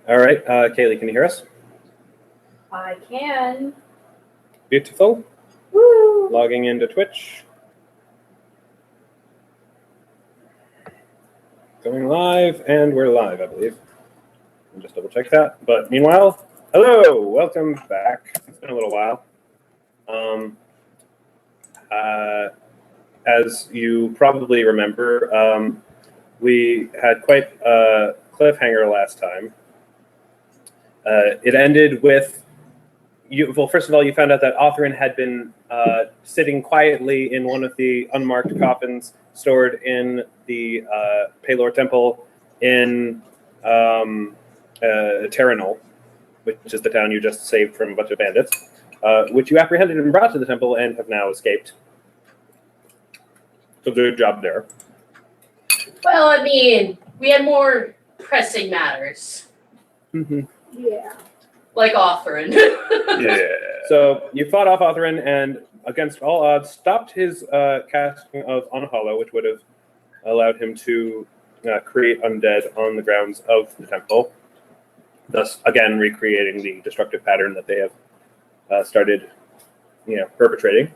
All right, Kaylie, can you hear us? I can. Beautiful. Woo! Logging into Twitch. Going live, and we're live, I believe. I'll just double check that. But meanwhile, hello, welcome back. It's been a little while. As you probably remember, we had quite a cliffhanger last time. It ended with well, first of all, you found out that Otherin had been sitting quietly in one of the unmarked coffins stored in the Pelor Temple in Terranol, which is the town you just saved from a bunch of bandits, which you apprehended and brought to the temple and have now escaped. So good job there. Well, I mean, we had more pressing matters. Mm-hmm. Yeah. Like Otherin. Yeah. So you fought off Otherin and, against all odds, stopped his casting of Unhollow, which would have allowed him to create undead on the grounds of the temple, thus, again, recreating the destructive pattern that they have started, perpetrating.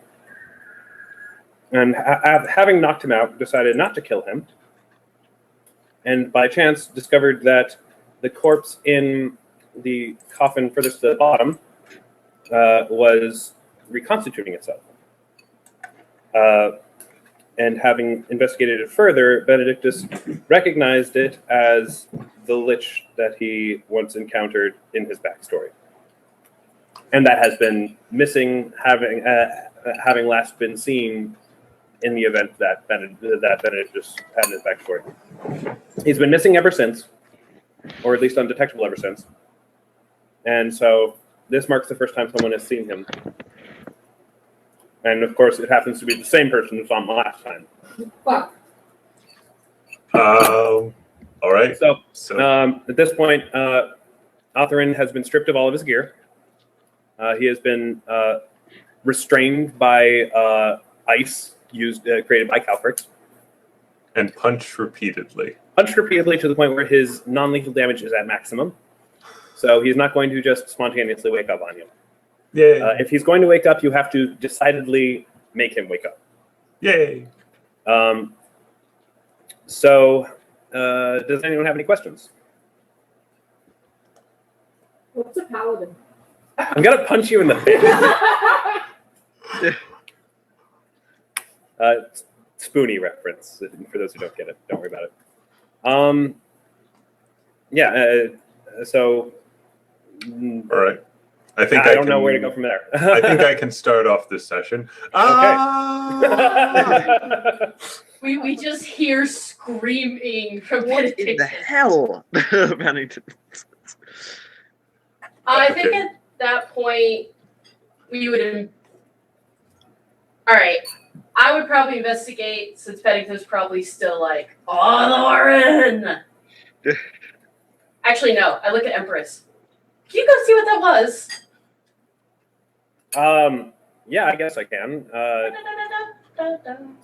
And having knocked him out, decided not to kill him, and by chance discovered that the corpse in the coffin furthest to the bottom was reconstituting itself. And having investigated it further, Benedictus recognized it as the Lich that he once encountered in his backstory. And that has been missing, having last been seen in the event that Benedictus had in his backstory. He's been missing ever since, or at least undetectable ever since. And so this marks the first time someone has seen him. And of course, it happens to be the same person who saw him last time. Fuck. All right. So at this point, Otherin has been stripped of all of his gear. He has been restrained by ice created by Calfrix. And punched repeatedly. Punched repeatedly to the point where his non-lethal damage is at maximum. So he's not going to just spontaneously wake up on you. Yay. If he's going to wake up, you have to decidedly make him wake up. Yay. So, does anyone have any questions? What's a paladin? I'm going to punch you in the face. Spoony reference, for those who don't get it. Don't worry about it. So... All right. I don't know where to go from there. I think I can start off this session. Okay. we just hear screaming from What in Benedictus. the hell, Pennington? I think at that point, we would... All right. I would probably investigate, since Pennington's probably still like, Otherin! Actually, no. I look at Empress. Can you go see what that was? Yeah, I guess I can.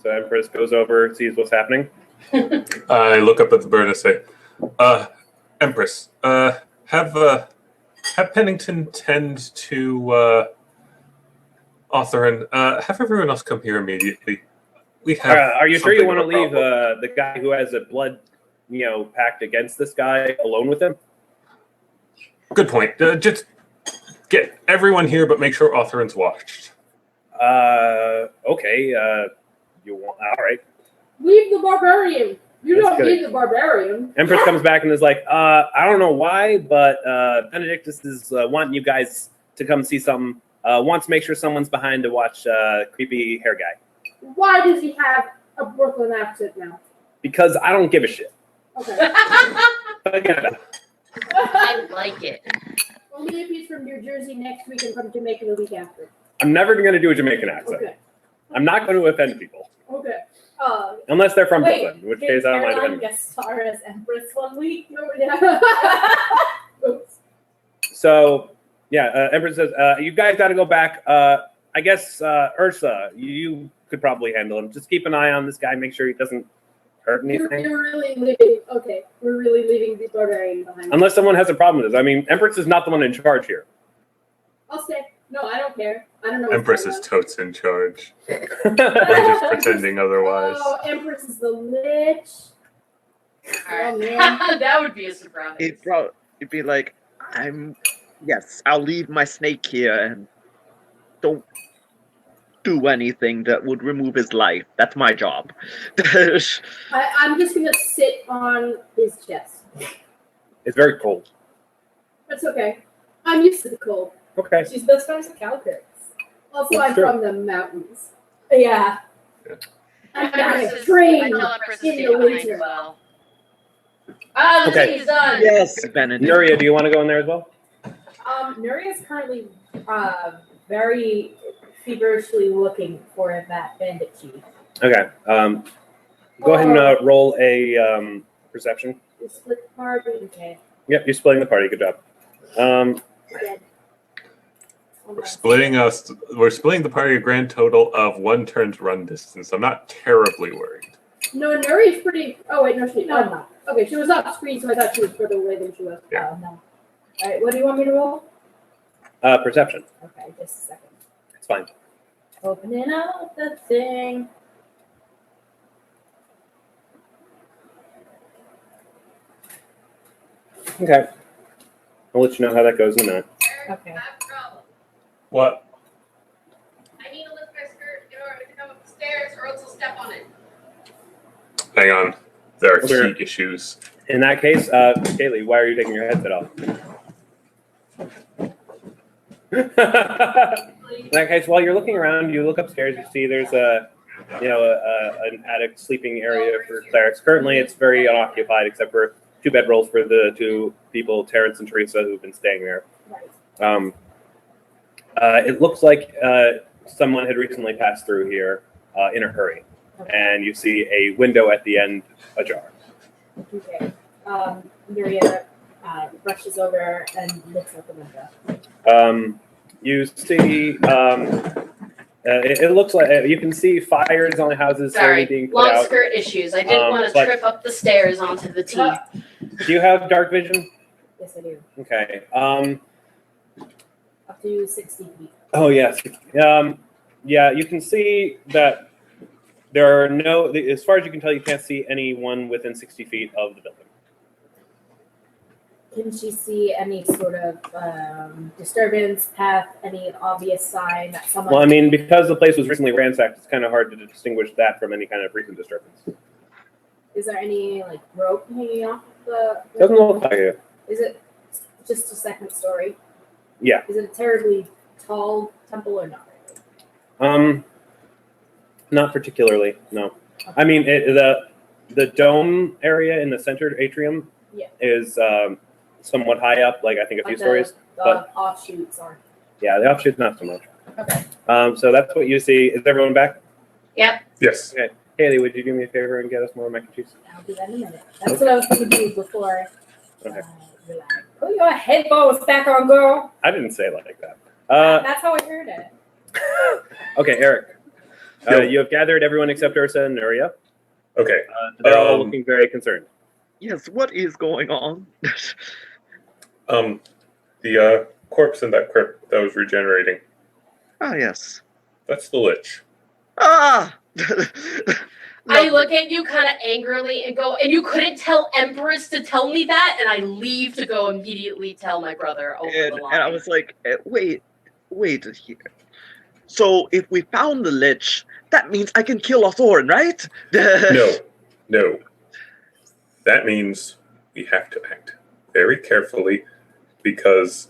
So Empress goes over, sees what's happening. I look up at the bird and say, Empress, have Pennington tend to Otherin. Have everyone else come here immediately. We have. Are you sure you want to something of a leave problem. the guy who has a blood, pact against this guy alone with him? Good point. Just get everyone here, but make sure Otherin's watched. Okay. You want? All right. Leave the barbarian. You That's don't good. need the barbarian. Empress comes back and is like, I don't know why, but Benedictus is wanting you guys to come see something. Wants to make sure someone's behind to watch creepy hair guy. Why does he have a Brooklyn accent now? Because I don't give a shit. Okay. Forget about it. I like it. Only if he's from New Jersey next week and from Jamaica the week after. I'm never going to do a Jamaican accent. Okay. I'm not going to offend people. Okay. Unless they're from Wait, Brooklyn, in which case I don't mind Caroline offending. guest star as Empress one week? No, yeah. Oops. So, yeah, Empress says, you guys got to go back. I guess, Ursa, you could probably handle him. Just keep an eye on this guy. Make sure he doesn't hurt anything. You're really leaving. Okay, we're really leaving the barbarian behind. Unless someone has a problem with this. I mean, Empress is not the one in charge here. I'll stay. No, I don't care. I don't know. What's Empress going is on. totes in charge. I'm just pretending otherwise. Oh, Empress is the lich. All Oh, right. man. That would be a surprise. It'd be like, yes, I'll leave my snake here and don't do anything that would remove his life. That's my job. I'm just gonna sit on his chest. It's very cold. That's okay. I'm used to the cold. Okay. She's best friends with Calcrix. Also, That's I'm true. from the mountains. Yeah. I'm Empress is- trained I tell Empress to in stay the behind winter. as well. Ah, the Okay. thing is done. Yes, Benedict. Nuria, do you want to go in there as well? Nuria is currently very feverishly looking for that bandit chief. Okay. Go ahead and roll a perception. You split the party. Okay. Yep, you're splitting the party. Good job. Dead. We're splitting the party a grand total of 1 turn's run distance. I'm not terribly worried. No, Nuri's pretty. Oh wait, no, No, I'm not. Okay, she was off screen, so I thought she was further away than she was. Yeah. Oh, no. All right, what do you want me to roll? Perception. Okay, just a second. It's fine. Opening up the thing. Okay. I'll let you know how that goes in a minute. Okay. I have a problem. What? I need to lift my skirt in order to come up the stairs, or else I'll step on it. Hang on. There are Sure. key issues. In that case, Kaylie, why are you taking your headset off? In that case, while you're looking around, you look upstairs. You see there's an attic sleeping area for clerics. Currently, it's very unoccupied, except for 2 bedrolls for the 2 people, Terrence and Teresa, who've been staying there. Right. It looks like someone had recently passed through here in a hurry, and you see a window at the end ajar. Okay. Nuria rushes over and looks at the window. You see, it looks like you can see fires on the houses slowly Sorry, being put long out. skirt issues. I didn't want to but- trip up the stairs onto the T. Do you have dark vision? Yes, I do. Okay. Up to 60 feet. Oh yes. Yeah, you can see that there are no. As far as you can tell, you can't see anyone within 60 feet of the building. Can she see any sort of disturbance, path, any obvious sign that someone... Well, I mean, because the place was recently ransacked, it's kind of hard to distinguish that from any kind of recent disturbance. Is there any, like, rope hanging off the... Doesn't look like it. Is it just a second story? Yeah. Is it a terribly tall temple or not really? Not particularly. No. I mean, the dome area in the center atrium Yeah. is somewhat high up, like I think a few Like stories. The but- offshoots are... Yeah, the offshoot's not so much. Okay. So that's what you see. Is everyone back? Yes. Kaylie, would you do me a favor and get us more mac and cheese? I'll do that in a minute. That's what I was going to do before... Okay. Relax. Put your headphones back on, girl. I didn't say it like that. That's how I heard it. Okay, Eric. Yo. You have gathered everyone except Ursa and Nuria. Okay. They're all looking very concerned. Yes, what is going on? The corpse in that crypt that was regenerating. Ah, yes. That's the Lich. Ah! I look at you kind of angrily and go, and you couldn't tell Empress to tell me that, and I leave to go immediately tell my brother over the line. And I was like, wait here. So if we found the Lich, that means I can kill a Thorn, right? No. That means we have to act very carefully because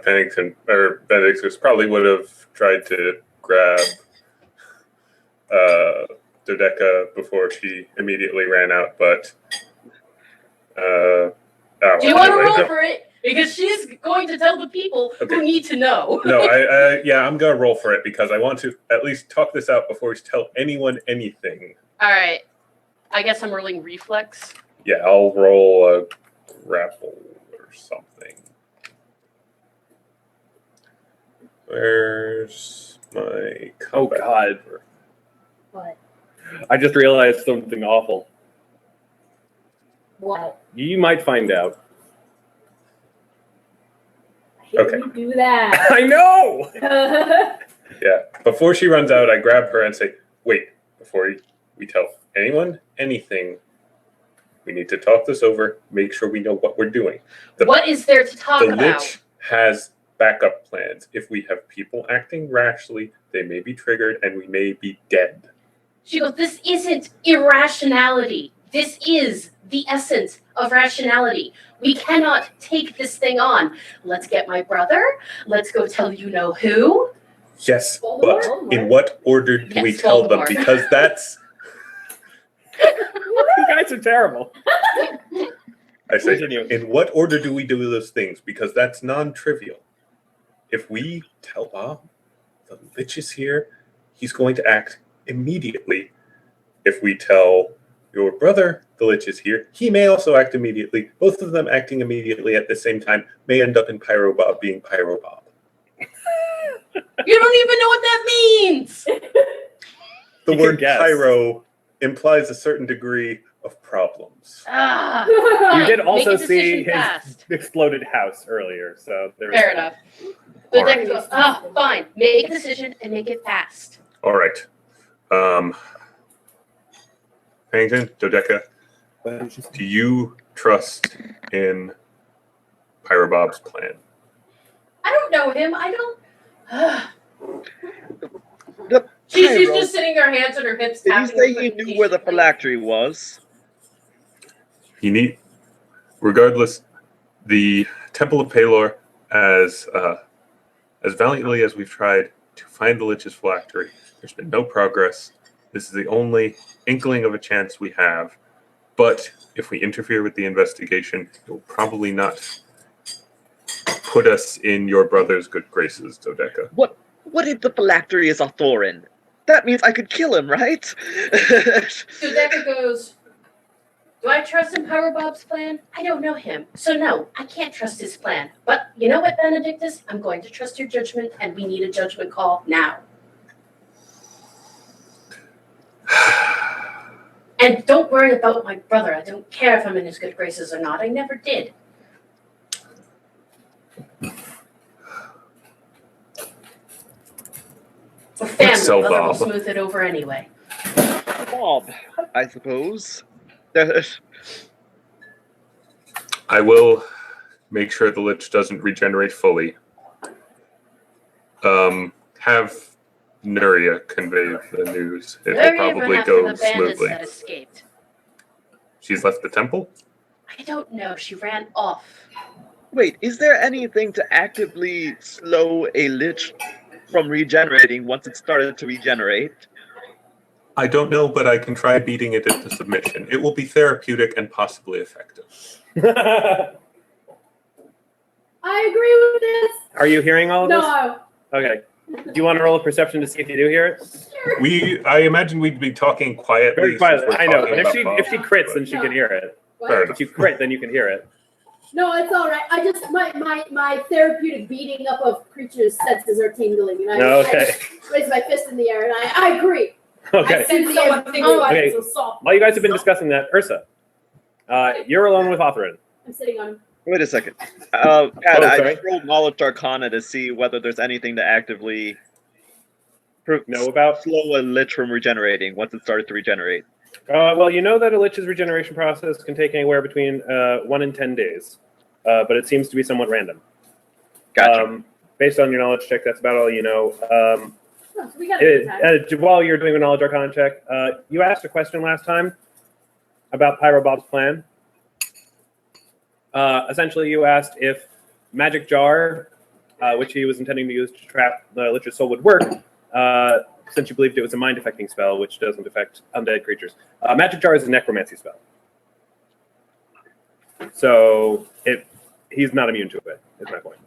Pennington or Benedictus probably would have tried to grab Dodeka before she immediately ran out, but Do you want to anyway, roll for it? Because she's going to tell the people Okay. who need to know. No, I'm gonna roll for it because I want to at least talk this out before we tell anyone anything. All right. I guess I'm rolling reflex. Yeah, I'll roll a grapple or something. Where's my Oh combat? God. But I just realized something awful. What? You might find out. I hate when you do that. I know! Yeah. Before she runs out, I grab her and say, wait, before we tell anyone anything, we need to talk this over, make sure we know what we're doing. What is there to talk The about? Lich has backup plans. If we have people acting rashly, they may be triggered and we may be dead. She goes, this isn't irrationality. This is the essence of rationality. We cannot take this thing on. Let's get my brother. Let's go tell you know who. Yes, Voldemort? but in what order do we Yes, tell them? Voldemort. Because that's, You guys are terrible. I say, Continue. in what order do we do those things? Because that's non-trivial. If we tell Bob the Lich is here, he's going to act immediately. If we tell your brother the Lich is here, he may also act immediately. Both of them acting immediately at the same time may end up in Pyro Bob being Pyro Bob. You don't even know what that means. The You word can guess. pyro implies a certain degree of problems. Ah, You did Make also a see decision his fast. exploded house earlier, so there's fair enough. The All right. deck goes, fine. Make a decision and make it fast. All right. Pennington, Dodeka, do you trust in Pyro Bob's plan? I don't know him. I don't. The She's Pyro- just sitting her hands on her hips. Did you tapping say her you foot knew where the patiently. phylactery was? Regardless, the Temple of Pelor, as valiantly as we've tried to find the Lich's phylactery, there's been no progress. This is the only inkling of a chance we have. But if we interfere with the investigation, it will probably not put us in your brother's good graces, Dodeka. What if the phylactery is a Thorin? That means I could kill him, right? So Deka goes, do I trust in Pyro Bob's plan? I don't know him. So no, I can't trust his plan. But you know what, Benedictus? I'm going to trust your judgment, and we need a judgment call now. And don't worry about my brother. I don't care if I'm in his good graces or not. I never did. We're family. So, Mother will Bob. smooth it over anyway. Bob, I suppose. I will make sure the Lich doesn't regenerate fully. Have Nuria convey the news. It will Nuria probably ran after go the bandits smoothly. that escaped. She's left the temple? I don't know. She ran off. Wait, is there anything to actively slow a lich from regenerating once it started to regenerate? I don't know, but I can try beating it into submission. It will be therapeutic and possibly effective. I agree with this. Are you hearing all of this? No. Okay. Do you want to roll a perception to see if you do hear it? I imagine we'd be talking quietly. Very since quietly. we're I know, talking but if about she Bob, crits, but- then she can hear it. What? Fair If enough. you crit, then you can hear it. No, it's all right. I just my therapeutic beating up of creatures' senses are tingling, and I Okay. just raise my fist in the air, and I agree. Okay. I see someone thinks about Okay. it so soft. While you guys have been discussing that, Ursa, you're alone with Otherin. I'm sitting on him. Wait a second. Pat, Oh, I sorry. just rolled Knowledge Arcana to see whether there's anything to actively Know about? slow a lich from regenerating once it started to regenerate. Well, you know that a lich's regeneration process can take anywhere between 1 and 10 days, but it seems to be somewhat random. Gotcha. Based on your knowledge check, that's about all you know. Oh, so we got a good time. While you're doing a knowledge arcana check, you asked a question last time about Pyro Bob's plan. Essentially, you asked if Magic Jar, which he was intending to use to trap the Lich's soul, would work, since you believed it was a mind-affecting spell, which doesn't affect undead creatures. Magic Jar is a necromancy spell. So he's not immune to it, is my point.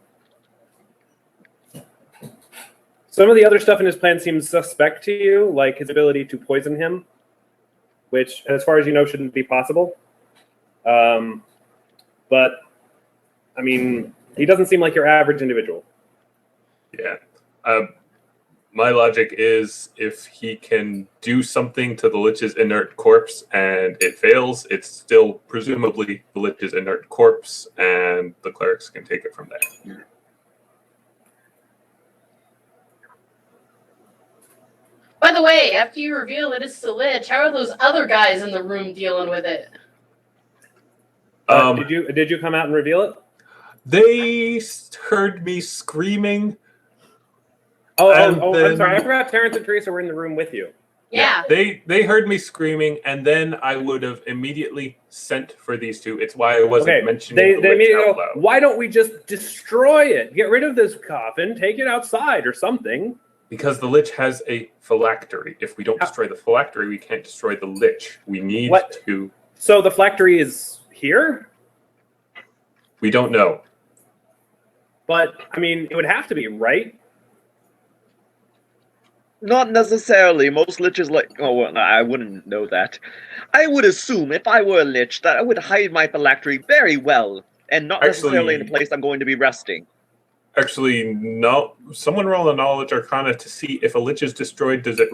Some of the other stuff in his plan seems suspect to you, like his ability to poison him, which, as far as you know, shouldn't be possible. But, I mean, he doesn't seem like your average individual. Yeah. My logic is if he can do something to the Lich's inert corpse and it fails, it's still presumably the Lich's inert corpse, and the clerics can take it from there. By the way, after you reveal that it's the Lich, how are those other guys in the room dealing with it? Did you come out and reveal it? They heard me screaming. I'm sorry. I forgot Terrence and Teresa were in the room with you. Yeah. They heard me screaming, and then I would have immediately sent for these two. It's why I wasn't mentioning They the immediately Lich out go, loud. why don't we just destroy it? Get rid of this coffin, take it outside or something. Because the Lich has a phylactery. If we don't destroy the phylactery, we can't destroy the Lich. We need to... So the phylactery is here? We don't know. But, I mean, it would have to be, right? Not necessarily. Most liches I wouldn't know that. I would assume if I were a lich that I would hide my phylactery very well, and not necessarily in a place I'm going to be resting. Actually, no. Someone roll a knowledge arcana to see if a lich is destroyed, does it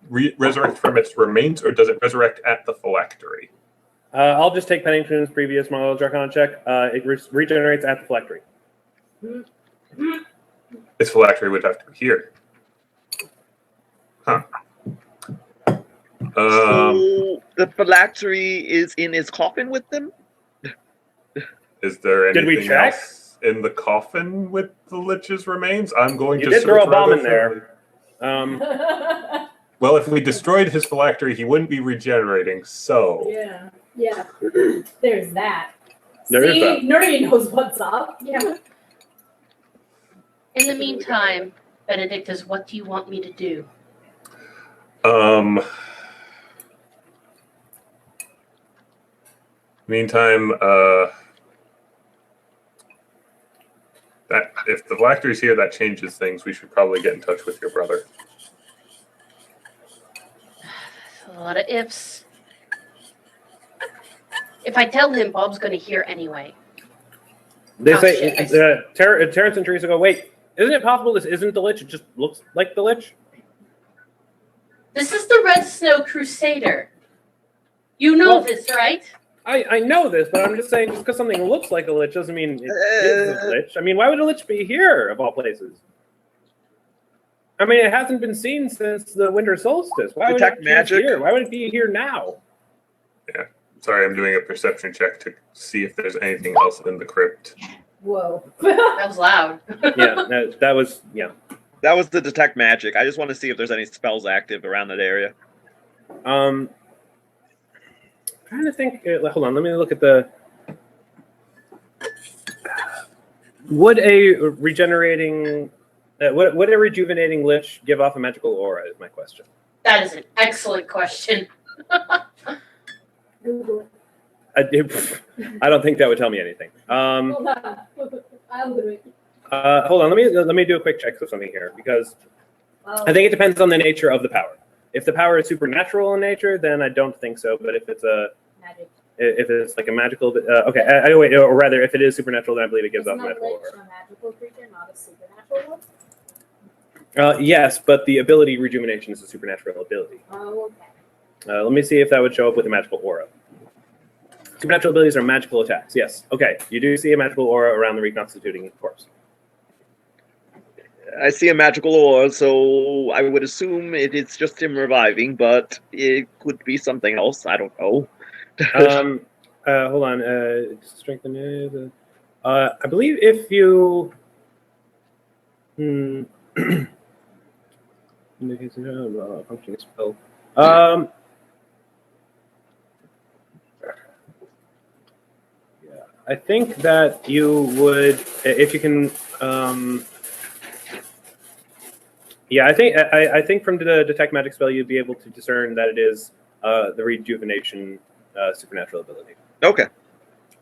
resurrect from its remains, or does it resurrect at the phylactery? I'll just take Pennington's previous knowledge arcana check. It regenerates at the phylactery. Its phylactery would have to be here. Huh. So the phylactery is in his coffin with them? Is there Did we anything check? else in the coffin with the Lich's remains? I'm going You to did throw a search bomb rather in there. Well, if we destroyed his phylactery, he wouldn't be regenerating, so... Yeah. Yeah. There's that. There is See, that. Nuria knows what's up. Yeah. In the meantime, Benedictus, what do you want me to do? Meantime, that if the phylactery's here, that changes things. We should probably get in touch with your brother. A lot of ifs. If I tell him, Bob's going to hear anyway. They Oh, say, shit. Terrence and Teresa go, wait, isn't it possible this isn't the Lich? It just looks like the Lich? This is the Red Snow Crusader. You know this, right? I know this, but I'm just saying, just because something looks like a Lich doesn't mean it is a Lich. I mean, why would a Lich be here, of all places? I mean, it hasn't been seen since the winter solstice. Why would it be here? Why would it be here now? Yeah. Sorry, I'm doing a perception check to see if there's anything else in the crypt. Whoa. That was loud. Yeah, that was, yeah. That was the detect magic. I just want to see if there's any spells active around that area. Trying to think. Hold on, let me look at the. Would a regenerating, would a rejuvenating Lich give off a magical aura? Is my question. That is an excellent question. Google it. I don't think that would tell me anything. Hold on. I'm gonna wait. Hold on, let me do a quick check of something here because I think it depends on the nature of the power. If the power is supernatural in nature, then I don't think so. But if it's Magic. if it's like a magical, okay. Wait, or rather, if it is supernatural, then I believe it gives off Isn't a magical lich aura. a magical creature, not a supernatural one? Yes, but the ability rejuvenation is a supernatural ability. Oh, okay. Let me see if that would show up with a magical aura. Supernatural abilities are magical attacks. Yes. Okay. You do see a magical aura around the reconstituting corpse. I see a magical aura, so I would assume it's just him reviving, but it could be something else. I don't know. Hold on. Strengthen it. I believe if you. Functioning spell. Yeah, I think that you would, if you can. Yeah, I think from the detect magic spell you'd be able to discern that it is the rejuvenation supernatural ability. Okay.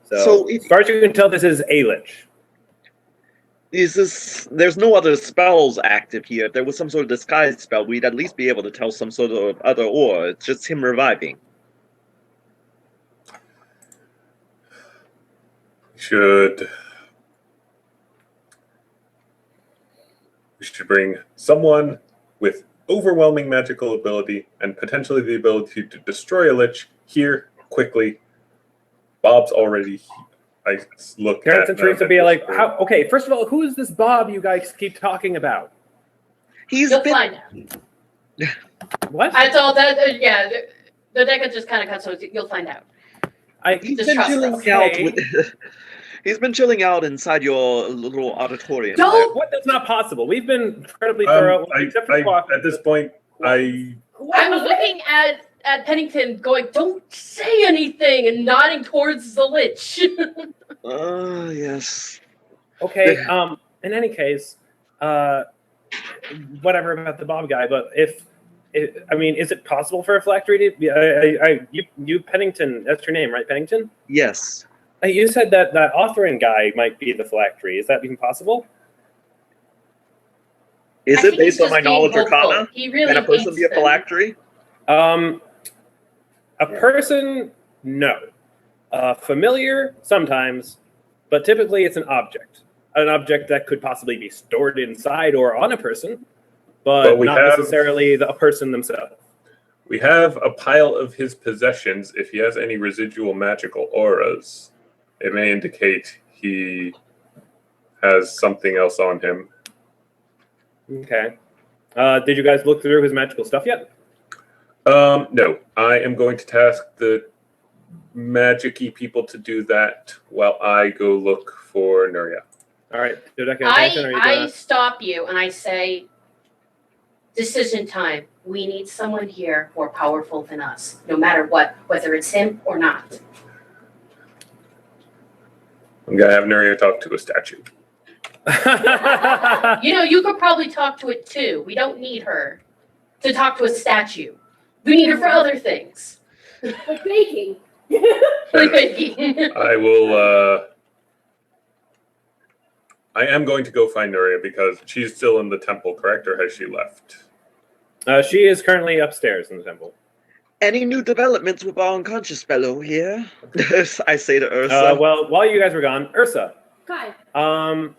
So as far as you can tell, this is a Lich. There's no other spells active here. If there was some sort of disguise spell, we'd at least be able to tell some sort of other aura. It's just him reviving. We should bring someone with overwhelming magical ability and potentially the ability to destroy a lich here quickly. Bob's already. I look Terrence at and Teresa be like, "How? Okay, first of all, who is this Bob you guys keep talking about? You'll find out. What? That's all. That yeah. The Dodeka just kind of cuts. So you'll find out. He's Just been trust chilling us. out. Okay. He's been chilling out inside your little auditorium. Don't- What? That's not possible. We've been incredibly thorough, except for Squawk. at this point, I'm looking at Pennington, going, "Don't say anything," and nodding towards the lich. Yes. Okay. In any case, whatever about the Bob guy, but I mean, is it possible for a phylactery to? You Pennington. That's your name, right, Pennington? Yes. You said that authoring guy might be the phylactery. Is that even possible? Is I it think he's based on just my being knowledge hopeful. arcana? He really Can a person hates be a them. phylactery? A person, no. Familiar, sometimes, but typically it's an object that could possibly be stored inside or on a person, but we not have- necessarily a person themselves. we have a pile of his possessions. If he has any residual magical auras, it may indicate he has something else on him. Okay. Did you guys look through his magical stuff yet? No, I am going to task the magic-y people to do that while I go look for Nuria. All right. Dodeka, Pennington, are you I gonna- stop you and I say, decision time. We need someone here more powerful than us, no matter what, whether it's him or not. I'm going to have Nuria talk to a statue. You know, you could probably talk to it too. We don't need her to talk to a statue. We need her for other things. Like baking. Like baking. I will, I am going to go find Nuria because she's still in the temple, correct? Or has she left? She is currently upstairs in the temple. Any new developments with our unconscious fellow here? I say to Ursa. Well, while you guys were gone, Ursa. Hi.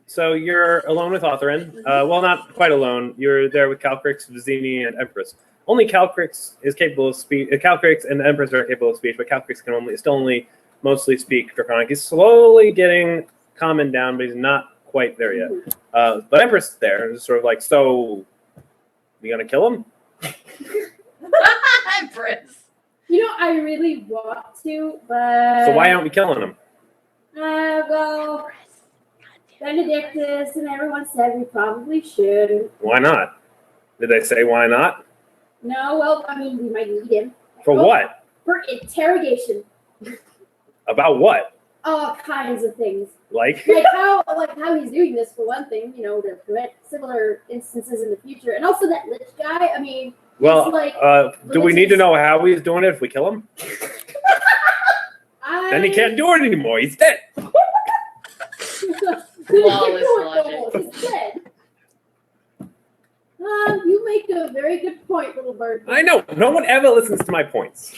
So you're alone with Otherin. Well, not quite alone. You're there with Calcrix, Vizini, and Empress. Only Calcrix is capable of speech. Calcrix and the Empress are capable of speech, but Calcrix can still only mostly speak Draconic. He's slowly getting calmed down, but he's not quite there yet. But Empress is there, and it's sort of like, so, you gonna kill him? Empress. You know, I really want to, but So why aren't we killing him? well, Benedictus and everyone said we probably should. Why not? Did they say why not? No, well, I mean, we might need him. For what? For interrogation. About what? All kinds of things. Like? Like how he's doing this, for one thing, you know, to prevent similar instances in the future. And also that lich guy, I mean, Well, he's like, do we need to know how he's doing it if we kill him? Then he can't do it anymore. He's dead. Flawless logic. He's dead. You make a very good point, little bird. I know. No one ever listens to my points.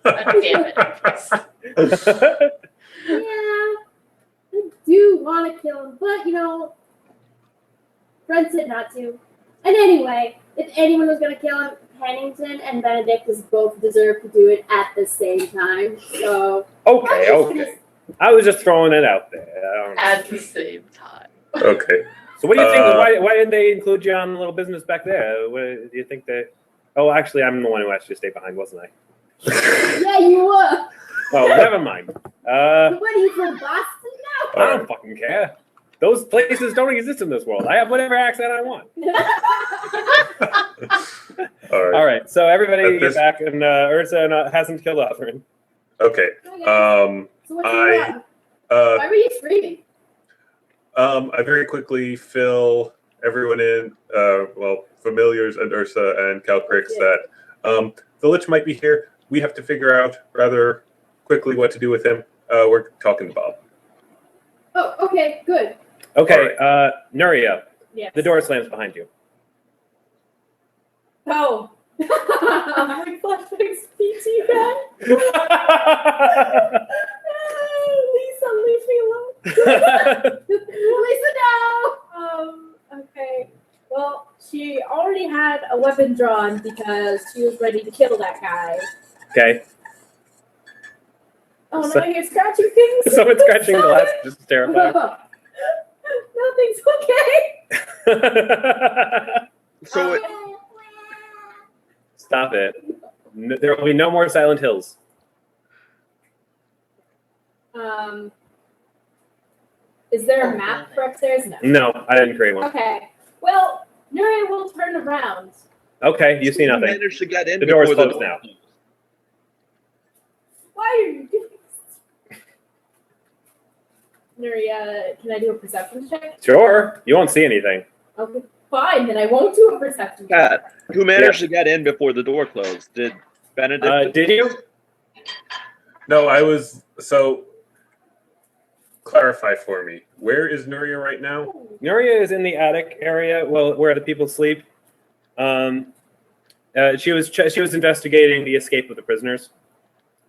God damn it, Empress. Yeah, I do want to kill him, but you know, friend said not to. And anyway, if anyone was going to kill him, Pennington and Benedictus both deserve to do it at the same time. So Okay. I was just throwing it out there. I don't know. At the same time. Okay. So what do you think? Why didn't they include you on the little business back there? What, do you think they? Oh, actually, I'm the one who asked you to stay behind, wasn't I? Yeah, you were. Oh, never mind. What are you from Boston now? I don't fucking care. Those places don't exist in this world. I have whatever accent I want. All right. All right. So everybody At get this- back, and Ursa hasn't killed Otherin. Okay. So what's going on? Why were you screaming? I very quickly fill everyone in, familiars and Ursa and Calcrix that the Lich might be here. We have to figure out rather quickly what to do with him. We're talking to Bob. Oh, okay, good. Okay, Nuria, Yes. the door slams behind you. Oh. I'm having flashbacks. PT guy. Lisa, leave me alone. Lisa, no! Okay. Well, she a weapon drawn because she was ready to kill that guy. Okay. Oh, So- now you're scratching things. Someone scratching glass, just terrifying. Nothing's okay. So it, Stop it. There will be no more Silent Hills. Is there a map for upstairs? No. No, I didn't create one. Okay. Well, Nuria will turn around. Okay, you see you nothing. managed to get in The door's before closed now. Why are you doing this? Nuria, can I do a perception check? Sure. You won't see anything. Okay, fine. Then I won't do a perception check. Cat, who managed to get in before the door closed? Did Benedictus? Did you? No, I was so. Clarify for me. Where is Nuria right now? Nuria is in the attic area, well, where the people sleep. She was investigating the escape of the prisoners.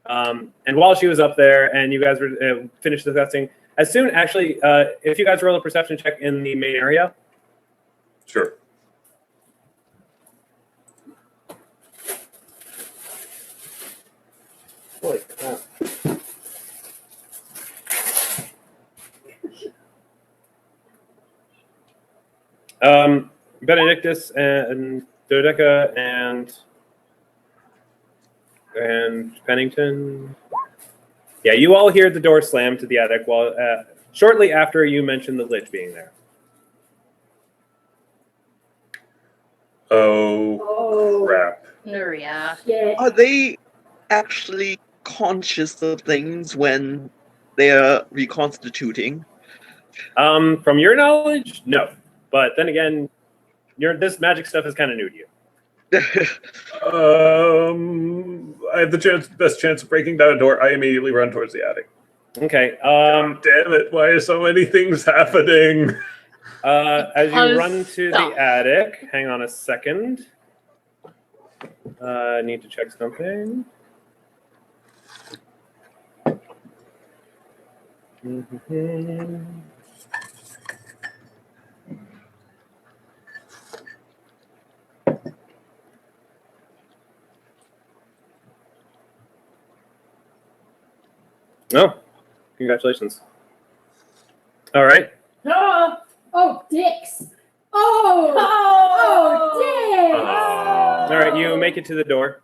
And while she was up there, and you guys were finished discussing, if you guys roll a perception check in the main area. Sure. Holy crap. Benedictus and Dodeka and Pennington. Yeah, you all hear the door slam to the attic while shortly after you mentioned the Lich being there. Oh, crap. Nuria. Yeah. Are they actually conscious of things when they are reconstituting? From your knowledge, no. But then again, this magic stuff is kind of new to you. I have the best chance of breaking down a door. I immediately run towards the attic. Okay. Damn it! Why are so many things happening? As you Because run to stuff. the attic, hang on a second. I need to check something. Oh, congratulations. All right. Oh, dicks. Oh, dicks. All right, you make it to the door.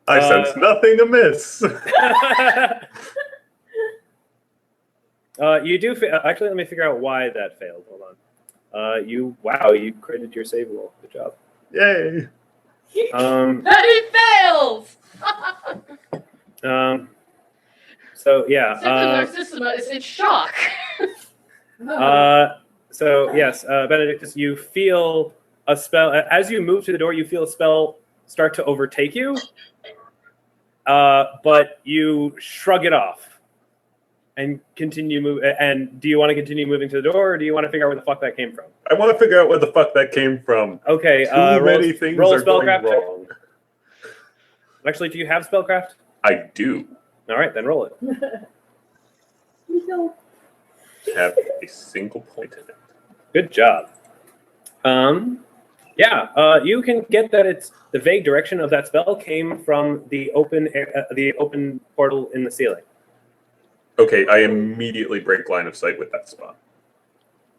I sense nothing amiss. You do. Actually, let me figure out why that failed. Hold on. You created your save roll. Good job. Yay! That it fails! So yeah. Narcissima is in shock. So yes, Benedictus, you feel a spell as you move to the door. You feel a spell start to overtake you, but you shrug it off and continue move. And do you want to continue moving to the door, or do you want to figure out where the fuck that came from? I want to figure out where the fuck that came from. Okay, Too many things roll are going spellcraft check. wrong. Actually, do you have spellcraft? I do All right, then roll it. have a single point in it. Good job. You can get that it's the vague direction of that spell came from the open portal in the ceiling. Okay, I immediately break line of sight with that spot.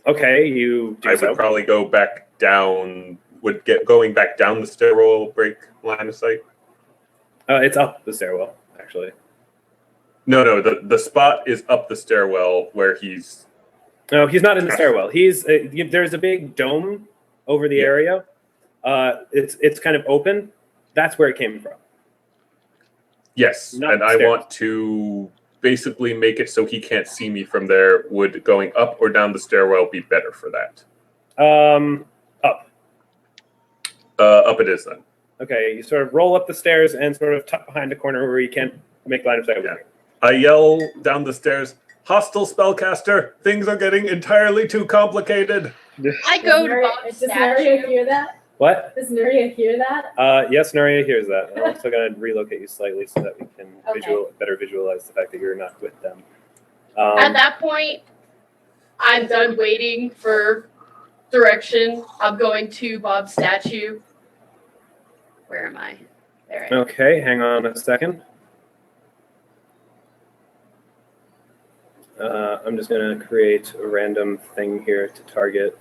Okay, you do I so. would probably go back down. Going back down the stairwell break line of sight? It's up the stairwell, actually. No. The spot is up the stairwell where he's. No, he's not in the stairwell. He's there's a big dome over the area. It's kind of open. That's where it came from. Yes, Not and I stairs. want to basically make it so he can't see me from there. Would going up or down the stairwell be better for that? Up. Up it is then. Okay, you sort of roll up the stairs and sort of tuck behind a corner where you can't make line of sight with Yeah. you. I yell down the stairs, "Hostile spellcaster! Things are getting entirely too complicated." I go to Bob's Does Nuria statue. hear that? What? Does Nuria hear that? Yes, Nuria hears that. I'm also going to relocate you slightly so that we can Okay. better visualize the fact that you're not with them. At that point, I'm done waiting for direction. I'm going to Bob's statue. Where am I? There I am. Okay, hang on a second. I'm just going to create a random thing here to target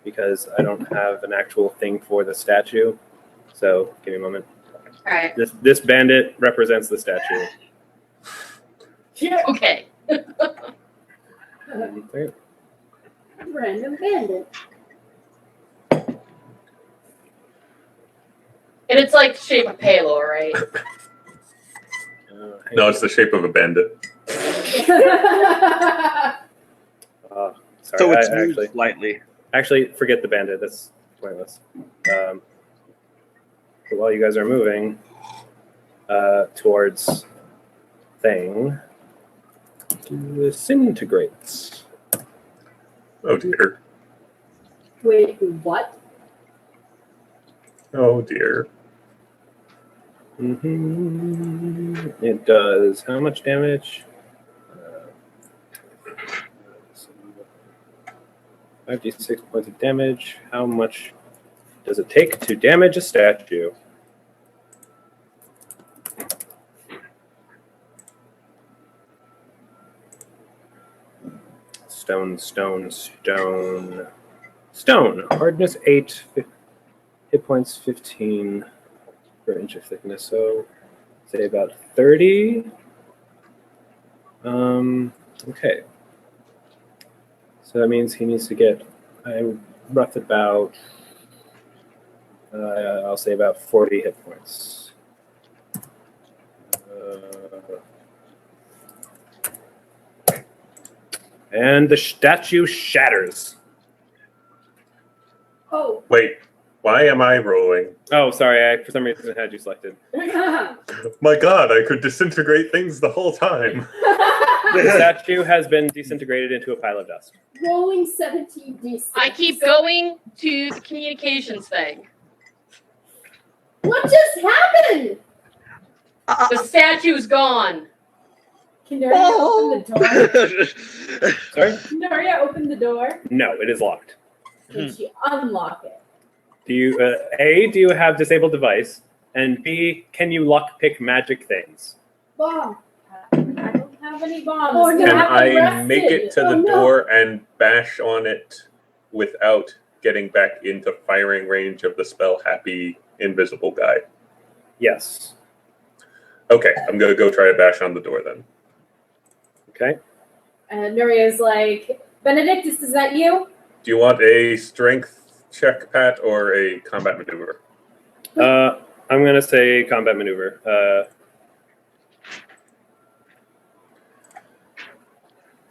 because I don't have an actual thing for the statue. So give me a moment. All right. This bandit represents the statue. Okay. Random bandit. And it's like shape of Pelor, right? No, it's the shape of a bandit. Sorry, So it's I moved slightly. actually forget the bandit. That's pointless. But while you guys are moving towards thing, disintegrates. Oh dear. Wait, what? Oh dear. It does how much damage? 56 points of damage. How much does it take to damage a statue? Stone, stone, stone. Stone. Hardness 8. Hit points 15 per inch of thickness. So, say about 30. Okay. So that means he needs to get, rough about, I'll say about 40 hit points. And the statue shatters. Oh. Wait, why am I rolling? Oh, sorry, I for some reason had you selected. My god, I could disintegrate things the whole time. The statue has been disintegrated into a pile of dust. Rolling 17 d6. I keep going to the communications thing. What just happened? The statue's gone. Can Nuria open the door? Sorry? Can Nuria open the door? No, it is locked. Can she unlock it? Do you A, do you have disabled device? And B, can you lockpick magic things? Bomb. I don't have any bombs. Oh, no. Can I'm I arrested. make it to the Oh, no. door and bash on it without getting back into firing range of the spell happy invisible guy? Yes. Okay, I'm gonna go try to bash on the door then. Okay. And Nuria's like, Benedictus, is that you? Do you want a strength check, Pat, or a combat maneuver? I'm gonna say combat maneuver.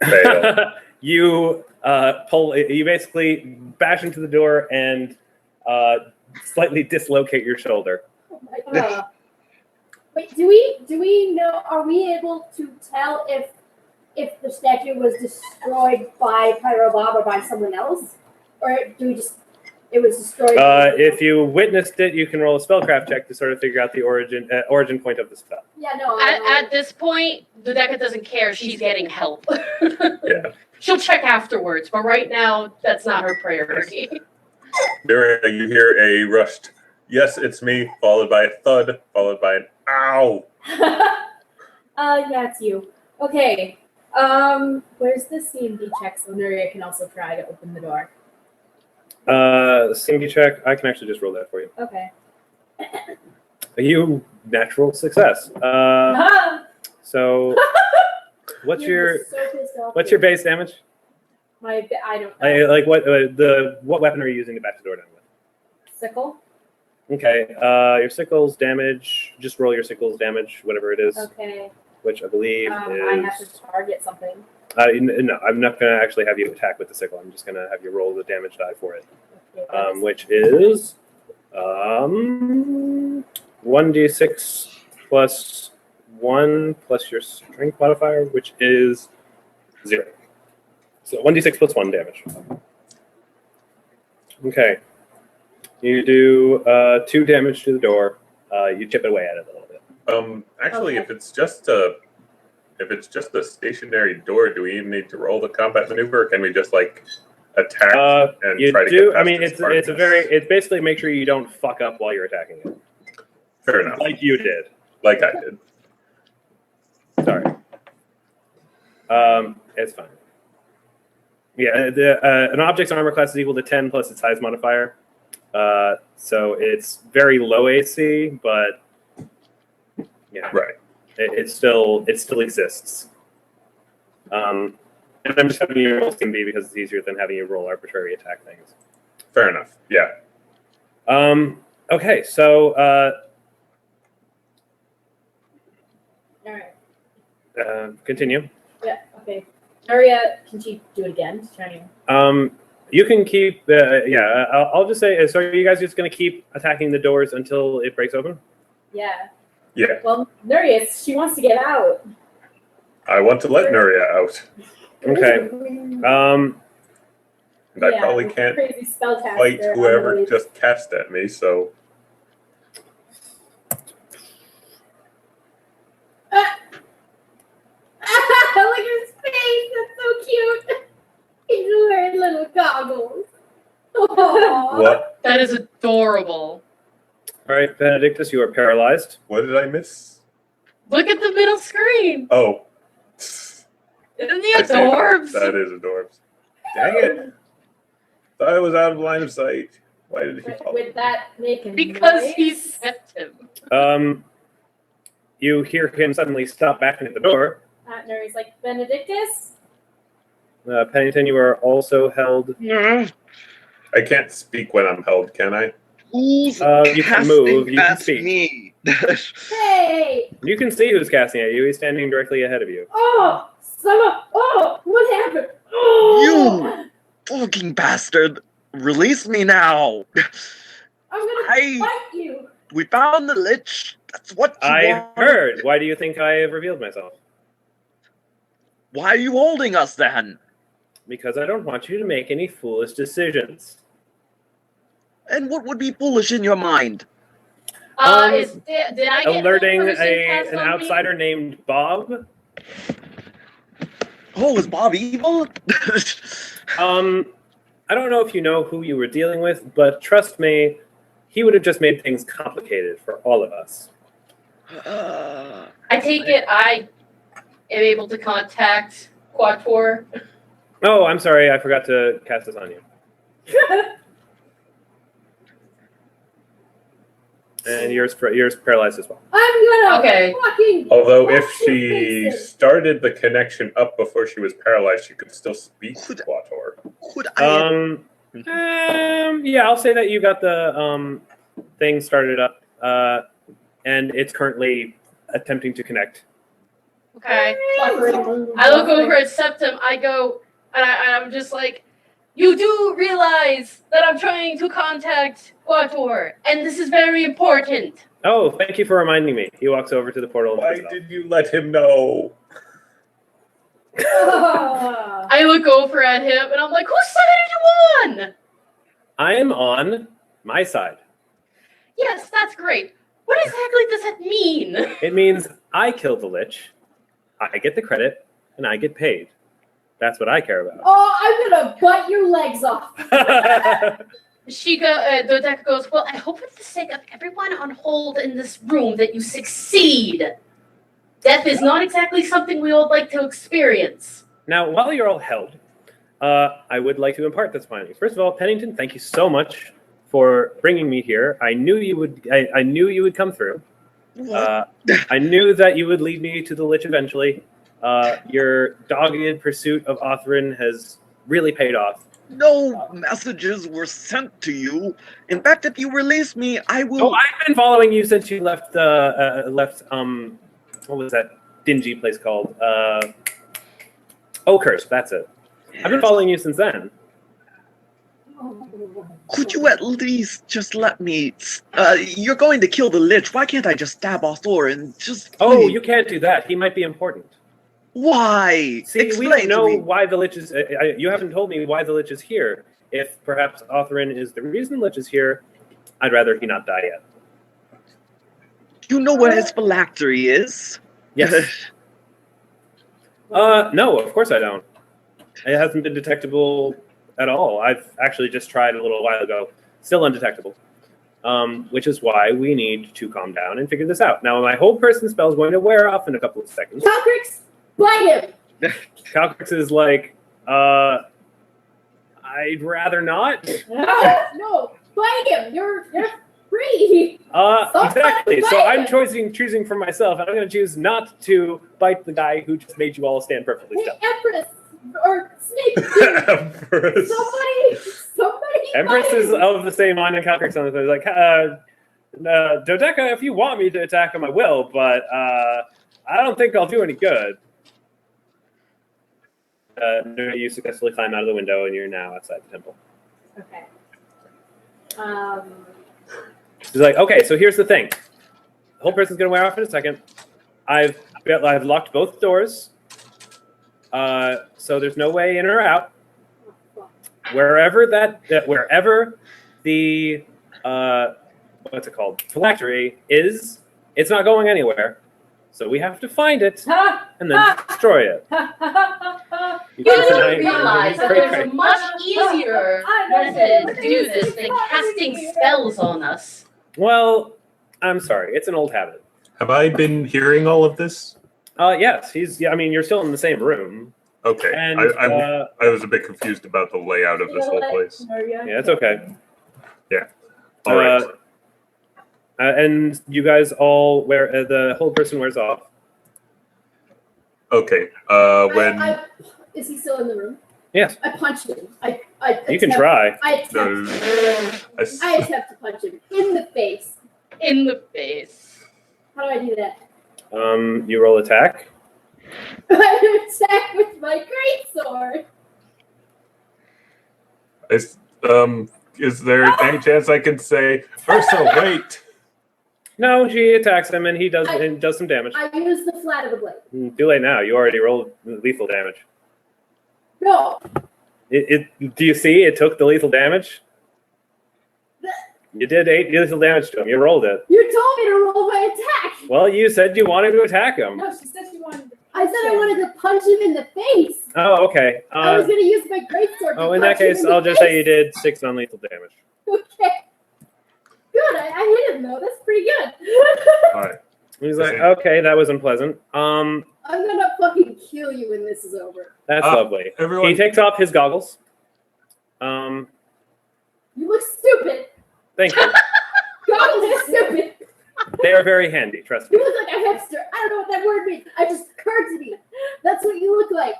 Fail. You you basically bash into the door and slightly dislocate your shoulder. Oh my god. Wait, do we know? Are we able to tell if the statue was destroyed by Pyro Bob or by someone else, or do we just it was destroyed? If you witnessed it, you can roll a spellcraft check to sort of figure out the origin point of the spell. Yeah, no. At this point, Dodeka doesn't care. She's getting help. Yeah. She'll check afterwards, but right now, that's not her priority. Nuria, you hear a rushed, yes, it's me, followed by a thud, followed by an ow. Yeah, it's you. Okay. Where's the CMD check so Nuria can also try to open the door? CMD check. I can actually just roll that for you. Okay. You natural success. So what's your base damage? I don't know. Like what weapon are you using to bash the door down with? Sickle? Okay. Your sickle's damage. Just roll your sickle's damage, whatever it is. Okay. which I believe I is... have to target something. No, I'm not going to actually have you attack with the sickle. I'm just going to have you roll the damage die for it, Okay, which is 1d6 plus 1 plus your strength modifier, which is 0. So 1d6 plus 1 damage. Okay. You do 2 damage to the door. You chip it away at it a little bit. Actually, Okay. if it's just a stationary door, do we even need to roll the combat maneuver, or can we just like attack and You try to do. get I past mean, its it's hardness. basically make sure you don't fuck up while you're attacking it, Fair enough. like you did. Like I did. Sorry. It's fine. Yeah, an object's armor class is equal to 10 plus its size modifier. So it's very low AC, but yeah, Right. it still exists. And I'm just having you roll Steam B because it's easier than having you roll arbitrary attack things. Fair enough. Yeah. Okay, so All right. continue. Yeah. Okay. Nuria, can she do it again? Just trying to. You can keep. I'll just say. So, are you guys just going to keep attacking the doors until it breaks open? Yeah. Yeah. Well, Nuria, she wants to get out. I want to let Nuria out. Okay. And I Yeah, probably with can't crazy spellcaster fight whoever unrelated. just cast at me, so Look at his face. That's so cute. He's wearing little goggles. Aww. what? That is adorable. All right, Benedictus, you are paralyzed. What did I miss? Look at the middle screen. Oh. Isn't he I see. adorbs? That is adorbs. Dang it. Thought I was out of line of sight. Why did he follow? Would that make a Because noise? he sent him. You hear him suddenly stop backing at the door. Nuria's like, Benedictus? Pennington, you are also held. I can't speak when I'm held, can I? Who's You can move, you can past speak. me? Hey! You can see who's casting at you. He's standing directly ahead of you. Oh! What happened? Oh! Fucking bastard! Release me now! I'm gonna I fight you! we found the lich. That's what you I want. heard. Why do you think I have revealed myself? Why are you holding us then? Because I don't want you to make any foolish decisions. And what would be foolish in your mind? Did I get Alerting that person cast an on me? outsider named Bob. Oh, is Bob evil? I don't know if you know who you were dealing with, but trust me, he would have just made things complicated for all of us. I take it I am able to contact Quattor. Oh, I'm sorry, I forgot to cast this on you. And yours paralyzed as well. I'm gonna Okay. fucking Although if Watch your she faces. started the connection up before she was paralyzed, she could still speak to Could- Quator. Could I? Yeah, I'll say that you got the thing started up, and it's currently attempting to connect. Okay. I look over at Septum. I go, and I'm just like, you do realize that I'm trying to contact Quator, and this is very important. Oh, thank you for reminding me. He walks over to the portal. And Why puts it did you let him know? I look over at him, and I'm like, whose side are you on? I am on my side. Yes, that's great. What exactly does that mean? It means I killed the Lich, I get the credit, and I get paid. That's what I care about. Oh, I'm gonna bite your legs off. Dodeka goes, well, I hope for the sake of everyone on hold in this room that you succeed. Death is not exactly something we all like to experience. Now, while you're all held, I would like to impart this findings. First of all, Pennington, thank you so much for bringing me here. I knew you would. I knew you would come through. I knew that you would lead me to the Lich eventually. Your dogged pursuit of Otherin has really paid off. No messages were sent to you. In fact, if you release me, I will. Oh, I've been following you since you left. What was that dingy place called? Oakhurst. That's it. I've been following you since then. Could you at least just let me? You're going to kill the Lich. Why can't I just stab Arthur and just? Oh, leave? you can't do that. He might be important. Why? See, Explain we don't to know me. why the Lich is. You haven't told me why the Lich is here. If perhaps Otherin is the reason Lich is here, I'd rather he not die yet. You know what his phylactery is? Yes. No, of course I don't. It hasn't been detectable at all. I've actually just tried a little while ago. Still undetectable. Which is why we need to calm down and figure this out. Now, my whole person spell is going to wear off in a couple of seconds. Calcrix, bite him! Calcrix is like, I'd rather not. No, bite him! You're free! Exactly. So bite I'm him. choosing for myself, and I'm going to choose not to bite the guy who just made you all stand perfectly Hey, still. Empress! Or Snake! Empress. Somebody Empress bite is him. of the same mind and Calcrix on the like, Dodeka, if you want me to attack him, I will, but I don't think I'll do any good. You successfully climb out of the window, and you're now outside the temple. Okay. She's like, okay, so here's the thing. The whole person's gonna wear off in a second. I've locked both doors, so there's no way in or out. Wherever the what's it called, phylactery is, it's not going anywhere. So we have to find it and then destroy it. You don't realize that there's a much easier method to do this than casting spells on us. Well, I'm sorry, it's an old habit. Have I been hearing all of this? Yes, I mean, you're still in the same room. Okay, And I was a bit confused about the layout of this whole place. yeah, it's okay. All right. And you guys all wear the whole person wears off. Okay. When Is he still in the room? Yes. I punched him. You can try. I attempt to punch him in the face. In the face. How do I do that? You roll attack. I attack with my greatsword. Is there any chance I can say, Ursa, wait? No, she attacks him and he does some damage. I use the flat of the blade. Too late now. You already rolled lethal damage. No. Do you see? It took the lethal damage. You did 8 lethal damage to him. You rolled it. You told me to roll my attack. Well, you said you wanted to attack him. No, she said she wanted to. I said I wanted to punch him in the face. Oh, okay. I was going to use my greatsword. In that case, I'll just say you did 6 non-lethal damage. Okay. Good. I hit him though. That's pretty good. All right. He's like, okay, that was unpleasant. I'm gonna fucking kill you when this is over. That's lovely. Everyone, He takes off his goggles. You look stupid. Thank you. Goggles are stupid. They are very handy, trust me. You look like a hipster. I don't know what that word means. I just occurred to me. That's what you look like.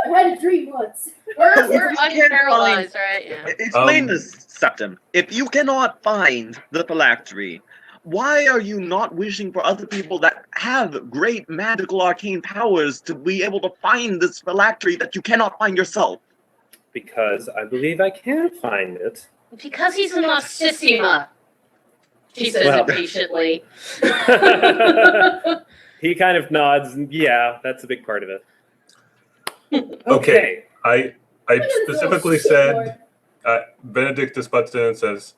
I had a dream once. We're You can't unparalyzed, right? Yeah. Explain this, Septim. If you cannot find the phylactery, why are you not wishing for other people that have great magical arcane powers to be able to find this phylactery that you cannot find yourself? Because I believe I can find it. Because he's a Narcissima. She says Well. impatiently. He kind of nods. And yeah, that's a big part of it. Okay. I Look at this specifically little said, shitlord. Benedictus butts in and says,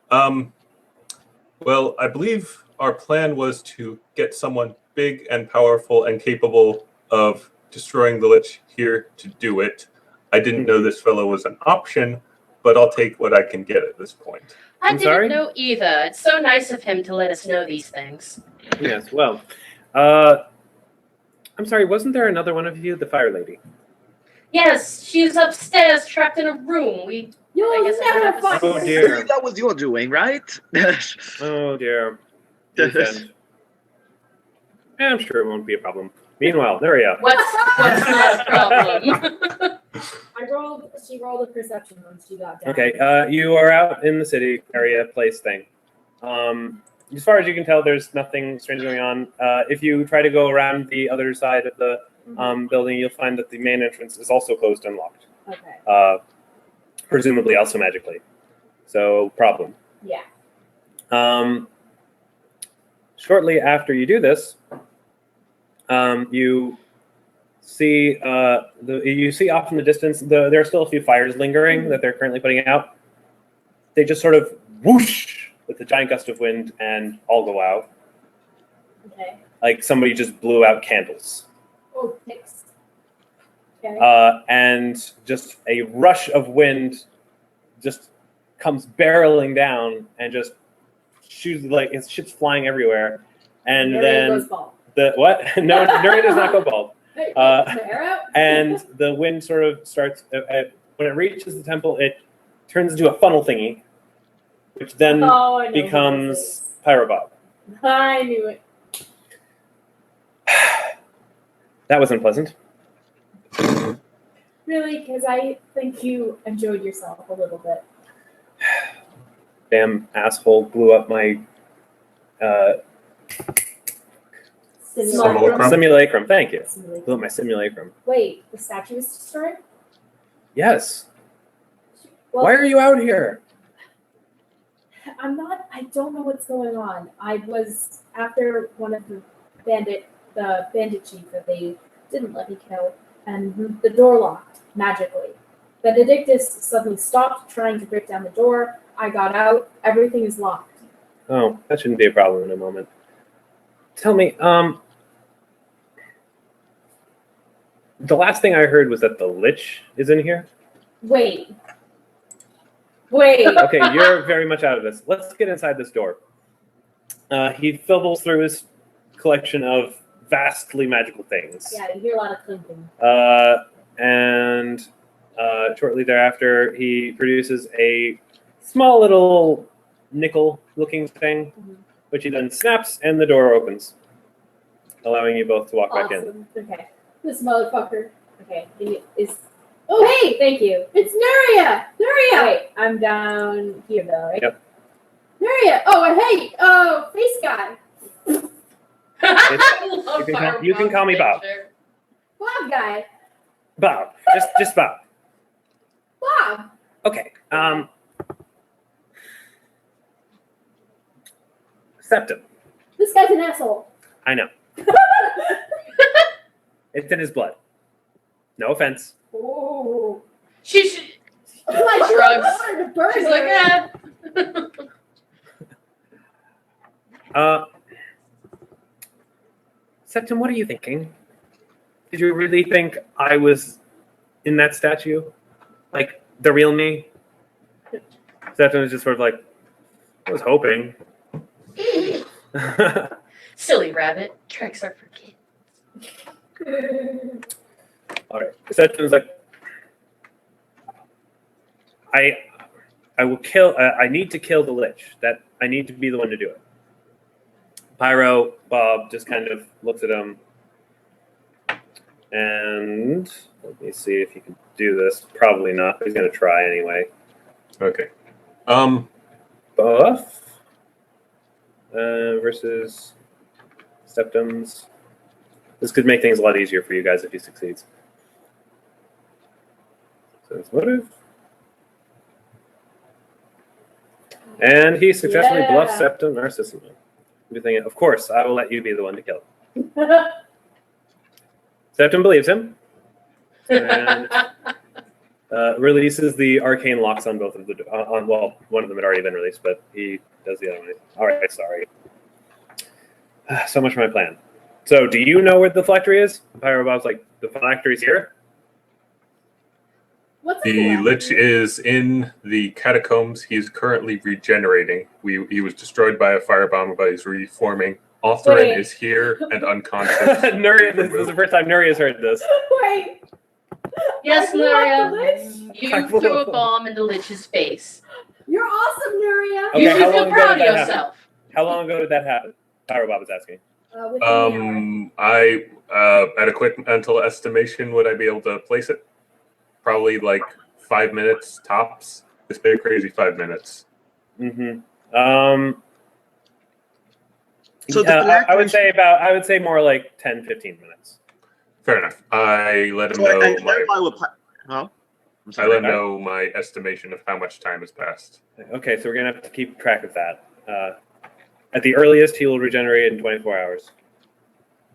well, I believe our plan was to get someone big and powerful and capable of destroying the Lich here to do it. I didn't know this fellow was an option, but I'll take what I can get at this point. I I'm didn't sorry? know either. It's so nice of him to let us know these things. Yes, well. I'm sorry, wasn't there another one of you, the Fire Lady? Yes, she's upstairs, trapped in a room. I You'll guess I never have to find Oh, her. dear. That was your doing, right? Oh, dear. Defend. I'm sure it won't be a problem. Meanwhile, Nuria. What's the problem? She rolled a perception once she got down. Okay, you are out in the city area, place thing. As far as you can tell, there's nothing strange going on. If you try to go around the other side of the building, you'll find that the main entrance is also closed and locked. Okay. Presumably also magically. So, problem. Yeah. Shortly after you do this, you see off in the distance, there are still a few fires lingering that they're currently putting out. They just sort of whoosh with a giant gust of wind and all go out. Okay. Like somebody just blew out candles. Oh, picks. Okay. And just a rush of wind just comes barreling down and just shoots, like, it's shit's flying everywhere. And Nuria then goes bald. the what? No, Nuria does not go bald. Hey, Uh, my hair out? And the wind sort of starts, when it reaches the temple, it turns into a funnel thingy, which then Oh, I know who this becomes is. Pyrobob. I knew it. That was unpleasant. Really? Because I think you enjoyed yourself a little bit. Damn asshole blew up my Simulacrum? simulacrum. Thank you. Simulacrum. Blew up my simulacrum. Wait, the statue was destroyed? Yes. Well, Why are you out here? I don't know what's going on. I was after one of the bandit chief that they didn't let me kill, and the door locked magically. Benedictus suddenly stopped trying to break down the door. I got out. Everything is locked. Oh, that shouldn't be a problem in a moment. Tell me, the last thing I heard was that the Lich is in here. Wait. Okay, you're very much out of this. Let's get inside this door. He fumbles through his collection of vastly magical things. Yeah, you hear a lot of clinking. And shortly thereafter, he produces a small little nickel-looking thing, which he then snaps, and the door opens, allowing you both to walk back in. Awesome. Okay. This motherfucker. Okay. He is. Oh, hey! Thank you. It's Nuria! Nuria! Wait, I'm down here though, right? Yep. Nuria! Oh, hey! Face guy. I love You can call me Bob. picture. Bob guy. Bob, just Bob. Bob. Okay. Septum. This guy's an asshole. I know. It's in his blood. No offense. Oh. She should. I Shrugs. wanted to burn She's her. like, Septum, what are you thinking? Did you really think I was in that statue? Like, the real me? Septum is just sort of like, I was hoping. silly rabbit. Tricks are for kids. All right. Septum's like, I will kill. I need to kill the Lich. That I need to be the one to do it. Pyro Bob just kind of looks at him, and let me see if he can do this. Probably not. But he's gonna try anyway. Okay. Buff versus Septum's. This could make things a lot easier for you guys if he succeeds. So it's motive. And he successfully bluffs Septum Narcissima. You're thinking, of course, I will let you be the one to kill him. Septum believes him and releases the arcane locks on both of the well, one of them had already been released, but he does the other one. All right, sorry. So much for my plan. So, do you know where the phylactery is? Pyro Bob's like, the phylactery's here. What's The Lich is in the catacombs. He's currently regenerating. He was destroyed by a firebomb, but he's reforming. Authorin Wait. is here and unconscious. Nuria, this is the first time Nuria's heard this. Wait. Yes, I blew up the Nuria. Lich? You threw a bomb in the Lich's face. You're awesome, Nuria. Okay, You how should feel long ago proud of did that happen? yourself. How long ago did that happen? Pyro Bob is asking. Within the hour. I at a quick mental estimation, would I be able to place it? Probably like 5 minutes tops. It's been a crazy 5 minutes. Mm-hmm. So the I would phylactery- say I would say more like 10, 15 minutes. Fair enough. I let him So I know clarify with huh? I'm I sorry. let him know my estimation of how much time has passed. Okay, so we're gonna have to keep track of that. At the earliest, he will regenerate in 24 hours.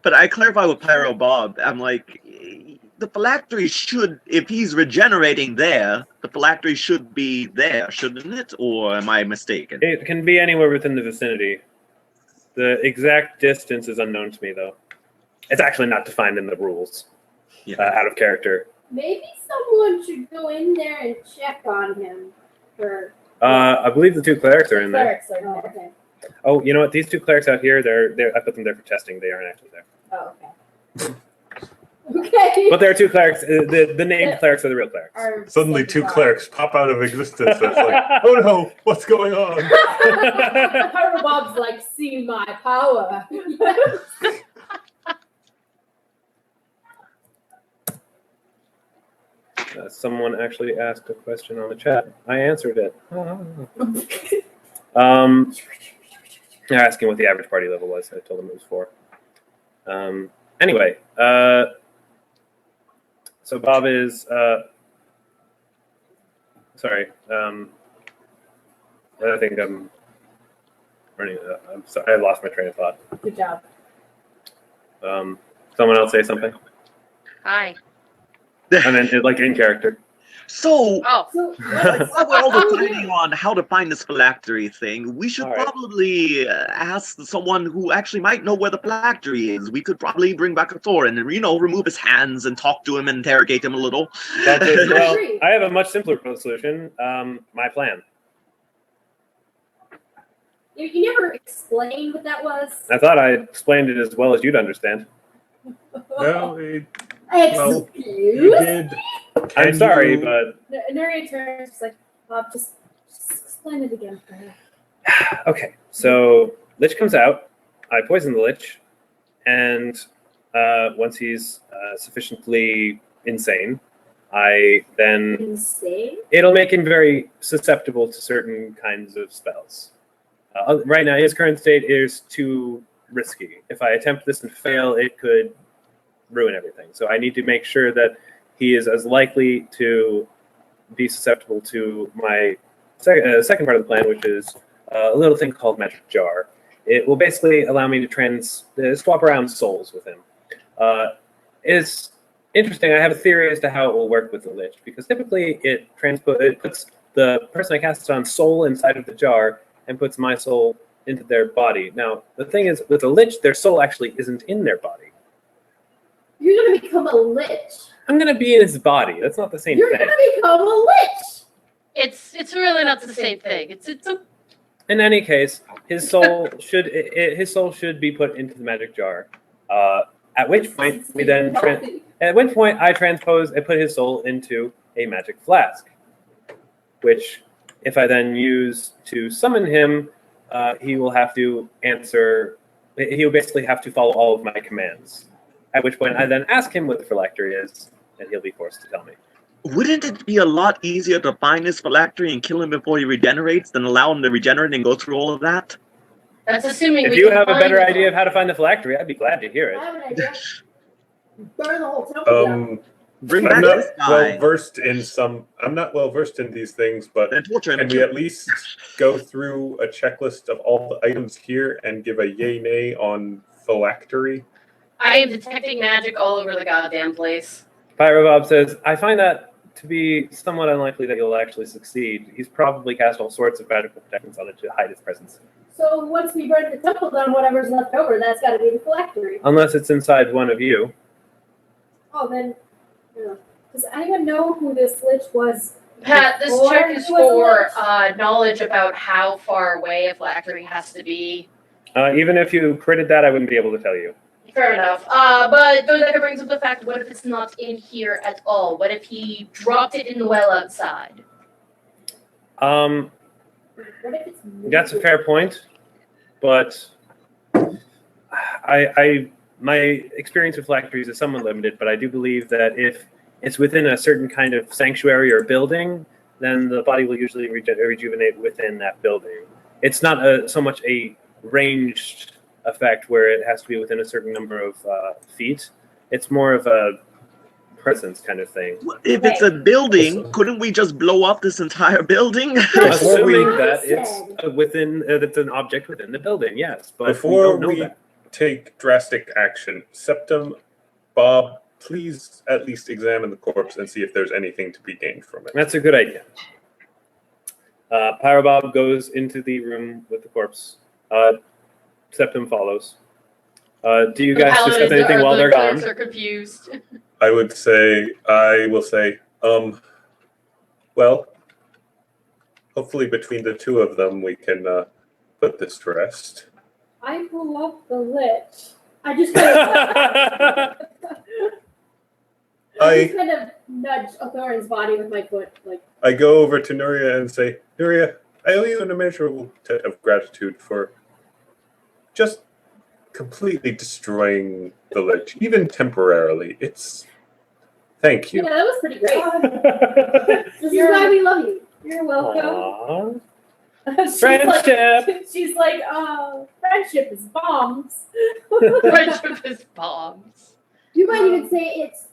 But I clarify with Pyro Bob. I'm like, the phylactery should, if he's regenerating there, the phylactery should be there, shouldn't it? Or am I mistaken? It can be anywhere within the vicinity. The exact distance is unknown to me, though. It's actually not defined in the rules. Yeah. Out of character. Maybe someone should go in there and check on him. I believe the 2 clerics are in there. Clerics are Oh, there. okay. Oh, you know what? These 2 clerics out here, they're I put them there for testing. They aren't actually there. Oh, okay. Okay. But there are 2 clerics. The named clerics are the real clerics. Our Suddenly, 2 second clerics pop out of existence. It's like, oh no, what's going on? Her Bob's like, see my power. Someone actually asked a question on the chat. I answered it. They're asking what the average party level was. I told them it was 4. Anyway, so Bob is sorry. I think I'm running. I'm sorry. I lost my train of thought. Good job. Someone else say something. Hi. And then, like in character. So, Oh. So, while we're all deciding on how to find this phylactery thing, we should All right. probably ask someone who actually might know where the phylactery is. We could probably bring back a Thorin and, remove his hands and talk to him and interrogate him a little. That's it. Well, agree. I have a much simpler solution. My plan. you never explained what that was. I thought I explained it as well as you'd understand. No, it, Excuse you did. I'm And sorry, you- but Nuria turns, she's like, Bob, just explain it again for me. okay. So Lich comes out. I poison the Lich, and once he's sufficiently insane, I then Insane. it'll make him very susceptible to certain kinds of spells. Right now, his current state is too risky. If I attempt this and fail, it could ruin everything. So I need to make sure that he is as likely to be susceptible to my second part of the plan, which is a little thing called Magic Jar. It will basically allow me to swap around souls with him. It's interesting. I have a theory as to how it will work with the Lich, because typically it puts the person I cast it on soul inside of the jar and puts my soul into their body. Now, the thing is, with a Lich, their soul actually isn't in their body. You're gonna become a lich. I'm going to be in his body. That's not the same You're thing. gonna become a lich. It's really not the same thing. It's a In any case, his soul should be put into the magic jar. At which point we then I put his soul into a magic flask, which if I then use to summon him, he will have to answer. He will basically have to follow all of my commands. At which point I then ask him what the phylactery is, and he'll be forced to tell me. Wouldn't it be a lot easier to find his phylactery and kill him before he regenerates than allow him to regenerate and go through all of that? that's assuming If we you can have a find better it. idea of how to find the phylactery, I'd be glad to hear I it. have an idea. Burn the whole temple down. Bring I'm back not this guy well versed in I'm not well versed in these things, but and torture him. can we at least go through a checklist of all the items here and give a yay nay on phylactery? I am detecting magic all over the goddamn place. Pyrobob says, I find that to be somewhat unlikely that he'll actually succeed. He's probably cast all sorts of magical protections on it to hide his presence. So once we burn the temple down, whatever's left over, that's got to be the phylactery. Unless it's inside one of you. Oh, then. Does anyone know who this lich was? Pat, this Before check he is was for knowledge about how far away a phylactery has to be. Even if you critted that, I wouldn't be able to tell you. Fair enough. But Dodeka brings up the fact, what if it's not in here at all? What if he dropped it in the well outside? What if it's That's a fair point, but my experience with phylacteries is somewhat limited, but I do believe that if it's within a certain kind of sanctuary or building, then the body will usually rejuvenate within that building. It's not so much a ranged effect where it has to be within a certain number of feet. It's more of a presence kind of thing. If it's a building, couldn't we just blow up this entire building? Assuming what I that it's said. within, that's an object within the building, yes. But Before we don't know that. take drastic action, Septum, Bob, please at least examine the corpse and see if there's anything to be gained from it. That's a good idea. Pyrobob goes into the room with the corpse. Septum follows. Do you guys discuss anything while they're gone? Are confused. I will say, well, hopefully between the two of them we can put this to rest. I love the Lich. I just kind of nudge Thorin's body with my foot, like. I go over to Nuria and say, Nuria, I owe you an immeasurable debt of gratitude for just completely destroying the Lich, even temporarily. Thank you. Yeah, that was pretty great. This is You're- why we love you. You're welcome. Aww. She's Friendship. Like, she's like, friendship is bombs. Friendship is bombs. You might even say it's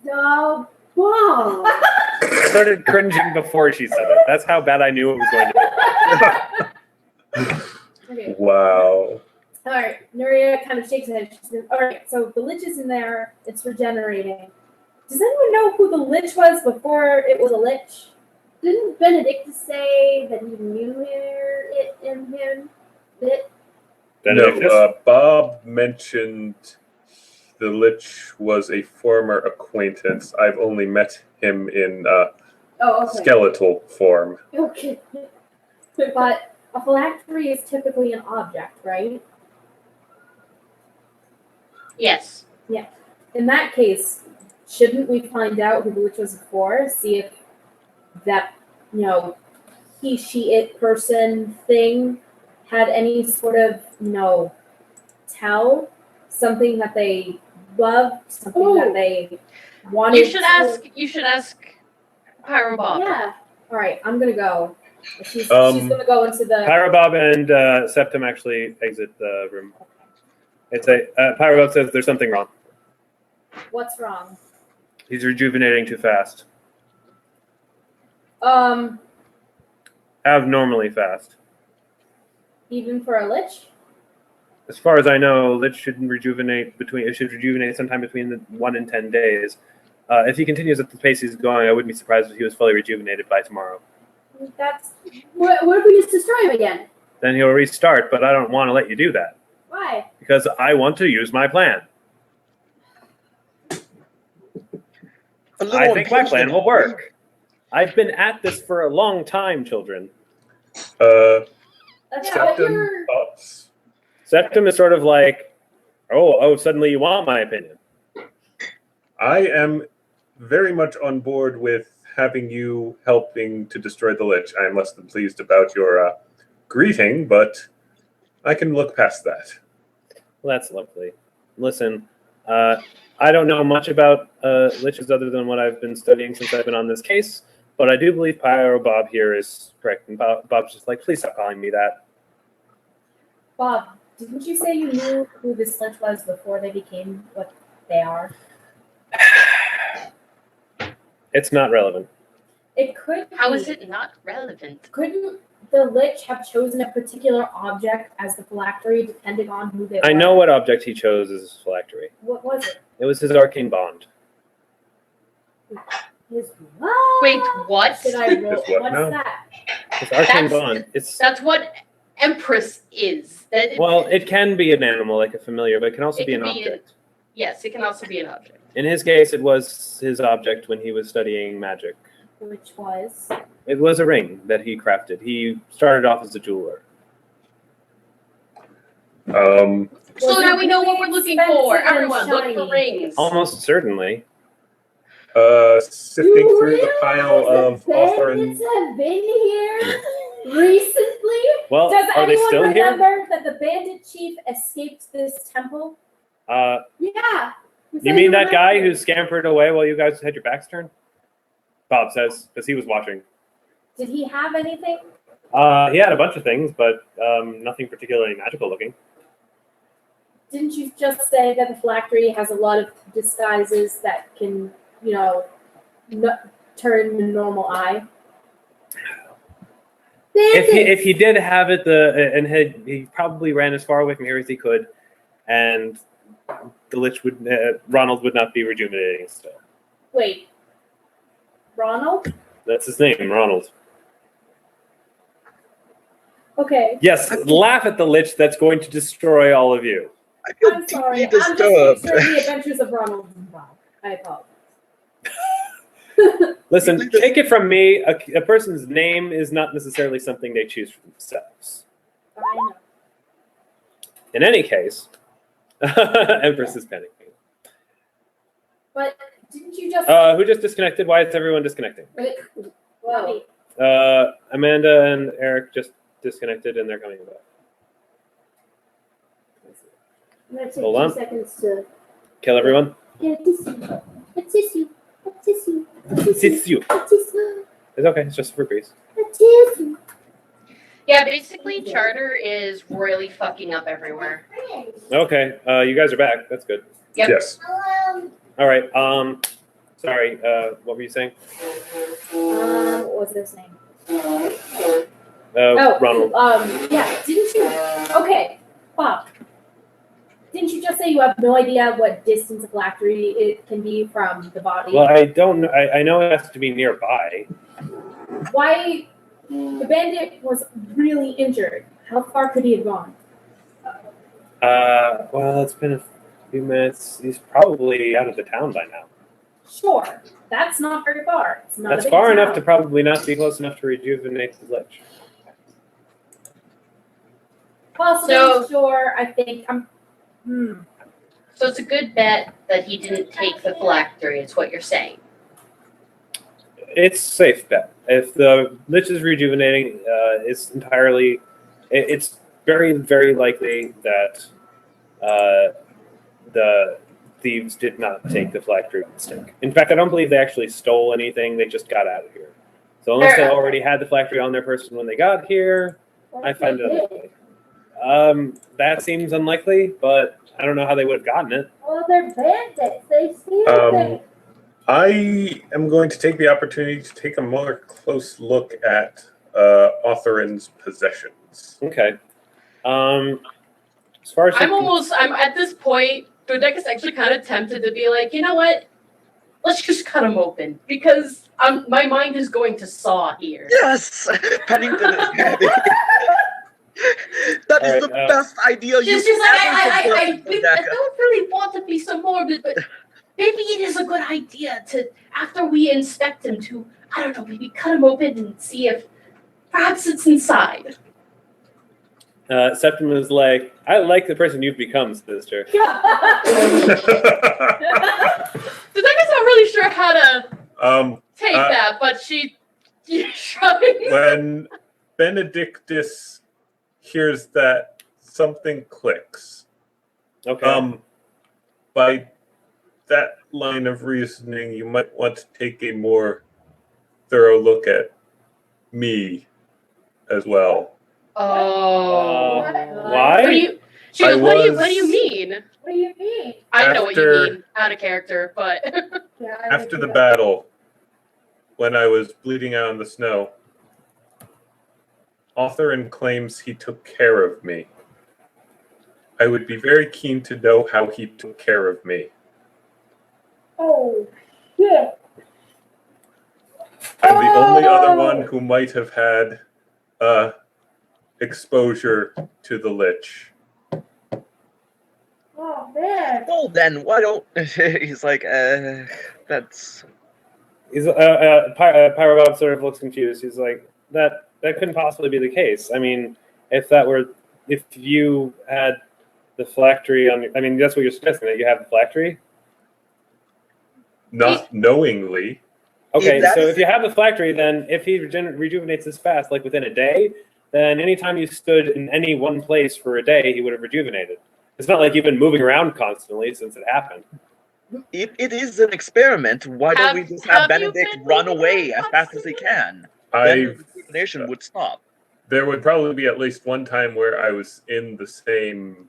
the bomb. I started cringing before she said it. That's how bad I knew it was going to be. Okay. Wow. All right. Nuria kind of shakes her head. She says, all right, so the Lich is in there. It's regenerating. Does anyone know who the Lich was before it was a Lich? Didn't Benedictus say that he knew it in him? Benedictus? No, Bob mentioned the Lich was a former acquaintance. I've only met him in Oh, okay. skeletal form. Okay. But a phylactery is typically an object, right? Yes. In that case, shouldn't we find out who the Lich was before? See if that, he, she, it person thing had any sort of, tell something that they loved, something that they wanted. You should ask Pyro Bob. Yeah. All right, I'm gonna go. She's gonna go into the. Pyrobob and Septum actually exit the room. Pyrobob says there's something wrong. What's wrong? He's rejuvenating too fast. Abnormally fast. Even for a Lich? As far as I know, Lich should rejuvenate sometime between 1 and 10 days. If he continues at the pace he's going, I wouldn't be surprised if he was fully rejuvenated by tomorrow. That's What if we just destroy him again? Then he'll restart, but I don't want to let you do that. Why? Because I want to use my plan. I think my plan will work. I've been at this for a long time, children. that's Yeah, how but Septum, you're- thoughts? Septum is sort of like, oh, suddenly you want my opinion. I am very much on board with having you helping to destroy the Lich. I am less than pleased about your greeting, but I can look past that. Well, that's lovely. Listen, I don't know much about liches other than what I've been studying since I've been on this case, but I do believe Pyro Bob here is correct. And Bob's just like, please stop calling me that. Bob, didn't you say you knew who this Lich was before they became what they are? It's not relevant. It could. How is be. it not relevant? Couldn't the Lich have chosen a particular object as the phylactery depending on who they were? I know what object he chose as his phylactery. What was it? It was his arcane bond. His what? Wait, what? Should I roll? His what What's now? that? His arcane That's- bond. It's That's what Empress is. well, it can be an animal like a familiar, but it can also It be an can be object. Yes, it can also be an object. In his case, it was his object when he was studying magic. Which was It was a ring that he crafted. He started off as a jeweler. So Was now it we know what really we're looking expensive for. and Everyone, look for shiny? rings. Almost certainly. Sifting You through the pile realize of the Othrin. bandits have been here recently? Well, Does are they anyone still here? remember that the bandit chief escaped this temple? Yeah. You mean that guy who scampered away while you guys had your backs turned? Bob says, because he was watching. Did he have anything? He had a bunch of things, but nothing particularly magical looking. Didn't you just say that the phylactery has a lot of disguises that can, turn the normal eye? If he did have it, he probably ran as far away from here as he could, and the Lich Ronald would not be rejuvenating still. Wait, Ronald? That's his name, Ronald. Okay. Yes, laugh at the Lich that's going to destroy all of you. I feel I'm sorry. deeply I'm just disturbed. picturing the adventures of Ronald and Bob. I apologize. Listen, take it from me. A person's name is not necessarily something they choose for themselves. I know. In any case, Empress is panicking. But didn't you just? Who just disconnected? Why is everyone disconnecting? Whoa. Amanda and Eric just disconnected, and they're coming back. I'm gonna take Hold 2 on. seconds to Kill everyone. get a tissue. A tissue. A tissue. A It's tissue. you. A tissue. It's okay. It's just for breeze. A tissue. Yeah, basically, Charter is royally fucking up everywhere. Okay. You guys are back. That's good. Yep. Yes. All right. Sorry. What were you saying? What was this name? Ronald. Yeah. Didn't you? Okay, Bob. Didn't you just say you have no idea what distance a phylactery it can be from the body? Well, I don't know. I know it has to be nearby. Why? The bandit was really injured. How far could he have gone? Well, it's been a few minutes. He's probably out of the town by now. Sure, that's not very far. It's not That's a big far town. enough to probably not be close enough to rejuvenate the lich. Possibly, So- sure. I think I'm. So it's a good bet that he didn't take the phylactery, is what you're saying. It's a safe bet. If the lich is rejuvenating, it's entirely. It's very, very likely that the thieves did not take the phylactery by mistake. In fact, I don't believe they actually stole anything. They just got out of here. So unless they already had the phylactery on their person when they got here, I find it unlikely. That seems unlikely, but I don't know how they would have gotten it. Well, they're bandits. They steal things. I am going to take the opportunity to take a more close look at Authorin's possessions. Okay. As far as I'm at this point, Dodeka's actually kind of tempted to be like, you know what? Let's just cut him open because my mind is going to saw here. Yes! Pennington is happy. That is All the right, best idea She's you've just like, ever I suggested, Dodeka. don't really want to be so morbid, but maybe it is a good idea to, after we inspect him, to, I don't know, maybe cut him open and see if perhaps it's inside. Septim is like, I like the person you've become, sister. Dodeka's not really sure how to take that, but she's shrugging. When Benedictus hears that, something clicks. Okay. By that line of reasoning, you might want to take a more thorough look at me as well. Oh. Why? What do you? She goes, what do you mean? What do you mean? I know what you After- mean, out of character, but Yeah, I After the like battle, when I was bleeding out in the snow, Authorin claims he took care of me. I would be very keen to know how he took care of me. Oh, shit. I'm the only other one who might have had exposure to the lich. Oh, man. Well, then, why don't... He's like, that's... He's Pyrobob sort of looks confused. He's like, that couldn't possibly be the case. I mean, if you had the phylactery on, I mean, that's what you're suggesting, that you have the phylactery. Not knowingly. Okay, If that so is- if you have the phylactery, then if he rejuvenates this fast, like within a day, then anytime you stood in any one place for a day, he would have rejuvenated. It's not like you've been moving around constantly since it happened. If it is an experiment, why don't we just have have you Benedict been run moving away around as fast as he can? Then I the rejuvenation would stop. There would probably be at least one time where I was in the same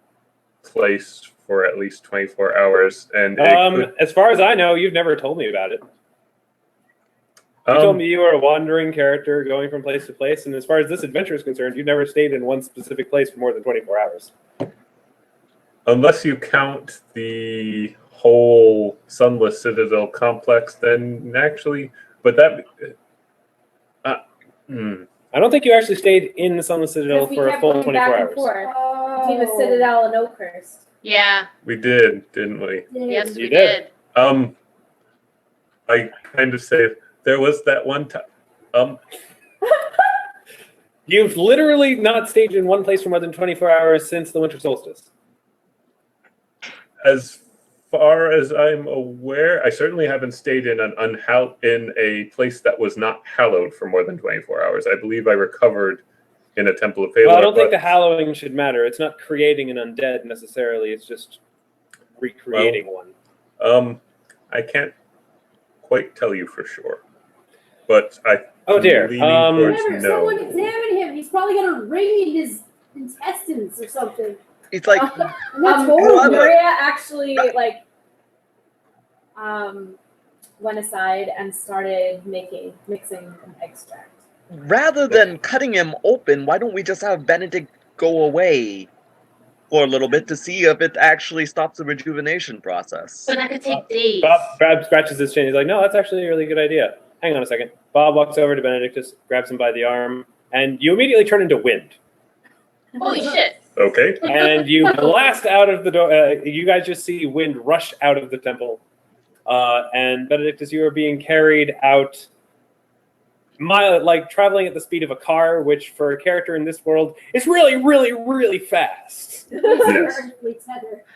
place for at least 24 hours, and As far as I know, you've never told me about it. You told me you were a wandering character going from place to place, and as far as this adventure is concerned, you've never stayed in one specific place for more than 24 hours. unless you count the whole Sunless Citadel complex, then actually, but that. I don't think you actually stayed in the Sunless Citadel Because we for a kept full going 24 back and hours. forth Oh. between the Citadel and Oakhurst. yeah, We did, didn't we? yes, You we did. did. I kind of say, there was that one time. You've literally not stayed in one place for more than 24 hours since the winter solstice. As far as I'm aware, I certainly haven't stayed in in a place that was not hallowed for more than 24 hours. I believe I recovered in a Temple of Pelor. Well, I don't think the hallowing should matter. It's not creating an undead necessarily. It's just recreating one. I can't quite tell you for sure, but Oh dear. Whatever, no. someone examine him. He's probably got a ring in his intestines or something. It's like, And that's horrible. Nuria actually went aside and started mixing an extract. rather than cutting him open, why don't we just have Benedict go away for a little bit to see if it actually stops the rejuvenation process? But that could take days. Bob scratches his chin. He's like, no, that's actually a really good idea. Hang on a second. Bob walks over to Benedictus, grabs him by the arm, and you immediately turn into wind. Holy shit. Okay. And you blast out of the door. You guys just see wind rush out of the temple. And Benedictus, you are being carried out, like traveling at the speed of a car, which for a character in this world is really, really, really fast. Yes.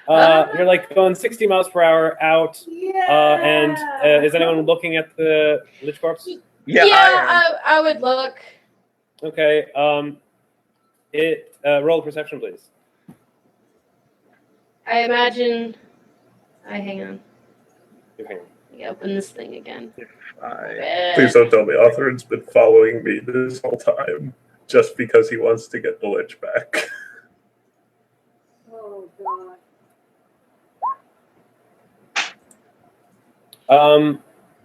You're like going 60 miles per hour out. And is anyone looking at the Lich Corpse? Yeah, I would look. Okay. Roll perception, please. I imagine. Hang on. Okay. Let me open this thing again. Please don't tell me Arthur's been following me this whole time just because he wants to get the Lich back. Oh god.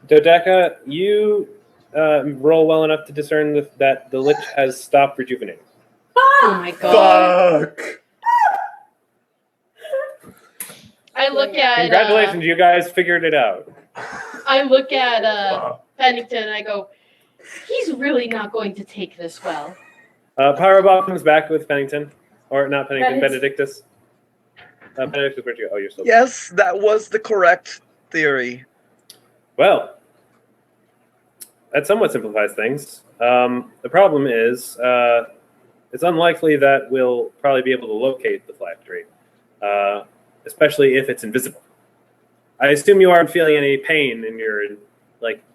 Dodeka, you roll well enough to discern that the Lich has stopped rejuvenating. Oh my god. Fuck! I look at. Congratulations, you guys figured it out. I look at Wow. Pennington and I go, he's really not going to take this well. Pyrobob comes back with Pennington. Or not Pennington, Benedictus. Benedictus. Benedictus, where'd you go? Oh, you're still yes, that was the correct theory. Well, that somewhat simplifies things. The problem is, it's unlikely that we'll probably be able to locate the phylactery, especially if it's invisible. I assume you aren't feeling any pain in your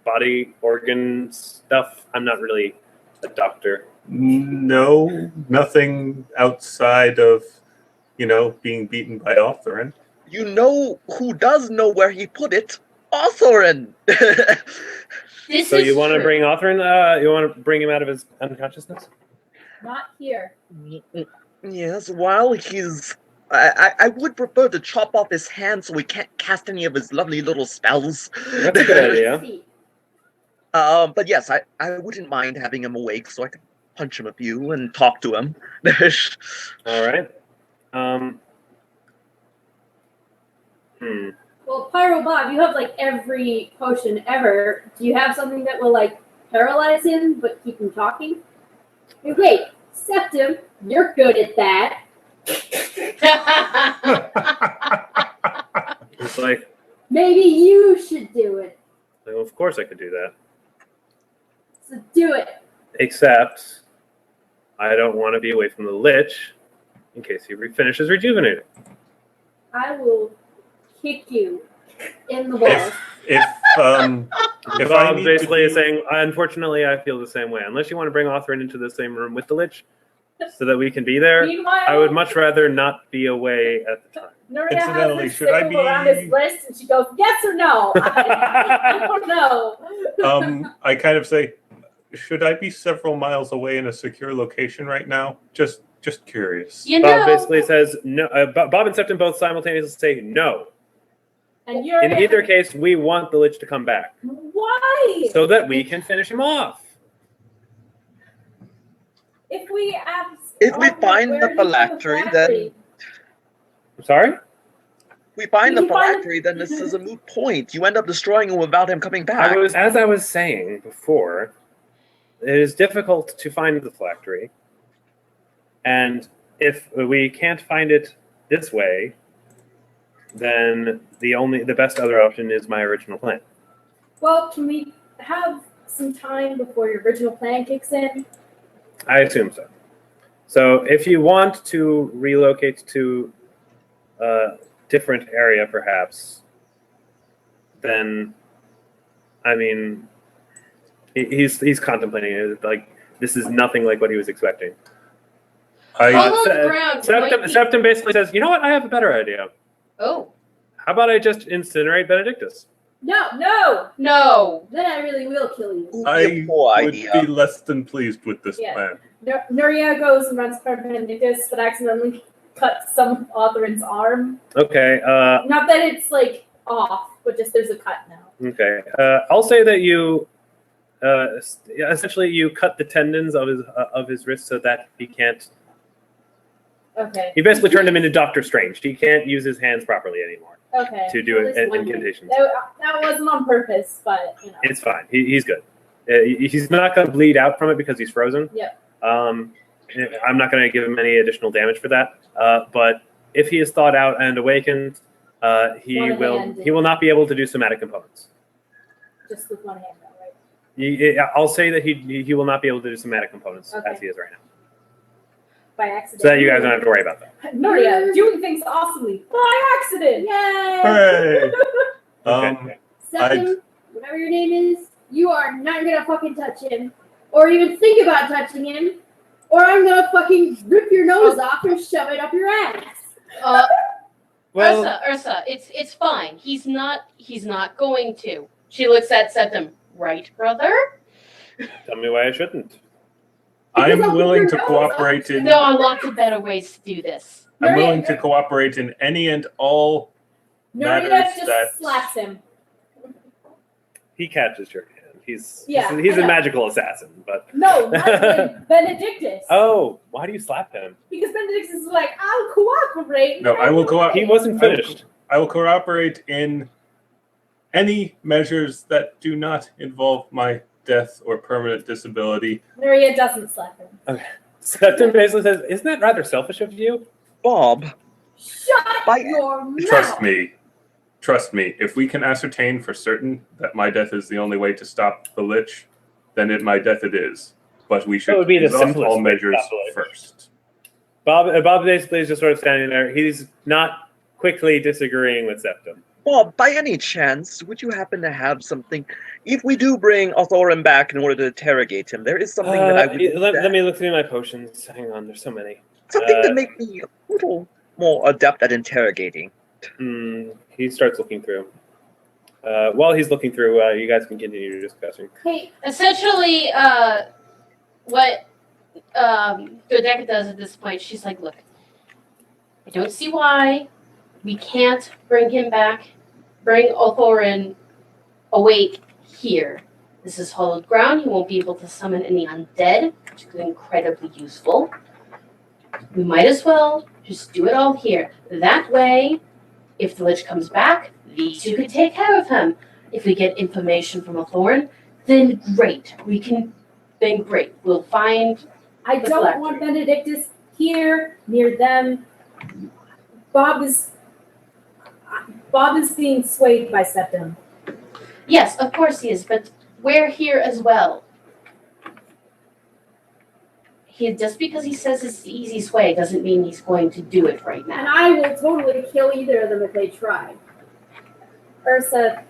body organ stuff. I'm not really a doctor. No, nothing outside of, being beaten by Arthur. You know who does know where he put it? Arthurin! So you want to bring Arthur you want to bring him out of his unconsciousness? Not here. Yes, while he's... I would prefer to chop off his hand so he can't cast any of his lovely little spells. That's a good idea. But yes, I wouldn't mind having him awake so I could punch him a few and talk to him. All right. Well, Pyro Bob, you have every potion ever. Do you have something that will paralyze him but keep him talking? Hey, wait, Septim, you're good at that. It's like, Maybe you should do it. well, of course I could do that. So do it. Except, I don't want to be away from the Lich in case he finishes rejuvenating. I will kick you in the balls. If I Bob need basically to is saying, unfortunately, I feel the same way. Unless you want to bring Arthur into the same room with the Lich so that we can be there, Meanwhile, I would much rather not be away at the time. Nuria Incidentally, has should I sickle around his be- wrist and she goes, yes or no? I don't know. I kind of say, should I be several miles away in a secure location right now? Just curious. You Bob know, basically says no. Bob and Septim both simultaneously say no. And you're In either case, we want the Lich to come back why? so that we can finish him off. If we ask, If we Arthur, find where the did you phylactery, find then- I'm sorry? We find the You find- phylactery, then this is a moot point. You end up destroying him without him coming back. As I was saying before, it is difficult to find the phylactery. And if we can't find it this way, then the best other option is my original plan. Well, can we have some time before your original plan kicks in? I assume so. So if you want to relocate to a different area, perhaps, then, I mean, he's contemplating it. Like, this is nothing like what he was expecting. Fall on the ground. Septim basically says, you know what? I have a better idea. Oh. How about I just incinerate Benedictus? No! No. Then I really will kill you. I poor would idea. be less than pleased with this Yeah. plan. Nuria goes and runs for Benedictus, but accidentally cuts some Authorin's arm. Okay. Not that it's like off, but just there's a cut now. Okay. I'll say that you essentially you cut the tendons of his wrist so that he can't. Okay. You basically turned him into Doctor Strange. He can't use his hands properly anymore Okay. to do Well, this one incantations. That wasn't on purpose, but you know. It's fine. He's good. He's not going to bleed out from it because he's frozen. Yep. I'm not going to give him any additional damage for that. But if he is thawed out and awakened, he One will hand. not be able to do somatic components. Just with one hand, though, right? I'll say that he will not be able to do somatic components Okay. as he is right now. By accident. So that you guys don't have to worry about that. Nuria, doing things awesomely by accident. Yay! Hooray! Okay. Septim, whatever your name is, you are not gonna fucking touch him, or even think about touching him, or I'm gonna fucking rip your nose off and shove it up your ass. Well, Ursa, it's fine. He's not going to. She looks at Septim. Right, brother? tell me why I shouldn't. I'm Because I'll willing rip to your nose cooperate off. in. There are lots of better ways to do this. I'm willing to cooperate in any and all Nuria matters just that. slaps him. He catches your hand. He's Yeah, he's I a know. magical assassin, but No, not even Benedictus. oh, why do you slap him? Because Benedictus is like, I'll cooperate. No, I will cooperate. He wasn't finished. I will cooperate in any measures that do not involve my death or permanent disability. Nuria doesn't slap him. Septim basically says, "Isn't that rather selfish of you?" Bob, Shut By- your mouth. Trust me, if we can ascertain for certain that my death is the only way to stop the Lich, then my death it is. But we That should would be the exhaust simplest all way to measures stop the Lich. first. Bob basically is just sort of standing there. He's not quickly disagreeing with Septim. Bob, by any chance, would you happen to have something? If we do bring Authorin back in order to interrogate him, there is something that I would let me look through my potions. Hang on, there's so many. something to make me a little more adept at interrogating. He starts looking through. While he's looking through, you guys can continue discussing. Hey, Essentially, what Dodeka does at this point, she's like, look, I don't see why we can't bring him back, bring Authorin awake here. This is hollowed ground. He won't be able to summon any undead, which is incredibly useful. We might as well just do it all here. That way, if the Lich comes back, these two could take care of him. If we get information from Authorin, then great. We'll find. I The don't phylactery. want Benedictus here near them. Bob is being swayed by Septim. Yes, of course he is, but we're here as well. Just because he says it's the easiest way doesn't mean he's going to do it right and now. I will totally kill either of them if they try. Ursa,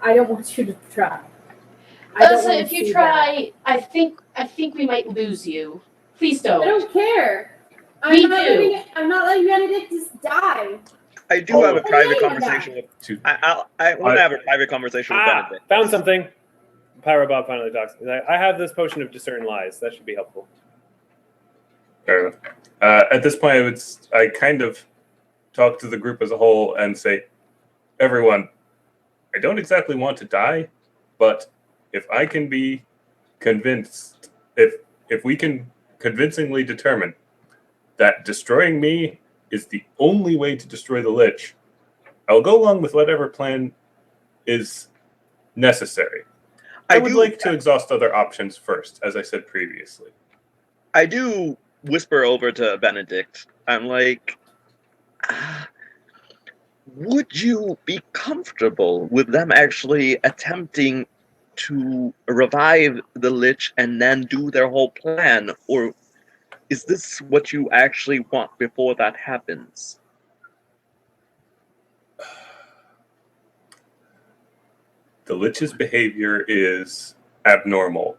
I don't want you to try. I don't Ursa, wanna if you see try, I think we might lose you. Please I don't. don't care. We do. I'm not letting Benedictus die. I do have a Oh, private yeah, conversation with. To- I want to have a private conversation with Benedict. Found something. Pyro Bob finally talks. He's like, I have this potion of discern lies. That should be helpful. Fair enough. At this point, I kind of talk to the group as a whole and say, everyone, I don't exactly want to die, but if I can be convinced, if we can convincingly determine that destroying me is the only way to destroy the Lich, I'll go along with whatever plan is necessary. I would like to exhaust other options first, as I said previously. I do whisper over to Benedict. I'm like, would you be comfortable with them actually attempting to revive the Lich and then do their whole plan? Or is this what you actually want before that happens? The Lich's behavior is abnormal.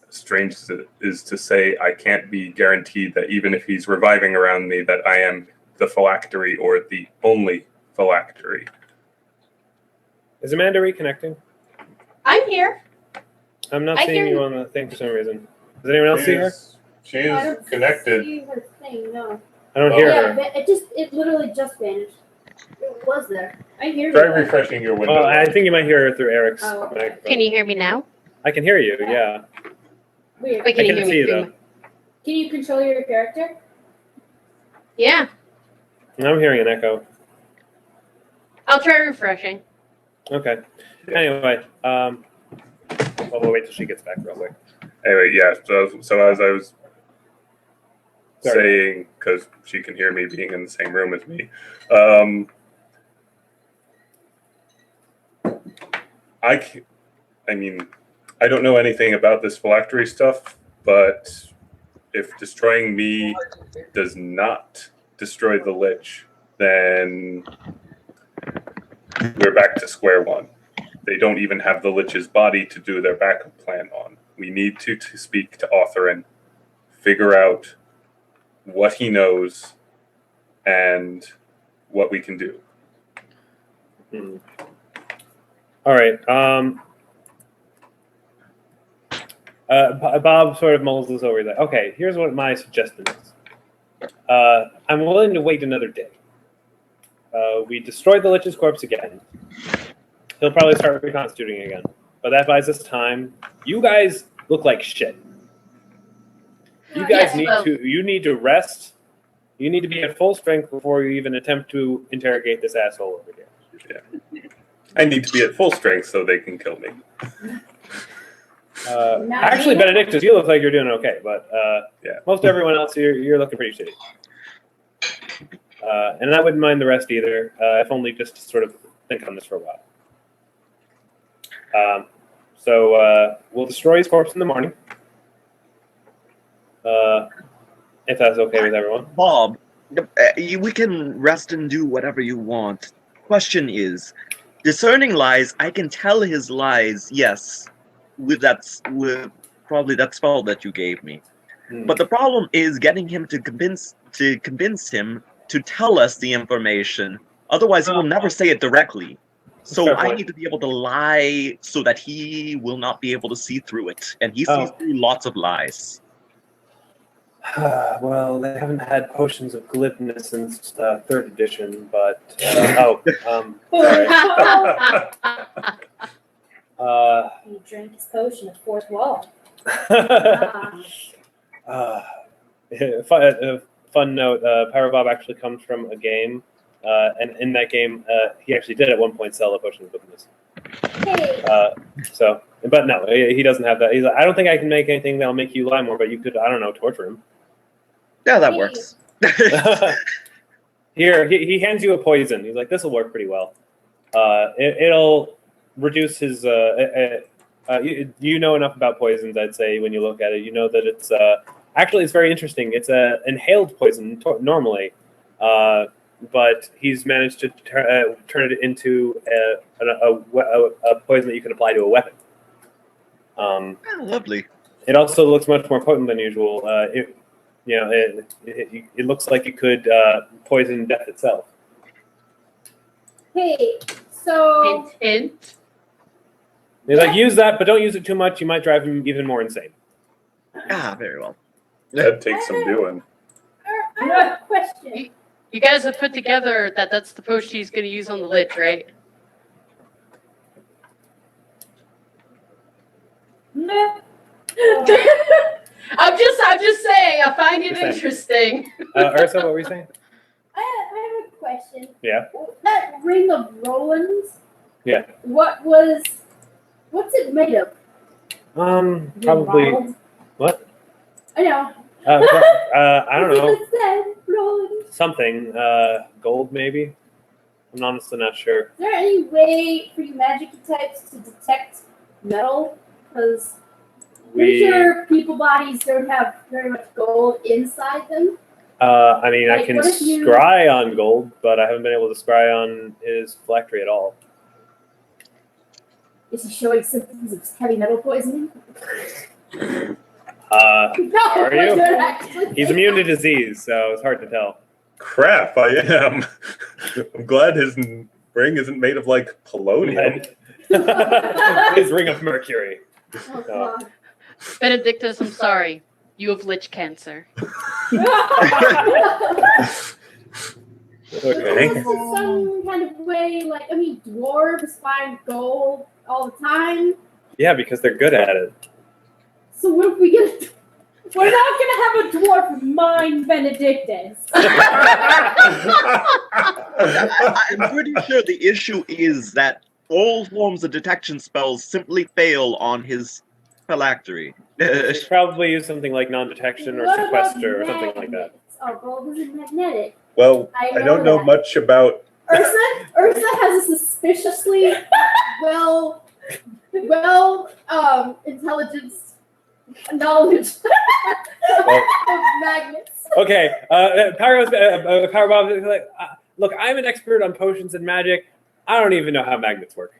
Strange as it is to say, I can't be guaranteed that even if he's reviving around me, that I am the phylactery or the only phylactery. Is Amanda reconnecting? I'm here. I'm not I seeing hear you you. on the thing for some reason. Does anyone else see her? She I is don't connected. see her thing, no. I don't hear Yeah, her. it literally just vanished. It was there. I hear Try you. refreshing your window. Well, I think you might hear her through Eric's Oh, okay. microphone. Can you hear me now? I can hear you, yeah. Weird. Wait, I can you can't hear see me you, through though. Can you control your character? Yeah, I'm hearing an echo. I'll try refreshing. Okay. Anyway, well, we'll wait till she gets back real quick. Anyway, yeah. So as I was Sorry. saying, because she can hear me being in the same room as me, I mean, I don't know anything about this phylactery stuff, but if destroying me does not destroy the Lich, then we're back to square one. They don't even have the Lich's body to do their backup plan on. We need to speak to Authorin, figure out what he knows and what we can do. All right. Bob sort of mulls this over. He's like, okay, here's what my suggestion is. I'm willing to wait another day. We destroy the Lich's corpse again. He'll probably start reconstituting again. But that buys us time. You guys look like shit. You guys Yes, need to rest. You need to be at full strength before you even attempt to interrogate this asshole over here. Yeah. I need to be at full strength so they can kill me. Actually, Benedictus, you look like you're doing okay, but Yeah. most everyone else, you're looking pretty shitty. And I wouldn't mind the rest either, if only just to sort of think on this for a while. So we'll destroy his corpse in the morning, if that's okay with everyone. Bob, we can rest and do whatever you want. Question is, discerning lies, I can tell his lies, yes, with probably that spell that you gave me. But the problem is getting him to convince him to tell us the information. Otherwise, he will never say it directly. So Fair I point. need to be able to lie so that he will not be able to see through it. And he sees through lots of lies. Well, they haven't had potions of glibness since 3rd edition, but He drank his potion at fourth wall. Fun note: Pyrobob actually comes from a game, and in that game, he actually did at one point sell a potion of glibness. Hey. But no, he doesn't have that. He's like, I don't think I can make anything that'll make you lie more, but you could, I don't know, torture him. Yeah, that works. Here, he hands you a poison. He's like, this will work pretty well. It'll reduce his. You know enough about poisons, I'd say, when you look at it. You know that it's actually it's very interesting. It's a inhaled poison normally, but he's managed to turn it into a poison that you can apply to a weapon. Lovely. It also looks much more potent than usual. It looks like it could poison death itself. Hey, so Hint, hint. He's like, use that, but don't use it too much. You might drive him even more insane. Very well. That takes some doing. I have a question. You guys have put together that's the potion he's going to use on the Lich, right? I'm just saying. I find it You're saying. interesting. Ursa, what were you saying? I have a question. Yeah. That ring of Roland's. Yeah. What's it made of? Probably. What? I know. I don't know. Rolling. Something. Gold, maybe? I'm honestly not sure. Is there any way for you magic types to detect metal? Because pretty sure people bodies don't have very much gold inside them. I mean, I Like, can what if you- scry on gold, but I haven't been able to scry on his phylactery at all. Is he showing symptoms of heavy metal poisoning? No, Are you? but you're actually- He's immune to disease, so it's hard to tell. Crap, I am. I'm glad his ring isn't made of like polonium. His ring of mercury. Oh, God. Benedictus, I'm sorry. You have lich cancer. Okay. Unless it's some kind of way, like, I mean, dwarves find gold all the time. Yeah, because they're good at it. So what if we get We're not gonna have a dwarf mine Benedictus. I'm pretty sure the issue is that all forms of detection spells simply fail on his phylactery. They probably use something like non-detection or What about sequester or something like that. magnets? Oh, gold isn't magnetic. Well, I I don't know that. much about. Ursa has a suspiciously well intelligence knowledge of magnets. Okay, Power Bob is like, look, I'm an expert on potions and magic. I don't even know how magnets work.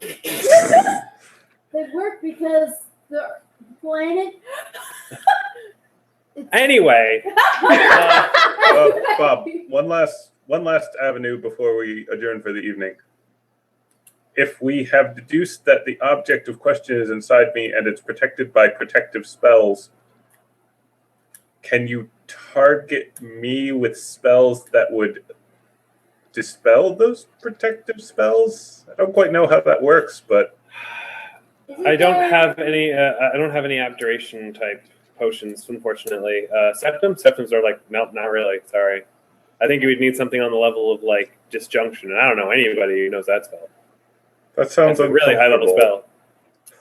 They work because the planet. Anyway, Bob, one last avenue before we adjourn for the evening. If we have deduced that the object of question is inside me and it's protected by protective spells, can you target me with spells that would dispel those protective spells? I don't quite know how that works, but I don't have any. I don't have any abjuration type potions, unfortunately. Septums are like not really. Sorry, I think you would need something on the level of like disjunction, and I don't know anybody who knows that spell. that sounds It's a really high level uncomfortable. spell.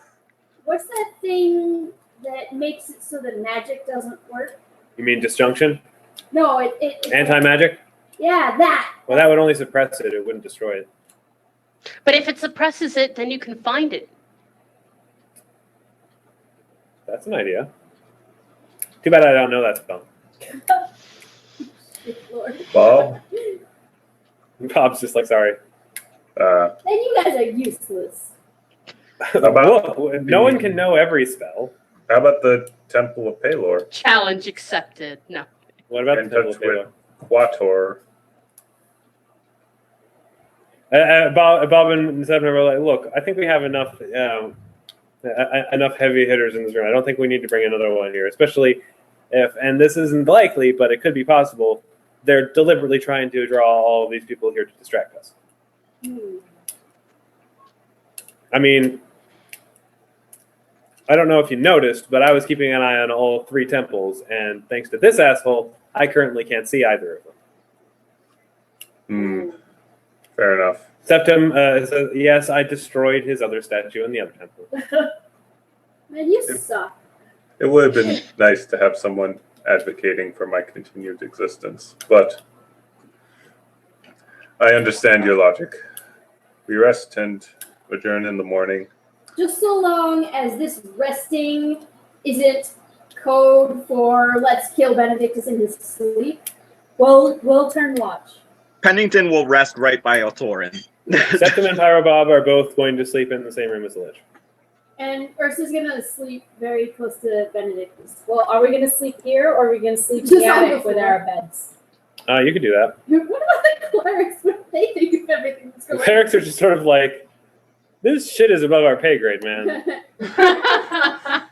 What's that thing that makes it so that magic doesn't work? You mean disjunction? No, it Anti-magic? Yeah, that. Well, that would only suppress it. It wouldn't destroy it. But if it suppresses it, then you can find it. That's an idea. Too bad I don't know that spell. Lord. Bob, Bob's just like, sorry. Then you guys are useless. Look, no one can know every spell. how about the Temple of Pelor? Challenge accepted. No. What about In the Temple touch of Pelor? with Quator. Bob and Stephen were like, look, I think we have enough enough heavy hitters in this room. I don't think we need to bring another one here, especially if, and this isn't likely, but it could be possible, they're deliberately trying to draw all of these people here to distract us. I mean, I don't know if you noticed, but I was keeping an eye on all three temples, and thanks to this asshole, I currently can't see either of them. Fair enough. Septum says, yes, I destroyed his other statue in the other temple. Man, you suck. It would have been nice to have someone advocating for my continued existence, but I understand your logic. We rest and adjourn in the morning. Just so long as this resting isn't code for let's kill Benedictus in his sleep. We'll turn watch. Pennington will rest right by Otorin. Septum and Pyrobob are both going to sleep in the same room as the Lich. And Ursa's gonna sleep very close to Benedictus. Well, are we gonna sleep here or are we gonna sleep in Just the on the attic with floor. our beds? You could do that. What about the clerics? What do they think of everything that's The going clerics are just sort of like, this shit is above our pay grade, man. on?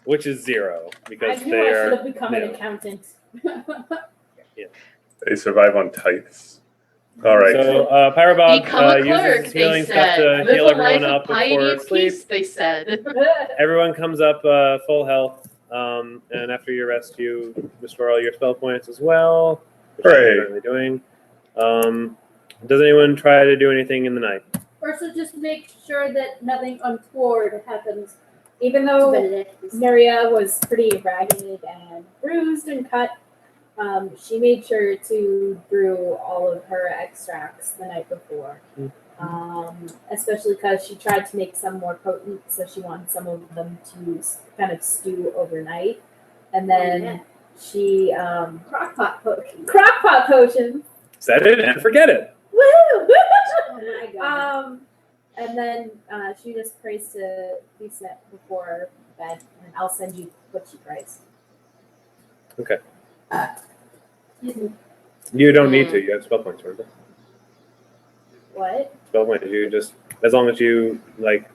Which is 0, because I knew they I should are. have become an nil. accountant. They survive on tithes. All right. So Pyrobob Become a uses clerk, his they healing stuff said. to Live heal a life everyone of up piety before and sleep. peace, they said. Everyone comes up full health, and after your rest, you restore all your spell points as well, which I'm Hooray. currently doing. Does anyone try to do anything in the night? Ursa, just make sure that nothing untoward happens Even though Benedictus. Nuria was pretty ragged and bruised and cut, she made sure to brew all of her extracts the night before. Especially because she tried to make some more potent, so she wanted some of them to kind of stew overnight. And then she Crockpot potion. crockpot potion. Set it and forget it. Woo! Oh my god. And then she just prays to be set before bed, and I'll send you what she prays. Okay. Excuse me. You don't need to. You have spell points, remember? What? Spell points. You just, as long as you, like,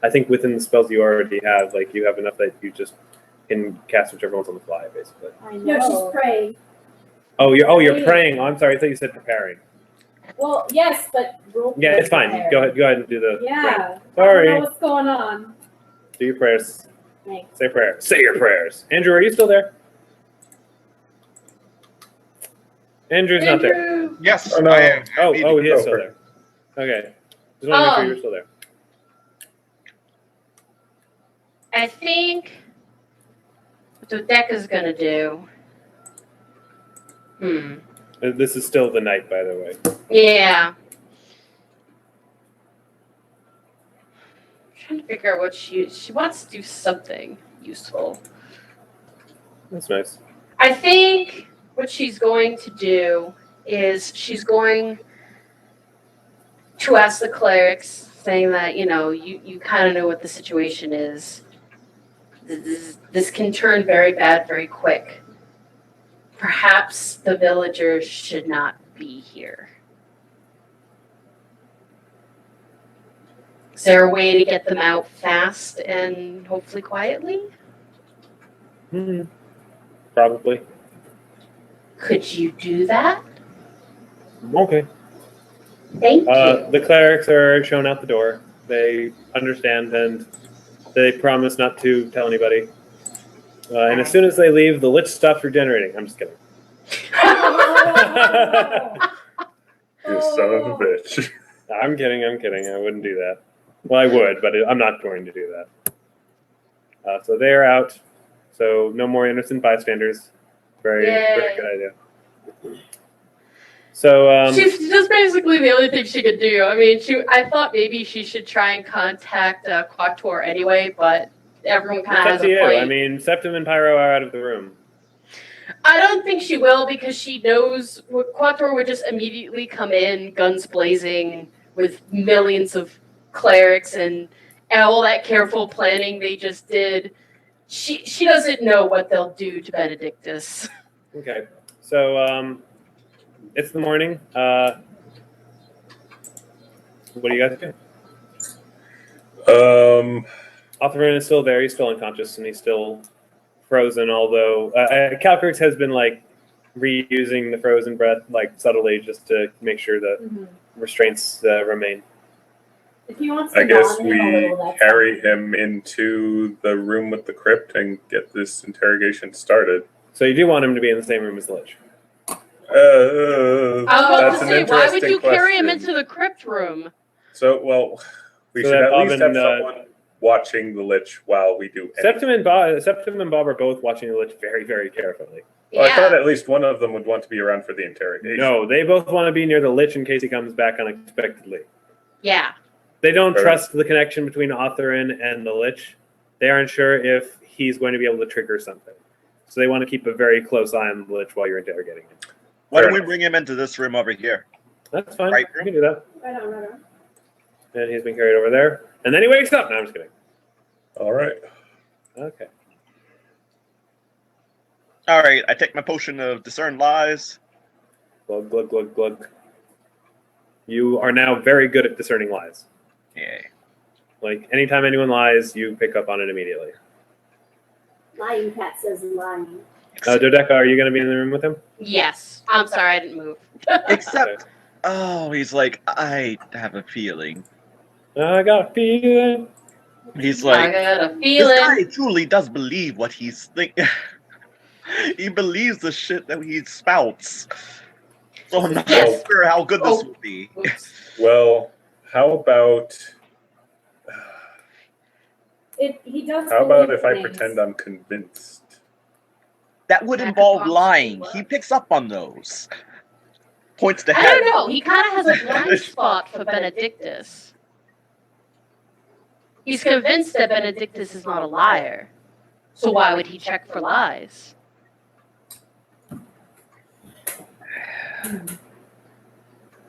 I think within the spells you already have, like, you have enough that you just can cast whichever one's on the fly, basically. I know. No, she's praying. You're praying. Oh, I'm sorry. I thought you said preparing. Well, yes, but roll. Yeah, it's fine. Go ahead and do the. Yeah. Sorry. I don't know what's going on. Do your prayers. Thanks. Say prayers. Say your prayers. Andrew, are you still there? Andrew's not there. Andrew! Yes, Oh, no. I am. Oh, happy he to is go. still there. Okay. Just want to make sure you're still there. I think what Dodeka's gonna do. This is still the night, by the way. Yeah. I'm trying to figure out what she wants to do something useful. That's nice. I think what she's going to do is she's going to ask the clerics, saying that, you kind of know what the situation is. This can turn very bad very quick. Perhaps the villagers should not be here. Is there a way to get them out fast and hopefully quietly? Probably. Could you do that? Okay. Thank you. The clerics are shown out the door. They understand and they promise not to tell anybody. And as soon as they leave, the lich stops regenerating. I'm just kidding. You son of a bitch. I'm kidding. I wouldn't do that. Well, I would, but I'm not going to do that. So they are out. So no more innocent bystanders. Very good idea. So That's basically the only thing she could do. I mean, I thought maybe she should try and contact Quator anyway, but everyone kind of it's has up to a you. point. I mean, Septim and Pyro are out of the room. I don't think she will because she knows Quator would just immediately come in, guns blazing, with millions of clerics and all that careful planning they just did. She doesn't know what they'll do to Benedictus. Okay. So it's the morning. What do you guys do? Otherin is still there. He's still unconscious and he's still frozen. Although Calcrix has been like reusing the frozen breath like subtly just to make sure that restraints remain. If he wants to I guess dominate a we little, that's carry him into the room with the crypt and get this interrogation started. So you do want him to be in the same room as the Lich. I was about That's to an say, why would interesting you carry him question. into the crypt room? So, well, we So should that at least have Bobbin, someone watching the Lich while we do anything. Septim and Bob are both watching the Lich very, very carefully. Well, I thought Yeah. at least one of them would want to be around for the interrogation. No, they both want to be near the Lich in case he comes back unexpectedly. Yeah. They don't Fair. trust the connection between Otherin and the Lich. They aren't sure if he's going to be able to trigger something. So they want to keep a very close eye on the Lich while you're interrogating him. Why don't Fair we bring him into this room over here? That's fine. Right. We can do that. Right on. And he's been carried over there. And then he wakes up. No, I'm just kidding. All right. Okay. All right, I take my potion of discern lies. Glug, glug, glug, glug. You are now very good at discerning lies. Yeah. Like, anytime anyone lies, you pick up on it immediately. Lying cat says lying. Dodeka, are you going to be in the room with him? Yes. I'm sorry, I didn't move. Except, he's like, I have a feeling. I got a feeling. He's I like, got a this feeling. guy truly does believe what he's thinking. He believes the shit that he spouts. So I'm not Yes. sure how good this Oh. will be. Oops. Well, how about he does. How about believe if I things. pretend I'm convinced? That would That could involve possibly lying. work. He picks up on those. Points to I head. don't know. He kind of has a blind spot for Benedictus. He's convinced that Benedictus is not a liar. So why would he check for lies?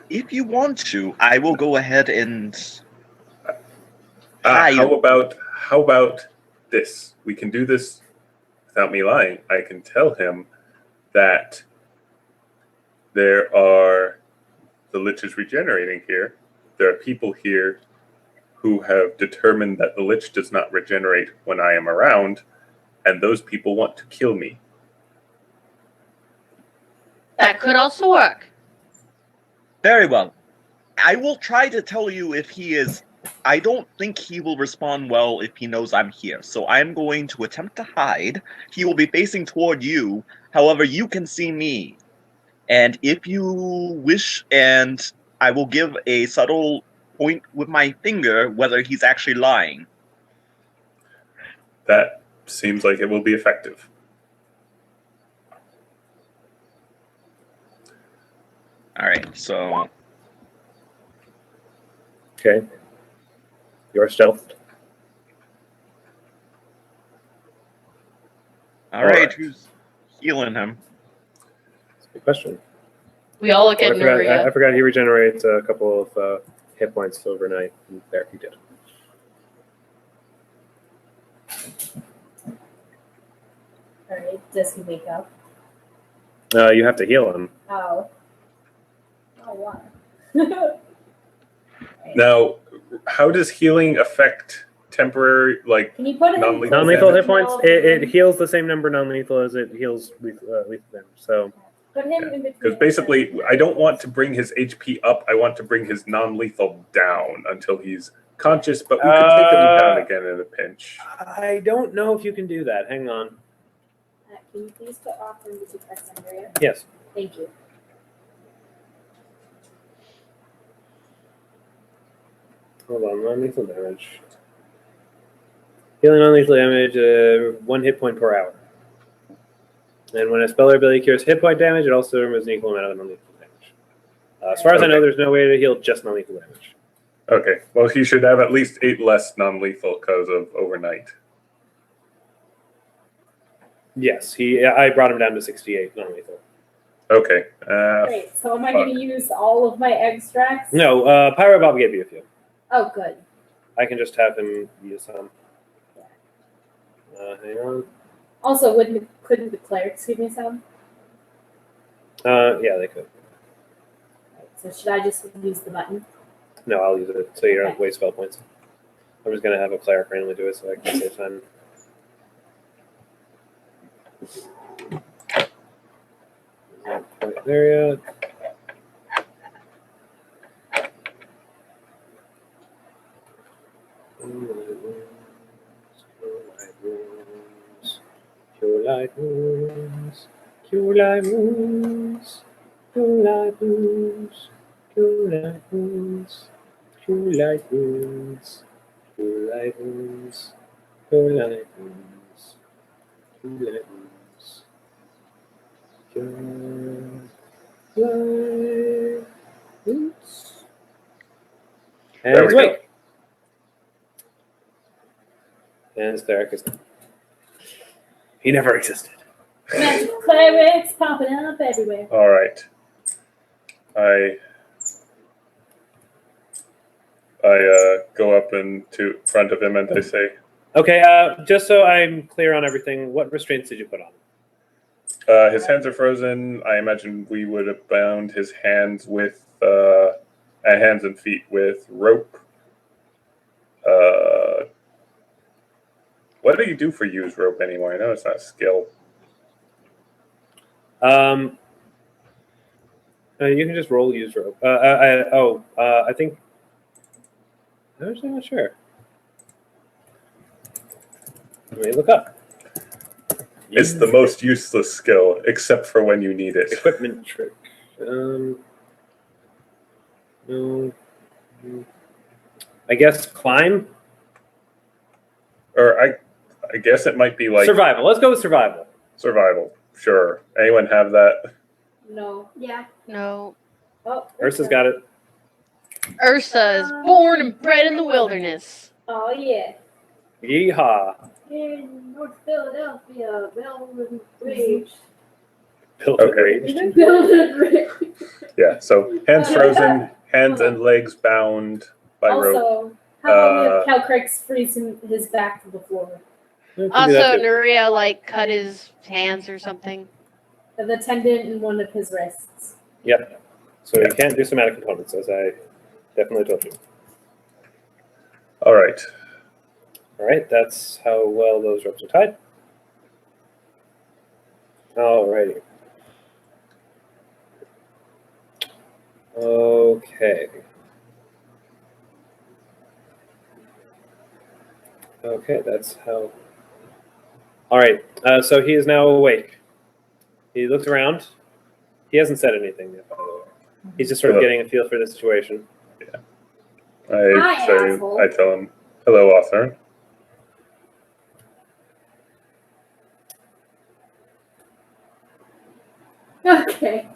If you want to, I will go ahead and hide. How about this? We can do this without me lying. I can tell him that there are the Lich is regenerating here. There are people here who have determined that the Lich does not regenerate when I am around, and those people want to kill me. That could also work. Very well. I will try to tell you if he is. I don't think he will respond well if he knows I'm here. So I'm going to attempt to hide. He will be facing toward you. However, you can see me. And if you wish, and I will give a subtle point with my finger whether he's actually lying. That seems like it will be effective. Alright, so Okay. You're stealthed. alright, who's healing him? That's a good question. We all look I at forgot, Nuria. I forgot he regenerates a couple of hit points overnight. There, he did. Alright, does he wake up? You have to heal him. Oh. Oh, wow. Now, how does healing affect temporary, like, Can you put him Non-lethal Non-lethal hit between points. all of It them? heals the same number non-lethal as it heals lethal damage. So Put him in between. because basically I don't want to bring his HP up, I want to bring his non-lethal down until he's conscious, but we could take him down again in a pinch. I don't know if you can do that. Hang on. Can you please put off from the Nuria? Yes. Thank you. Hold on. Non-lethal damage. Healing non-lethal damage, 1 hit point per hour. And when a spell or ability cures hit point damage, it also removes an equal amount of non-lethal damage. As far as I know, there's no way to heal just non-lethal damage. Okay, well, he should have at least 8 less non-lethal because of overnight. Yes, I brought him down to 68 non-lethal. Okay. Great. So am I going to use all of my extracts? No, Pyro Bob gave you a few. Oh, good. I can just have him use some. Hang on. Also, couldn't the clerics give me some? Yeah, they could. So should I just use the button? No, I'll use it so you don't Okay. waste spell points. I'm just going to have a cleric randomly do it so I can save time. There you go. Cure light wounds, cure light wounds, cure light wounds, cure light wounds, cure light wounds, cure light wounds, cure light wounds, cure light wounds, cure light wounds. And There it's we go. awake. And his cleric is gone. He never existed. Magic clerics popping up everywhere. All right. I go up and to front of him and I say, Okay, just so I'm clear on everything, what restraints did you put on? his hands are frozen. I imagine we would have bound his hands with hands and feet with rope. What do you do for use rope anymore? I know it's not a skill. You can just roll use rope. I think. I'm actually not sure. Let me look up. It's the most useless skill, except for when you need it. Equipment trick. No. I guess climb. or I guess it might be like Survival. Let's go with survival. survival. Sure. Anyone have that? No. Yeah. No. Oh, Ursa's got it. Ursa is born and bred in the wilderness. Oh yeah. Yeehaw. In North Philadelphia, Belden Rage. Built Okay. rage. Belden Rage. Yeah. So hands frozen, hands and legs bound by rope. Also, how about we have Calcrix freeze his back to the floor? Also, Nuria like cut his hands or something. The tendon in one of his wrists. Yep. So you can't do somatic components, as I definitely told you. All right. All right, that's how well those ropes are tied. All righty. Okay. Okay, that's how. All right, so he is now awake. He looks around. He hasn't said anything yet, by the way. He's just sort of getting a feel for the situation. Hi, I asshole. I tell him, hello, author. Okay.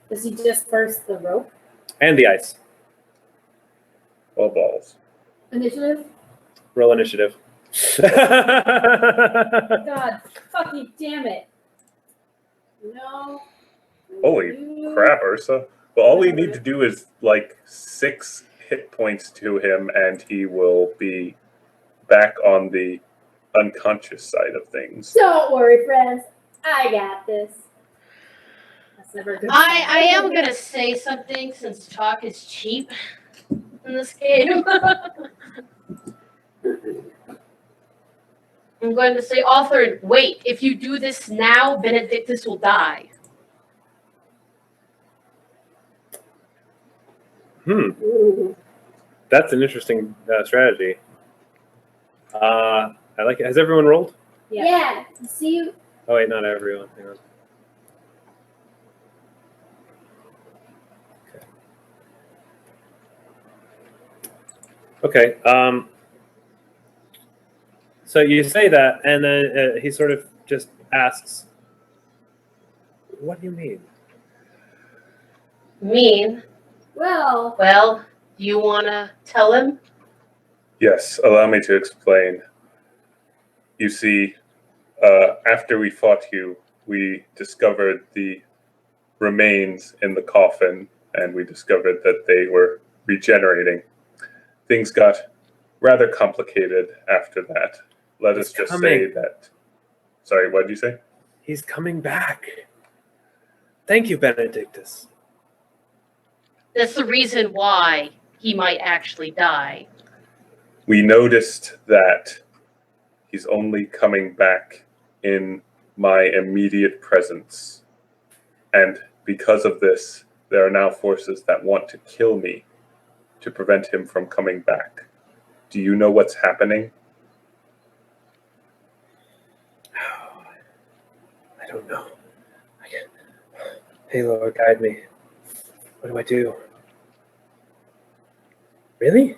Does he just burst the rope? And the ice. Well, balls. Initiative? Roll initiative. God fucking damn it. No. Holy crap, Ursa. Well, all we need to do is like 6 hit points to him, and he will be back on the unconscious side of things. Don't worry, friends. I got this. That's never a good. I am gonna say something since talk is cheap in this game. I'm going to say, author, wait, if you do this now, Benedictus will die. Ooh. That's an interesting strategy. I like it. Has everyone rolled? Yeah. See you. Oh wait, not everyone. Hang on. Okay. So you say that, and then he sort of just asks, "What do you mean?" Mean? Well, Well, do you want to tell him? Yes, allow me to explain. You see, after we fought you, we discovered the remains in the coffin, and we discovered that they were regenerating. Things got rather complicated after that. Let us just say that. Sorry, what did you say? He's coming back. Thank you, Benedictus. That's the reason why he might actually die. We noticed that he's only coming back in my immediate presence. And because of this, there are now forces that want to kill me to prevent him from coming back. Do you know what's happening? I don't know. Hey, Lord, guide me. What do I do? Really?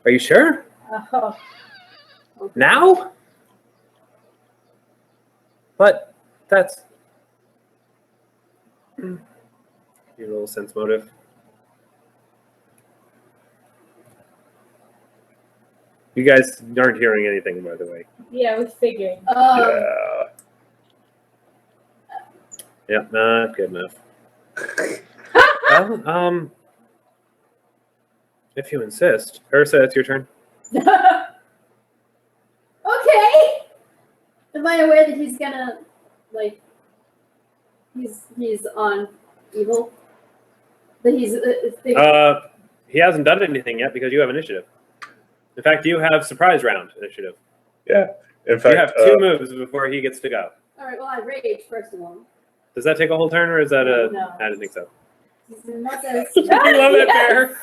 Are you sure? Oh. Now? But that's... You roll sense motive. You guys aren't hearing anything, by the way. Yeah, we figured. Yeah. Yep, not good enough. Well, if you insist. Ursa, it's your turn. okay. Am I aware that he's gonna, like, he's on evil? That he's He hasn't done anything yet because you have initiative. In fact, you have surprise round initiative. Yeah. In fact, You have 2 moves before he gets to go. all right. Well, I rage first of all. Does that take a whole turn, or is that a? No. I didn't think so. Unless I I love that bear.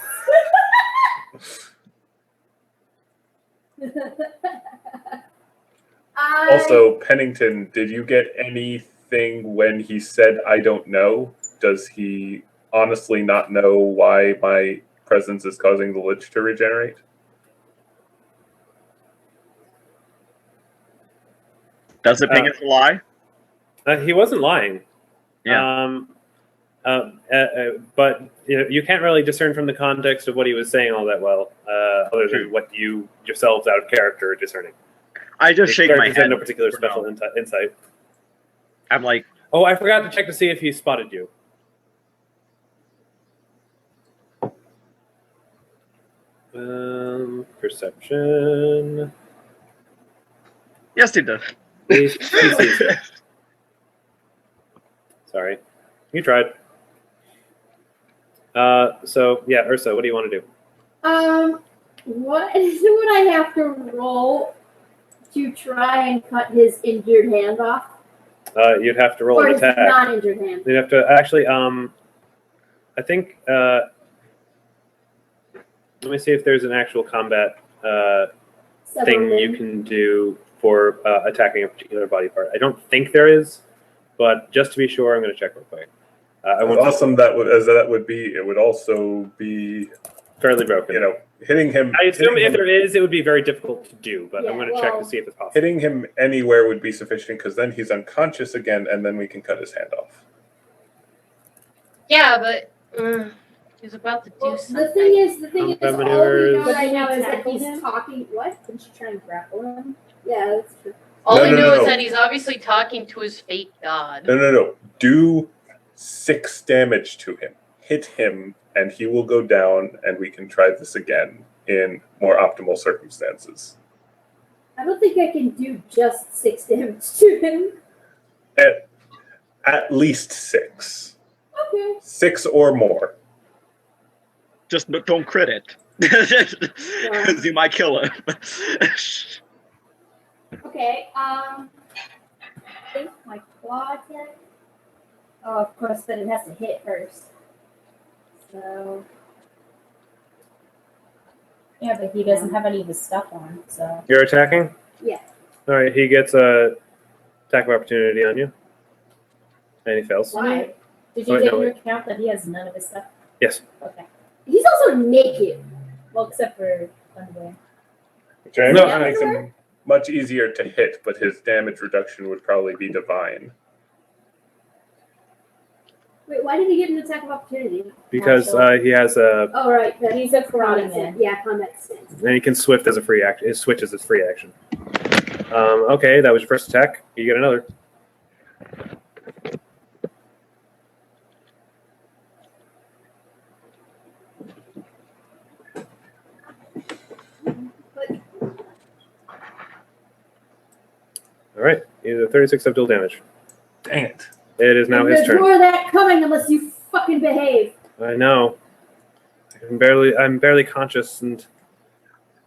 Also, Pennington, did you get anything when he said, I don't know? Does he honestly not know why my presence is causing the lich to regenerate? Does it think it's a lie? He wasn't lying. Yeah. But you can't really discern from the context of what he was saying all that well, other than what you yourselves out of character are discerning. I just shake my head. No particular special insight. I'm like, oh, I forgot to check to see if he spotted you. Perception. yes, he does. He sees you. Sorry, you tried. So yeah, Ursa, what do you want to do? What would I have to roll to try and cut his injured hand off? You'd have to roll Or an his attack. non-injured hand? You'd have to actually. I think. Let me see if there's an actual combat thing you can do for attacking a particular body part. I don't think there is, but just to be sure, I'm going to check real quick. As awesome that would be, it would also be fairly broken. Hitting him. I assume if there is, it would be very difficult to do, but I'm going to check to see if it's possible. Hitting him anywhere would be sufficient because then he's unconscious again, and then we can cut his hand off. Yeah, but he's about to do something. The thing is, all we know But right you now is that tackle he's him? talking. What? Didn't you try and grapple him? Yeah, that's true. All we know No. is that he's obviously talking to his fake god. No. Do 6 damage to him. Hit him, and he will go down, and we can try this again in more optimal circumstances. I don't think I can do just 6 damage to him. At least 6. Okay. 6 or more. Just don't crit it. Because you might kill him. Okay. I think my claw attack. Oh, of course, but it has to hit first. So. Yeah, but he doesn't have any of his stuff on, so. You're attacking? Yeah. All right, he gets a attack of opportunity on you. And he fails. Why? Did you Wait, take no, into account that he has none of his stuff? Yes. Okay. He's also naked. Well, except for underwear. Which I No, know makes him much easier to hit, but his damage reduction would probably be divine. Wait, why did he get an attack of opportunity? Because he has a, Oh, right. He's a karate combat man. Yeah, combat stance. and he can swift as a free action. It switches as free action. Okay, that was your first attack. You get another. All right, he's a 36 subdual damage. Dang it. It is now I'm his gonna turn. ignore that coming unless you fucking behave. I know. I'm barely conscious, and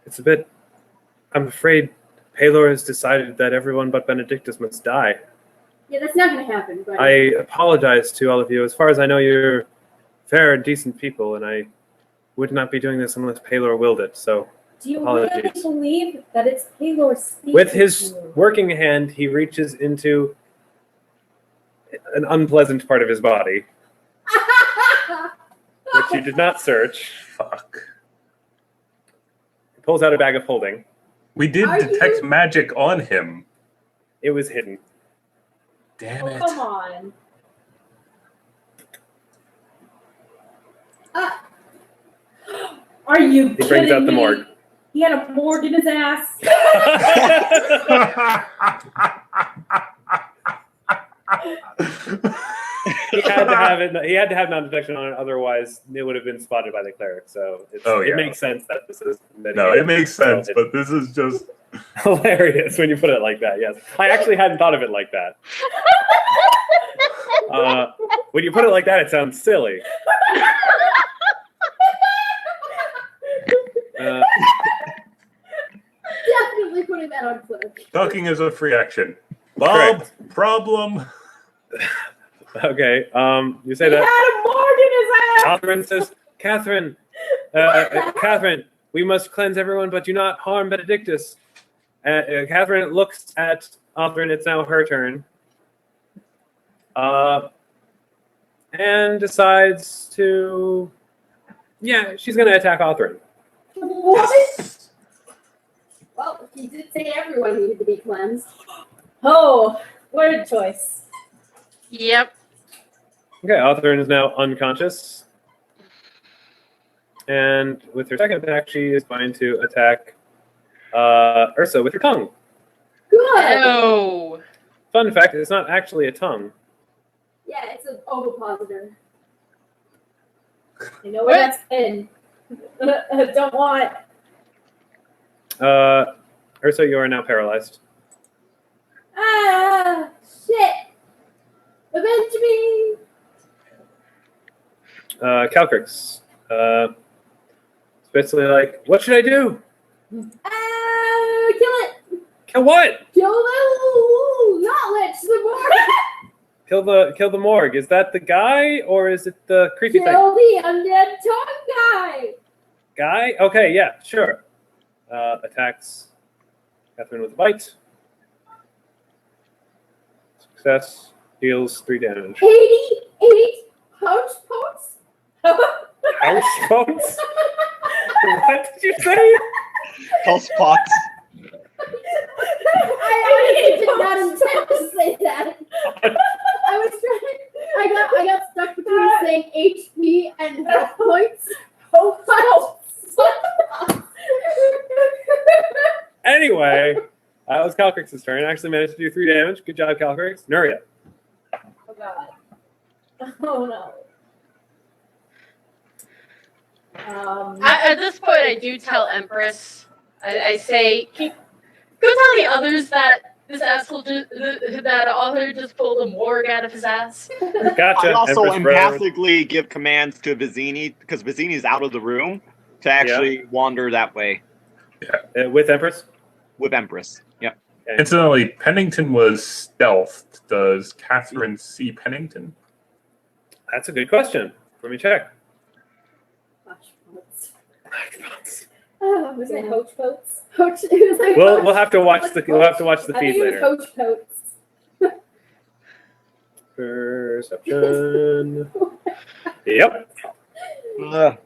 it's a bit. I'm afraid Pelor has decided that everyone but Benedictus must die. Yeah, that's not gonna happen. But I apologize to all of you. As far as I know, you're fair and decent people, and I would not be doing this unless Pelor willed it. So, Do you really apologies. believe that it's Pelor speaking With his to you? working hand, he reaches into an unpleasant part of his body, which you did not search. Fuck. He pulls out a bag of holding. We did Are detect you- magic on him. It was hidden. Damn Oh, it. come on. Are you He kidding brings out the me? morgue. He had a morgue in his ass. He had to have it. He had to have non-detection on it, otherwise it would have been spotted by the cleric. So it makes sense that this is. No, it makes sense, but this is just hilarious when you put it like that. Yes, I actually hadn't thought of it like that. When you put it like that, it sounds silly. definitely putting that on Twitter. talking is a free action. Bob, Correct. problem. Okay, you say He that. had a morgue in his ass. Catherine says, Catherine, Catherine, we must cleanse everyone, but do not harm Benedictus. Catherine looks at Catherine. It's now her turn. And decides to, she's going to attack Catherine. What? Well, he did say everyone needed to be cleansed. Oh, word choice. Yep. Okay, Otherin is now unconscious. And with her second attack, she is going to attack Ursa with her tongue. Good. Oh. Fun fact, it's not actually a tongue. Yeah, it's an ovipositor. I know where that's been. Don't want. Ursa, you are now paralyzed. Ah, shit. Avenge me. Calcrix. It's basically like, what should I do? Ah, kill it. Kill what? Kill the knowledge. Kill the morgue. Is that the guy or is it the creepy thing? Kill the undead tongue Guy? Okay, yeah, sure. Attacks Catherine with a bite. Success. Deals 3 damage. guy. 88 pouch potes. House bones? What did you say? House pots. I did not intend to say that. I was trying. I got stuck between saying HP and health points. Anyway, that was Calcrix's turn. Actually managed to do 3 damage. Good job, Calcrix. Nuria. Oh god. Oh no. At this point, I do tell Empress. I say, go tell the others that this asshole that author just pulled a morgue out of his ass. Gotcha. I also Empress Brown. empathically give commands to Vizzini because Vizzini's out of the room to actually wander that way With Empress? with Empress. Yep. Okay. Incidentally, Pennington was stealthed. Does Catherine see Pennington? That's a good question. Let me check. Oh, Was it Hoach Boats? Coach, it was like We'll have to watch the I feed think it was later. Hoach Boats. Perception. Yep. Ugh.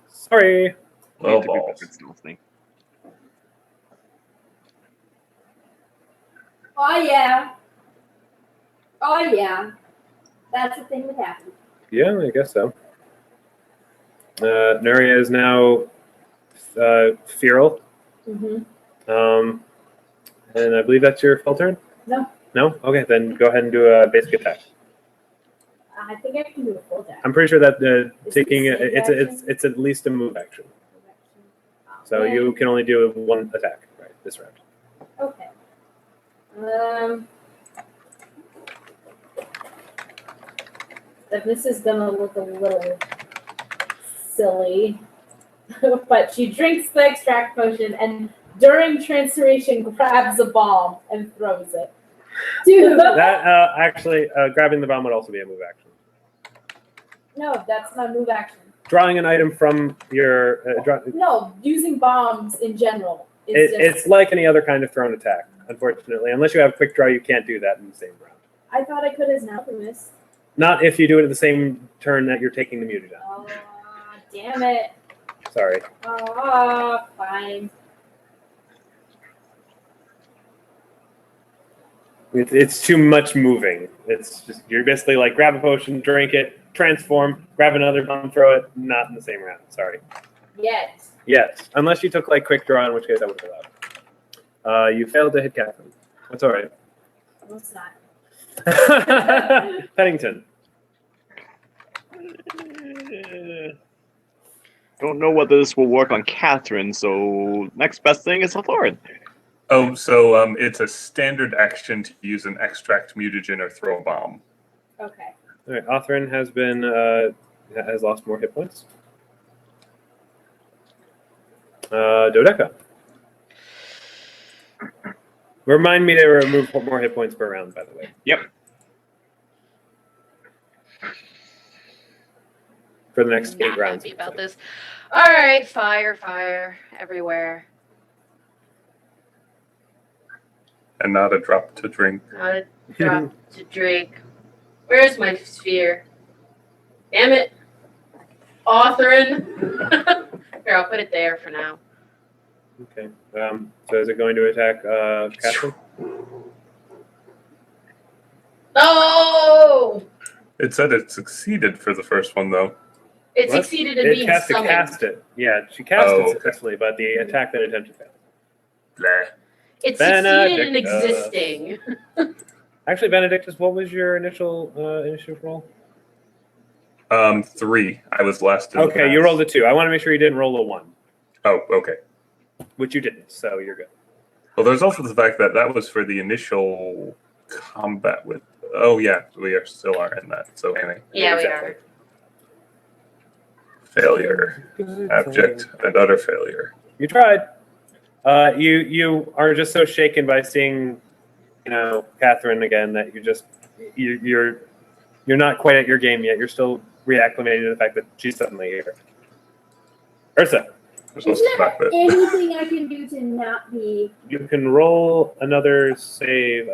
Sorry. Oh, Need to be balls. better stealthing. Oh yeah. Oh yeah. That's the thing that happened. Yeah, I guess so. Nuria is now feral. Mm-hmm. And I believe that's your full turn? No. No? Okay, then go ahead and do a basic attack. I think I can do a full dash. I'm pretty sure that Is taking it a save action? it's at least a move action. So you can only do 1 attack this round. Okay. This is gonna look a little silly, but she drinks the extract potion and during transformation grabs a bomb and throws it. Dude. That actually grabbing the bomb would also be a move action. No, that's not move action. Drawing an item from your No, using bombs in general is just. it's like any other kind of thrown attack. Unfortunately, unless you have quick draw, you can't do that in the same round. I thought I could as an alchemist. Not if you do it at the same turn that you're taking the muted on. Oh, damn it. Sorry. Oh, fine. It's too much moving. It's just you're basically like grab a potion, drink it, transform, grab another bomb, throw it. Not in the same round. Sorry. Yet. Yes, unless you took like quick draw, in which case I would have allowed. You failed to hit Catherine. That's all right. No, it's not. Pennington. Don't know whether this will work on Catherine, so next best thing is Hawthorne. Oh, so it's a standard action to use an extract mutagen or throw a bomb. Okay. All right, Otherin has lost more hit points. Dodeka. Remind me to remove more hit points per round, by the way. Yep. For the next 8 Not rounds. happy about this. All right, fire everywhere. And not a drop to drink. Not a drop to drink. Where's my sphere? Damn it. Authorin. Here, I'll put it there for now. Okay. So is it going to attack Catherine? No! It said it succeeded for the first one, though. It What? succeeded in It being has to summoned. cast it. Yeah, she cast Oh, it okay. successfully, but the attack that attempt to fail. Blah. It succeeded in Benedictus. existing. Actually, Benedictus, what was your initial initiative roll? 3. I was last in the Okay, you pass. rolled a 2. I want to make sure you didn't roll a 1, Oh, okay. which you didn't, so you're good. Well, there's also the fact that that was for the initial combat with. Oh, yeah, we still are in that. So, anyway. Yeah, we Exactly. are. Failure. Abject and utter failure. You tried. You are just so shaken by seeing, Catherine again that you're not quite at your game yet. You're still reacclimating to the fact that she's suddenly here. Ursa, There's Is also the there fact that. anything I can do to not be? you can roll another save.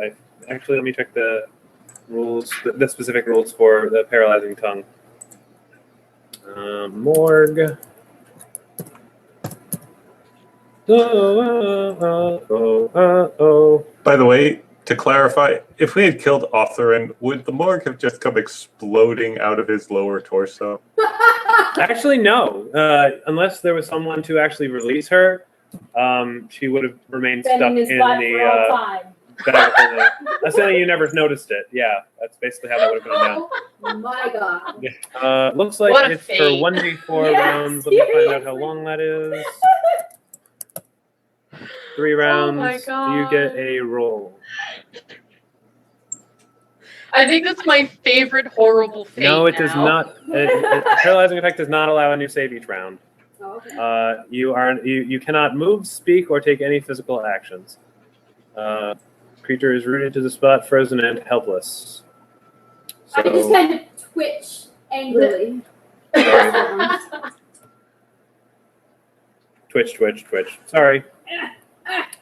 Actually, let me check the rules, the specific rules for the paralyzing tongue. Morgue. Oh. By the way, to clarify, if we had killed Otherin, would the morgue have just come exploding out of his lower torso? Actually, no. Unless there was someone to actually release her, she would have remained Been stuck in his in butt the for all time. bag. Assuming you never noticed it. Yeah, that's basically how that would have gone down. Oh my god. Looks like What a it's for fate. 1d4 Yeah, rounds. Let me find out seriously. how long that is. 3 rounds. my You get a roll. I think that's my favorite horrible fate. No, it does now. not. Paralyzing effect does not allow a new save each round. Oh, okay. You cannot move, speak, or take any physical actions. Creature is rooted to the spot, frozen and helpless. I just kind of twitch angrily. Twitch. Sorry.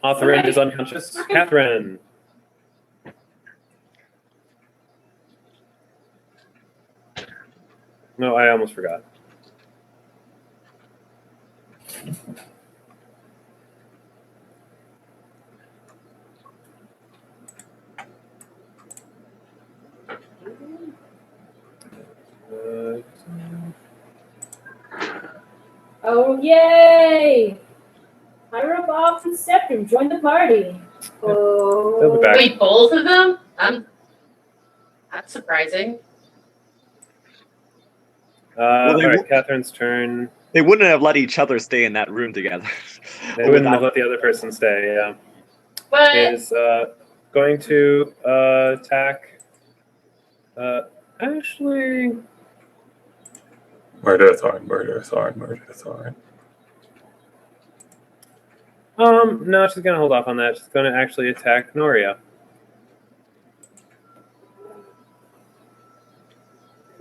Otherin is unconscious. Catherine. No, I almost forgot. Oh, yay! Higher up off the Septum, join the party. They'll be back. Wait, both of them? That's surprising. Well, they all right, won't- Catherine's turn. They wouldn't have let each other stay in that room together. They wouldn't have let the other person stay. Yeah, But is going to attack. Actually, Murder Thorn. no, she's gonna hold off on that. She's gonna actually attack Nuria.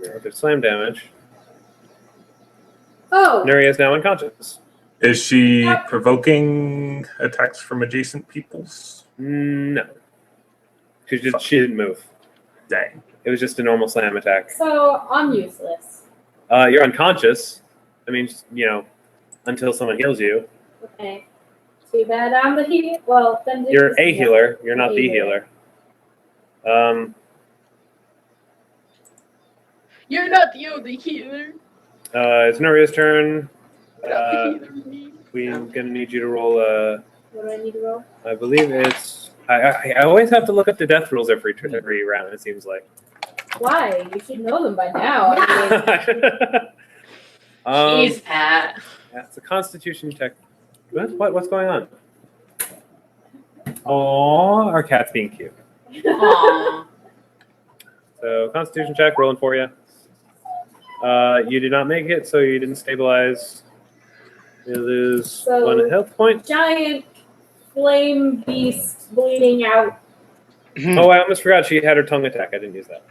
There's slam damage. Oh, Nuria is now unconscious. Is she provoking attacks from adjacent peoples? No, she didn't move. Dang. It was just a normal slam attack. So, I'm useless. You're unconscious. I mean, until someone heals you. Okay. Too bad I'm the healer. Well, then You're a healer. You're not the healer. you're not the only healer. It's Nuria's turn. Not the healer me. We're gonna need you to roll. What do I need to roll? I believe it's. I always have to look up the death rules every round. It seems like. Why? You should know them by now. I mean, Jeez, Pat. Yeah, it's a Constitution check. What's going on? Oh, our cat's being cute. Aww. So Constitution check, rolling for you. You did not make it, so you didn't stabilize. You lose So- 1 health point. giant flame beast bleeding out. Oh, I almost forgot she had her tongue attack. I didn't use that.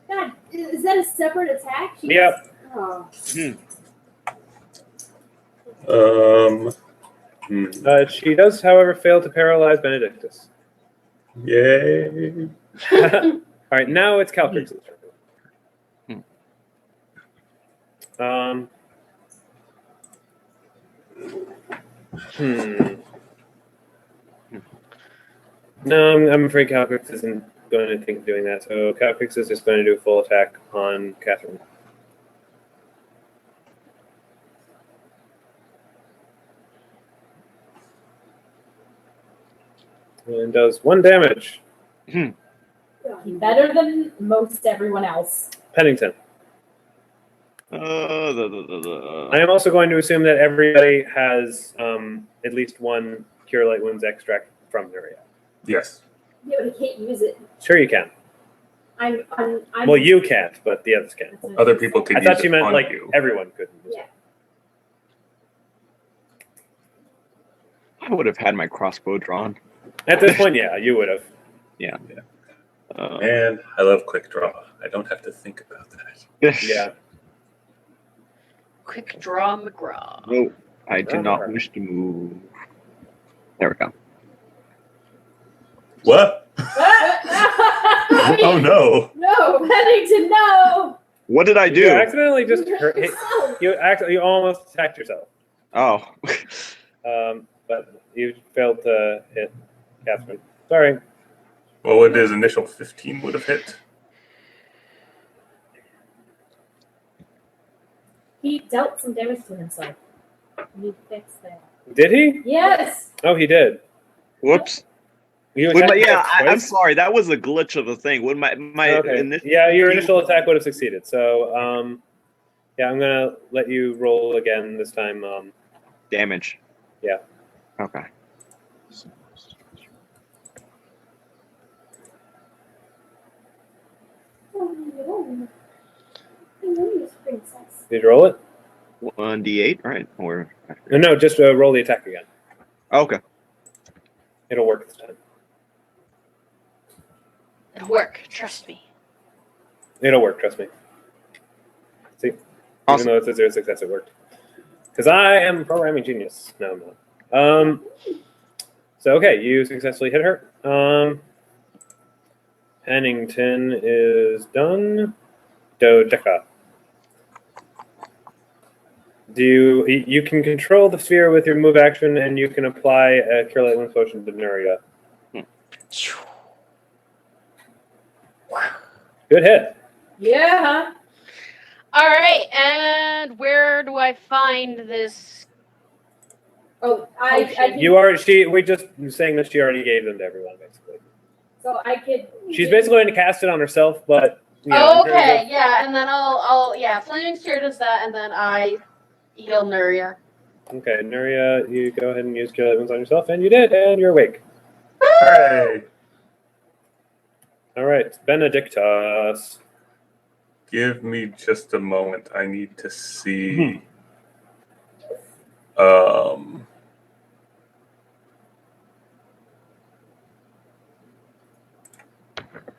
God, is that a separate attack? Yep. Oh. She does, however, fail to paralyze Benedictus. Yay. All right, now it's Calcrix's turn. No, I'm afraid Calcrix isn't going to think of doing that. So Calcrix is just going to do a full attack on Catherine. And does 1 damage. Better than most everyone else. Pennington. I am also going to assume that everybody has at least 1 Cure Light Wounds extract from Nuria. Yes. Yeah, but he can't use it. Sure you can. I'm Well, you can't, but the others can. Other people could I use thought you it meant on like you. everyone could use Yeah. it. I would have had my crossbow drawn. At this point, yeah, you would have. Yeah. Man, I love quick draw. I don't have to think about that. Yeah. Quick draw McGraw. No, I do not wish to move. There we go. What? Oh Oh no! no, Pennington, no! What did I do? You accidentally just hurt. yourself. You almost attacked yourself. Oh. But you failed to hit Catherine. Sorry. What would his initial 15 would have hit? He dealt some damage to himself. He fixed that. Did he? Yes! Oh, he did. Whoops. You Would attacked yeah, twice? I'm sorry. That was a glitch of a thing. Would my Okay. initial Yeah, your initial attack would have succeeded. So, yeah, I'm gonna let you roll again this time. damage? Yeah. Okay. Princess. Did you roll it? 1d8, right? Or No, just roll the attack again. okay. It'll work this time. It'll work. Trust me. It'll work. Trust me. See, Awesome. even though it's a 0 success, it worked. Because I am a programming genius. No, I'm not. So okay, you successfully hit her. Pennington is done. Dodeka. You can control the sphere with your move action, and you can apply a Cure Light Wounds potion to Nuria. Good hit. Yeah! All right, and where do I find this? Oh, I can, You are we just saying that she already gave them to everyone basically. so I could. She's basically going to cast it on herself, but you know, Oh, okay, yeah, and then I'll Flaming Sphere does that, and then I heal Nuria. Okay, Nuria, you go ahead and use Cure Light Wounds on yourself, and you did, and you're awake. Hey! All right, Benedictus. Give me just a moment. I need to see.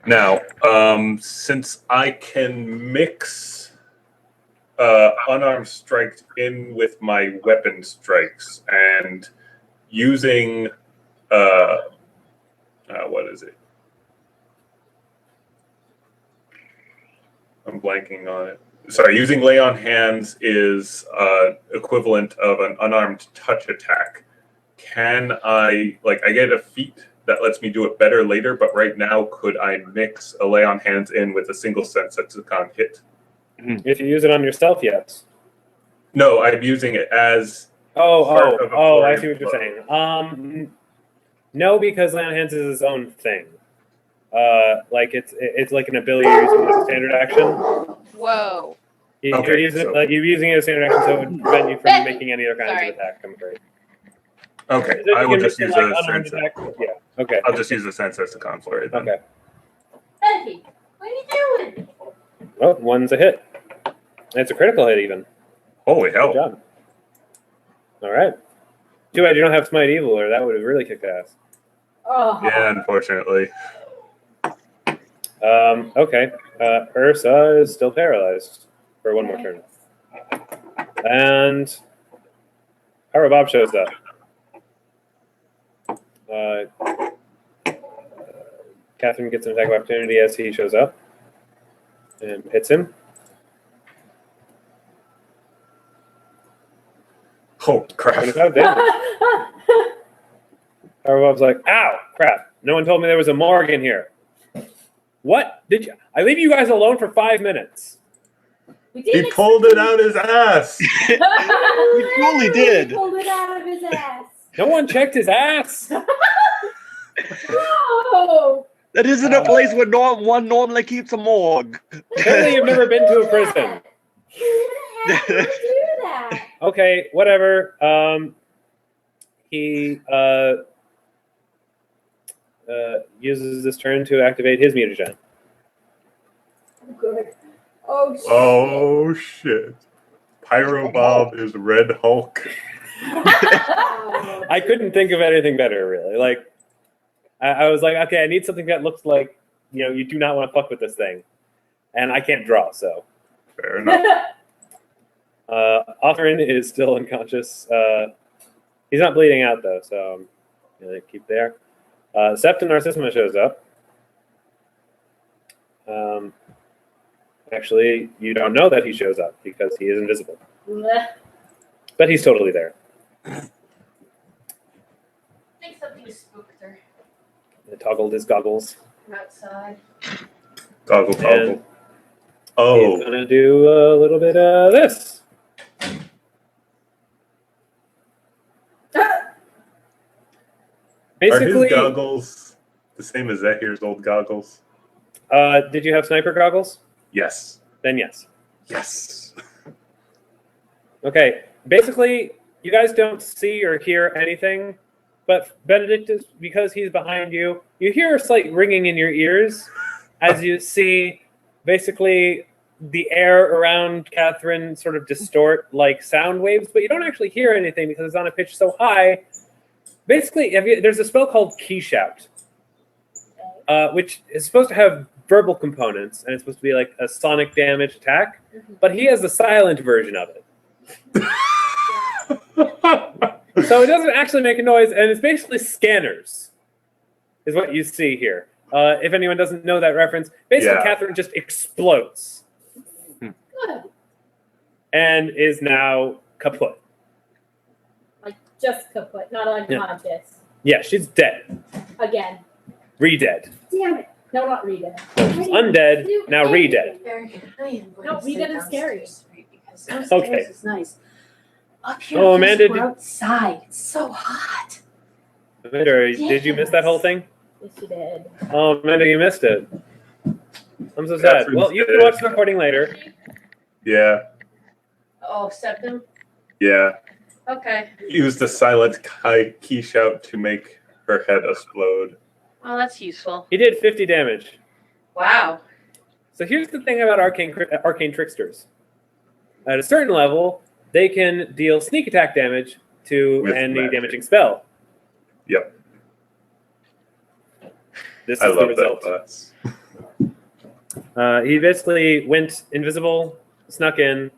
Now, since I can mix unarmed strikes in with my weapon strikes and using what is it? I'm blanking on it. Sorry, using lay on hands is equivalent of an unarmed touch attack. Can I get a feat that lets me do it better later, but right now could I mix a lay on hands in with a single Senseiton hit? If you use it on yourself, yes. No, I'm using it as I flurry see what you're blow. saying. No, because lay on hands is its own thing. It's like an ability you're using as a standard action. Whoa. You're using it as a standard action, so it would prevent you from making any other kinds Sorry. of attack. I'm afraid. Okay, Is it- I you will can just mix use it a like unarmed Sensei. attack? Yeah. Okay. I'll just use a Senseiton flurry then. Okay. Becky, what are you doing? Oh, one's a hit. It's a critical hit, even. Holy Good hell! job. All right. Too bad you don't have Smite Evil, or that would have really kicked ass. Oh. Yeah, unfortunately. Okay. Ursa is still paralyzed for one more turn. And Power Bob shows up. Catherine gets an attack of opportunity as he shows up and hits him. Oh crap! 25 damage. Bob's like, ow, crap. No one told me there was a morgue in here. What? Did you? I leave you guys alone for 5 minutes. We He didn't pulled it out his ass. We truly did. Pulled it out of his ass. No one checked his ass. No. That isn't a place where one normally keeps a morgue. Clearly you've never been to a prison. You wouldn't have to do that. Okay, whatever. He uses this turn to activate his mutagen. Oh, good. Oh, shit. Oh shit! Pyro Bob is Red Hulk. I couldn't think of anything better, really. Like, I was like, okay, I need something that looks like, you do not want to fuck with this thing. And I can't draw, so. Fair enough. Otherin is still unconscious. He's not bleeding out, though, so I'm going to keep there. Sept and Narcissima shows up. Actually, you don't know that he shows up because he is invisible. But he's totally there. I think something spooked her He toggled his goggles. from outside. Goggle. And he's Oh, going to do a little bit of this. are Basically, his goggles the same as Zahir's old goggles? did you have sniper goggles? Yes. Then yes. Yes. Okay. Basically, you guys don't see or hear anything, but Benedictus, because he's behind you, you hear a slight ringing in your ears as you see basically the air around Catherine sort of distort like sound waves, but you don't actually hear anything because it's on a pitch so high. Basically, there's a spell called Key Shout, which is supposed to have verbal components, and it's supposed to be like a sonic damage attack, but he has the silent version of it. So it doesn't actually make a noise, and it's basically scanners, is what you see here. If anyone doesn't know that reference, basically Yeah. Catherine just explodes Good. and is now kaput. Like, just kaput, not unconscious. Yeah, she's dead. Again. Re-dead. Damn it. No, not read it. No, she's undead, now re-dead. Very good. I am going No, to read sit it is scary. downstairs to read because downstairs Okay. is nice. Up here, Oh, oh, Amanda, we're outside. It's so hot. Amanda, did you miss that whole thing? Yes, you did. Oh, Amanda, you missed it. I'm so sad. Catherine's Well, you can dead. watch the recording later. Yeah. Oh, septum. Yeah. Okay. Use the silent key shout to make her head explode. Well, that's useful. He did 50 damage. Wow. So here's the thing about arcane tricksters. At a certain level, they can deal sneak attack damage to With any magic. damaging spell. Yep. This I is the love that result. class. He basically went invisible, snuck in,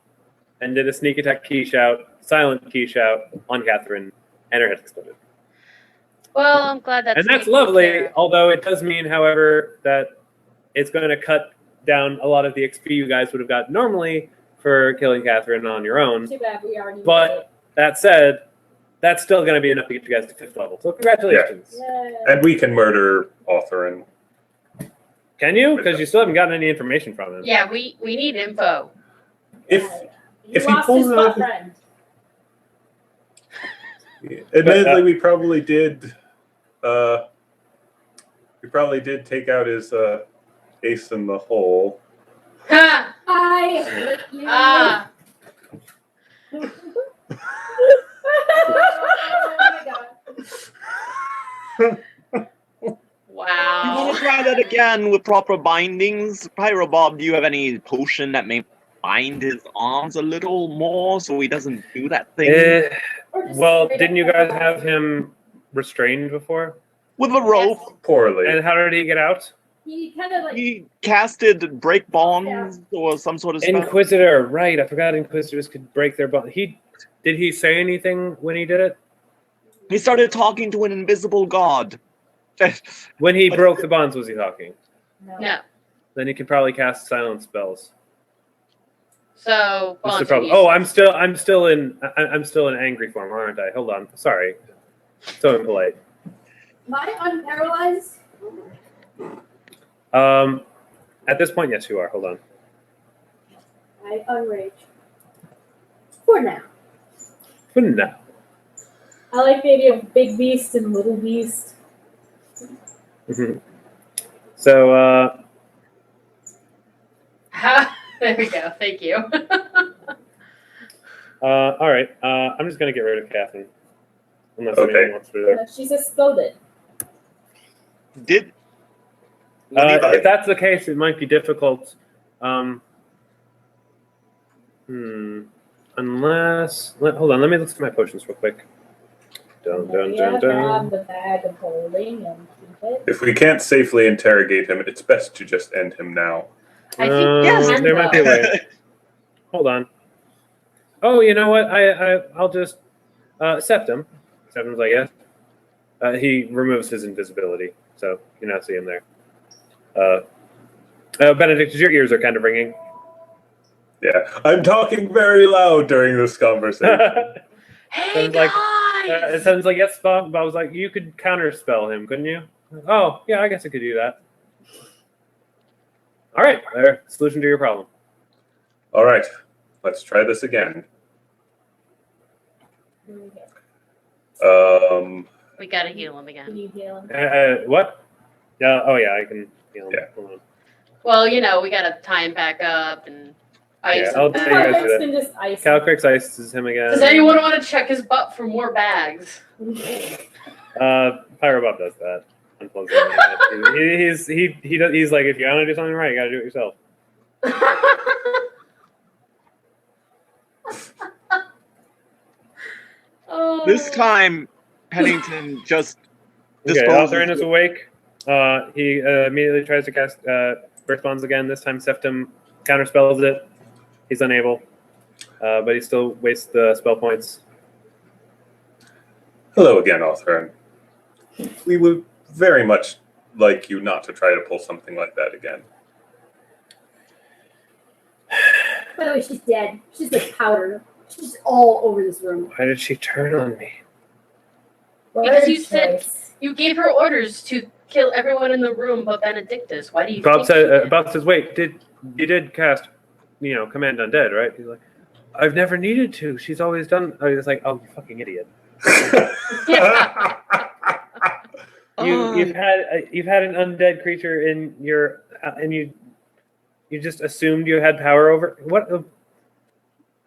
and did a sneak attack key shout, silent key shout on Catherine, and her head exploded. Well, I'm glad that's. And that's taken lovely, care of. although it does mean, however, that it's going to cut down a lot of the XP you guys would have got normally for killing Catherine on your own. Too bad we already But- did it. That said, that's still going to be enough to get you guys to 5th level. So congratulations. Yay. And we can murder Otherin. Can you? Because you still haven't gotten any information from him. Yeah, we need info. If He if he lost pulls his it butt off- friend. admittedly, we probably did. We probably did take out his ace in the hole. Ha! I hate you. Ah. Oh my god. You Wow. want to try that again with proper bindings? Pyro Bob, do you have any potion that may bind his arms a little more so he doesn't do that thing? Or just Well, straight didn't up you like guys that. have him restrained before? With a rope, Poorly. And how did he get out? He kind of like he casted break bonds or some sort of spell. Inquisitor, right. I forgot Inquisitors could break their bond. Did he say anything when he did it? He started talking to an invisible god. When he broke the bonds, was he talking? No. Then he could probably cast silence spells. So, What's the bonds problem? are Oh, I'm still in angry form, aren't I? Hold on. Sorry. So impolite. Am I unparalyzed? At this point, yes, you are. Hold on. I unrage. For now. For now. I like the idea of big beast and little beast. Mhm. So, There we go. Thank you. all right. I'm just gonna get rid of Catherine, unless Okay. anyone wants to do that. She's exploded. Did If that's the case, it might be difficult. Unless, hold on. Let me look at my potions real quick. Dun, dun, dun, Grab dun. the bag of holding and keep it. If we can't safely interrogate him, it's best to just end him now. I think Yes, there might be a way. Hold on. Oh, you know what? I'll just Septum. Septum's like, yes. He removes his invisibility, so you now see him there. Benedictus, your ears are kind of ringing. Yeah, I'm talking very loud during this conversation. Hey Sounds like- guys! It sounds like, yes, Bob. I was like, you could counterspell him, couldn't you? Oh, yeah, I guess I could do that. All right, there. Solution to your problem. All right, let's try this again. We gotta heal him Can again. you heal him? What? Yeah. Oh, yeah. I can heal him. Yeah. Hold on. Well, you know, we gotta tie him back up and ice Yeah, him I'll back. tell you guys Calcrix that. can just ice him. Calcrix ices him again. Does anyone want to check his butt for more bags? Pyrobob does that. Unpleasantly. He's like, if you want to do something right, you got to do it yourself. Oh. this time Pennington just Okay, disposes Altherin is awake. He immediately tries to cast Burst Bonds again. This time Septum counterspells it. He's unable, but he still wastes the spell points. Hello again, Altherin. We would very much like you not to try to pull something like that again. By the way, she's dead. She's like powder. She's all over this room. Why did she turn on me? Because you Word said- choice. You gave her orders to kill everyone in the room but Benedictus. Why do you Bob think says, "Wait, you did cast, command undead, right?" He's like, "I've never needed to. She's always done." I was like, "Oh, you fucking idiot! You've had an undead creature in your, and you just assumed you had power over what?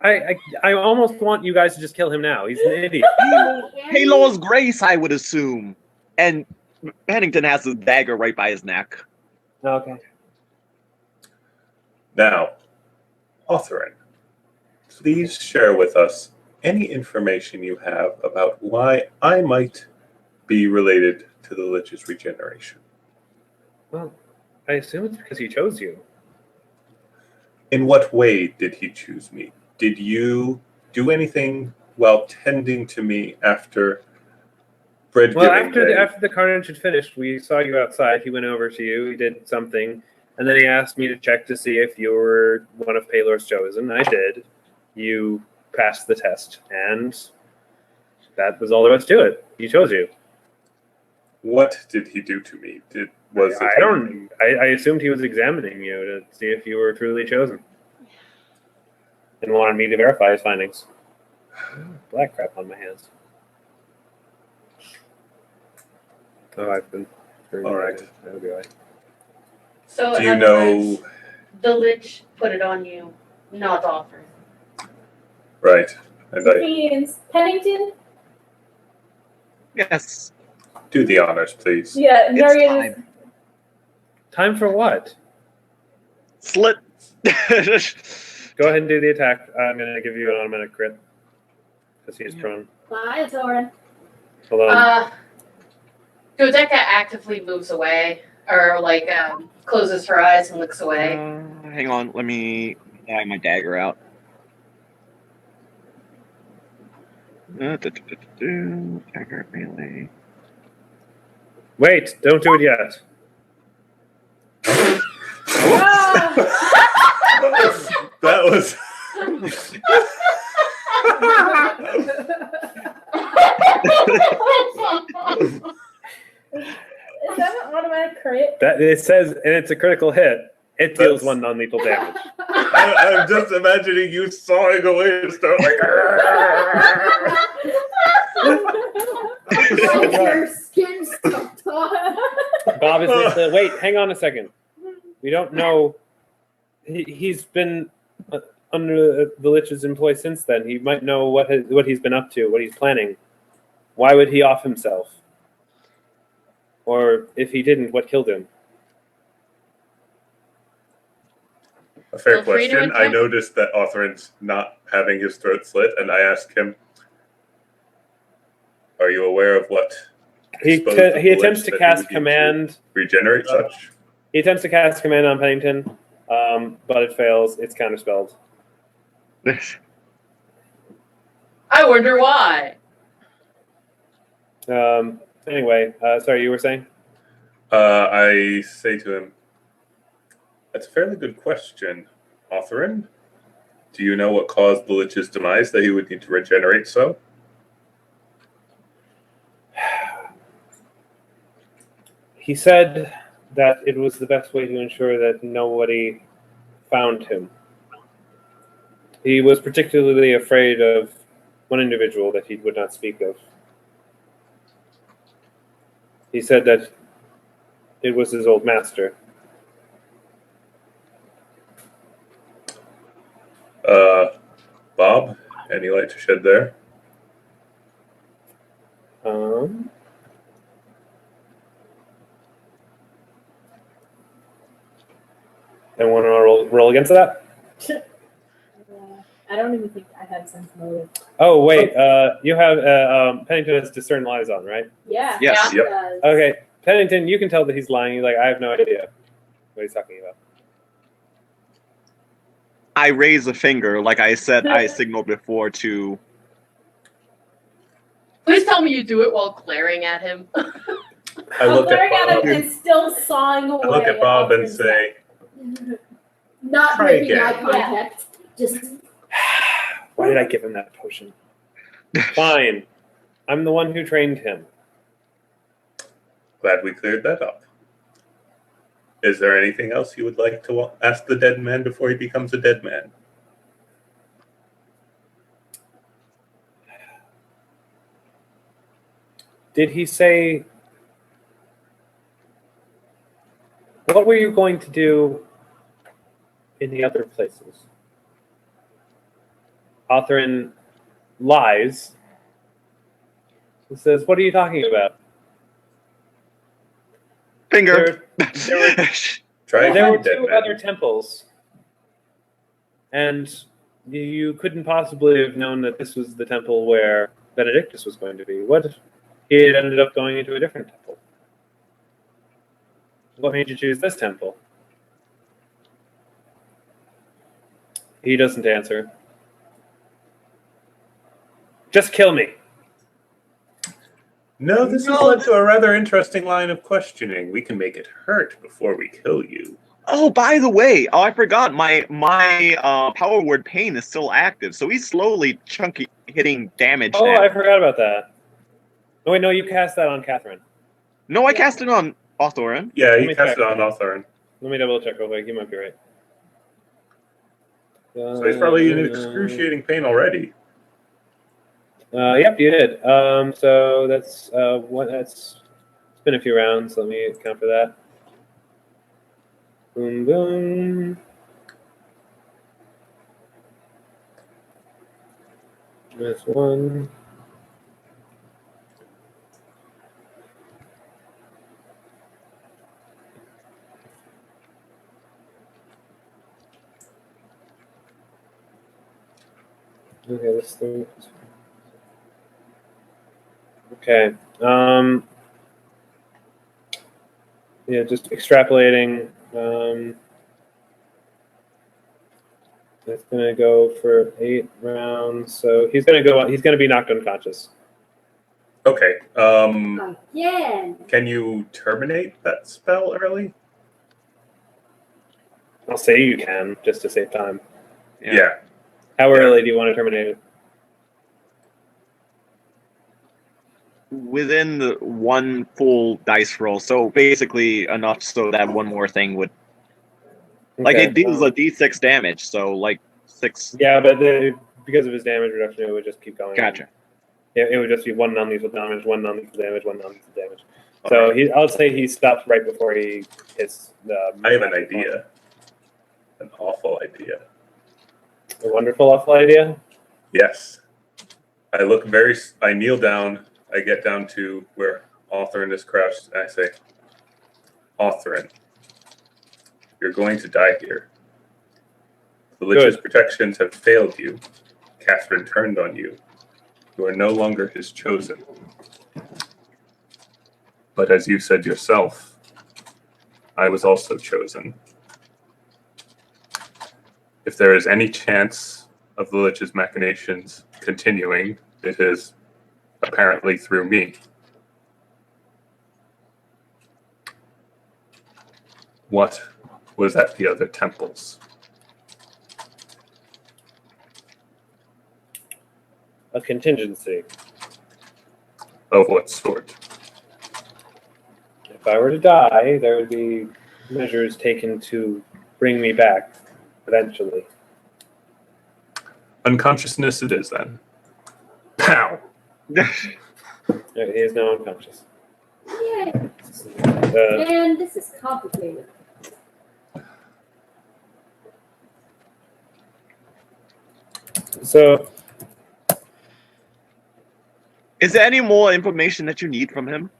I almost want you guys to just kill him now. He's an idiot. Pelor's grace, I would assume. And Pennington has his dagger right by his neck. Okay. Now, Altherin, please share with us any information you have about why I might be related to the Lich's regeneration. Well, I assume it's because he chose you. In what way did he choose me? Did you do anything while tending to me after bread Well, giving day? after the carnage had finished, we saw you outside. He went over to you. He did something, and then he asked me to check to see if you were one of Pelor's chosen. I did. You passed the test, and that was all there was to it. He chose you. What did he do to me? I assumed he was examining you to see if you were truly chosen, and wanted me to verify his findings. Black crap on my hands. Oh, I've been. All right. That'll be all right. So Do you in other words, know? the Lich put it on you, not offer. Right. And I Means Pennington? Yes. do the honors, please. Yeah, It's Nuria is time. Time for what? Slit. Go ahead and do the attack. I'm going to give you an automatic crit because he is prone. Bye, Torin. Hold on. Dodeka actively moves away, or closes her eyes and looks away. Hang on, let me drag my dagger out. Dagger melee. Wait, don't do it yet. That was. That it says, and it's a critical hit. It deals That's- 1 non-lethal damage. I'm just imagining you sawing away and start like. Like your skin stuck on. Bob is wait, hang on a second. We don't know. He's been under the Lich's employ since then. He might know what he's been up to, what he's planning. Why would he off himself? Or if he didn't, what killed him? A fair Feel free to question. I attempt. noticed that Authorin's not having his throat slit, and I asked him, "Are you aware of what?" He exposed the attempts lich to that he cast would need command. regenerate such. He attempts to cast command on Pennington, but it fails. It's counterspelled. I wonder why. Anyway, sorry, you were saying? I say to him, "That's a fairly good question, Authorin. Do you know what caused the Lich's demise that he would need to regenerate so?" He said that it was the best way to ensure that nobody found him. He was particularly afraid of one individual that he would not speak of. He said that it was his old master. Bob, any light to shed there? And want to roll against that? I don't even think I had sense motive. Oh, wait. You have Pennington has discern lies on, right? Yeah. Yes. it Yep. does. Okay. Pennington, you can tell that he's lying. He's like, I have no idea what he's talking about. I raise a finger, like I said, I signaled before to. Please tell me you do it while glaring at him. I look at Glaring at Bob. him and still sawing away. I look at Bob and Alfred's say, Not Try breaking again. eye contact. Just Why did I give him that potion? Fine. I'm the one who trained him. "Glad we cleared that up. Is there anything else you would like to ask the dead man before he becomes a dead man?" Did he say... What were you going to do in the other places? Authorin lies. He says, what are you talking about? Finger. Try There were again, dead 2 man. other temples. And you couldn't possibly have known that this was the temple where Benedictus was going to be. What if he had ended up going into a different temple? What made you choose this temple? He doesn't answer. Just kill me. No, this has led to a rather interesting line of questioning. We can make it hurt before we kill you. Oh, by the way, I forgot my power word pain is still active, so he's slowly chunky hitting damage. Oh, now. I forgot about that. Oh, wait, no, you cast that on Catherine. No, I cast it on Authorin. Yeah, Let you me cast check. it on Authorin. Let me double check real quick. You might be right. So he's probably in excruciating pain already. Yep, you did. So that's it's been a few rounds. Let me account for that. Boom, boom. That's 1. Okay, that's 3. Okay. Yeah, just extrapolating. It's gonna go for 8 rounds. So he's gonna be knocked unconscious. Okay. again. Can you terminate that spell early? I'll say you can, just to save time. Yeah. How early do you want to terminate it? within the one full dice roll. So basically enough so that one more thing would like Okay, it deals a d6 damage. So like 6. Yeah, but because of his damage reduction, it would just keep going. Gotcha. It would just be one non-lethal damage, one non-lethal damage, one non-lethal damage. So I would say he stops right before he hits the. I have an idea. An awful idea. A wonderful, awful idea. Yes. I kneel down, I get down to where Authorin is crouched, and I say, Authorin, you're going to die here. The Lich's protections have failed you. Catherine turned on you. You are no longer his chosen. But as you said yourself, I was also chosen. If there is any chance of the Lich's machinations continuing, it is apparently through me. What was at the other temples? A contingency. Of what sort? If I were to die, there would be measures taken to bring me back eventually. Unconsciousness it is then. Pow! He is now unconscious. Yay. Uh, And this is complicated. so Is there any more information that you need from him?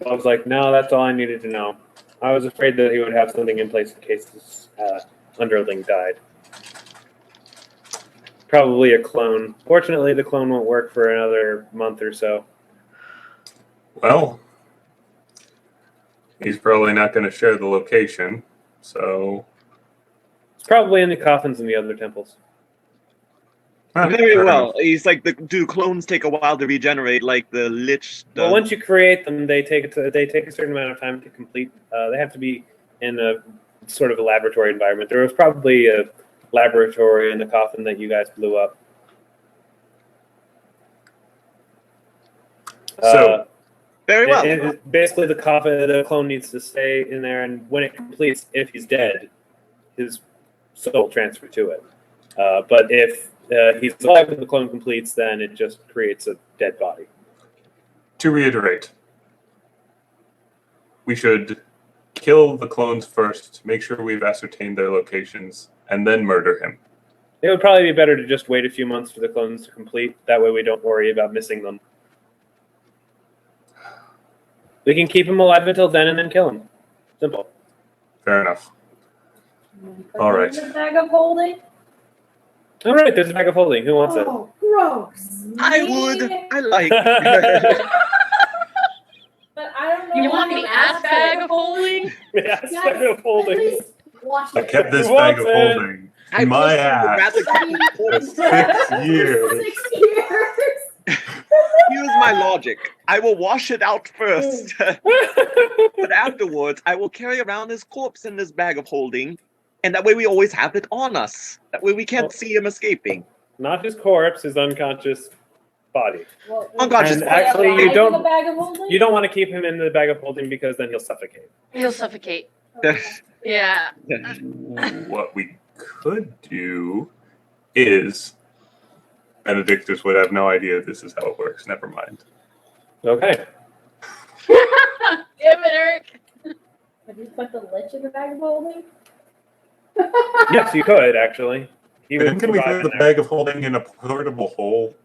I was like, no, that's all I needed to know. I was afraid that he would have something in place in case his underling died. Probably a clone. Fortunately, the clone won't work for another month or so. Well, he's probably not going to share the location, so... It's probably in the coffins in the other temples. Very fair well. enough. He's like, do clones take a while to regenerate like the Lich does? Well, once you create them, they take a certain amount of time to complete. They have to be in a sort of a laboratory environment. There was probably a laboratory in the coffin that you guys blew up. So, Very well. Basically, the clone needs to stay in there, and when it completes, if he's dead, his soul transfer to it. But if he's alive and the clone completes, then it just creates a dead body. to reiterate, we should kill the clones first, make sure we've ascertained their locations, and then murder him. It would probably be better to just wait a few months for the clones to complete. That way we don't worry about missing them. We can keep him alive until then and then kill him. Simple. Fair enough. All right. The bag of holding. All right, there's a bag of holding. Who wants it? Oh, gross. I would. I like. But I don't know. You want how the to ass ask bag it. of holding? Yeah, it's a bag of At holding. least wash I it. kept this Who bag of wants it? holding I in my would ass rather for 6 years. 6 years. use my logic. I will wash it out first, but afterwards, I will carry around his corpse in this bag of holding, and that way we always have it on us. That way we can't see him escaping. Not his corpse, his unconscious body. Well, Unconscious. And actually, hiding you don't- the bag of holding? You don't want to keep him in the bag of holding because then he'll suffocate. He'll suffocate. Yeah. What we could do is Benedictus would have no idea this is how it works. Never mind. Okay. Damn it, Eric. Have you put the lich in the bag of holding? Yes, you could actually. He Then would can we survive throw in the there. bag of holding in a portable hole?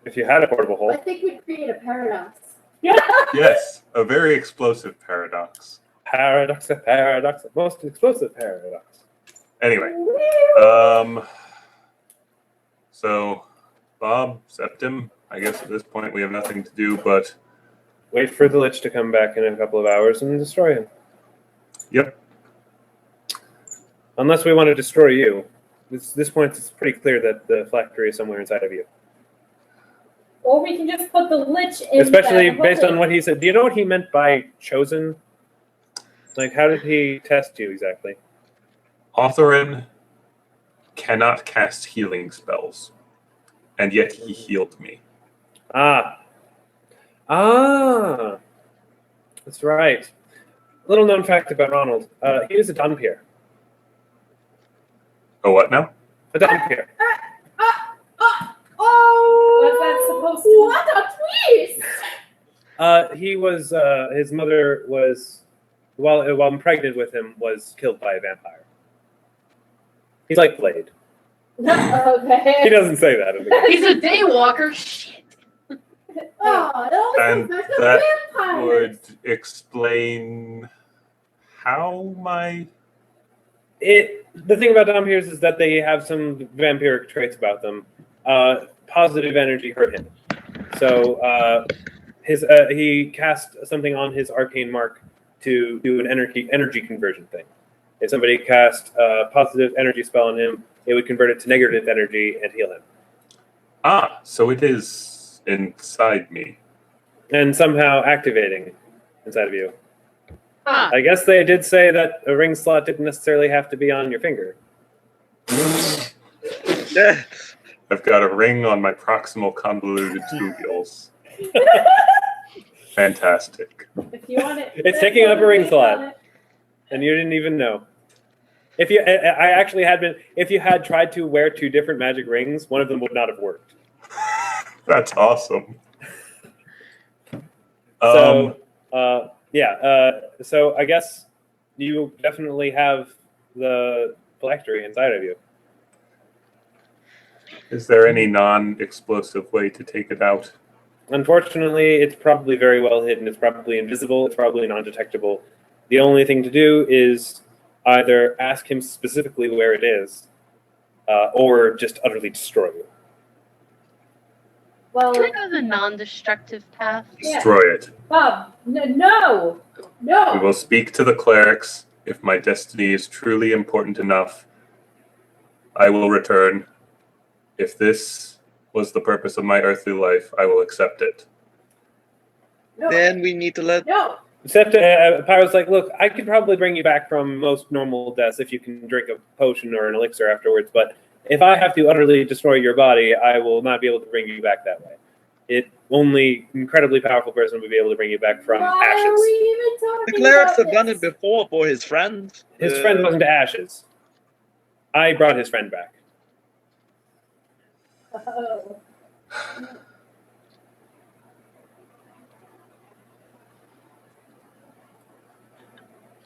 If you had a portable I hole. think we'd create a paradox. Yes, a very explosive paradox. Paradox of paradox, most explosive paradox. Anyway, so Bob, Septim, I guess at this point we have nothing to do but Wait for the Lich to come back in a couple of hours and destroy him. yep. Unless we want to destroy you. This point, it's pretty clear that the phylactery is somewhere inside of you. Or we can just put the lich in Especially the bag of based on holding. what he said. Do you know what he meant by chosen? Like, how did he test you exactly? Authorin cannot cast healing spells, and yet he healed me. Ah, Ah, that's right. Little known fact about Ronald. He was a Dunpeer. Oh, what now? A Dunpeer. What's that supposed to What a twist! He was. His mother was, while pregnant with him, was killed by a vampire. He's like Blade. Okay. He doesn't say that in the game. He's a daywalker. Shit. Oh, it always And comes back to that vampires. would explain how my... The thing about Dunpeers is that they have some vampiric traits about them. Positive energy hurt him, so he cast something on his arcane mark to do an energy conversion thing. If somebody cast a positive energy spell on him, it would convert it to negative energy and heal him. Ah, so it is inside me. And somehow activating inside of you. Huh. I guess they did say that a ring slot didn't necessarily have to be on your finger. I've got a ring on my proximal convoluted tubules. Fantastic. If you want it, It's taking up a ring slot. And you didn't even know. If you had tried to wear two different magic rings, one of them would not have worked. That's awesome. So, so I guess you definitely have the phylactery inside of you. Is there any non-explosive way to take it out? Unfortunately, it's probably very well hidden. It's probably invisible. It's probably non-detectable. The only thing to do is either ask him specifically where it is, or just utterly destroy you. Well, Can I go the non-destructive path? Destroy it. Bob, no. We will speak to the clerics. If my destiny is truly important enough, I will return. If this was the purpose of my earthly life, I will accept it. No. Then we need to let. No. Except Pyro's like, look, I could probably bring you back from most normal deaths if you can drink a potion or an elixir afterwards, but if I have to utterly destroy your body, I will not be able to bring you back that way. Only incredibly powerful person would be able to bring you back from Why ashes. are we even talking The clerics about have done this? it before for his friend. His friend wasn't ashes. I brought his friend back. Oh.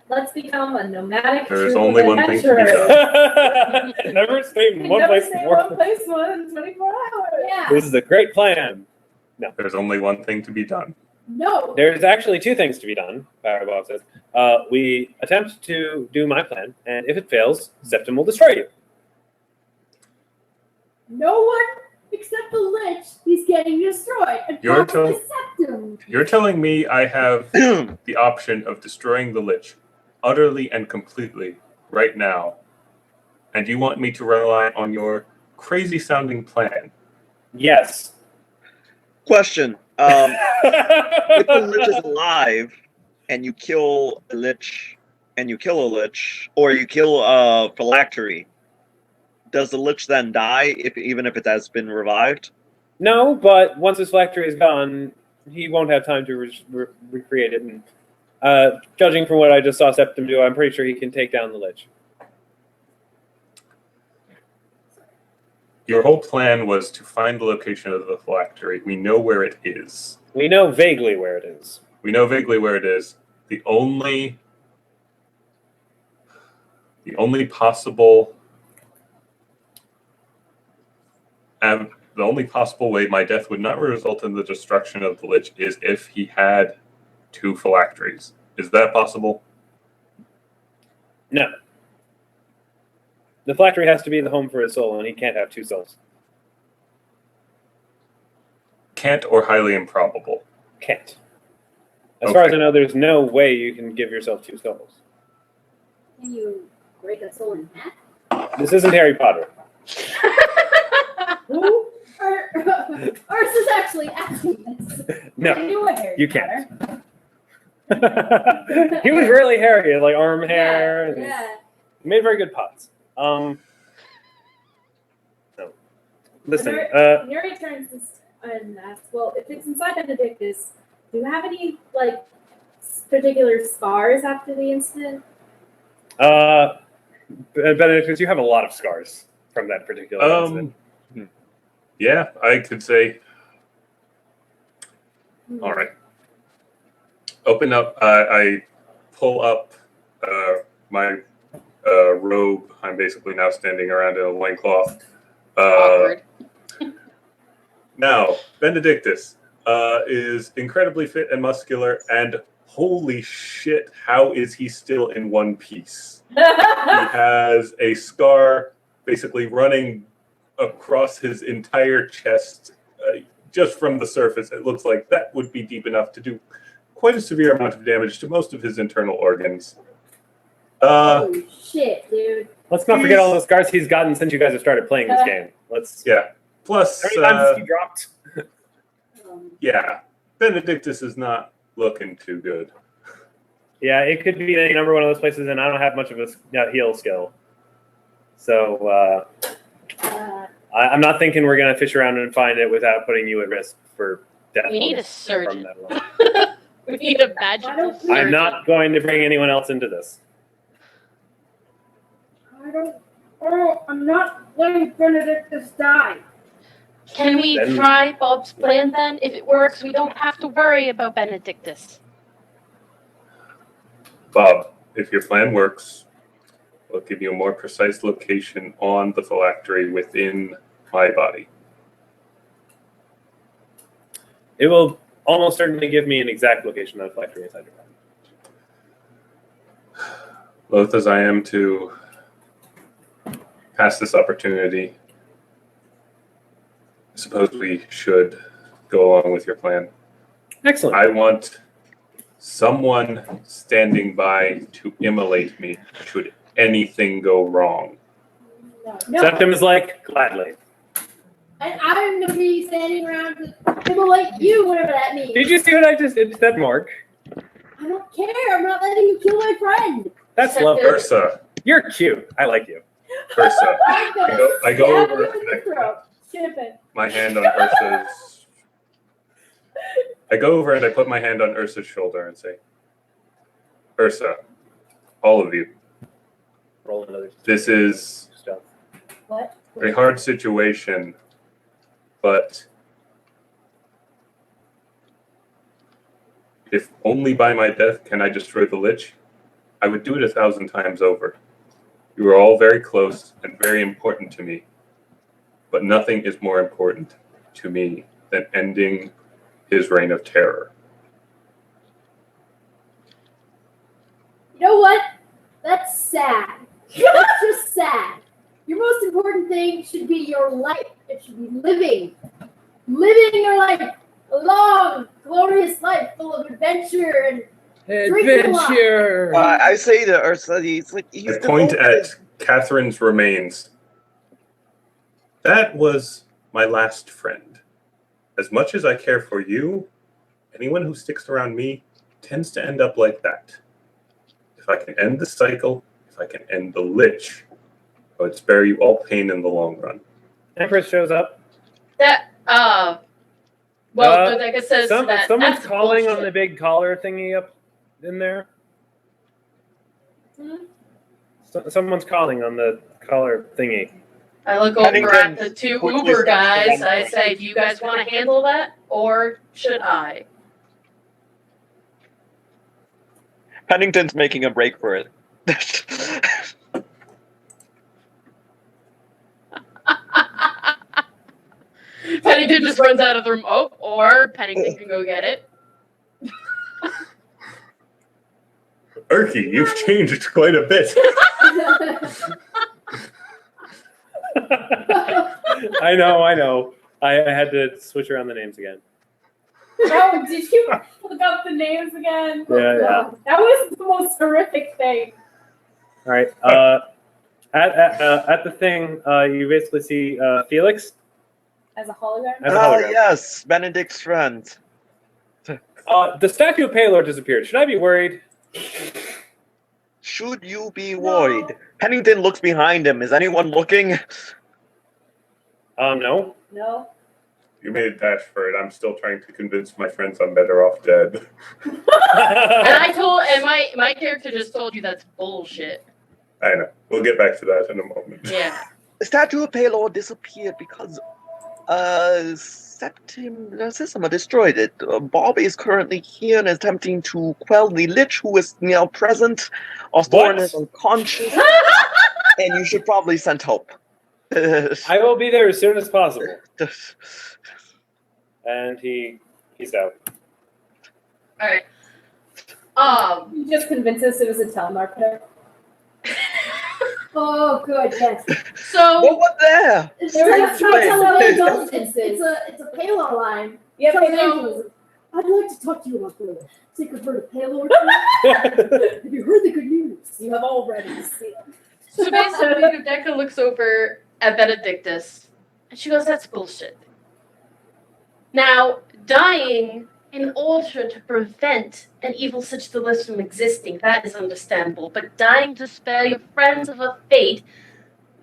Let's become a nomadic There is troop only of one thing to be adventurers. Never stayed in one Never place stay in before. one place more than 24 hours. Yeah. This is a great plan. There's only one thing to be done. No. There's actually two things to be done, Powerball says. We attempt to do my plan, and if it fails, Septim will destroy you. No one except the Lich is getting destroyed. And You're probably Septim. You're telling me I have the option of destroying the Lich utterly and completely right now, and you want me to rely on your crazy-sounding plan? Yes. Question. If the Lich is alive and you kill a Lich, or you kill a phylactery, does the Lich then die even if it has been revived? No, but once his phylactery is gone, he won't have time to recreate it. And judging from what I just saw Septim do, I'm pretty sure he can take down the Lich. Your whole plan was to find the location of the phylactery. We know where it is. We know vaguely where it is. We know vaguely where it is. The only possible way my death would not result in the destruction of the Lich is if he had two phylacteries. Is that possible? No. The phylactery has to be the home for his soul, and he can't have two souls. Can't or highly improbable? Can't. As far as Okay. I know, there's no way you can give yourself two souls. Can you break a soul in half? This isn't Harry Potter. Who? Ursa's actually asking this. I No, knew a Harry you Potter. can't. He was really hairy, like arm hair. And Yeah. He made very good puns. No. Listen, Nuria turns and asks, well, if it's inside Benedictus, Do you have any like particular scars after the incident? Benedictus, you have a lot of scars from that particular incident. Yeah, I could say. All right. Open up. I pull up my robe. I'm basically now standing around in a loincloth. Awkward. Now, Benedictus is incredibly fit and muscular, and holy shit, how is he still in one piece? He has a scar basically running across his entire chest. Just from the surface, it looks like that would be deep enough to do quite a severe amount of damage to most of his internal organs. Holy shit, dude. Let's not forget all the scars he's gotten since you guys have started playing this game. Yeah. Plus, How many times has he dropped? yeah, Benedictus is not looking too good. Yeah, it could be any number one of those places, and I don't have much of a heal skill. So I'm not thinking we're going to fish around and find it without putting you at risk for death. We need a from surgeon. that alone. We need a magical surgeon. I'm not going to bring anyone else into this. I'm not letting Benedictus die. Can we Then- try Bob's plan then? If it works, we don't have to worry about Benedictus. Bob, if your plan works, I'll give you a more precise location on the phylactery within my body. It will almost certainly give me an exact location of the phylactery inside your body. Loath as I am to pass this opportunity, I suppose we should go along with your plan. Excellent. I want someone standing by to immolate me should anything go wrong. No. Septim is like, gladly. And I'm going to be standing around to immolate you, whatever that means. Did you see what I just did to that mark? I don't care. I'm not letting you kill my friend. That's Septim. lovely. Ursa, You're cute. I like you. Ursa, I'm going to I go stab over you in the throat. Should have been. my hand on Ursa's. I go over and I put my hand on Ursa's shoulder and say, Ursa, all of you, Roll another this is stealth. What? a very hard situation, but if only by my death can I destroy the Lich, I would do it 1,000 times over. You are all very close and very important to me, but nothing is more important to me than ending his reign of terror. You know what? That's sad. That's just sad. Your most important thing should be your life. It should be living. Living your life. A long, glorious life full of adventure and Adventure! I say to Ursa, he's I point at Catherine's remains. That was my last friend. As much as I care for you, anyone who sticks around me tends to end up like that. If I can end the cycle, if I can end the Lich, I would spare you all pain in the long run. Empress shows up. That Dodeka says that Someone's that's calling on bullshit. the big collar thingy up in there. Someone's calling on the collar thingy. I look over Pennington at the two quickly Uber steps guys. to one I side. say, "Do you guys want to handle that, or should I?" Pennington's making a break for it. Pennington just runs out of the room. Oh, or Pennington can go get it. Urki, you've changed quite a bit. I know. I had to switch around the names again. Oh, did you look up the names again? Yeah. That was the most horrific thing. All right. At the thing, you basically see Felix. As a hologram? As a hologram. Yes, Benedict's friend. The statue of Pelor disappeared. Should I be worried? Should you be worried? Pennington looks behind him. Is anyone looking? No. No. You made a dash for it. I'm still trying to convince my friends I'm better off dead. And my character just told you that's bullshit. I know. We'll get back to that in a moment. Yeah. The statue of Pelor disappeared because Narcissima destroyed it. Bob is currently here and is attempting to quell the Lich, who is now present. Osborne is unconscious, and you should probably send help. I will be there as soon as possible. And he's out. All right. You just convinced us it was a telemarketer. Oh, good, yes. So What was there? It's There like was trying to no it's, indulgences. it's a Pelor line. Yeah, So Pelor. Pelor, I'd like to talk to you about the secret word of Pelor. Have you heard the good news? You have already seen. So basically, Dodeka looks over at Benedictus, and she goes, "That's bullshit." Now, dying in order to prevent an evil such the list from existing, that is understandable. But dying to spare your friends of a fate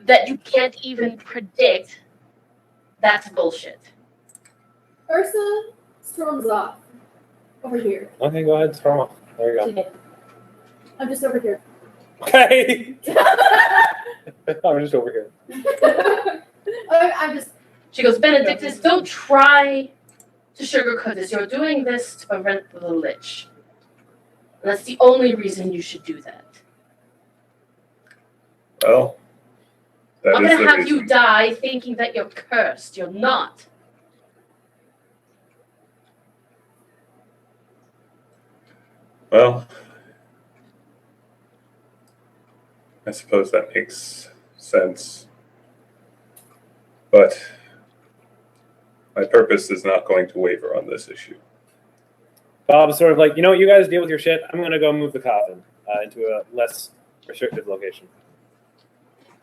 that you can't even predict, that's bullshit. Ursa storms off. Over here. Okay, go ahead. Storm off. There you go. I'm just over here. Okay. I'm just over here. I'm just. She goes, "Benedictus, don't try to sugarcoat this. You're doing this to prevent the Lich. And that's the only reason you should do that. Well, that I'm is gonna the have reason. you die thinking that you're cursed. You're not." Well, I suppose that makes sense. But my purpose is not going to waver on this issue. Bob's sort of like, you know what, you guys deal with your shit. I'm going to go move the coffin into a less restricted location.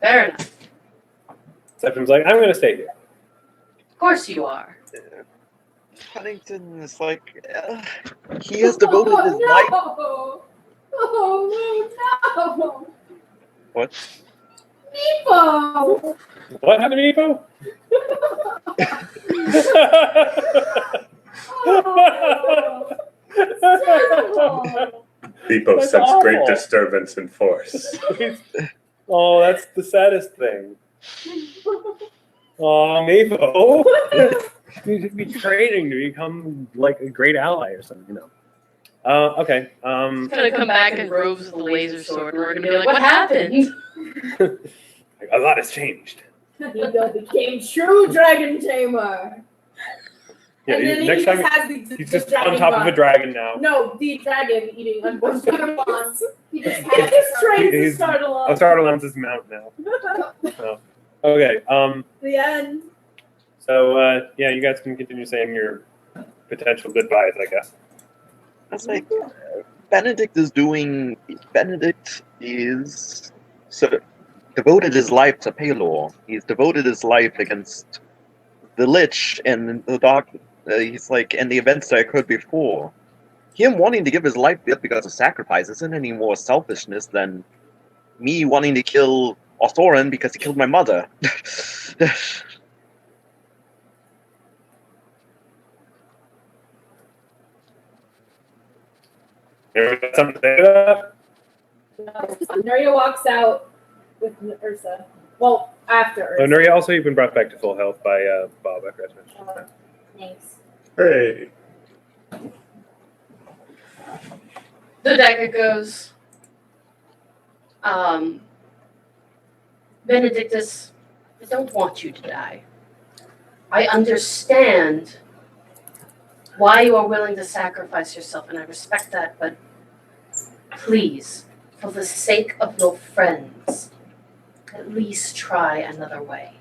Fair enough. Septim's like, I'm going to stay here. Of course you are. Pennington is like, he has devoted his life. Oh, no. What? Meepo! What happened to Meepo? Oh, terrible. Depot That's sense great awful. disturbance in force. Oh, that's the saddest thing. Oh, Meepo. You should be training to become like a great ally or something, you know. Okay. He's gonna come back in robes with a laser sword, and we're gonna be like, "What happened?" A lot has changed. Meepo became true dragon tamer. Yeah, And then next he time just has the he's just dragon on top of a bond. dragon now. No, the dragon eating unborn dragons. He just He just trains to He's- start along. Startle's his mount now. Okay. The end. So yeah, you guys can continue saying your potential goodbyes, I guess. That's like, Benedict is devoted his life to Pelor. He's devoted his life against the Lich and the Dark. He's like, and the events that occurred before. Him wanting to give his life up because of sacrifice isn't any more selfishness than me wanting to kill Othoran because he killed my mother. Anyone got something to say to that? Nuria walks out with Ursa. Well, after Oh, Ursa. Nuria, also you've been brought back to full health by Bob. I forgot to mention that. Thanks. Hey. Dodeka goes, "Benedictus, I don't want you to die. I understand why you are willing to sacrifice yourself, and I respect that, but please, for the sake of your friends, at least try another way."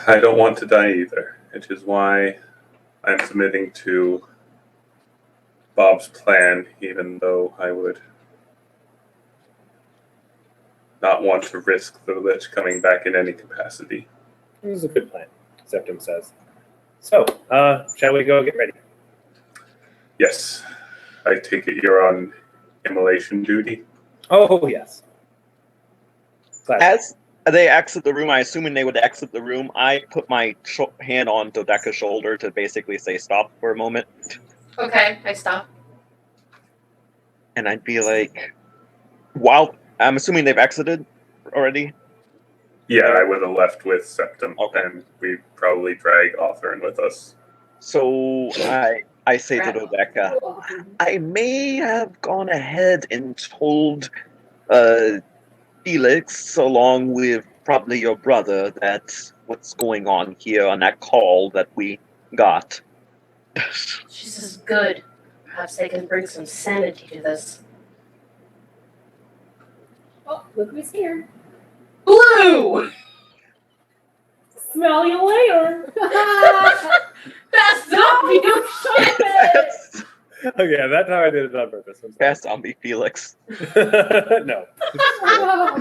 I don't want to die either, which is why I'm submitting to Bob's plan, even though I would not want to risk the Lich coming back in any capacity. This is a good plan, Septim says. So, shall we go get ready? Yes, I take it you're on immolation duty. Oh, yes. Glad. They exit the room. I assuming they would exit the room. I put my hand on Dodeka's shoulder to basically say stop for a moment. Okay, I stop. And I'd be like, wow, I'm assuming they've exited already? Yeah, I would have left with Septum, Okay. and we'd probably drag Authorin with us. So I say to Dodeka, I may have gone ahead and told Felix, along with probably your brother, that what's going on here on that call that we got. She says, good. Perhaps they can bring some sanity to this. Oh, look who's here. Blue! Smell you later. That's not me! That's Okay, that's how I did it on purpose. I'm sorry. Fast Zombie Felix. No.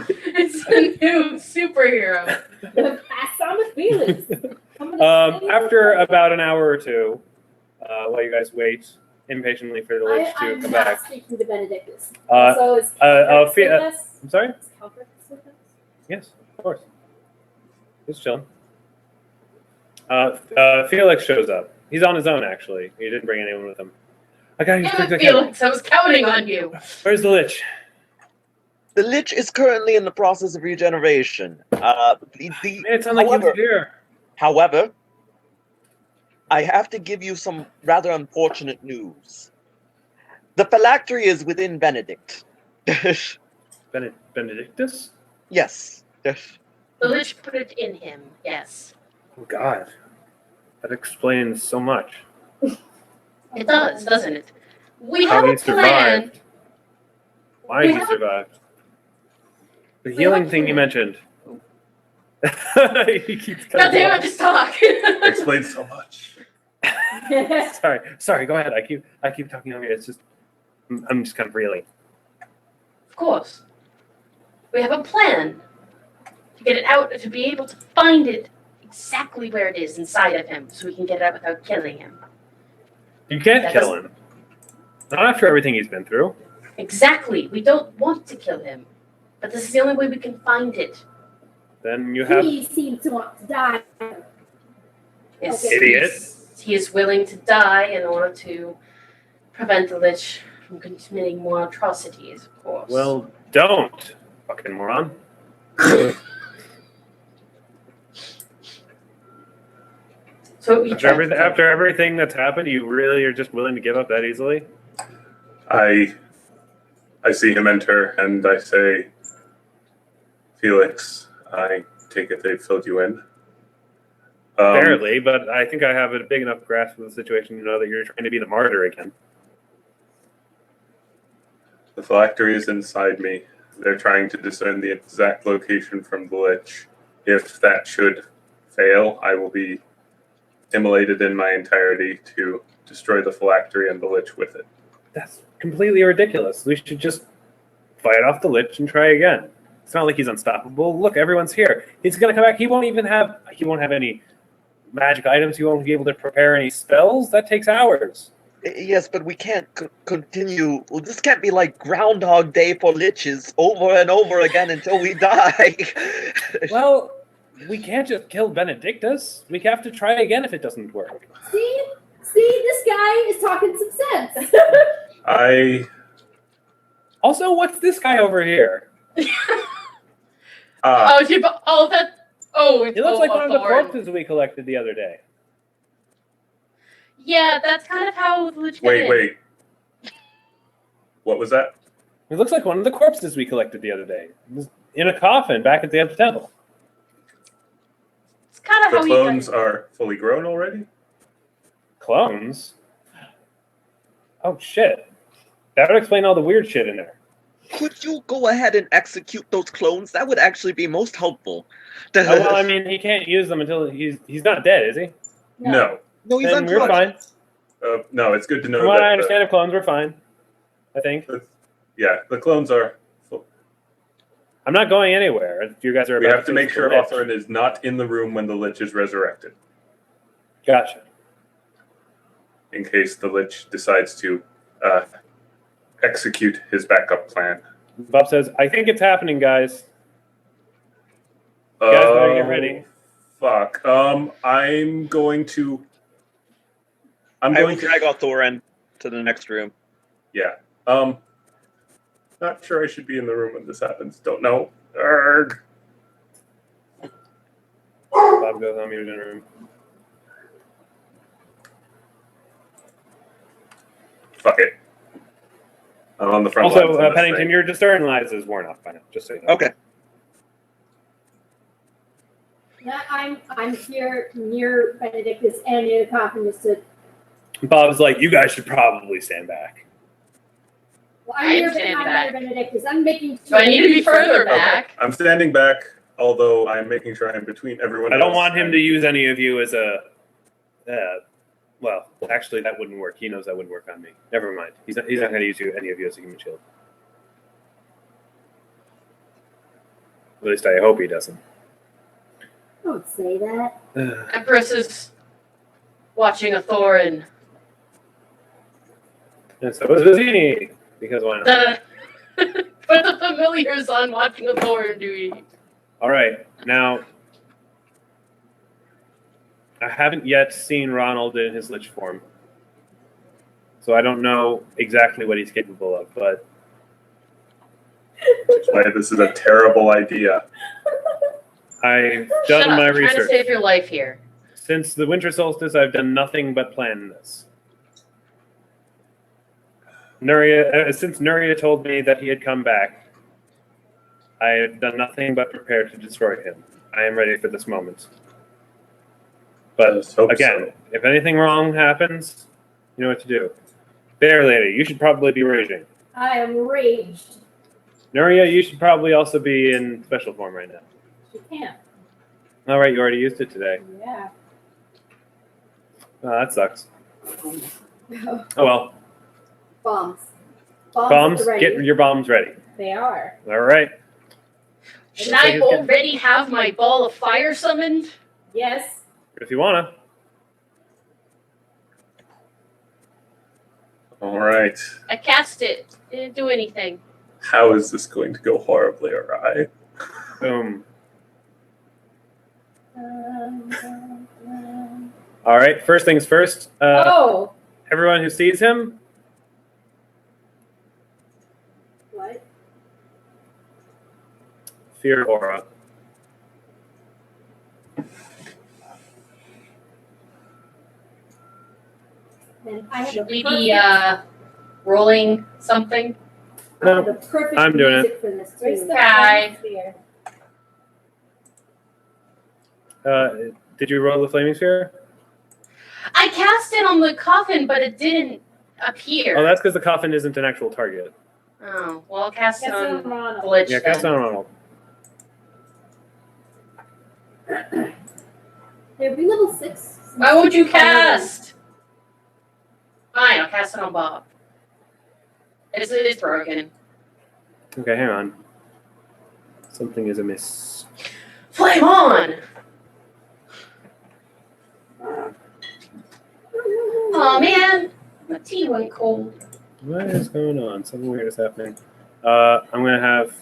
It's a new superhero. Pass on the feelings. After about an hour or two, while you guys wait impatiently for the lich to I'm come not back. speaking to Benedictus. So is Calvert with us? I'm sorry? Is Calvert with us? Yes, of course. Just chilling. Felix shows up. He's on his own, actually. He didn't bring anyone with him. I gotta use quick Damn it, second. Felix, I was counting on you. Where's the lich? The Lich is currently in the process of regeneration. It sounded like he was However- here. However, I have to give you some rather unfortunate news. The phylactery is within Benedict. Benedictus? Yes. The Lich put it in him, yes. Oh, God. That explains so much. It does, doesn't it? We How have he a plan. survived. Why We he have a- survived. The We healing have a thing you plan. mentioned. He keeps God cutting damn off. it, just talk. Explains so much. Sorry, go ahead. I keep talking over you. It's just I'm just kind of reeling. Of course. We have a plan to get it out, to be able to find it exactly where it is inside of him, so we can get it out without killing him. You can't That kill him. Not after everything he's been through. Exactly. We don't want to kill him, but this is the only way we can find it. Then you have He seems to want to die. Yes, Okay. Idiot. He is willing to die in order to prevent the Lich from committing more atrocities, of course. well, don't fucking moron. so we After everything that's happened, you really are just willing to give up that easily? I see him enter, and I say, Felix, I take it they've filled you in. Barely, but I think I have a big enough grasp of the situation to know that you're trying to be the martyr again. The phylactery is inside me. They're trying to discern the exact location from the Lich. If that should fail, I will be immolated in my entirety to destroy the phylactery and the Lich with it. That's completely ridiculous. We should just fight off the lich and try again. It's not like he's unstoppable. Look, everyone's here. He's gonna come back. He won't have any magic items. He won't be able to prepare any spells. That takes hours. Yes, but we can't continue. Well, this can't be like Groundhog Day for liches over and over again until we die. Well, we can't just kill Benedictus. We have to try again if it doesn't work. See, this guy is talking some sense. Also, what's this guy over here? Oh, that. Oh, He looks like one of the Thorn. corpses we collected the other day. Yeah, that's kind of how the Lich got in. Wait. What was that? He looks like one of the corpses we collected the other day. He was in a coffin back at the empty temple. It's kind of The how he got clones are fully grown already? Clones? Oh, shit. That would explain all the weird shit in there. Could you go ahead and execute those clones? That would actually be most helpful. Oh, well, I mean, he can't use them until he's not dead, is he? No. No, he's Then we're unconscious. fine. No, it's good to know From what that I understand of clones, we're fine. I think. the clones are full. I'm not going anywhere. You guys are We about have to make face sure the lich. Authorin is not in the room when the Lich is resurrected, Gotcha. in case the Lich decides to execute his backup plan. Bob says, I think it's happening, guys. You guys better get ready. Fuck. I'm going to. I will drag Thorin to the next room. Yeah. Not sure I should be in the room when this happens. Don't know. Arrgh. Bob goes on mute in the room. Fuck it. I'm on the front Also, lines on this Pennington, thing. your discern lies is worn off by now. Just so you know. Okay. Yeah, I'm here near Benedictus and near the coffin just to. Bob's like, you guys should probably stand back. Well, I am I'm standing near back. Benedictus. I'm making. Do I need to be further back? I'm standing back, although I'm making sure I'm between everyone I don't else want him and- to use any of you as a. Well, actually, that wouldn't work. He knows that wouldn't work on me. Never mind. He's not going to use any of you as a human shield. At least I hope he doesn't. Don't say that. Empress is watching a Thorin. And so is Vizini. Because why not? Put the familiars on watching a Thorin duty. All right. Now, I haven't yet seen Ronald in his Lich form. So I don't know exactly what he's capable of, but Why this is a terrible idea. I've Shut done up. my I'm trying to research. save your life here. Since the winter solstice, I've done nothing but plan this. Since Nuria told me that he had come back, I have done nothing but prepare to destroy him. I am ready for this moment. But Let's hope again, so. if anything wrong happens, you know what to do. Fair lady, you should probably be raging. I am raged. Nuria, you should probably also be in special form right now. She can't. All right, you already used it today. Yeah. Oh, that sucks. Oh well. Bombs. Bombs, at the ready. get your bombs ready. They are. All right. Should I already have my ball of fire summoned? Yes. If you wanna. All right. I cast it. Didn't do anything. How is this going to go horribly awry? Boom. All right. First things first. Oh. Everyone who sees him, What? fear aura. And I have Should the we perfect, be rolling something? I have No, the perfect I'm doing it. music for this Where's too. the Hi. sphere? Did you roll the flaming sphere? I cast it on the coffin, but it didn't appear. Oh, that's because the coffin isn't an actual target. Oh, well, I'll cast it Guess on I'm Ronald. Glitch Yeah, cast it then. on Ronald. It'll be level 6. Why would you cast? Fine, I'll cast it on Bob. It's broken. Okay, hang on. Something is amiss. Flame on! Oh man, my tea went cold. What is going on? Something weird is happening. I'm gonna have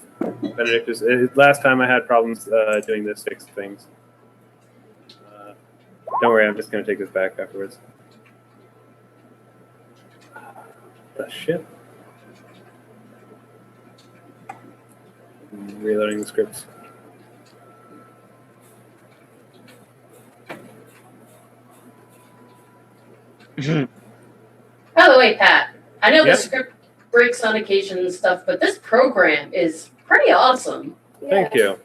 Benedictus. Last time I had problems doing this, fix things. Don't worry, I'm just gonna take this back afterwards. The shit. Reloading the scripts. By the way, Pat, I know Yeah? the script breaks on occasion and stuff, but this program is pretty awesome. Thank you.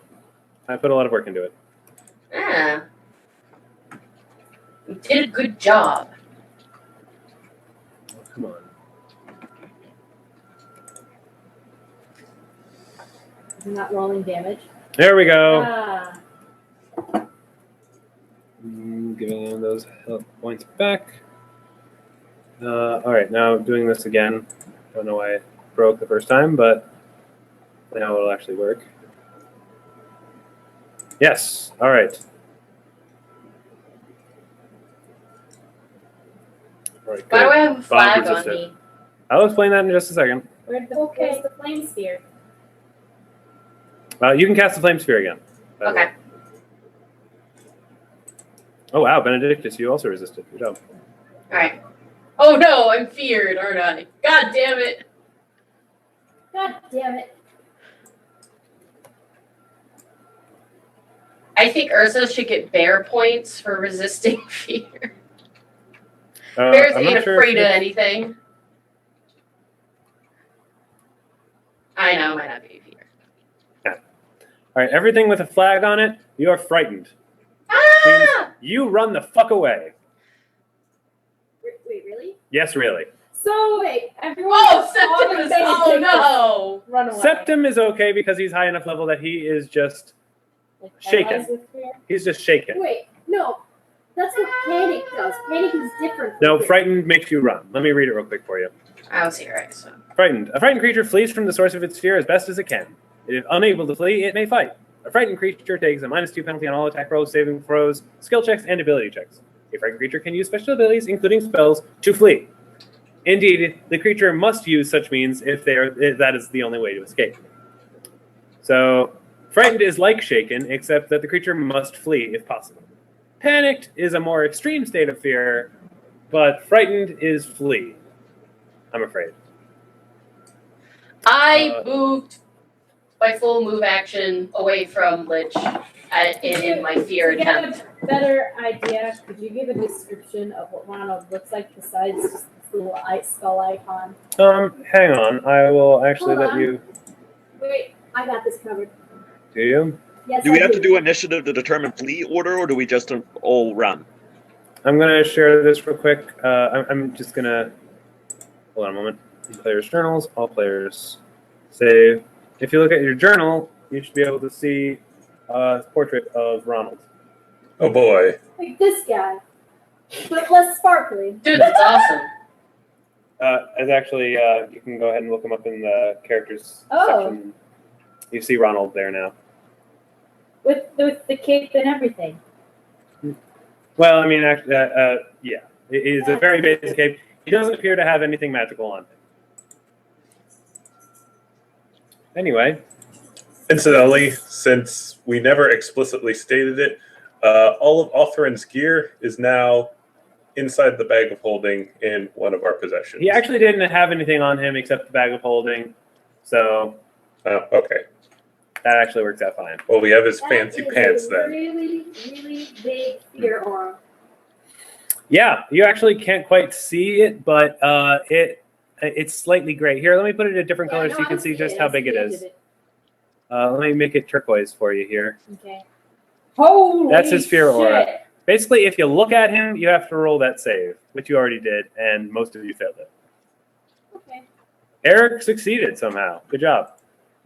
I put a lot of work into it. Yeah. You did a good job. Oh, come on. I'm not rolling damage. There we go. Ah. Giving those health points back. All right, now doing this again. Don't know why it broke the first time, but now it'll actually work. Yes. All right. All right. Why do Good. I have a flag on resistant. me? I'll explain that in just a second. Where's the flame sphere? You can cast the flame sphere again. by the way. Okay. Oh wow, Benedictus, you also resisted. Good job. Alright. Oh no, I'm feared, aren't I? God damn it. God damn it. I think Ursa should get bear points for resisting fear. Bears I'm ain't not sure afraid if of anything. I know, might not be fear. All right, everything with a flag on it, you are frightened. Ah! You run the fuck away. Wait, really? Yes, really. So Wait, everyone. Oh, Septimus! Oh no! Run away. Septim is okay because he's high enough level that he is just Like, shaken. paralyzed with fear? he's just shaken. wait, no. That's what panic does. Panic is different. No, fear. frightened makes you run. Let me read it real quick for you. I was here, right? So. Frightened. A frightened creature flees from the source of its fear as best as it can. If unable to flee, it may fight. A frightened creature takes a -2 penalty on all attack rolls, saving throws, skill checks, and ability checks. A frightened creature can use special abilities, including spells, to flee. Indeed, the creature must use such means if that is the only way to escape. So, frightened is like shaken, except that the creature must flee if possible. Panicked is a more extreme state of fear, but frightened is flee. I'm afraid. I moved my full move action away from Lich in my fear To get attempt. a better idea, could you give a description of what Ronald looks like besides just this little skull icon? Hang on. I will actually Hold let on. you. Wait, I got this covered. Do you? Yes, Do we I have to do initiative to determine flee order, or do we just all run? I'm gonna share this real quick. I'm just gonna hold on a moment. Players' journals. All players save. If you look at your journal, you should be able to see a portrait of Ronald. Oh boy. Like this guy, but less sparkly. Dude, that's awesome. It's actually you can go ahead and look him up in the characters Oh. section. You see Ronald there now. With the cape and everything. Well, I mean, actually, yeah, it is a very basic cape. He doesn't appear to have anything magical on him. Anyway, Incidentally, since we never explicitly stated it, all of Othrin's gear is now inside the bag of holding in one of our possessions. he actually didn't have anything on him except the bag of holding, so Oh, okay. that actually works out fine. Well, we have his That fancy is pants a then. Really, really big fear aura. Yeah, you actually can't quite see it, but it's slightly gray. Here, let me put it a different color so you can see just how big it is. Let me make it turquoise for you here. Okay. Holy That's his fear aura. shit. Basically, if you look at him, you have to roll that save, which you already did, and most of you failed it. Okay. Eric succeeded somehow. Good job.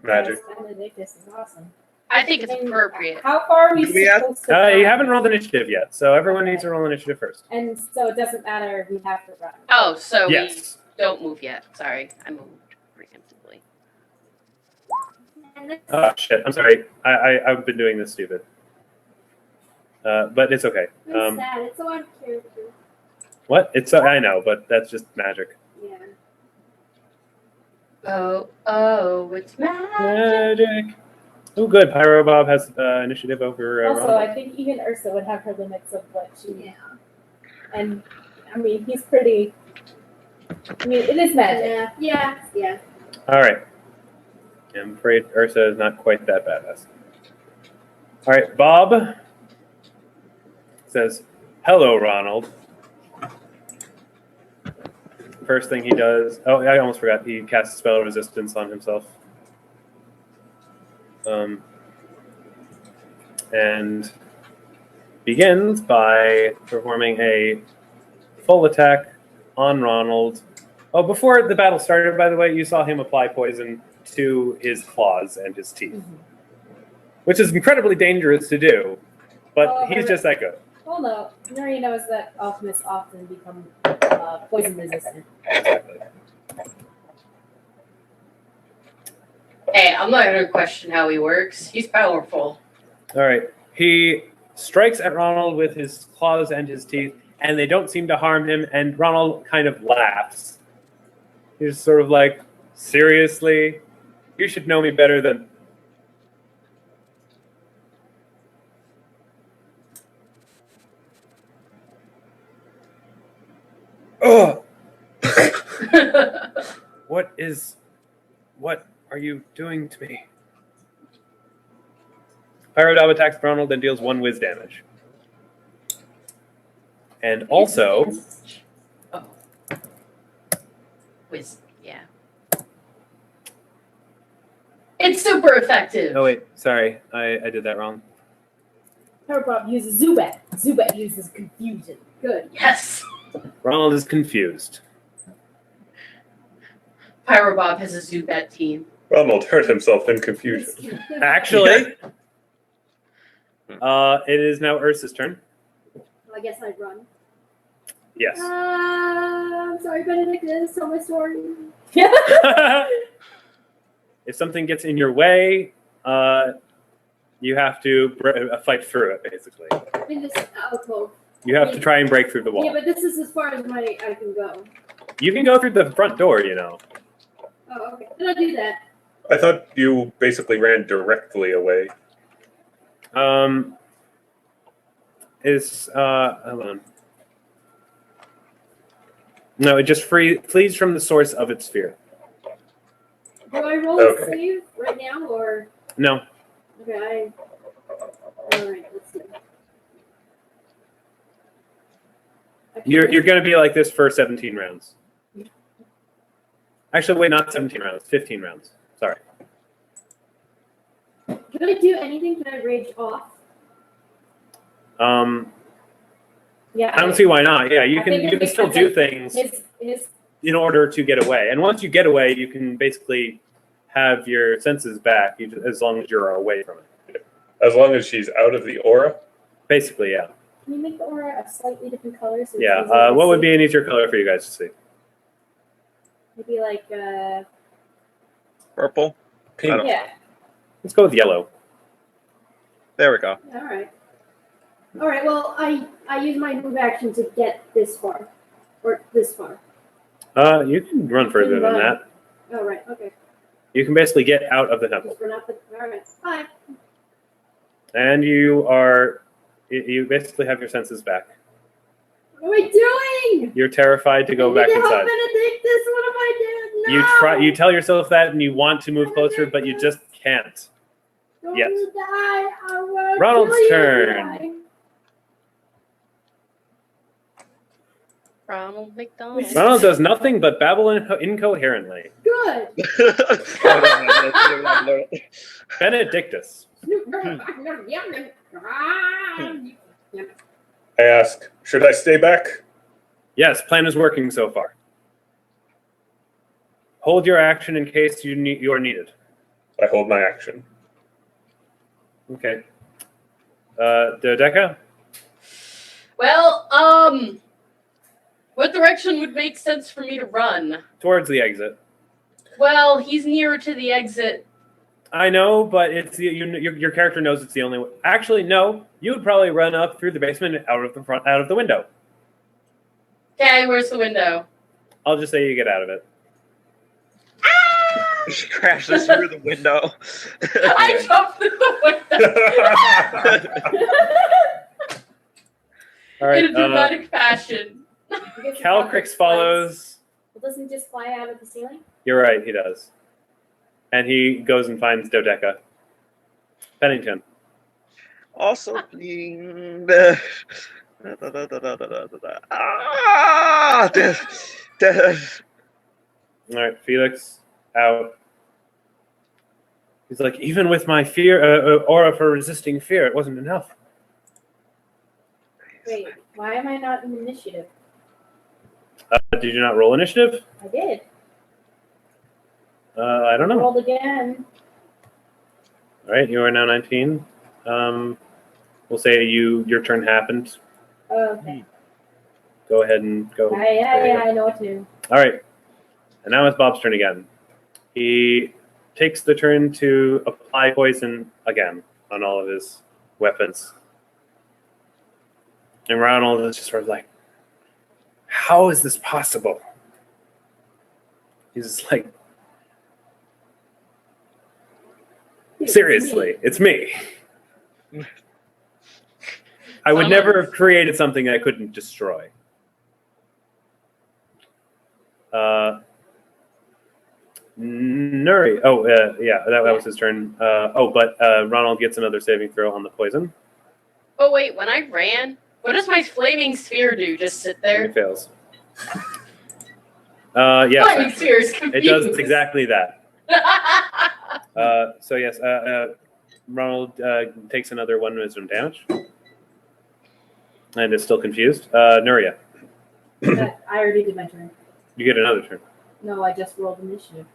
Magic. Yes, Benedictus is awesome. I think it's appropriate. How far are we Do we have- supposed to run? You haven't rolled initiative yet, so everyone needs to roll initiative first. And so it doesn't matter if we have to run. Oh, so Yes. we don't move yet. Sorry, I moved preemptively. And this- Oh shit! I'm sorry. I've been doing this stupid. But it's okay. I'm sad. It's so uncharacter. What? It's I know, but that's just magic. Yeah. Oh, it's magic. Magic. Oh, good. Pyro Bob has initiative over. Also, Ronald. I think even Ursa would have her limits of what she. Yeah. And I mean, he's pretty. I mean, it is magic. Yeah. All right. I'm afraid Ursa is not quite that badass. All right, Bob says, "Hello, Ronald." First thing he does. Oh, I almost forgot. He casts spell resistance on himself. And begins by performing a full attack on Ronald. Oh, before the battle started, by the way, you saw him apply poison to his claws and his teeth, which is incredibly dangerous to do, but Oh, he's just that good. Well, no. Nuria knows that alchemists often become poison resistant. Exactly. Hey, I'm not gonna question how he works. He's powerful. All right. He strikes at Ronald with his claws and his teeth, and they don't seem to harm him, and Ronald kind of laughs. He's sort of like, seriously? You should know me better than... Oh, what are you doing to me? Pyrodob attacks Ronald and deals 1 whiz damage. And also, Oh. Yeah. It's super effective. oh wait, sorry, I did that wrong. Powerpop uses Zubat. Zubat uses confusion. Good. Yes. Ronald is confused. Pyrobob has a Zubat team. Ronald hurt himself in confusion. Actually, it is now Ursa's turn. I guess I'd run. Yes. I'm sorry, Benedictus. Tell my story. If something gets in your way, you have to fight through it, basically. In this alcove. You have to try and break through the wall. Yeah, but this is as far as I can go. You can go through the front door, you know. Oh, okay. Then I'll do that. I thought you basically ran directly away. Hold on. No, it just flees from the source of its fear. Do I roll a save right now, or? No. Okay, Alright, let's see. You're going to be like this for 17 rounds. Actually, wait, not 17 rounds, 15 rounds. Sorry. Can I do anything? Can I rage off? Yeah. I don't see why not. Yeah, you I can think it makes still sense, do like, things His in order to get away. And once you get away, you can basically have your senses back as long as you're away from it. As long as she's out of the aura. Basically, yeah. Can you make the aura a slightly different color? So it's Yeah. easier to What would see? be an easier color for you guys to see? Maybe like Purple. Pink. yeah. Let's go with yellow. There we go. Alright. Alright, well, I use my move action to get this far. Or this far. You can run further than that. Oh, right, okay. You can basically get out of the temple. Just run up the. Alright, bye. And you basically have your senses back. What am I doing? You're terrified to go back I need to help inside. Benedictus. What am I doing? No! You tell yourself that and you want to move closer, but you just can't. Don't Yes. you die. I wanna Ronald's kill you turn. if you die. Ronald McDonald. Ronald does nothing but babble incoherently. Good. Benedictus. I ask, should I stay back? Yes, plan is working so far. Hold your action in case you are needed. I hold my action. Okay. Dodeka? Well, what direction would make sense for me to run? Towards the exit. Well, he's nearer to the exit. I know, but it's your character knows it's the only way. Actually, no. You would probably run up through the basement and out of the window. Okay, where's the window? I'll just say you get out of it. She crashes through the window. I jumped through the window All right. in a dramatic fashion. Calcrix follows. Well, doesn't he just fly out of the ceiling? You're right, he does. And he goes and finds Dodeka. Pennington. Also, being the All right, Felix out. He's like, even with my fear, aura for resisting fear, it wasn't enough. Wait, why am I not in initiative? Did you not roll initiative? I did. I don't know. Rolled again. All right, you are now 19. We'll say your turn happened. Okay. Go ahead and go. Yeah, I know what to do. All right. And now it's Bob's turn again. He takes the turn to apply poison again on all of his weapons. And Ronald is just sort of like, how is this possible? He's just like, seriously, it's me. I would never have created something I couldn't destroy. Nuria. Oh, yeah, that was his turn. But Ronald gets another saving throw on the poison. Oh wait, when I ran, what does my flaming sphere do? Just sit And there? it fails. Yes, Flaming actually. sphere is It confused. does exactly that. So yes, Ronald takes another 1 wisdom damage, and is still confused. Nuria, I already did my turn. you get another turn. No, I just rolled initiative.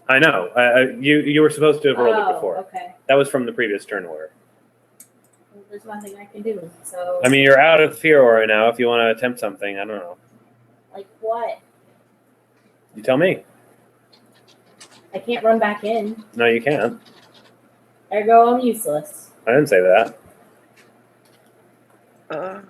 I know. You were supposed to have rolled it before. Okay. That was from the previous turn order. Well, there's nothing I can do. So. I mean, you're out of fear aura now. If you want to attempt something, I don't know. Like what? You tell me. I can't run back in. No, you can't. Ergo, I'm useless. I didn't say that. Uh,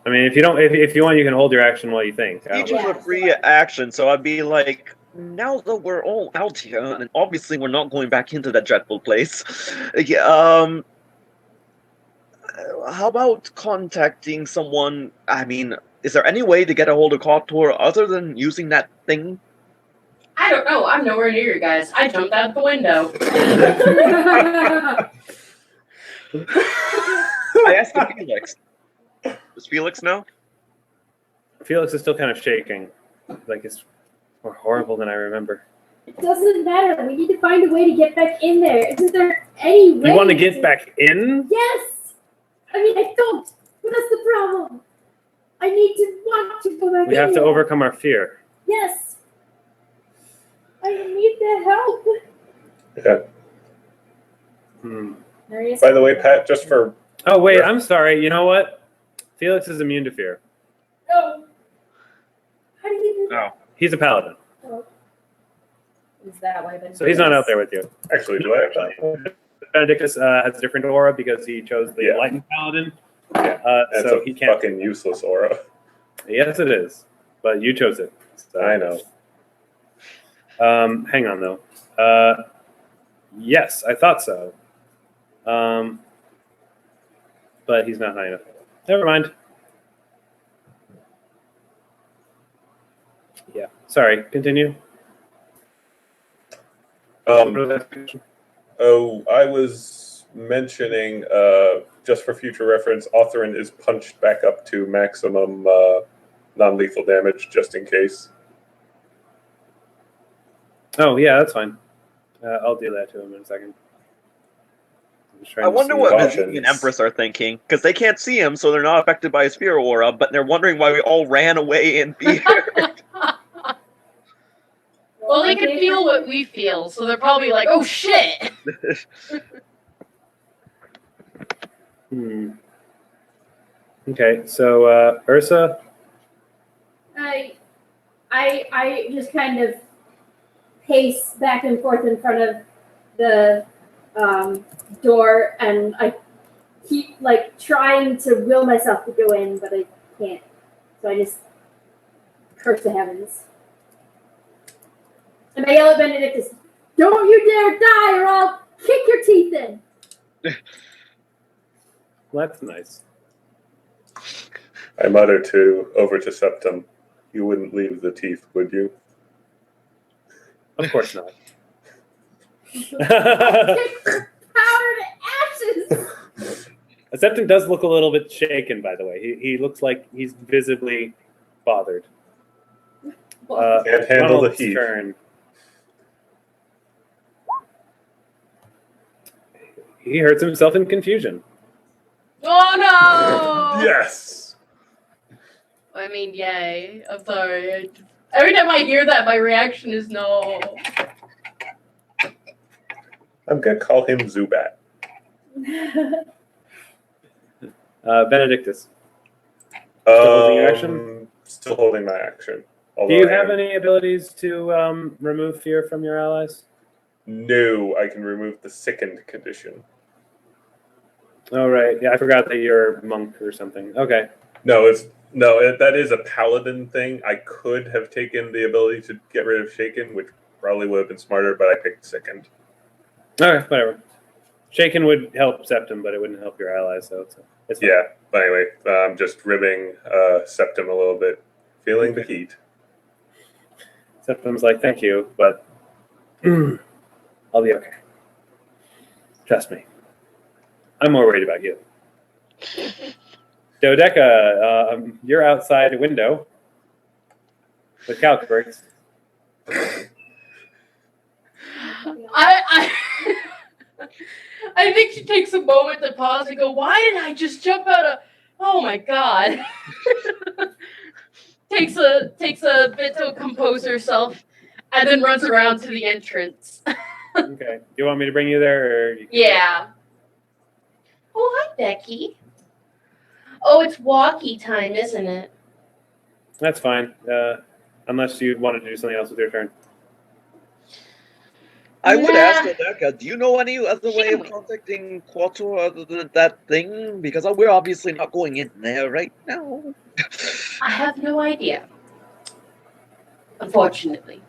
I mean, if you don't, if you want, you can hold your action while you think. I each don't is know. a free action, so I'd be like, now that we're all out here, and obviously we're not going back into that dreadful place. How about contacting someone? I mean, is there any way to get a hold of Kotor other than using that thing? I don't know. I'm nowhere near you guys. I jumped out the window. I asked Felix. Does Felix know? Felix is still kind of shaking. Like it's more horrible than I remember. It doesn't matter. We need to find a way to get back in there. Isn't there any way? You want to get back in? Yes. I mean, I don't. But that's the problem. I need to want to go back in. We have to there. overcome our fear. Yes. I need the help. Yeah. Nuria's By the way, Pat, just for Oh wait, I'm sorry. You know what? Felix is immune to fear. No. How do you do that? He's a paladin, Is that why? so he's not out there with you. actually, do I actually? Benedictus has a different aura because he chose the Yeah. enlightened paladin. Yeah. That's So a he can't. fucking useless aura. Yes, it is. But you chose it. So. I know. Hang on though. Yes, I thought so. But he's not high enough. Never mind. Yeah. Sorry. Continue. Oh, I was mentioning, just for future reference, Authorin is punched back up to maximum non-lethal damage, just in case. Oh yeah, that's fine. I'll do that to him in a second. I'm just trying I to wonder see what options. Vizier and Empress are thinking, because they can't see him, so they're not affected by his fear aura, but they're wondering why we all ran away in fear. Well, they can feel what we feel, so they're probably like, "Oh shit!" Okay, so Ursa. I just kind of pace back and forth in front of the door, and I keep like trying to will myself to go in, but I can't. So I just curse the heavens. And I yell at Benedictus, "Don't you dare die, or I'll kick your teeth in!" Well, that's nice. I mutter over to Septum, "You wouldn't leave the teeth, would you?" Of course not. Kick your powder to ashes! Septum does look a little bit shaken, by the way. He looks like he's visibly bothered. Can't handle the Ronald's heat. turn. He hurts himself in confusion. Oh no! Yes! I mean, yay. I'm sorry. Every time I hear that, my reaction is no. I'm gonna call him Zubat. Benedictus. holding your action? Still holding my action. Do you have any abilities to remove fear from your allies? No, I can remove the sickened condition. Oh, right. Yeah, I forgot that you're a monk or something. Okay. That is a paladin thing. I could have taken the ability to get rid of shaken, which probably would have been smarter, but I picked sickened. Okay, whatever. Shaken would help Septum, but it wouldn't help your allies, so it's fine. Yeah, but anyway, I'm just ribbing Septum a little bit, feeling the heat. Septim's like, thank you, but I'll be okay. Trust me. I'm more worried about you. Dodeka, you're outside a window with Calcrix. I I think she takes a moment to pause and go, why did I just jump out of oh my god. takes a bit to compose herself and then runs around to the entrance. Okay. Do you want me to bring you there? Or you can... Yeah. Oh, hi, Becky. Oh, it's walkie time, isn't it? That's fine. Unless you wanted to do something else with your turn. I would Nah. ask Dodeka, do you know any other way of Shouldn't we? contacting Quattro other than that thing? Because we're obviously not going in there right now. I have no idea. Unfortunately.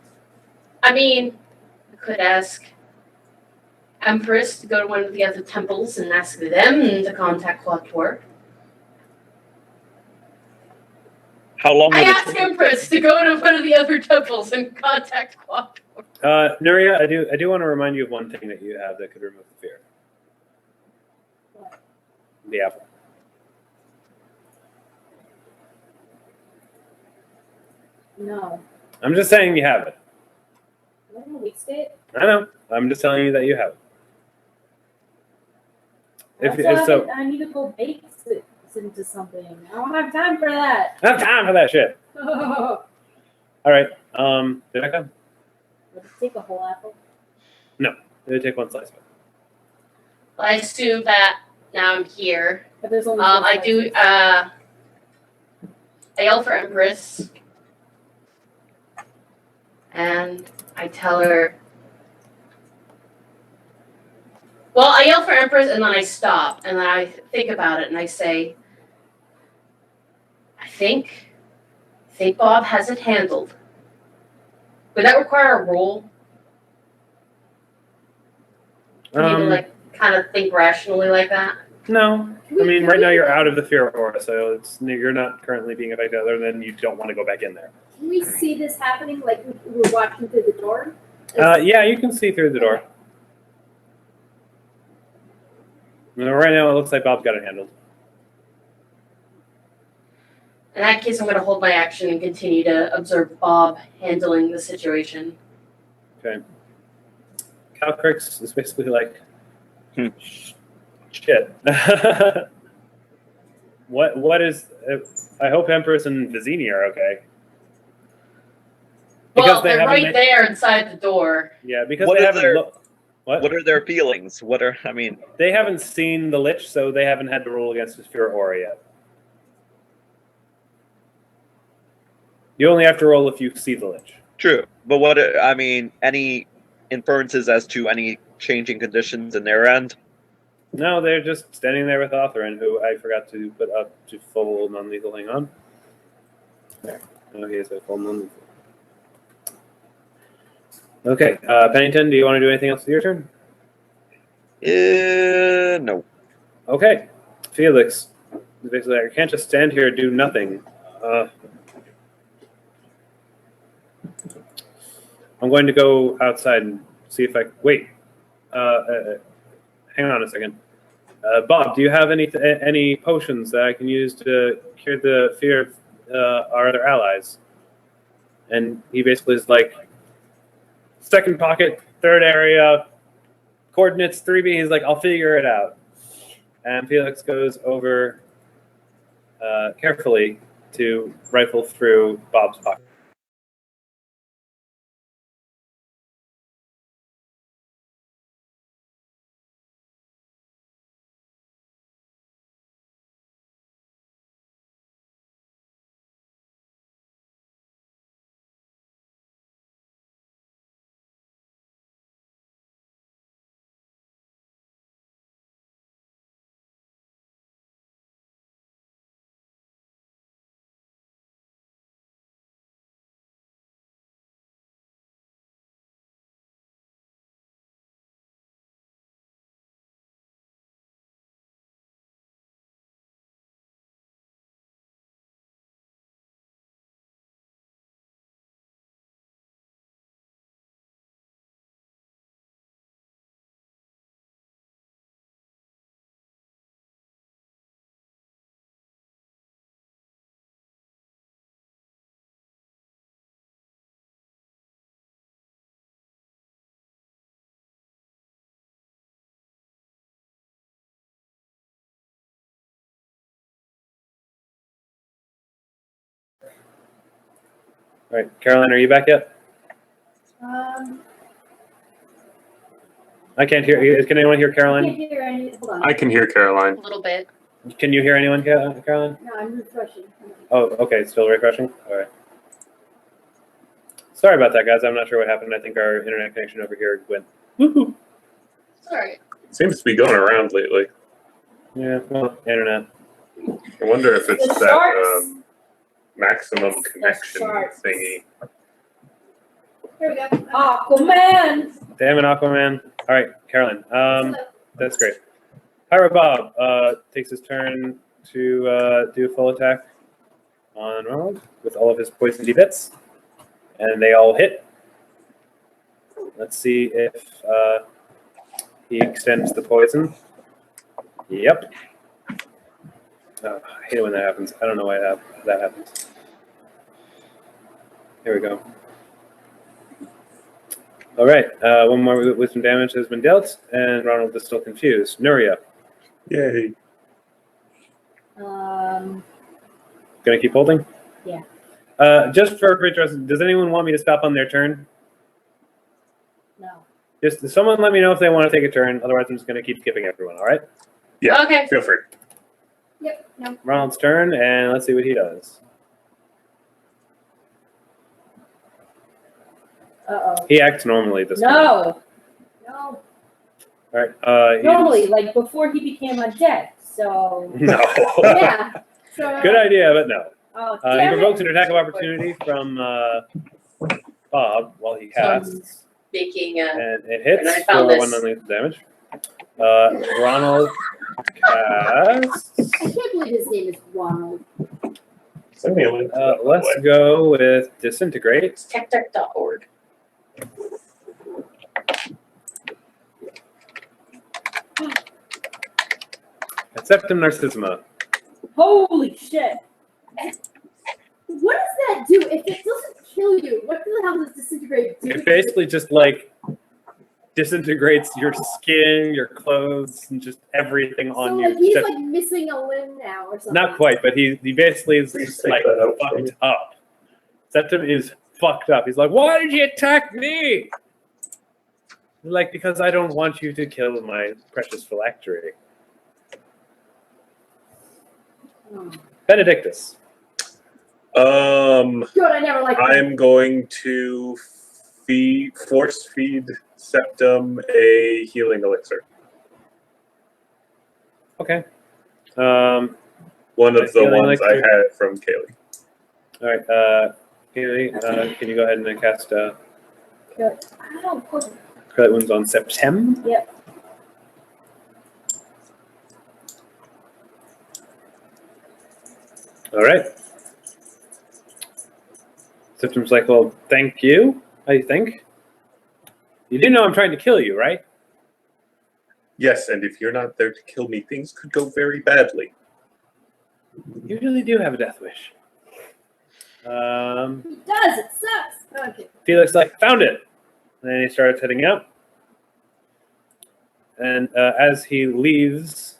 I mean, I could ask Empress to go to one of the other temples and ask them to contact Quattor. How long I would it asked take? Empress to go to one of the other temples and contact Quattro. Nuria, I do want to remind you of one thing that you have that could remove the fear. The apple. No. I'm just saying you have it. I don't waste it. I know. I'm just telling you that you have it. Also, I need to go bake it into something. I don't have time for that. I have time for that shit. Would All right. Dodeka? it take a whole apple? Did take one slice of it. I assume that now I'm here. But there's only I do, I yell for Empress. And I tell her. Well, I yell for Empress and then I stop and then I think about it and I say, I think Bob has it handled. Would that require a roll? For me to like kind of think rationally like that? No. I mean, right now you're out of the fear aura, so you're not currently being affected other than you don't want to go back in there. Can we see this happening like we're walking through the door? Yeah, you can see through the door. Right now it looks like Bob's got it handled. In that case, I'm going to hold my action and continue to observe Bob handling the situation. Okay. Calcrix is basically like, shit. What is? I hope Empress and Vizini are okay. Well, they they're haven't right there inside the door. Yeah, because What they are haven't their- looked. What are their feelings? They haven't seen the Lich, so they haven't had to roll against his Fear Aura yet. You only have to roll if you see the Lich. True. But any inferences as to any changing conditions in their end? No, they're just standing there with Otherin, who I forgot to put up to full non-lethal. Hang on. There. Oh, he is a full non-lethal. Okay, Pennington, do you want to do anything else with your turn? No. Okay, Felix. Basically, I can't just stand here and do nothing. I'm going to go outside and see if I... Wait. Hang on a second. Bob, do you have any potions that I can use to cure the fear of our other allies? And he basically is like, second pocket, third area, coordinates 3B. He's like, I'll figure it out. And Felix goes over carefully to rifle through Bob's pocket. All right, Caroline, are you back yet? I can't hear you. Can anyone hear I Caroline? can't hear any. Hold on. I can hear Caroline. A little bit. Can you hear anyone, Caroline? No, I'm refreshing. Oh, okay. Still refreshing? All right. Sorry about that, guys. I'm not sure what happened. I think our internet connection over here went. Woohoo! Sorry. Seems to be going around lately. Yeah, well, internet. I wonder if it's The that sharks. maximum The connection sharks. thingy. Here we go. Aquaman. Damn it, Aquaman. All right, Caroline. That's great. Pyro Bob takes his turn to do a full attack on Ronald with all of his poisoned bits. And they all hit. Let's see if he extends the poison. Yep. Oh, I hate it when that happens. I don't know why that happens. Here we go. All right. One more wisdom damage has been dealt, and Ronald is still confused. Nuria. Yay. Gonna keep holding? Yeah. Just for interest, does anyone want me to stop on their turn? No. Just someone let me know if they want to take a turn. Otherwise, I'm just gonna keep skipping everyone. All right. Yeah. Okay. Feel free. Yep. No. Ronald's turn, and let's see what he does. Uh-oh. He acts normally this time. No. No. All right. Normally, like before he became undead. So. No. Yeah. So, Good idea, but no. Oh, He damn provokes it. an attack of opportunity from Bob while he casts, Making and it hits And I for found this. 1 non-lethal damage. Ronald casts. I can't believe his name is Ronald. Send me a link. Let's go with Disintegrate. it's techtech.org. Septum Narcissima. Holy shit. What does that do? If it doesn't kill you, what the hell does disintegrate do? It basically just like disintegrates your skin, your clothes, and just everything So on like you. he's Just- like missing a limb now or something. Not quite, but he basically is Please just take like that out for fucked me. up. Septum is fucked up. He's like, why did you attack me? Like, because I don't want you to kill my precious phylactery. Oh. Benedictus. Um, Good, I never liked that. I'm going to force feed Septum a healing elixir. Okay. One of the Healing ones I elixir. had from Kaylie. All right. Kaylie, can you go ahead and cast I don't put it. Credit Wounds on Septem? Yep. All right. Septem's like, well, thank you, I think. You do know I'm trying to kill you, right? Yes, and if you're not there to kill me, things could go very badly. You really do have a death wish. He does, it sucks. Okay. Felix like, found it. And then he starts heading out. And as he leaves,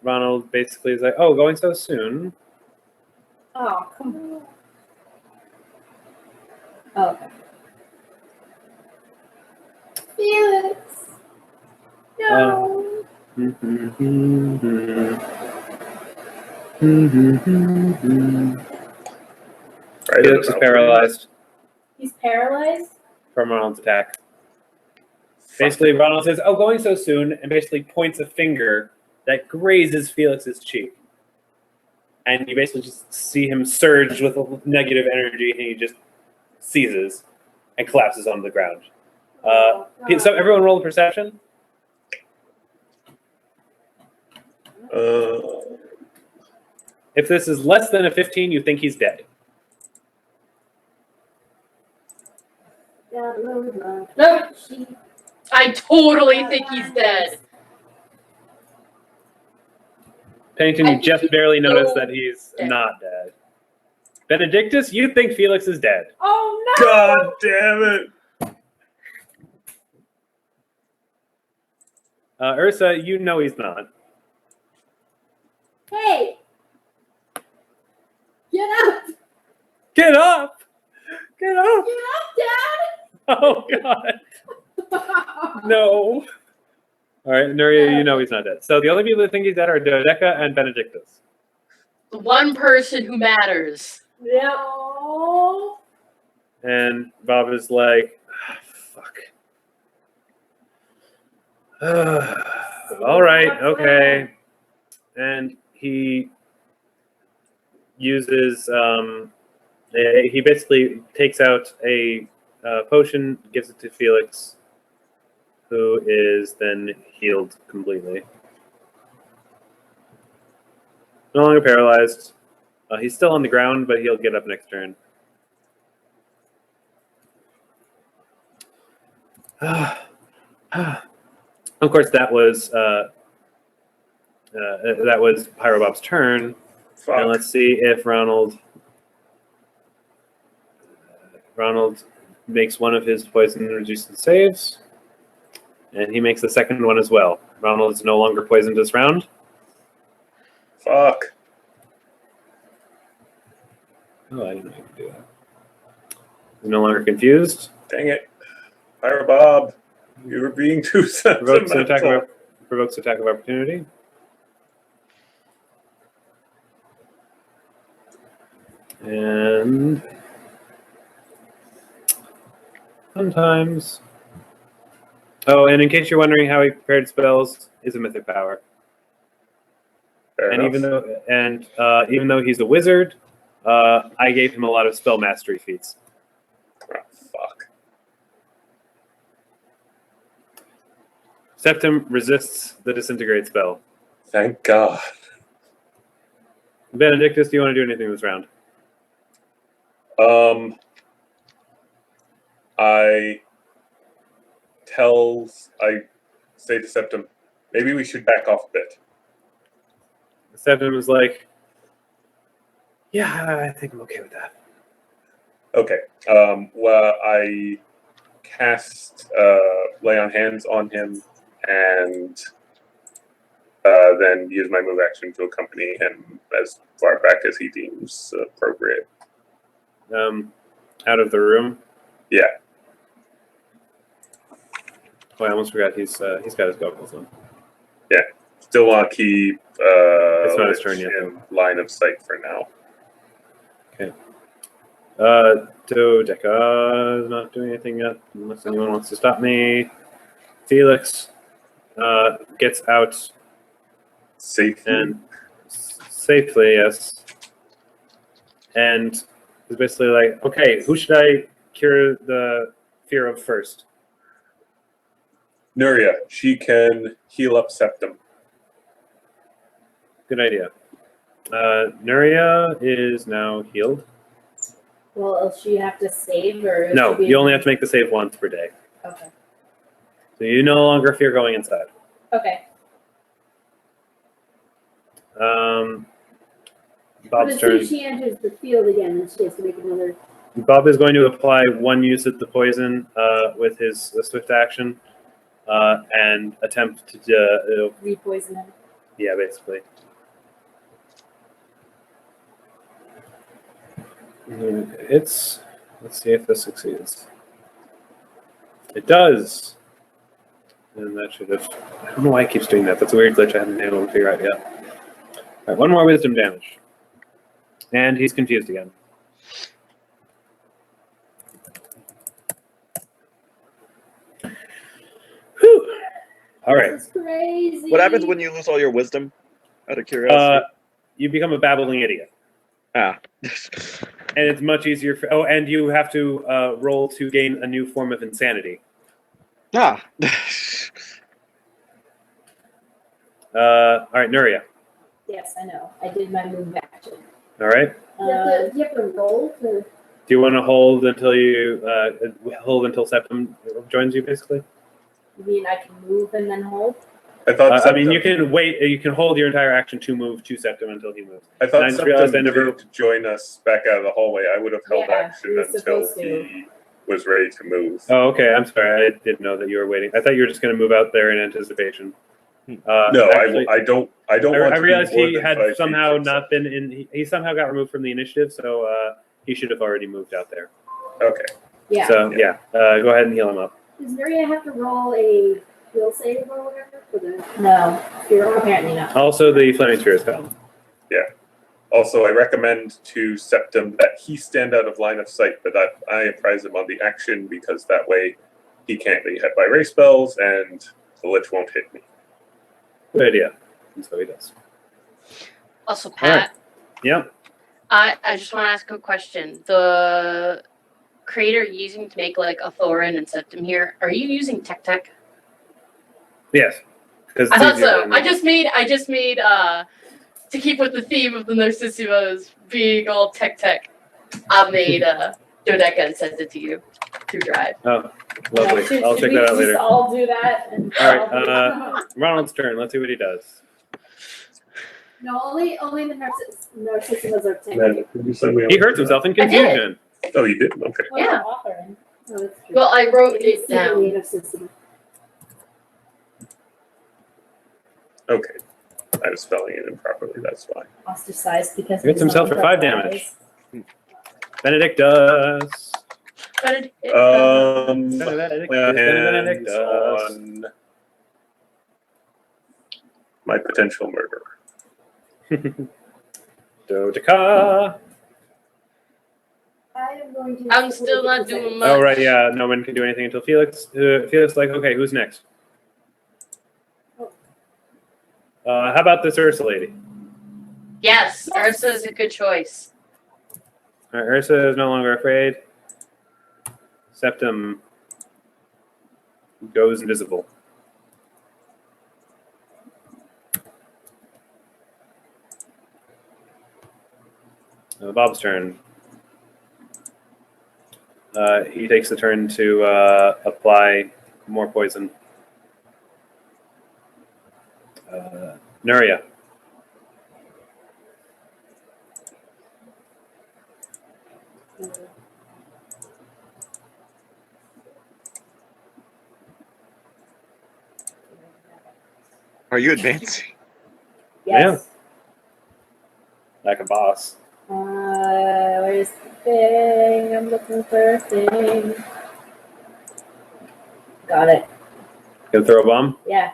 Ronald basically is like, oh, going so soon. Oh, come on. Oh, okay. Felix. No. Right? Felix is paralyzed He's paralyzed? from Ronald's attack. Basically, Ronald says, oh, going so soon, and basically points a finger that grazes Felix's cheek. And you basically just see him surge with negative energy, and he just seizes and collapses onto the ground. So everyone roll a perception. If this is less than a 15, you think he's dead. No. I totally think he's dead. Pennington, I you think just he's barely noticed so that he's dead. not dead. Benedictus, you think Felix is dead. Oh, no! God damn it! Ursa, you know he's not. Hey! Get out! Get up! Get up! Get up, Oh God! Dad! No. All right, Nuria, you know he's not dead. So the only people that think he's dead are Dodeka and Benedictus. The one person who matters. No. And Bob is like, fuck. All right, okay. And he uses, he basically takes out a potion, gives it to Felix, who is then healed completely. No longer paralyzed. He's still on the ground, but he'll get up next turn. Of course, that was Pyro Bob's turn. Fuck. And let's see if Ronald makes one of his poison resistant saves, and he makes the second one as well. Ronald is no longer poisoned this round. Fuck. Oh, I didn't know you could do that. He's no longer confused. Dang it. Pyro Bob, you were being too Provokes sentimental. attack of opportunity. And sometimes. Oh, and in case you're wondering how he prepared spells, is a mythic power. Fair And enough. even though he's a wizard, I gave him a lot of spell mastery feats. Oh, fuck. Septim resists the disintegrate spell. Thank God. Benedictus, do you want to do anything this round? I say to Septim, maybe we should back off a bit. Septim is like, yeah, I think I'm okay with that. Okay. Well, I cast Lay on Hands on him and then use my move action to accompany him as far back as he deems appropriate. Out of the room. Yeah. Oh, I almost forgot he's got his goggles on. Still want to keep It's not his turn yet, in line of sight for now. Dodeka is not doing anything yet, unless anyone wants to stop me. Felix gets out Safely. and safely, yes. And is basically like, okay, who should I cure the fear of first? Nuria, she can heal up Septim. Good idea. Nuria is now healed. Well, does she have to save or? is No, she being- you only have to make the save once per day. Okay. So you no longer fear going inside. Okay. Bob's But as soon turn. as she enters the field again, then she has to make another. Bob is going to apply one use of the poison with his swift action and attempt to, Repoison him. yeah, basically. Let's see if this succeeds. It does. And that should have, I don't know why it keeps doing that. That's a weird glitch I haven't been able to figure out yet. All right, one more wisdom damage. And he's confused again. Whew. All right. This is crazy. What happens when you lose all your wisdom? Out of curiosity. You become a babbling idiot. Ah. And it's much easier for, oh, and you have to roll to gain a new form of insanity. Ah. All right, Nuria. Yes, I know. I did my move action. All right. You have to roll to. Do you want to hold until Septim joins you, basically? You mean I can move and then hold? I thought I mean, Septim- you can wait. You can hold your entire action to move to Septim until he moves. I thought I just realized I Septim never- did join us back out of the hallway. I would have held Yeah, action he was until supposed to. he was ready to move. Oh, okay. I'm sorry. I didn't know that you were waiting. I thought you were just going to move out there in anticipation. No, actually, I don't. Want I to realized be more he than had 5 feet somehow from not been in. He somehow got removed from the initiative, so he should have already moved out there. Okay. Yeah. So yeah, go ahead and heal him up. Does Nuria have to roll a will save or whatever for the No, apparently not. Also, the flaming sphere is gone. Also, I recommend to Septum that he stand out of line of sight, but that I apprise him on the action because that way he can't be hit by ray spells and the lich won't hit me. Good idea. And so he does. Also, Pat, Yep. I just want to ask a question. The creator you're using to make like a Thorin and Septum here, are you using Tech? Yes. Because I thought so. I just made to keep with the theme of the Narcissimas being all tech. I made Dodeka and sent it to you through Drive. Oh, lovely. Should I'll check we that out just later. all do that? And All right. Ronald's turn. Let's see what he does. no, only the Narcissimas are tech. He hurts himself in confusion. Oh, you did? Okay. Yeah. Oh, that's true. Well, I wrote it It's down. the Narcissima. Okay. I was spelling it improperly, that's why. Ostracized because Hits himself for 5 damage. Benedictus. Benedictus. Hands on my potential murderer. Dodeka. I am going to. I'm still not doing much. Oh, right, yeah. No one can do anything until Felix. Felix, like, okay, who's next? How about this Ursa lady? Yes, Ursa is a good choice. All right, Ursa is no longer afraid. Septum goes invisible. Bob's turn. He takes the turn to apply more poison. Nuria. Are you advancing? Yes. Like a boss. Where's the thing? I'm looking for a thing. Got it. Gonna throw a bomb? Yeah.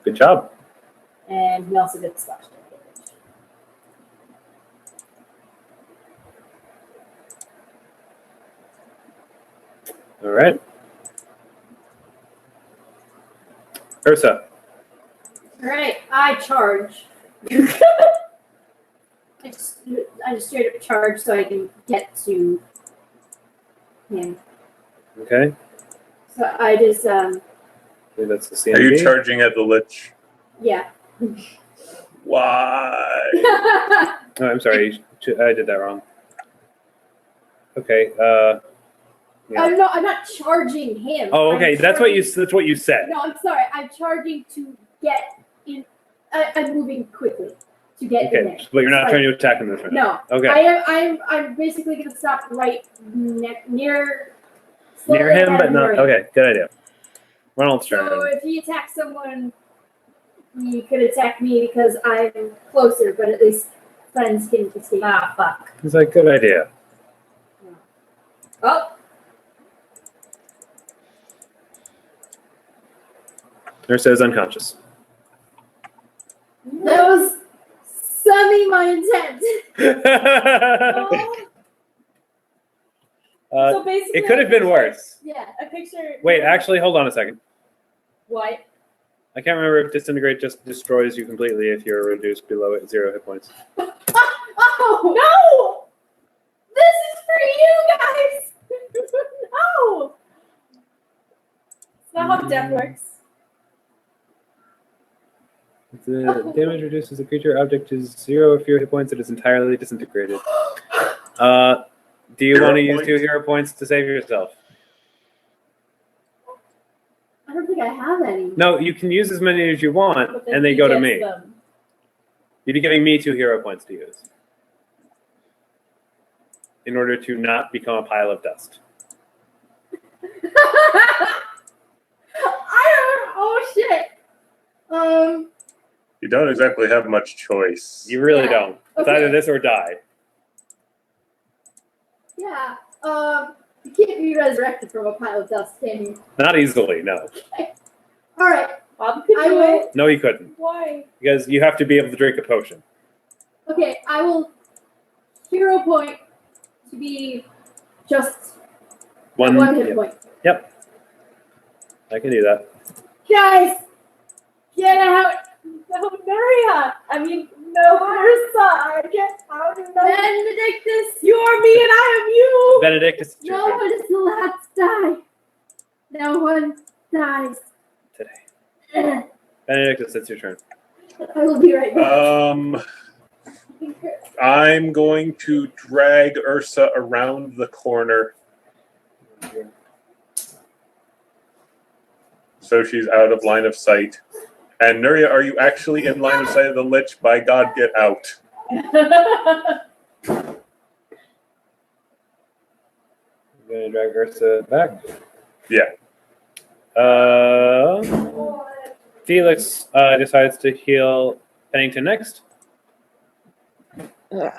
Good job. And he also gets slashed damage. All right. Ursa. All right, I charge. I just straight up charge so I can get to him. Okay. So I just I believe that's the CMB. Are you charging at the lich? yeah. Why? Oh, I'm sorry. I did that wrong. Okay. Yeah. I'm not charging him. Oh, okay. I'm That's what charging- you said. No, I'm sorry. I'm charging to get in. I'm moving quickly to get in there. Okay, but you're not trying to attack him this round. No. Okay. I'm basically gonna stop right near Near slightly him, ahead but of not. Nuria. Okay, good idea. Ronald's turn. So if he attacks someone, he could attack me because I'm closer, but at least friends can escape. Ah, fuck. He's like, good idea. Oh, Ursa is unconscious. that was my intent. So basically, it could have been worse. Yeah, a picture. Wait, actually, hold on a second. What? I can't remember if Disintegrate just destroys you completely if you're reduced below 0 hit points. Oh no! This is for you guys. No. It's not how death works. The damage reduces the creature object to 0 or fewer hit points. It is entirely disintegrated. Do you want to use 2 hero points to save yourself? I don't think I have any. No, you can use as many as you want, But then and they he go to gets me. them. You'd be giving me 2 hero points to use in order to not become a pile of dust. Oh shit. You don't exactly have much choice. You really Yeah. don't. It's Okay. either this or die. Yeah. You can't be resurrected from a pile of dust, can you? Not easily, no. All right. Bob could I do will. it. No, you couldn't. Why? Because you have to be able to drink a potion. Okay, I will hero point to be just one hit yeah. point. I can do that. Guys, get out! No, Nuria. I mean, no, Ursa. I get out of that. Benedictus! You're me and I am you. Benedictus, it's your No turn one is allowed to die. No one dies. today. Benedictus, it's your turn. I will be right back. I'm going to drag Ursa around the corner so she's out of line of sight. And Nuria, are you actually in line of sight of the Lich? By God, get out. I'm going to drag Ursa back. Yeah. Felix decides to heal Pennington next. No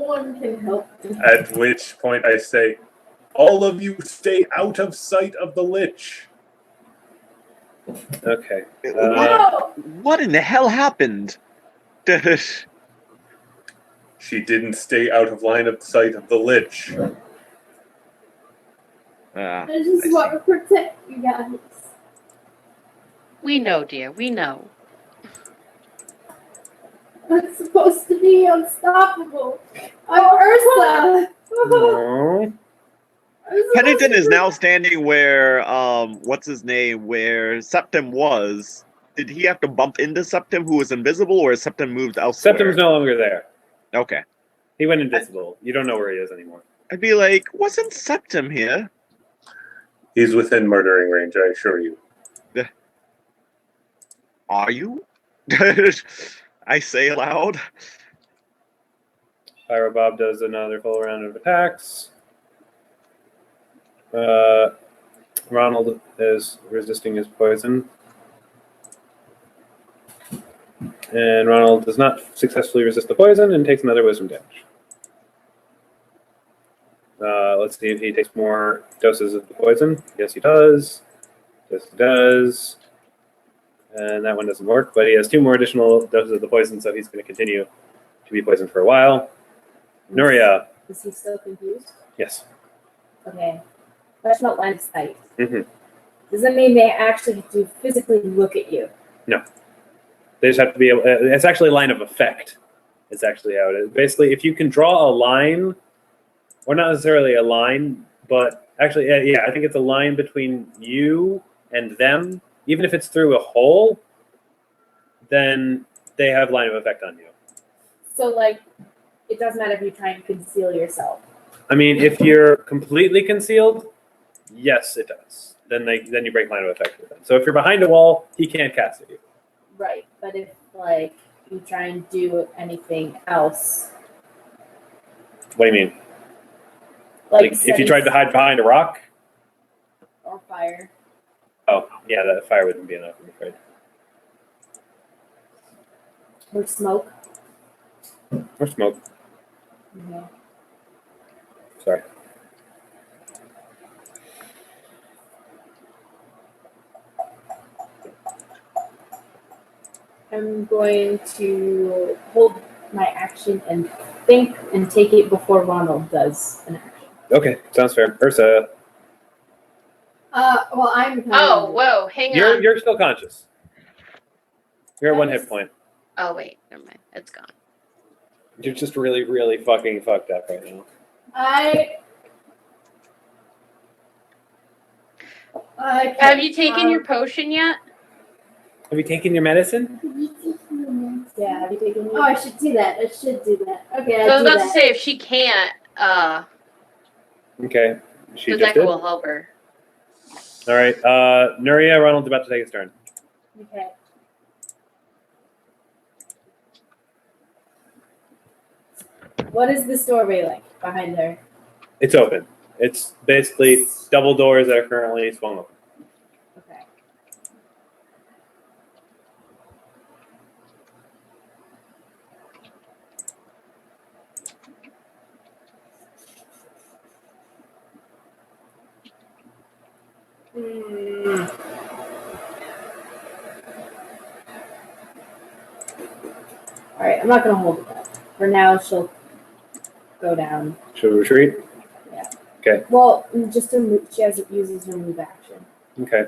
one can help. At which point I say, all of you stay out of sight of the Lich. Okay. What in the hell happened? She didn't stay out of line of sight of the Lich. I just want to protect you guys. We know, dear. We know. I'm supposed to be unstoppable. I'm Ursa. Aww. Pennington is now standing where, what's his name, where Septim was. Did he have to bump into Septim, who was invisible, or is Septim moved elsewhere? Septim's no longer there. Okay. He went invisible. You don't know where he is anymore. I'd be like, wasn't Septim here? He's within murdering range, I assure you. Are you? I say aloud. Pyro Bob does another full round of attacks. Ronald is resisting his poison. And Ronald does not successfully resist the poison and takes another wisdom damage. Let's see if he takes more doses of the poison. Yes, he does. Yes, he does. And that one doesn't work, but he has 2 more additional doses of the poison, so he's going to continue to be poisoned for a while. Nuria. Is he still confused? Yes. Okay. Question about line of sight. Mhm. Does that mean they actually do physically look at you? They just have to be able. It's actually a line of effect. It's actually how it is. Basically, if you can draw a line, or not necessarily a line, but actually, yeah, I think it's a line between you and them. Even if it's through a hole, then they have line of effect on you. So, like, it doesn't matter if you try and conceal yourself. I mean, if you're completely concealed, yes, it does. Then you break line of effect with them. So if you're behind a wall, he can't cast at you. Right. But if, like, you try and do anything else. What do you mean? Like if you tried to hide behind a rock? Or fire. Oh, yeah, that fire wouldn't be enough, I'm afraid. Or smoke. Or smoke. Okay. Sorry. I'm going to hold my action and think and take it before Ronald does an action. Okay, sounds fair. Ursa, Well, I'm. Oh, whoa. Hang on. you're still conscious. You're at 1 hit point. Oh, wait. Never mind. It's gone. You're just really, really fucking fucked up right now. Have you taken your potion yet? Have you taken your medicine? Yeah, have you taken Oh, I should do that. Okay, So I was do about that. to say, if she can't, Okay. She just Dodeka did. will help her. All right. Nuria, Ronald's about to take his turn. Okay. What is this doorway like behind her? It's open. It's basically double doors that are currently swung open. Alright, I'm not gonna hold it up. For now, she'll go down. She'll retreat. Well, just she uses her move action. Okay.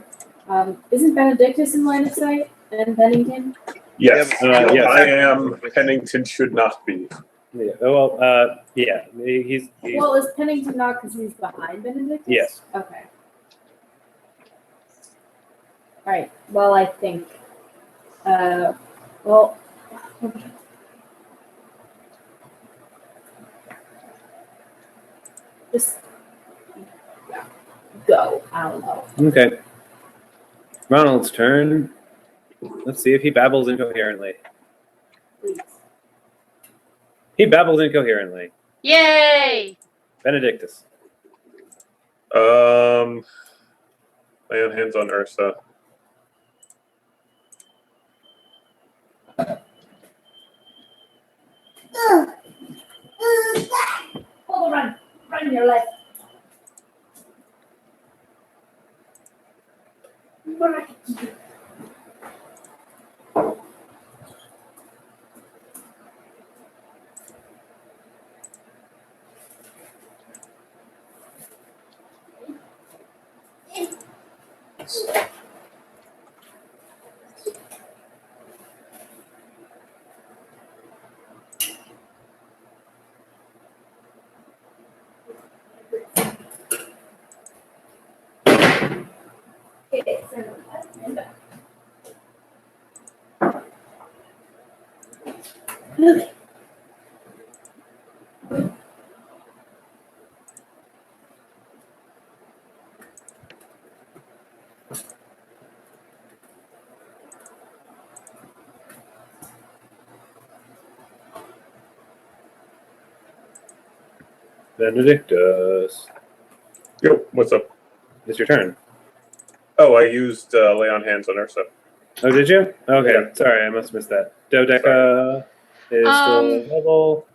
Isn't Benedictus in line of sight? And Pennington? Yes. Yes. I am. Pennington should not be. Yeah. Well. Yeah. He's Well, is Pennington not because he's behind Benedictus? yes. Okay. Alright, well, I think. Well. Just. Go. I don't know. Okay. Ronald's turn. Let's see if he babbles incoherently. Please. He babbles incoherently. Yay! Lay Benedictus. on hands on Ursa. Hold on. Run your left. Okay. Benedictus. Yo, what's up? It's your turn. Oh, I used lay on hands on Ursa. Oh, did you? Okay. Yeah. Sorry, I must have missed that. Dodeka is still available.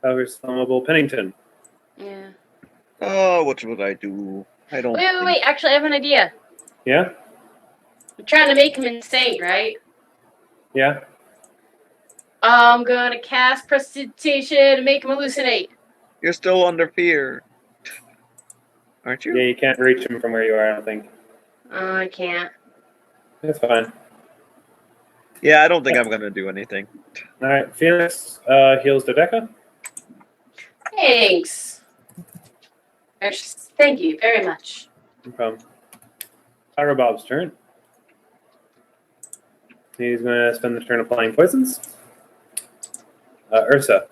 However's flammable. Pennington. Yeah. Oh, what should I do? I don't. Wait. Actually, I have an idea. Yeah? I'm trying to make him insane, right? Yeah? I'm gonna cast Prestidigitation and make him hallucinate. You're still under fear, aren't you? Yeah, you can't reach him from where you are, I don't think. I can't. That's fine. Yeah, I don't think I'm gonna do anything. Alright, Phoenix heals Dodeka. Thanks. Thank you very much. No problem. Pyro Bob's turn. He's going to spend the turn applying poisons. Ursa.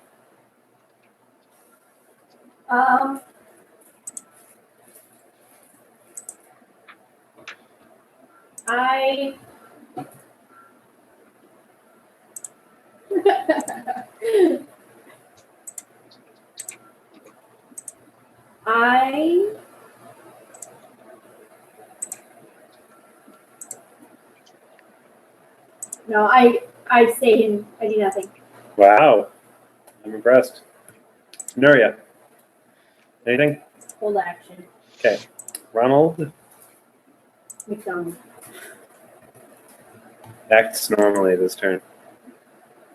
No, I stay in. I do nothing. Wow. I'm impressed. Nuria. Anything? Hold action. Okay. Ronald McDonald. acts normally this turn.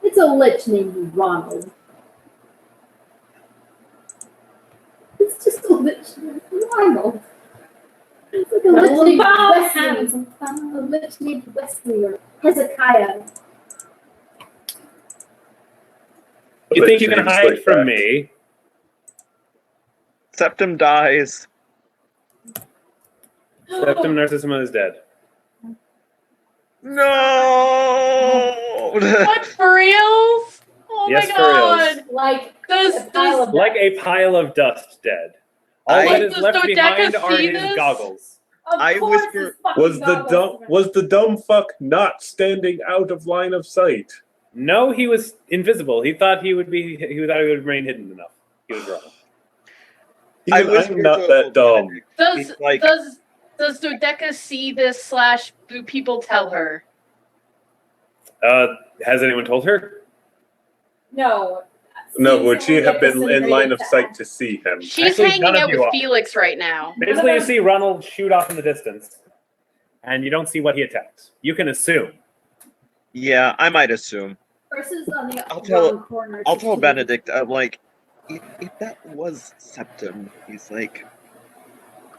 It's a lich named Ronald. It's just a lich named Ronald. It's like a lich named Wesley or Hezekiah. You think you can Seems hide like from that. me? Septum dies. Septum Narcissima is dead. No. What, for reals? Oh Yes, my for god! reals. Like Does a pile of Like a pile of dust dead. All I- that is Does left Dodeka behind are see his this? goggles. Of I course whisper- his fucking goggles. Was the dumb fuck not standing out of line of sight? No, he was invisible. He thought he would be. He thought he would remain hidden enough. He was wrong. I Even whisper I'm not to that dumb. Does He's like- does Dodeka see this / do people tell her? Has anyone told her? No. No, seeing would she someone have get been in line of disintegrated sight to see him? She's Actually, hanging none of out you with are. Felix right now. Basically, you see Ronald shoot off in the distance, and you don't see what he attacks. You can assume. Yeah, I might assume. Versus on the I'll tell- wrong corner. I'll tell 16. Benedict, I'm like, if that was Septum, he's like,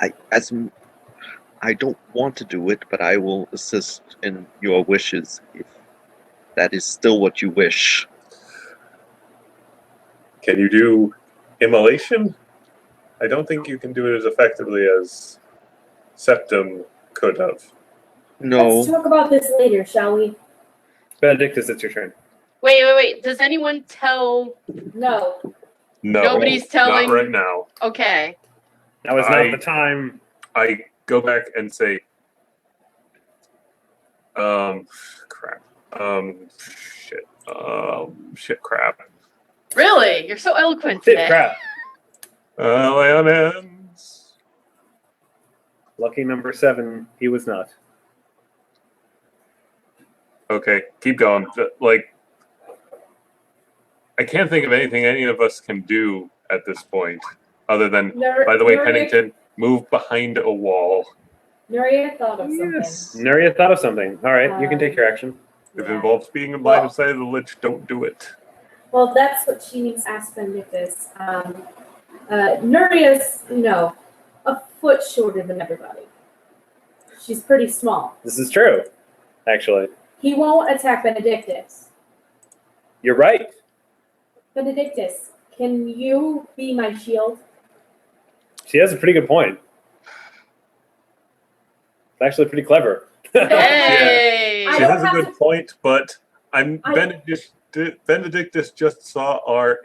I don't want to do it, but I will assist in your wishes if that is still what you wish. Can you do immolation? I don't think you can do it as effectively as Septum could have. Let's No. talk about this later, shall we? Benedictus, it's your turn. Wait. Does anyone tell? No. No, Nobody's telling- Not right now. Okay. Now is not the time. I go back and say, crap. Crap. Really? You're so eloquent Shit, today. crap. Lemons. Lucky number 7, he was not. Okay, keep going. Like, I can't think of anything any of us can do at this point, other than, by the way, Pennington, move behind a wall. Nuria thought of something. Yes. Nuria thought of something. All right, you can take your action. If it Yeah. involves being in line of sight of the Lich, don't do it. Well, that's what she needs to ask Benedictus. Nuria's, a foot shorter than everybody. She's pretty small. This is true, actually. He won't attack Benedictus. You're right. Benedictus, can you be my shield? She has a pretty good point. It's actually pretty clever. Hey. I She don't has a have good to- point, but Benedictus just saw our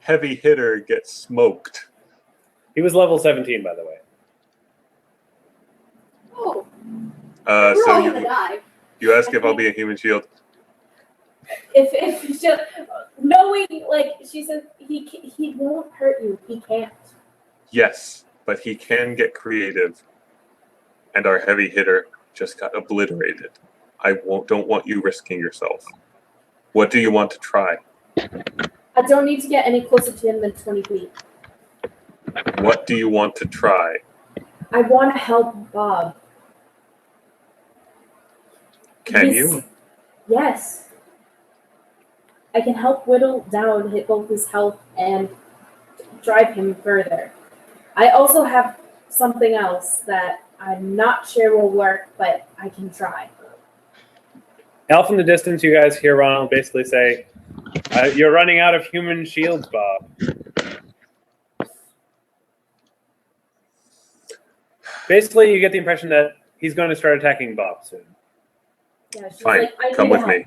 heavy hitter get smoked. He was level 17, by the way. Oh, we're So all gonna die. you ask if I'll be a human shield. If she, knowing, she said, he won't hurt you. He can't. Yes, but he can get creative, and our heavy hitter just got obliterated. Don't want you risking yourself. What do you want to try? I don't need to get any closer to him than 20 feet. What do you want to try? I want to help Bob. Can you? Yes. I can help whittle down both his health and drive him further. I also have something else that I'm not sure will work, but I can try. Out in the distance, you guys hear Ronald basically say, "You're running out of human shields, Bob." Basically, you get the impression that he's going to start attacking Bob soon. Yeah, she's Fine, like, I come need with help. me.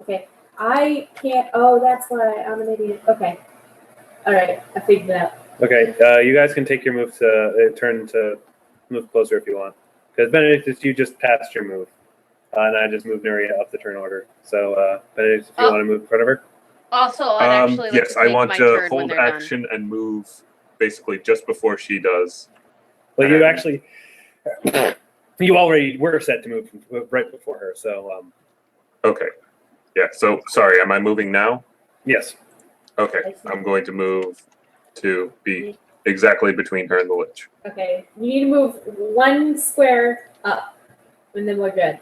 Okay. I can't. Oh, that's why I'm an idiot. Okay. All right. I figured it out. Okay, you guys can take your move to turn to move closer if you want. Because Benedictus, you just passed your move. And I just moved Nuria up the turn order. So, Benedictus, if you want to move in front of her. Also, I'd actually like Yes, to I take want my to turn when hold they're done. action and move basically just before she does. Well, you actually, you already were set to move right before her. So, Okay. Yeah, so sorry, am I moving now? yes. Okay, I'm going to move to be exactly between her and the Lich. Okay. You need to move one square up, and then we're good.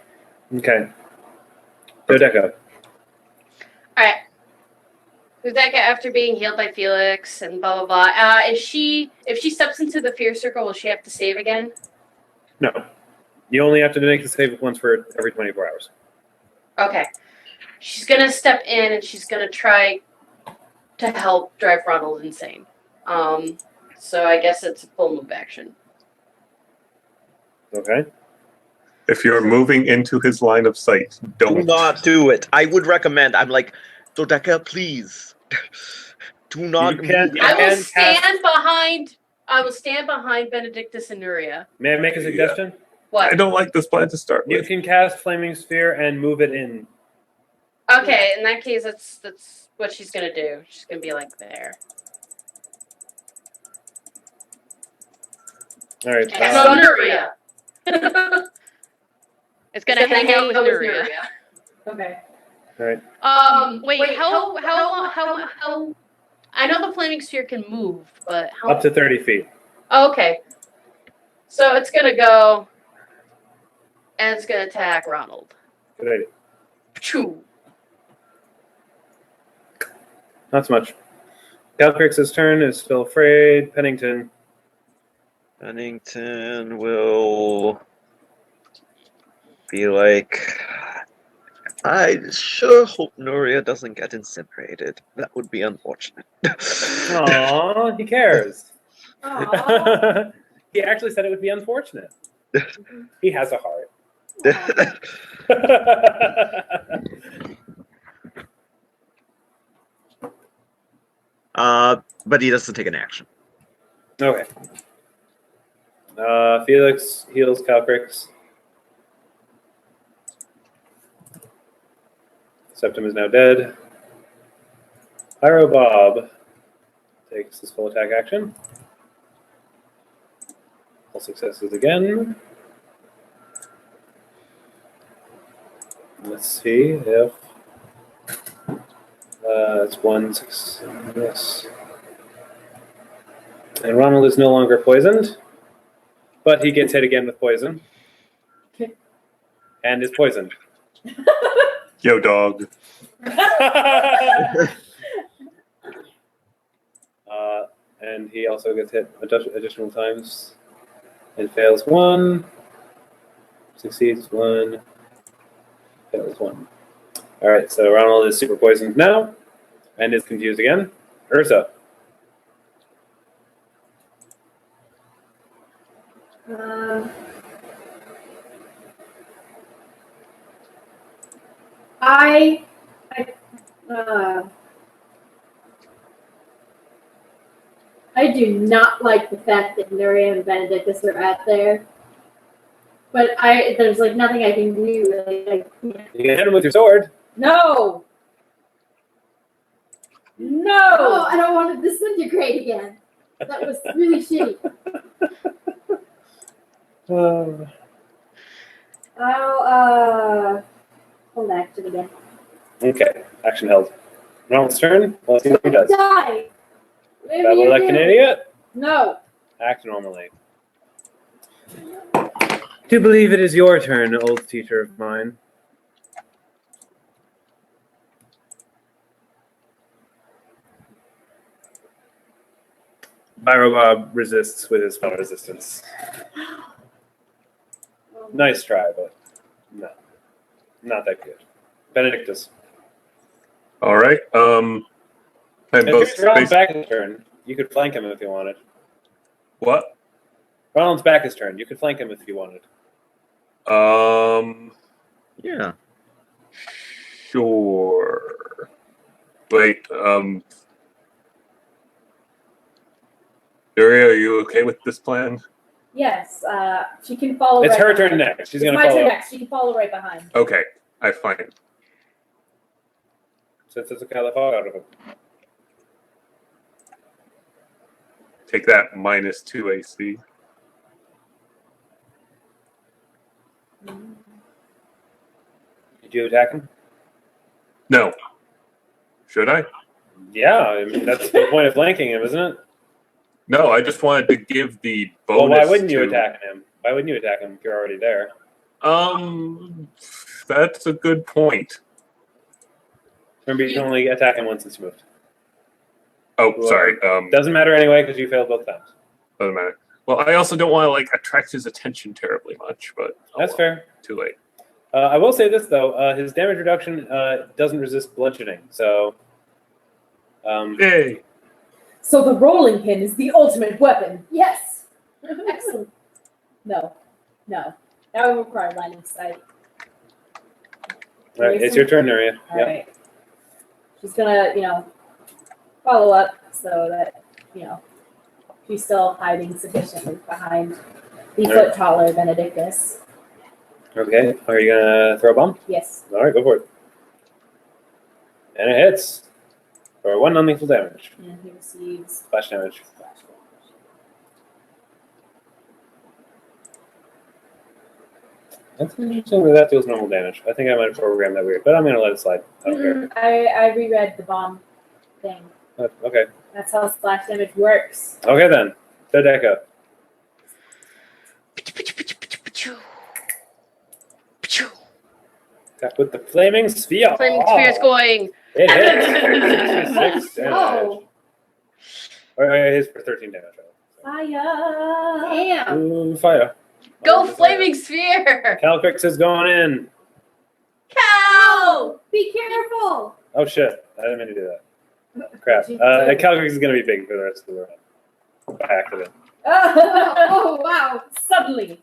Okay. Dodeka. Alright. Dodeka, after being healed by Felix and blah blah blah, if she steps into the fear circle, will she have to save again? No. You only have to make the save once for every 24 hours. Okay. She's gonna step in and she's gonna try to help drive Ronald insane. So I guess it's a full move action. Okay. If you're moving into his line of sight, Do don't. not do it. I would recommend. I'm like, Dodeka, please. Do not. You can't- move. I will And stand behind Benedictus and Nuria. May I make a suggestion? What? I don't like this plan to start You with. can cast Flaming Sphere and move it in. Okay, in that case, that's what she's gonna do. She's gonna be like there. All right. And um, so Nuria. It's gonna hang out with Nuria. Okay. All right. Wait, how I know the flaming sphere can move, but how Up to 30 feet. Oh, okay. So it's gonna go and it's gonna attack Ronald. Good idea. Pachoo. Not so much. Calcrix's turn is still afraid. Pennington. Pennington will be like, I sure hope Nuria doesn't get incinerated. That would be unfortunate. Aww, he cares. Aw. He actually said it would be unfortunate. He has a heart. But he doesn't take an action. Okay. Felix heals Calcrix. Septum is now dead. Pyro Bob takes his full attack action. All successes again. Let's see if it's 1 success. And Ronald is no longer poisoned, but he gets hit again with poison. And is poisoned. Yo, dog. And he also gets hit additional times. And fails 1. Succeeds 1. Fails 1. Alright, so Ronald is super poisoned now. And is confused again. Ursa. I do not like the fact that Nuria and Benedictus are out there. But there's like nothing I can do really. You can hit him with your sword. No! Oh, No! I don't want to disintegrate again. That was really shitty. I'll hold action again. Okay, action held. Ronald's turn. Let's see what he does. Die! Maybe Babble you like an do. idiot. No! Act normally. Do believe it is your turn, old teacher of mine. Pyrobob resists with his spell resistance. Nice try, but no. Not that good. Benedictus. All right. And both If Ronald's space. back his turn, you could flank him if you wanted. What? Ronald's back his turn. You could flank him if you wanted. Yeah. Sure. Wait. Nuria, are you okay with this plan? Yes, she can follow It's right her behind. turn next. She's It's going to my turn follow. next. She can follow right behind. Okay, I find it. Since it's a kind of fall out of him. Take that -2 AC. Did you attack him? No. Should I? Yeah, I mean, that's the point of flanking him, isn't it? No, I just wanted to give the Well, bonus. why wouldn't you to- attack him? Why wouldn't you attack him if you're already there? That's a good point. Remember, you can only attack him once it's moved. Oh, sorry. Doesn't matter anyway because you failed both times. Doesn't matter. Well, I also don't want to attract his attention terribly much, but That's fair. Too late. I will say this though: his damage reduction doesn't resist bludgeoning, so. Yay! So the rolling pin is the ultimate weapon. Yes. Excellent. No. That would require line of sight. All right, it's your turn, Nuria. All right. She's gonna, follow up so that, she's still hiding sufficiently behind the foot taller Benedictus. Okay. Are you gonna throw a bomb? Yes. All right, go for it. And it hits for 1 non-lethal damage. And he receives Splash damage. splash damage. That's interesting that deals normal damage. I think I might have programmed that weird, but I'm going to let it slide. I don't care. I reread the bomb thing. Okay. That's how splash damage works. Okay then. Dodeka. Attack with the flaming sphere. Flaming spear's going. It hits. 66 damage. Oh. It hits for 13 damage. Fire! Damn. Ooh, fire. Go flaming sphere. Calcrix is going in. Cow. Be careful. Oh shit. I didn't mean to do that. Crap. Calcrix is going to be big for the rest of the round. By accident. Oh, wow. Suddenly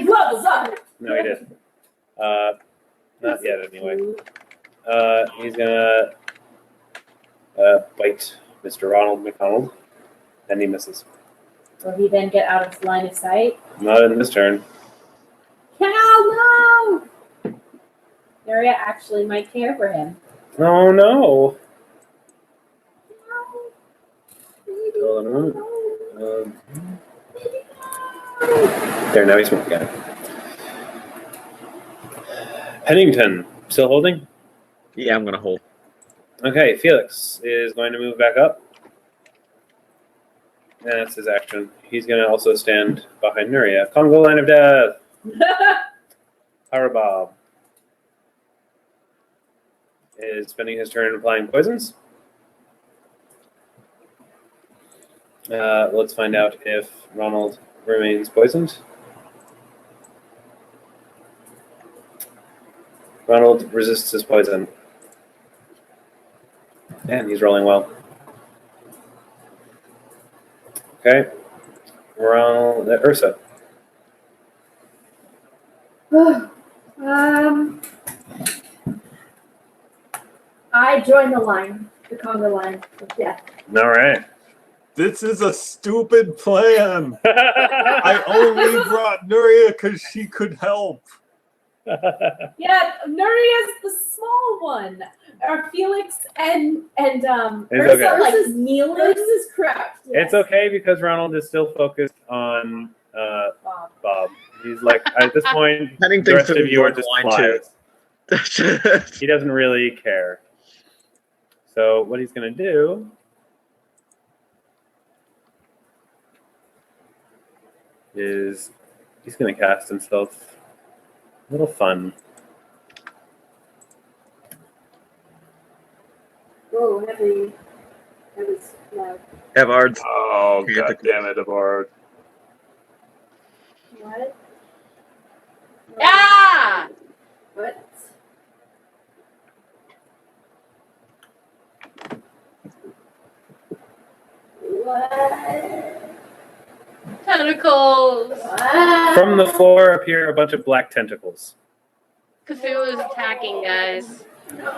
Gloves up. No, he didn't. Not yet, anyway. He's gonna bite Mr. Ronald McDonald, and he misses. Will he then get out of his line of sight? Not in this turn. Cal, no. Nuria actually might care for him. Oh no! Hold on a moment. There, now he's moving again. Pennington, still holding? Yeah, I'm gonna hold. Okay, Felix is going to move back up. And that's his action. He's going to also stand behind Nuria. Congo line of death. Harabob is spending his turn applying poisons. Let's find out if Ronald remains poisoned. Ronald resists his poison. And he's rolling well. Okay. Ronald, Ursa. I join the line, the Congo line of death. All right. This is a stupid plan. I only brought Nuria because she could help. Yeah, Nuria's the small one. Are Felix and It's Ursa okay. like kneeling? This is cracked. Yes. It's okay because Ronald is still focused on Bob. Bob. He's like, at this point, the Pennington's rest of you are just line flies. too. He doesn't really care. So what he's going to do is he's going to cast himself a little fun. Whoa, heavy. That was loud. Everard's. Oh, god damn it, Abard. What? Ah! What? What? Tentacles. What? From the floor appear a bunch of black tentacles. Cthulhu's attacking, guys. No.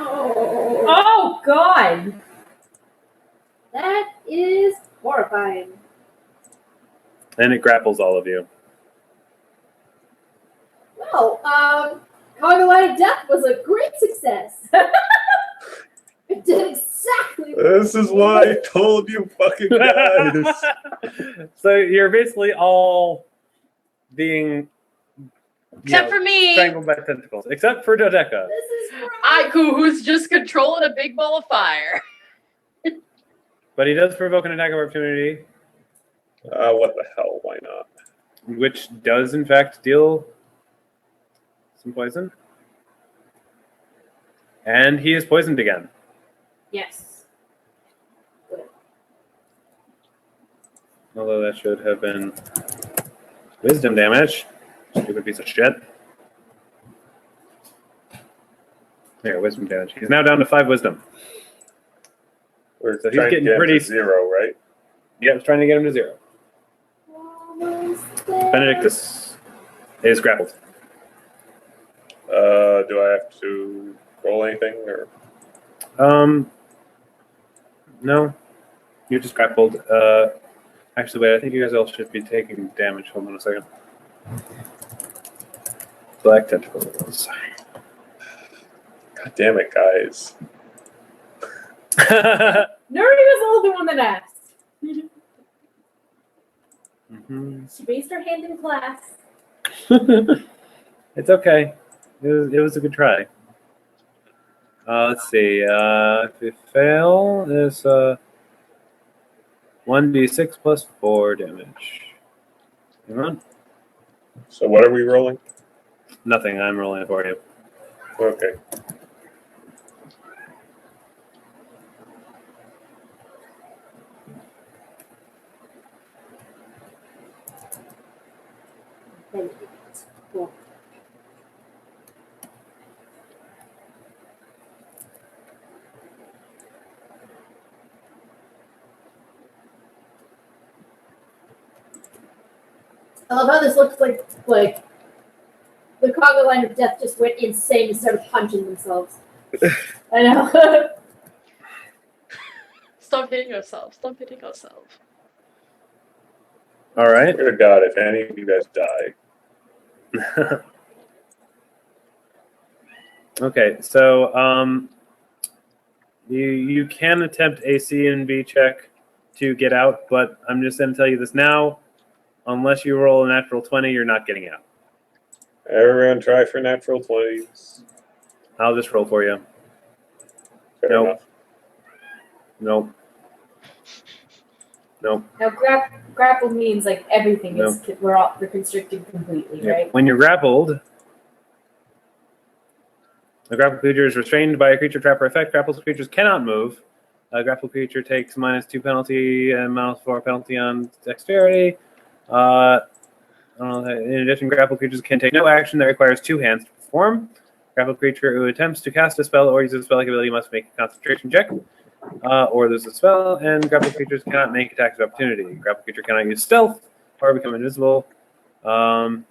Oh God! That is horrifying. And it grapples all of you. Well, Congo Line of Death was a great success. It did exactly what This is what I told you fucking guys. So you're basically all being Except for me. strangled by tentacles, except for Dodeka. this is Who's just controlling a big ball of fire. But he does provoke an attack of opportunity, What the hell? Why not? which does in fact deal some poison. And he is poisoned again. Yes. Although that should have been wisdom damage. Stupid piece of shit. There, wisdom damage. He's now down to 5 wisdom. We're So he's trying to getting get him pretty- to 0, right? Yeah, I was trying to get him to 0. almost there. Benedictus is grappled. Do I have to roll anything or? No. You're just grappled. Actually, wait, I think you guys all should be taking damage. Hold on a second. Black tentacles. God damn it, guys! Nuria was the only one that asked. Mhm. She raised her hand in class. It's okay. It was a good try. Let's see. If you fail, it's 1d6 plus 4 damage. Come on. So what are we rolling? Nothing. I'm rolling it for you. Okay. Cool. I love how this looks like the Congo line of death just went insane and started punching themselves. I know. Stop hitting yourself. Stop hitting yourself. All right. Swear to God, if any of you guys die. Okay, so you can attempt a C and B check to get out, but I'm just going to tell you this now. Unless you roll a natural 20, you're not getting out. Everyone try for natural 20s. I'll just roll for you. Fair Nope. enough. Nope. Nope. Now, grapple means like everything No. is we're constricted completely, Yeah. right? When you're grappled, a grappled creature is restrained by a creature trap or effect. Grappled creatures cannot move. A grappled creature takes -2 penalty and -4 penalty on dexterity. In addition, grappled creatures can take no action that requires 2 hands to perform. Grappled creature who attempts to cast a spell or use a spell-like ability must make a concentration check, or lose a spell. And grappled creatures cannot make attacks of opportunity. Grappled creature cannot use stealth or become invisible, etc.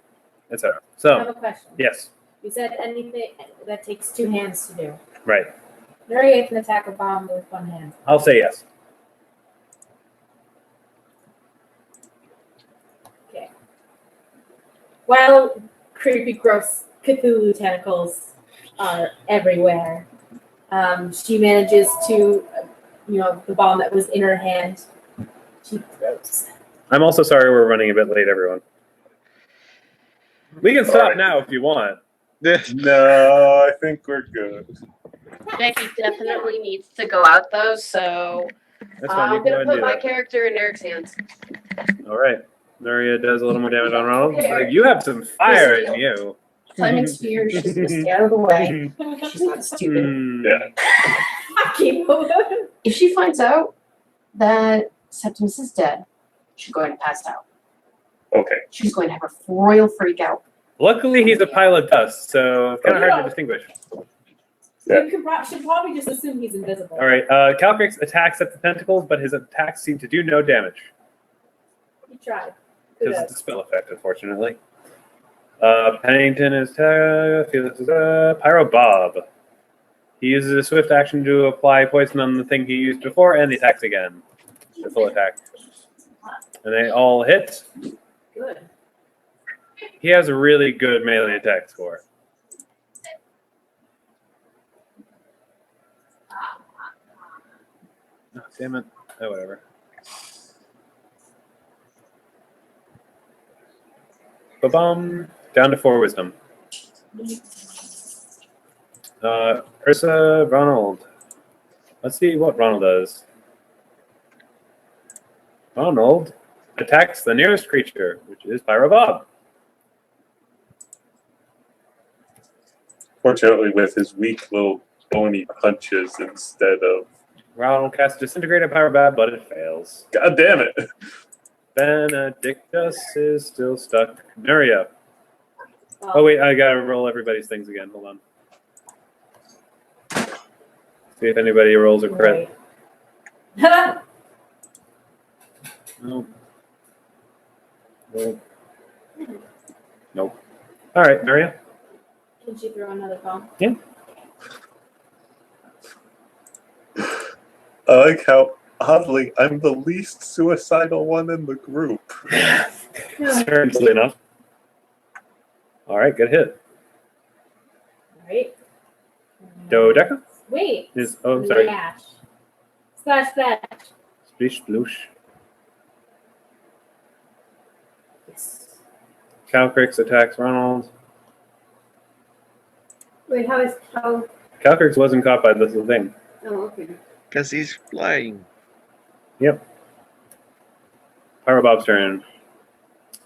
I have So, a question. yes, You said anything that takes 2 hands to do. right. Nuria can attack a bomb with 1 hand. I'll say yes. Okay. Well, creepy, gross Cthulhu tentacles are everywhere. She manages to, the bomb that was in her hand, she throws. I'm also sorry we're running a bit late, everyone. We can stop now if you want. No, I think we're good. Becky definitely needs to go out though, so That's fine. You I'm can go gonna ahead and put do my that. character in Eric's hands. All right. Nuria does a little more damage on Ronald. Like, you have some fire in you. Flaming sphere, she's gonna stay out of the way. She's not stupid. Yeah. If she finds out that Septimus is dead, she's going to pass out. Okay. She's going to have a royal freak out. Luckily, he's a pile of dust, so it's kind of hard to distinguish. Yeah. You should probably just assume he's invisible. All right. Calcrix attacks at the tentacles, but his attacks seem to do no damage He tried. because it's a spell effect, unfortunately. Pennington is Pyro Bob. He uses a swift action to apply poison on the thing he used before, and he attacks again. The full attack. And they all hit. Good. He has a really good melee attack score. Oh, damn it. Oh, whatever. Ba-bum. Down to 4 wisdom. Ursa, Ronald. Let's see what Ronald does. Ronald attacks the nearest creature, which is Pyro Bob. Fortunately, with his weak little bony punches instead of. Ronald casts Disintegrate on Pyro Bob, but it fails. God damn it! Benedictus is still stuck. Nuria. Oh, wait, I gotta roll everybody's things again. Hold on. See if anybody rolls a crit. Right. Nope. Nope. Nope. All right, Nuria. Can she throw another bomb? I like how, oddly, I'm the least suicidal one in the group. Strangely enough. All right, good hit. Right. Dodeka Wait. is. Oh, I'm sorry. Splash. Splash, splash. Splish, sploosh. Yes. Calcrix attacks Ronald. Wait, how? Calcrix wasn't caught by this thing. Oh, okay. Because he's flying. Pyro Bob's turn.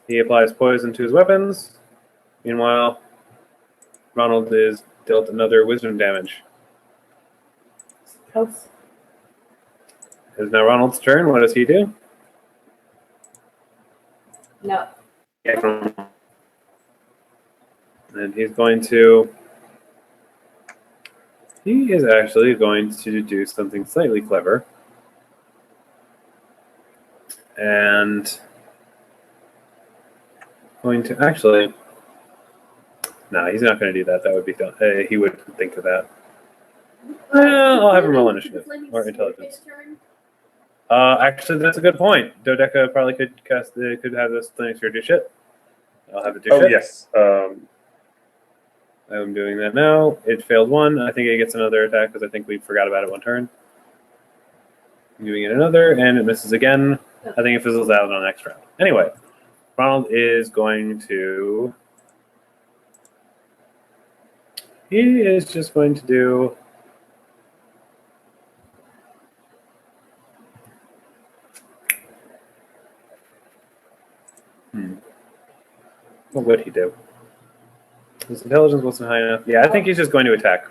He applies poison to his weapons. Meanwhile, Ronald is dealt another wisdom damage. House. It is now Ronald's turn. What does he do? No. And he's going to... He is actually going to do something slightly clever. And... going to actually... No, he's not going to do that. That would be dumb. He wouldn't think of that. I'll have him roll initiative or intelligence. Actually, that's a good point. Dodeka probably could have this thing to do shit. I'll have it do shit. yes. I'm doing that now. It failed one. I think it gets another attack because I think we forgot about it one turn. I'm doing it another, and it misses again. I think it fizzles out on the next round. Anyway, Ronald is going to... He is just going to do... What would he do? His intelligence wasn't high enough. Yeah, I think he's just going to attack.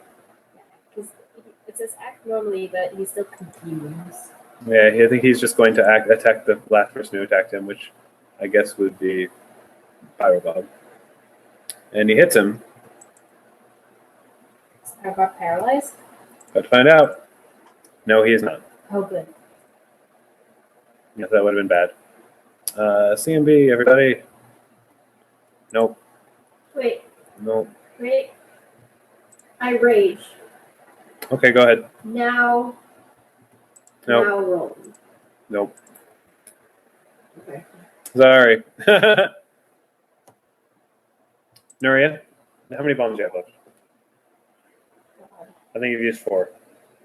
Because it says act normally, but he's still confused. Yeah, I think he's just going to attack the last person who attacked him, which I guess would be Pyrobob. And he hits him. Is Pyrobob paralyzed? But to find out, no, he is not. Oh, good. Yes, that would have been bad. CMB, everybody. Nope. Wait. Nope. Wait. I rage. Okay, go ahead. Now. Nope. Now roll. Nope. Okay. Sorry. Nuria, how many bombs do you have left? I think you've used 4.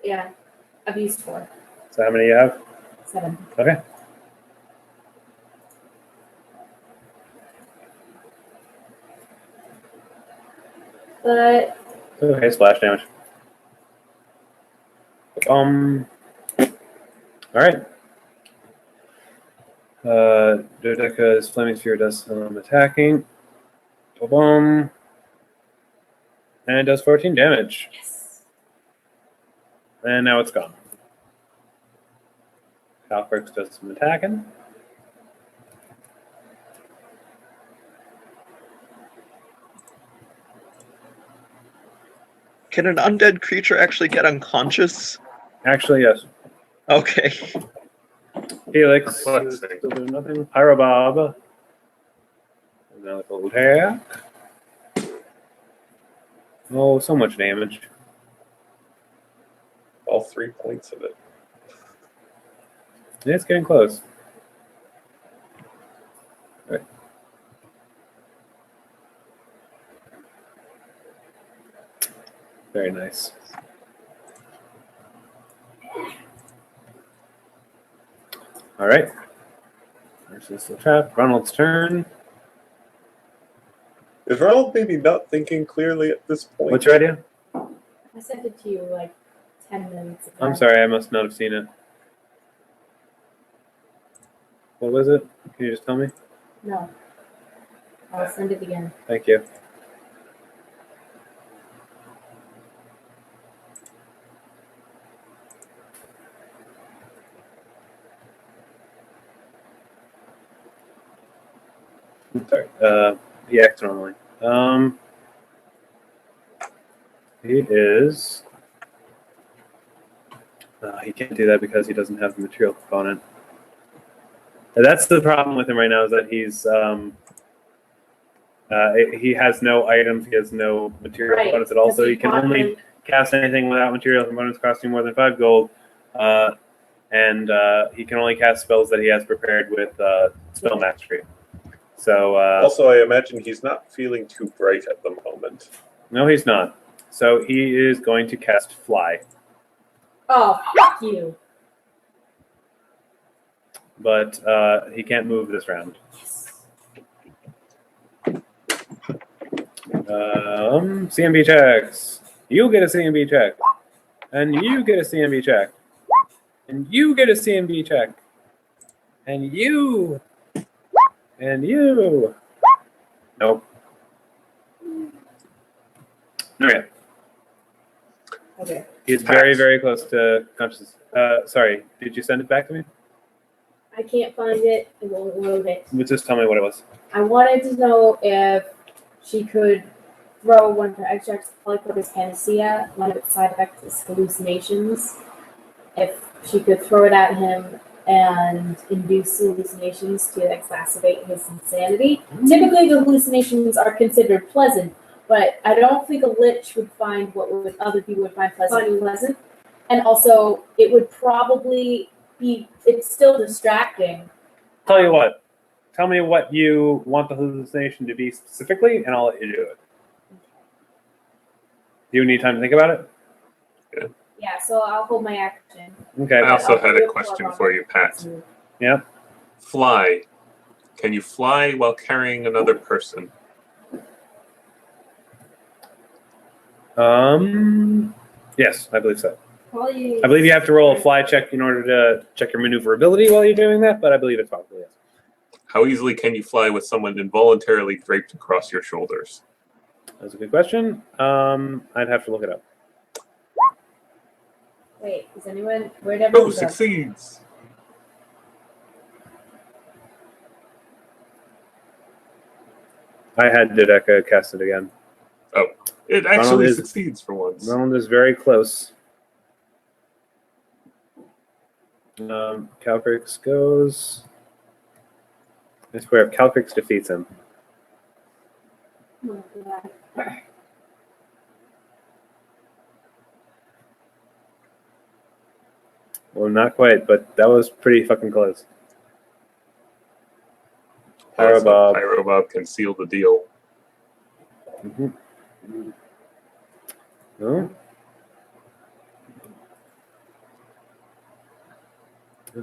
Yeah. I've used 4. So how many do you have? 7. Okay. But Okay, splash damage. All right. Dodeka's Flaming Sphere does some attacking. Boom. And it does 14 damage. Yes. And now it's gone. Calcrix does some attacking. Can an undead creature actually get unconscious? Actually, yes. Okay. Helix Let's is see. still doing nothing. Pyrobob. Another little attack. Oh, so much damage. All 3 points of it. It's getting close. All right. Very nice. All right. There's the trap. Ronald's turn. Is Ronald maybe not thinking clearly at this point? What's your idea? I sent it to you like 10 minutes ago. I'm sorry, I must not have seen it. What was it? Can you just tell me? No. I'll send it again. Thank you. Sorry. He acts normally. He is. He can't do that because he doesn't have the material component. And that's the problem with him right now, is that he has no items, he has no material Right, components at all, so because he he can bought only them. cast anything without material components costing more than 5 gold. And he can only cast spells that he has prepared with spell mastery. So Also, I imagine he's not feeling too bright at the moment. no, he's not. So he is going to cast Fly, Oh, fuck you. but he can't move this round. CMB checks. You get a CMB check. And you get a CMB check. And you get a CMB check. And you. And you. Nope. Nuria. Okay. He's very, very close to consciousness. Sorry, did you send it back to me? I can't find it. It won't load it. Just tell me what it was. I wanted to know if she could throw one of her extracts of polypurpose panacea. One of its side effects is hallucinations. If she could throw it at him and induce hallucinations to exacerbate his insanity. Typically, the hallucinations are considered pleasant, but I don't think a lich would find what other people would find pleasant. And also, it would probably be, it's still distracting. Tell you what. Tell me what you want the hallucination to be specifically, and I'll let you do it. Do you need time to think about it? Yeah, so I'll hold my action. Okay. I also had a question for you, Pat. Yeah. Fly. Can you fly while carrying another person? Yes, I believe so. Probably, I believe you have to roll a fly check in order to check your maneuverability while you're doing that, but I believe it's possible, yes. How easily can you fly with someone involuntarily draped across your shoulders? That's a good question. I'd have to look it up. Wait, is anyone, where'd Oh, everyone go? succeeds! I had Dodeka cast it again. Oh, it actually Ronald is- succeeds for once. Ronald is very close. Calcrix goes. I swear, if Calcrix defeats him. Oh, God. Well, not quite, but that was pretty fucking close. Pyrobob. Pyrobob can seal the deal. Mm-hmm. No?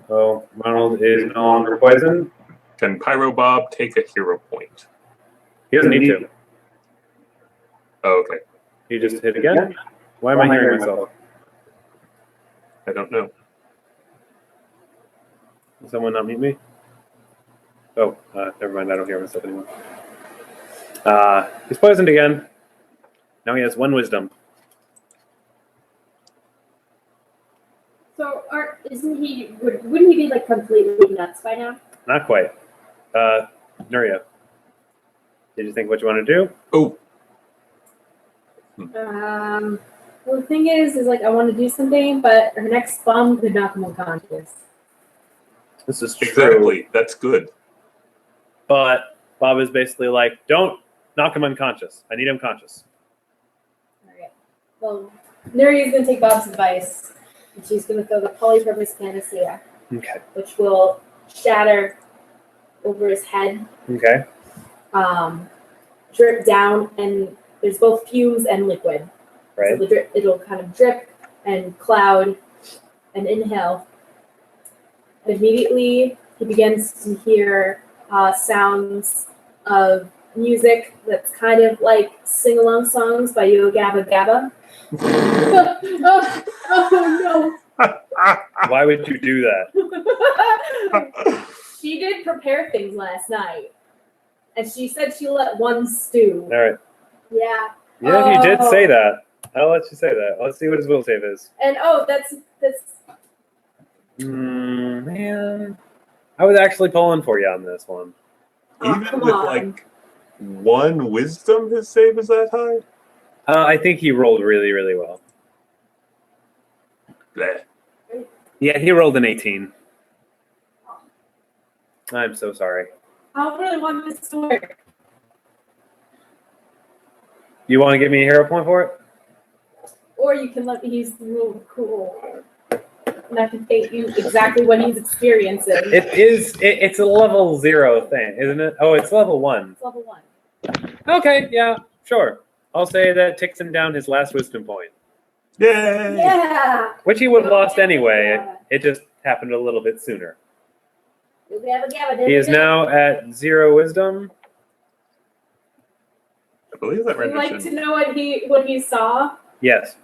Oh, Ronald is no longer poisoned. Can Pyrobob take a hero point? He doesn't need to. Oh, okay. He just hit again. Why am I hearing myself? I don't know. Did someone not mute me? Oh, never mind. I don't hear myself anymore. He's poisoned again. Now he has 1 wisdom. So, wouldn't he be like completely nuts by now? Not quite. Nuria, did you think what you want to do? Oh, Well, the thing is like I want to do something, but her next bomb could knock him unconscious. This is true. exactly. That's good. But Bob is basically like, don't knock him unconscious. I need him conscious. Alright. Well, Nuria's gonna take Bob's advice, and she's gonna throw the polypurpose panacea, Okay. which will shatter over his head, Okay. drip down, and there's both fumes and liquid. Right. So it'll kind of drip and cloud and inhale. And immediately he begins to hear sounds of music that's kind of like sing-along songs by Yo Gabba Gabba. Oh Why would you do that? no! She did prepare things last night. And she said she let one stew. All right. Yeah. Yeah, he did say that. I'll let you say that. Let's see what his will save is. And that's Man. I was actually pulling for you on this one. Oh, Even come with on. like 1 wisdom, his save is that high? I think he rolled really, really well. Bleh. Yeah, he rolled an 18. I'm so sorry. I don't really want this to work. You want to give me a hero point for it? Or you can let me use the rule cool. And I can pay you exactly what he's experiencing. It's a level 0 thing, isn't it? Oh, it's level 1. It's level 1. Okay, yeah, sure. I'll say that ticks him down his last wisdom point, Yay! Yeah! which he would have lost anyway. It just happened a little bit sooner. He is now at 0 wisdom. I believe that Would you like to rendition. know what he saw? Yes.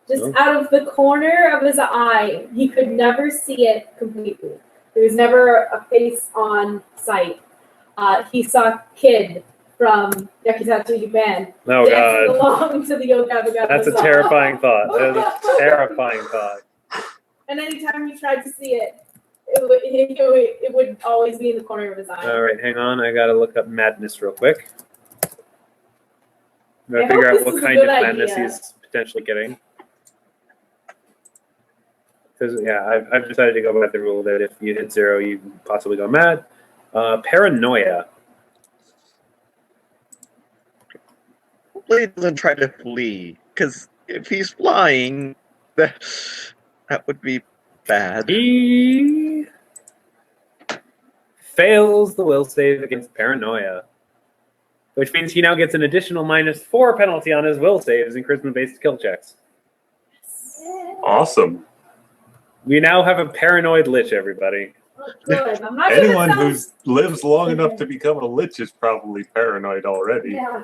Just Oh. out of the corner of his eye, he could never see it completely. There was never a face on sight. He saw Kid from Yakutatsu, Japan, Oh dancing God. along to the Yokabagaba That's a song. terrifying thought. That is a terrifying thought. And anytime he tried to see it, it would always be in the corner of his eye. All right, hang on. I gotta look up madness real quick. I'm gonna I figure hope out this what is a kind of good madness idea. he's potentially getting. Because I've decided to go by the rule that if you hit 0, you can possibly go mad. Paranoia. Hopefully he doesn't try to flee, because if he's flying, that would be bad. He fails the will save against paranoia, which means he now gets an additional -4 penalty on his will saves and charisma-based skill checks. Awesome. We now have a paranoid lich, everybody. Oh, good. I'm not sure Anyone that who sounds... lives long enough to become a lich is probably paranoid already. Yeah.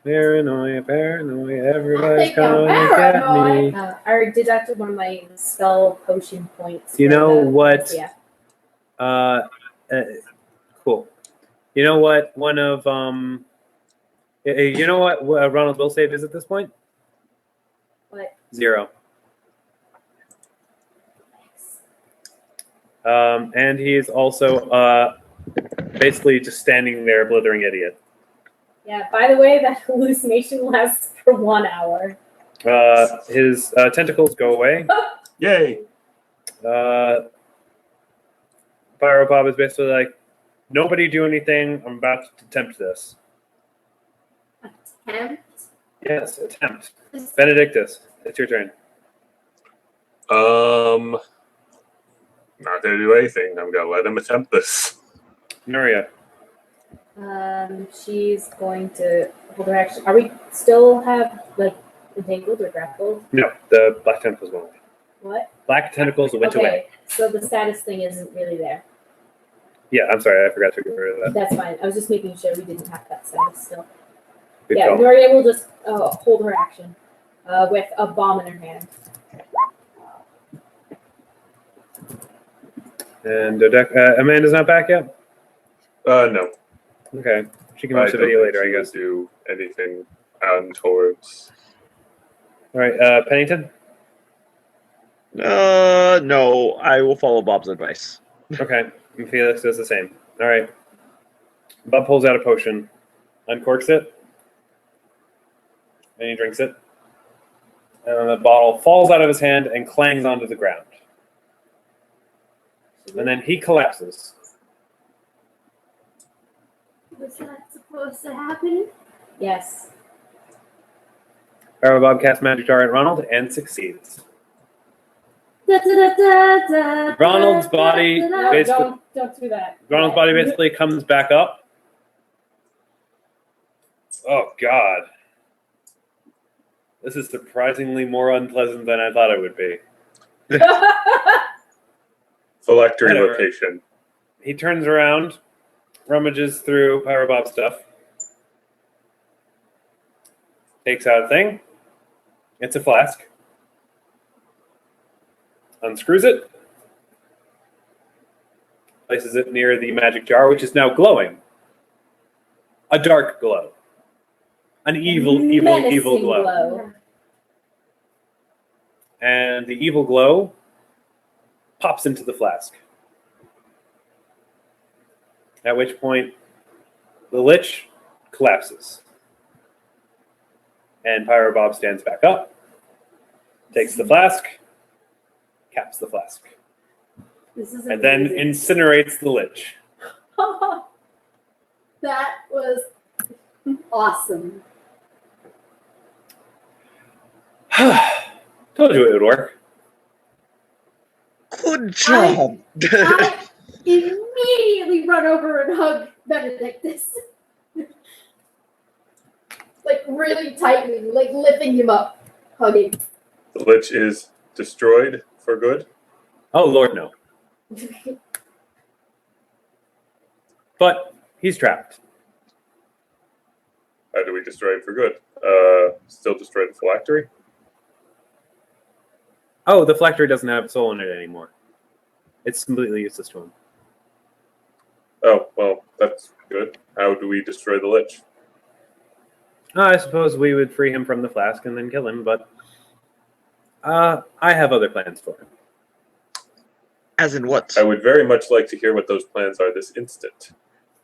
Paranoia, everybody's think I'm coming to get paranoid. me. I deducted one of my spell potion points. You for know the- what? Yeah. Cool. You know what? One of you know what Ronald's will save is at this point? What? 0. And he's also basically just standing there, a blithering idiot. Yeah, by the way, that hallucination lasts for 1 hour. His tentacles go away. Yay! Pyrobob is basically like, nobody do anything. I'm about to attempt this. Attempt? Yes, attempt. Benedictus, it's your turn. Not gonna do anything. I'm gonna let him attempt this. Nuria. She's going to hold her action. Are we still have like entangled or grappled? No, the black tentacles went away. What? Black tentacles went Okay, away. so the status thing isn't really there. Yeah, I'm sorry, I forgot to get rid of that. That's fine. I was just making sure we didn't have that status still. Good Yeah, call. Nuria will just hold her action with a bomb in her hand. And Dodeka, Amanda's not back yet? No. Okay. She can watch the video later, I guess. Do anything towards. All right, Pennington? No, I will follow Bob's advice. Okay. And Felix does the same. All right. Bob pulls out a potion, uncorks it, and he drinks it. And the bottle falls out of his hand and clangs onto the ground. And then he collapses. Was that supposed to happen? Yes. Bob casts Magic Jar at Ronald and succeeds. Da, da, da, da, da, Ronald's da, body da, da, No, basically- don't do that. Ronald's body basically comes back up. Oh, God. This is surprisingly more unpleasant than I thought it would be. Phylactery Whatever. location. He turns around, rummages through Pyrobob's stuff, takes out a thing. It's a flask. Unscrews it. Places it near the magic jar, which is now glowing. A dark glow. An evil Menacing glow. And the evil glow pops into the flask. At which point, the lich collapses. And Pyrobob stands back up, takes the flask, caps the flask, This is and then amazing. incinerates the lich. That was awesome. Told you it would work. Good job. I immediately run over and hug Benedictus. Like really tightly, like lifting him up, hugging. The lich is destroyed for good. Oh, Lord, no. But he's trapped. How do we destroy it for good? Still destroy the phylactery? Oh, the phylactery doesn't have soul in it anymore. It's completely useless to him. Oh, well, that's good. How do we destroy the Lich? I suppose we would free him from the flask and then kill him, but I have other plans for him. As in what? I would very much like to hear what those plans are this instant.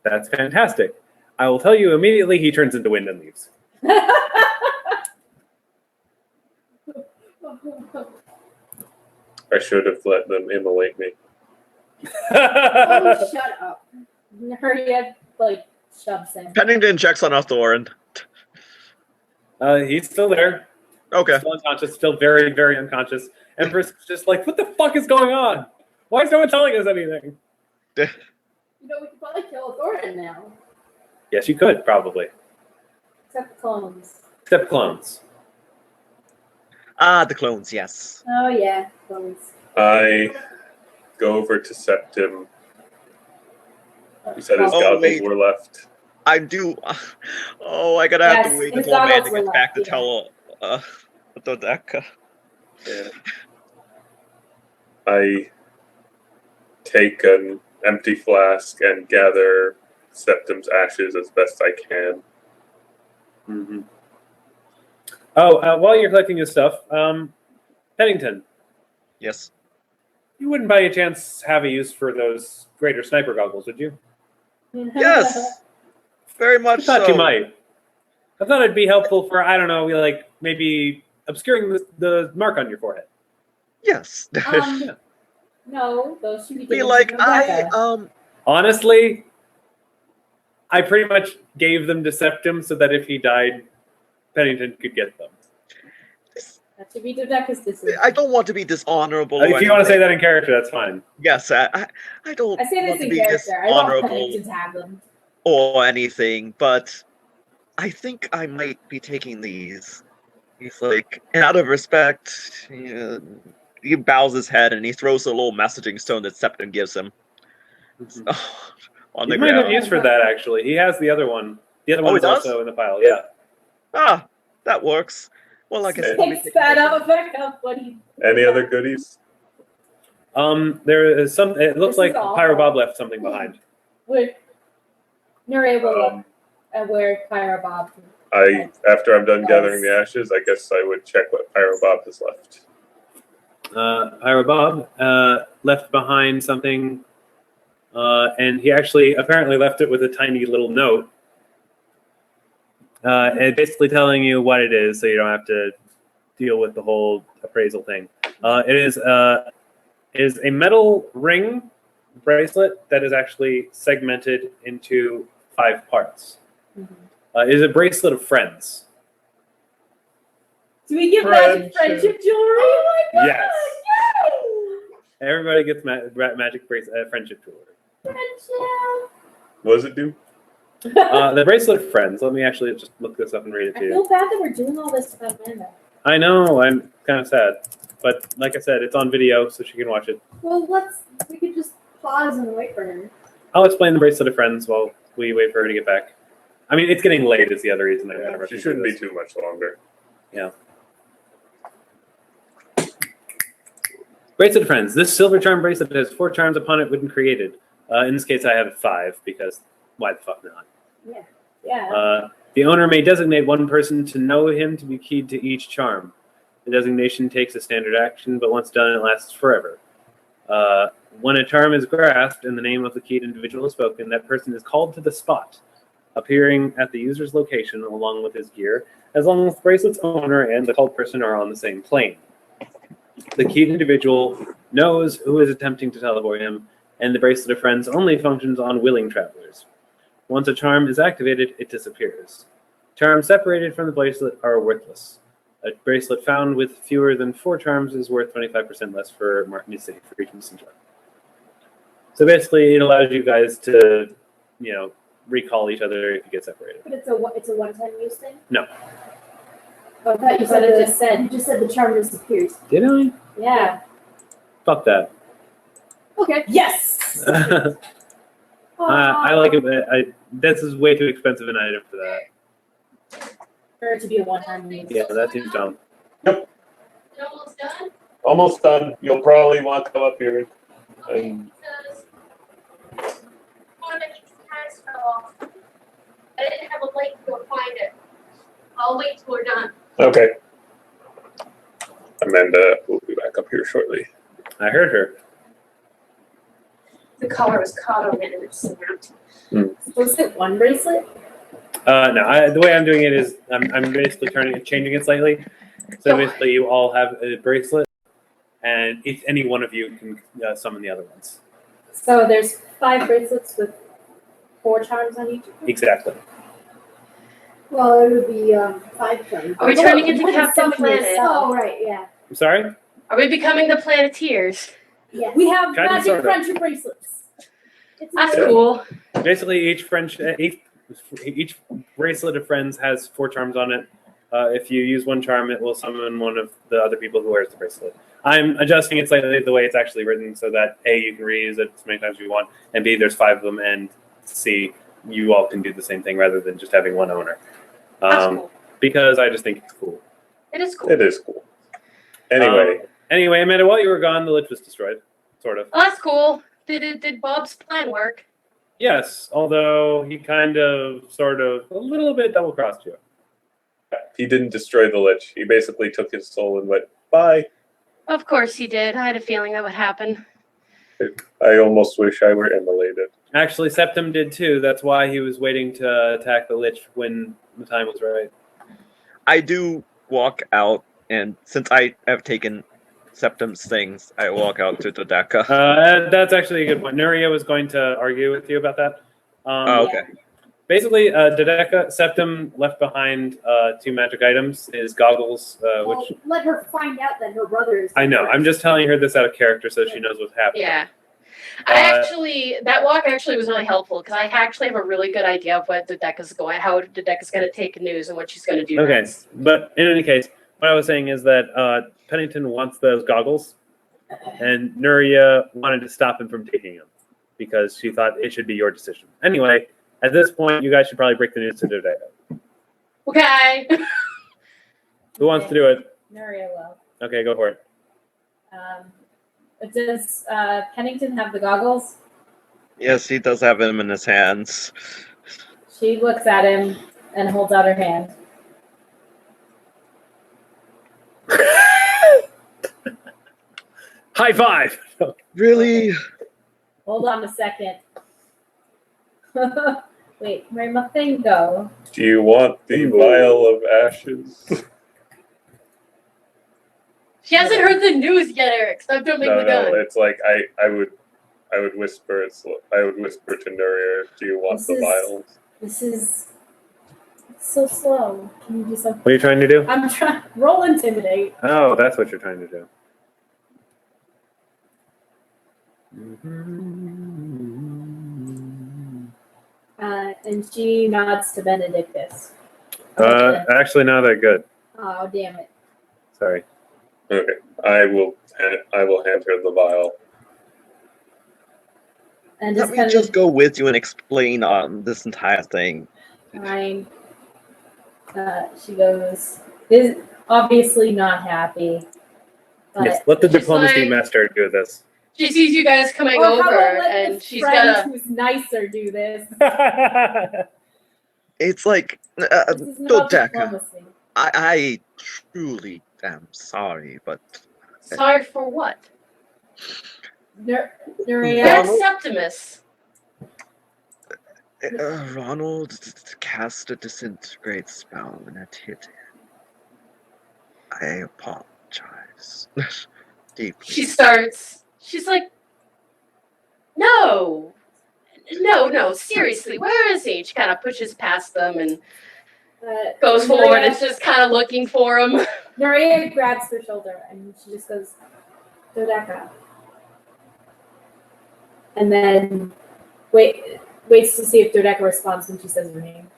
That's fantastic. I will tell you immediately he turns into wind and leaves. I should have let them immolate me. Oh, shut up. Nuria, shoves him. Pennington checks on Thorin. He's still there. Okay. Still unconscious, still very, very unconscious. Empress is just like, what the fuck is going on? Why is no one telling us anything? We could probably kill Thorin now. Yes, you could, probably. Except clones. Except clones. Ah, the clones, yes. Oh, yeah, clones. I go over to Septim. He said his Oh, goggles wait. were left. I do. Oh, I gotta have to Yes, wait his until Amanda goggles were gets back to left, tell Dodeka. Yeah. I take an empty flask and gather Septim's ashes as best I can. Mm-hmm. Oh, while you're collecting his stuff, Pennington, Yes. you wouldn't by any chance have a use for those greater sniper goggles, would you? Yes. Very I much thought so. you might. I thought it'd be helpful for, I don't know, maybe obscuring the mark on your forehead. Yes. No, those should be Be given like, to Dodeka. Honestly, I pretty much gave them to Septim so that if he died, Pennington could get them. That should be Dodeka's decision. I don't want to be dishonorable. If you want to say that in character, that's fine. Yes, I don't I say want this to in be character. I want dishonorable Pennington to have them. or anything, but I think I might be taking these. He's like, and out of respect, he bows his head and he throws a little messaging stone that Septim gives him. On the You might have ground. use for that, actually. He has the other one. The other one he is does? also in the pile, yeah. Ah, that works. Well, I guess I'll be Takes taking that this up back up, buddy. Any other goodies? There is some. It looks This like is awful. Pyro Bob left something behind. Where Nuria will look Um, at where Pyro Bob. After I'm done Yes. gathering the ashes, I guess I would check what Pyro Bob has left. Pyro Bob left behind something, and he actually apparently left it with a tiny little note, and basically telling you what it is, so you don't have to deal with the whole appraisal thing. It is a metal ring bracelet that is actually segmented into 5 parts. It is a bracelet of friends. Do we give magic friendship jewelry? Oh my god! Yes. Yay! Everybody gets magic friendship jewelry. Friendship. What does it do? The bracelet of friends. Let me actually just look this up and read it I to you. feel bad that we're doing all this about Amanda. I know, I'm kind of sad. But like I said, it's on video, so she can watch it. Well, we could just pause and wait for her. I'll explain the bracelet of friends while we wait for her to get back. I mean, it's getting late is the other reason I'm kind of She rushing shouldn't through be this. too much longer. Bracelet of friends. This silver charm bracelet has 4 charms upon it when created. In this case, I have 5 because why the fuck not? Yeah. The owner may designate one person to know him to be keyed to each charm. The designation takes a standard action, but once done, it lasts forever. When a charm is grasped and the name of the keyed individual is spoken, that person is called to the spot, appearing at the user's location along with his gear, as long as the bracelet's owner and the called person are on the same plane. The keyed individual knows who is attempting to teleport him, and the bracelet of friends only functions on willing travelers. Once a charm is activated, it disappears. Charms separated from the bracelet are worthless. A bracelet found with fewer than 4 charms is worth 25% less for missing for each missing charm. So basically, it allows you guys to, recall each other if you get separated. But it's a one-time use thing? No. Oh, I thought you said it just said. You just said the charm disappears. Did I? Yeah. Fuck that. Okay. Yes. I like it, but this is way too expensive an item for that. For it to be a one-time use. Yeah, that seems dumb. You almost done? Almost done. You'll probably want to come up here and Because one of the tags fell off. I didn't have a light to go find it. I'll wait till we're done. okay. Amanda will be back up here shortly. I heard her. The collar was caught on it and it snapped. Was it one bracelet? No, the way I'm doing it is I'm basically changing it slightly. So basically, you all have a bracelet, and any one of you can summon the other ones. So there's 5 bracelets with 4 charms on each. Exactly. Well, it would be 5 turns. Are we trying to get to What is Captain something Planet? yourself? Oh, right, yeah. I'm sorry? Are we becoming the Planeteers? Yes. We have Kind of, magic sort of. friendship bracelets. That's Yeah. cool. Basically, each bracelet of friends has 4 charms on it. If you use one charm, it will summon one of the other people who wears the bracelet. I'm adjusting it slightly the way it's actually written so that A, you can reuse it as many times as you want, and B, there's 5 of them, and C, you all can do the same thing rather than just having one owner. That's cool. Because I just think it's cool. It is cool. It is cool. Anyway, Amanda, while you were gone, the lich was destroyed, sort of. Oh, that's cool. Did Bob's plan work? Yes, although he kind of, sort of, a little bit double-crossed you. he didn't destroy the lich. He basically took his soul and went, bye. Of course he did. I had a feeling that would happen. I almost wish I were immolated. Actually, Septim did too. That's why he was waiting to attack the lich when the time was right. I do walk out, and since I have taken Septim's things, I walk out to Dodeka. That's actually a good point. Nuria was going to argue with you about that. Okay. Basically, Dodeka, Septim left behind 2 magic items, his goggles, which... Let her find out that her brother is... I know, I'm just telling her this out of character so she knows what's happening. Yeah. That walk actually was really helpful because I actually have a really good idea of what Dodeka's going, how Dodeka's going to take news and what she's going to do Okay, next. but in any case, what I was saying is that Pennington wants those goggles, and Nuria wanted to stop him from taking them because she thought it should be your decision. Anyway, at this point, you guys should probably break the news to Dodeka. Okay. Who wants to do it? Nuria will. Okay, go for it. Does Pennington have the goggles? Yes, he does have him in his hands. She looks at him and holds out her hand. High five! Really? Hold on a second. Wait, where'd my thing go? Do you want the vial of ashes? She hasn't heard the news yet, Eric. Stop jumping the gun. It's like I would whisper. I would whisper to Nuria, "Do you want the vials?" This is so slow. Can you do something? What are you trying to do? I'm trying. Roll intimidate. Oh, that's what you're trying to do. And she nods to Benedictus. Actually, not that good. Oh, damn it. Sorry. Okay, I will hand her the vial. And Let just me kind just of go with you and explain this entire thing. fine. She goes, is obviously not happy. But Yes, let the She's diplomacy like- master do this. She sees you guys coming or how over, about let and the she's friend got a. who's nicer do this. It's like, This isn't about Dodeka, diplomacy. I truly am sorry, but Sorry for what? Nuria, That's Septimus. Ronald cast a disintegrate spell and it hit him. I apologize deeply. She's like, no, seriously, where is he? She kind of pushes past them and goes forward and just kind of looking for him. Nuria grabs her shoulder and she just goes, Dodeka. And then waits to see if Dodeka responds when she says her name.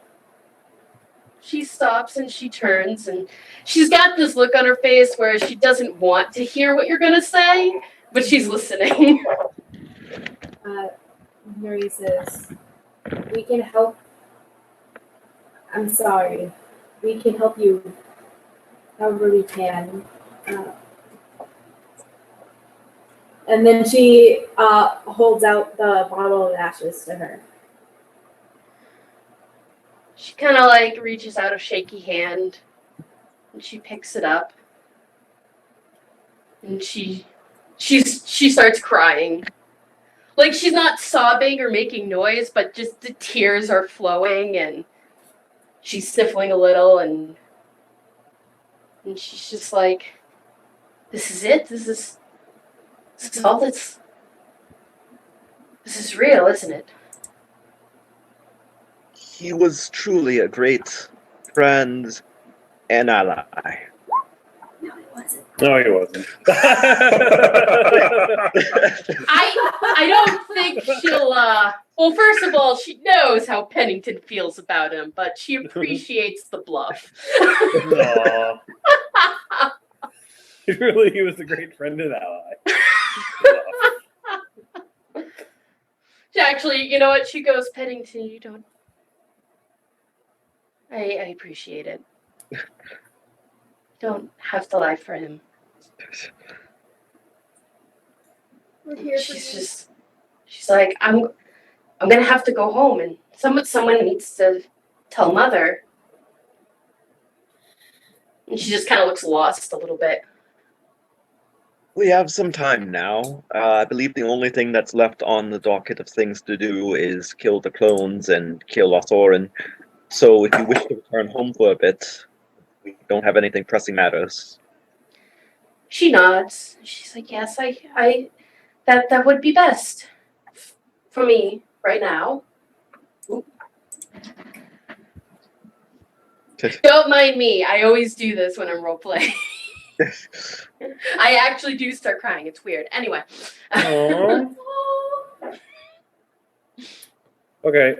She stops and she turns and she's got this look on her face where she doesn't want to hear what you're going to say, but she's listening. Nuria says, we can help. I'm sorry. we can help you however we can. And then she holds out the bottle of ashes to her. She kind of like reaches out a shaky hand, and she picks it up, and she starts crying. Like, she's not sobbing or making noise, but just the tears are flowing, and she's sniffling a little, and she's just like, "This is it. This is all that's. This is real, isn't it?" He was truly a great friend and ally. No, it wasn't. No, he wasn't. I don't think she'll. Well, first of all, she knows how Pennington feels about him, but she appreciates the bluff. Aw. Really, he was a great friend and ally. Actually, you know what? She goes, "Pennington, you don't. I appreciate it. Don't have to lie for him." We're here for you. She's like, I'm gonna have to go home, and someone needs to tell Mother. And she just kind of looks lost a little bit. We have some time now. I believe the only thing that's left on the docket of things to do is kill the clones and kill Othorin. So if you wish to return home for a bit, we don't have anything pressing matters. She nods. She's like, "Yes, I that would be best for me right now." Ooh. Don't mind me. I always do this when I'm role playing. I actually do start crying. It's weird. Anyway. Aww. Okay.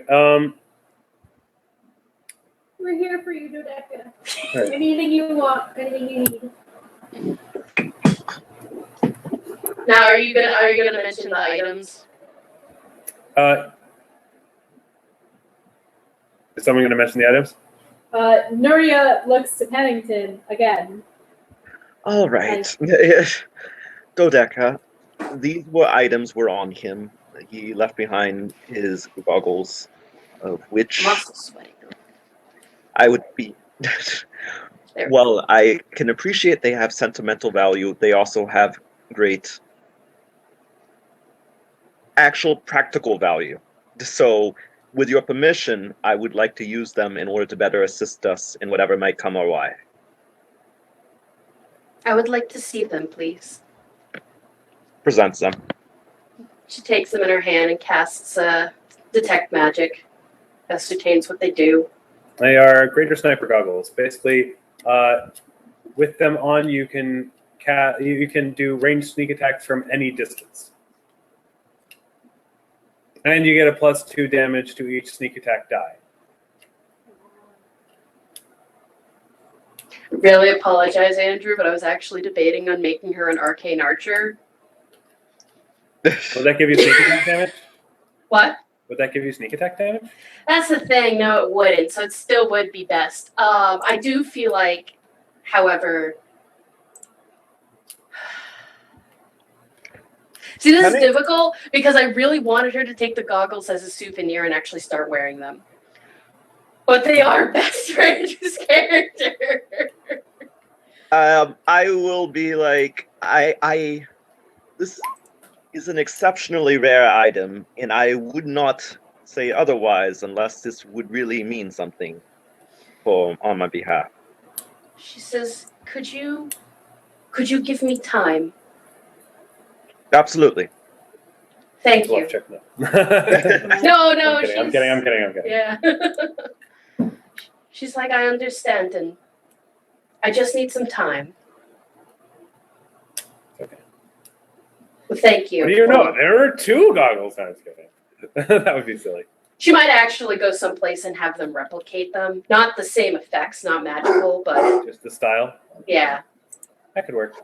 We're here for you, Dodeka. Right. Anything you want, anything you need. Now, are you gonna mention the items? Is someone going to mention the items? Nuria looks to Pennington again. All right. Dodeka, these items were on him. He left behind his goggles, of which I'm also sweating. I would be... Well, I can appreciate they have sentimental value. They also have great actual practical value. So, with your permission, I would like to use them in order to better assist us in whatever might come our way. I would like to see them, please. Presents them. She takes them in her hand and casts detect magic. Ascertains what they do. They are greater sniper goggles. Basically, with them on, you can do ranged sneak attacks from any distance, and you get a +2 damage to each sneak attack die. Really apologize, Andrew, but I was actually debating on making her an arcane archer. Would that give you sneak attack damage? What? Would that give you sneak attack damage? That's the thing. No, it wouldn't. So it still would be best. I do feel like, however... See, this is difficult because I really wanted her to take the goggles as a souvenir and actually start wearing them. But they are best friend's character. I will be like, this is an exceptionally rare item, and I would not say otherwise unless this would really mean something on my behalf. She says, could you give me time? Absolutely. Thank you. Bluff check, no. No, I'm kidding. Yeah. She's like, I understand, and I just need some time. Okay. Well, thank you. What do you know? There are 2 goggles. No, I was kidding. That would be silly. She might actually go someplace and have them replicate them. Not the same effects, not magical, but Just the style. yeah. That could work.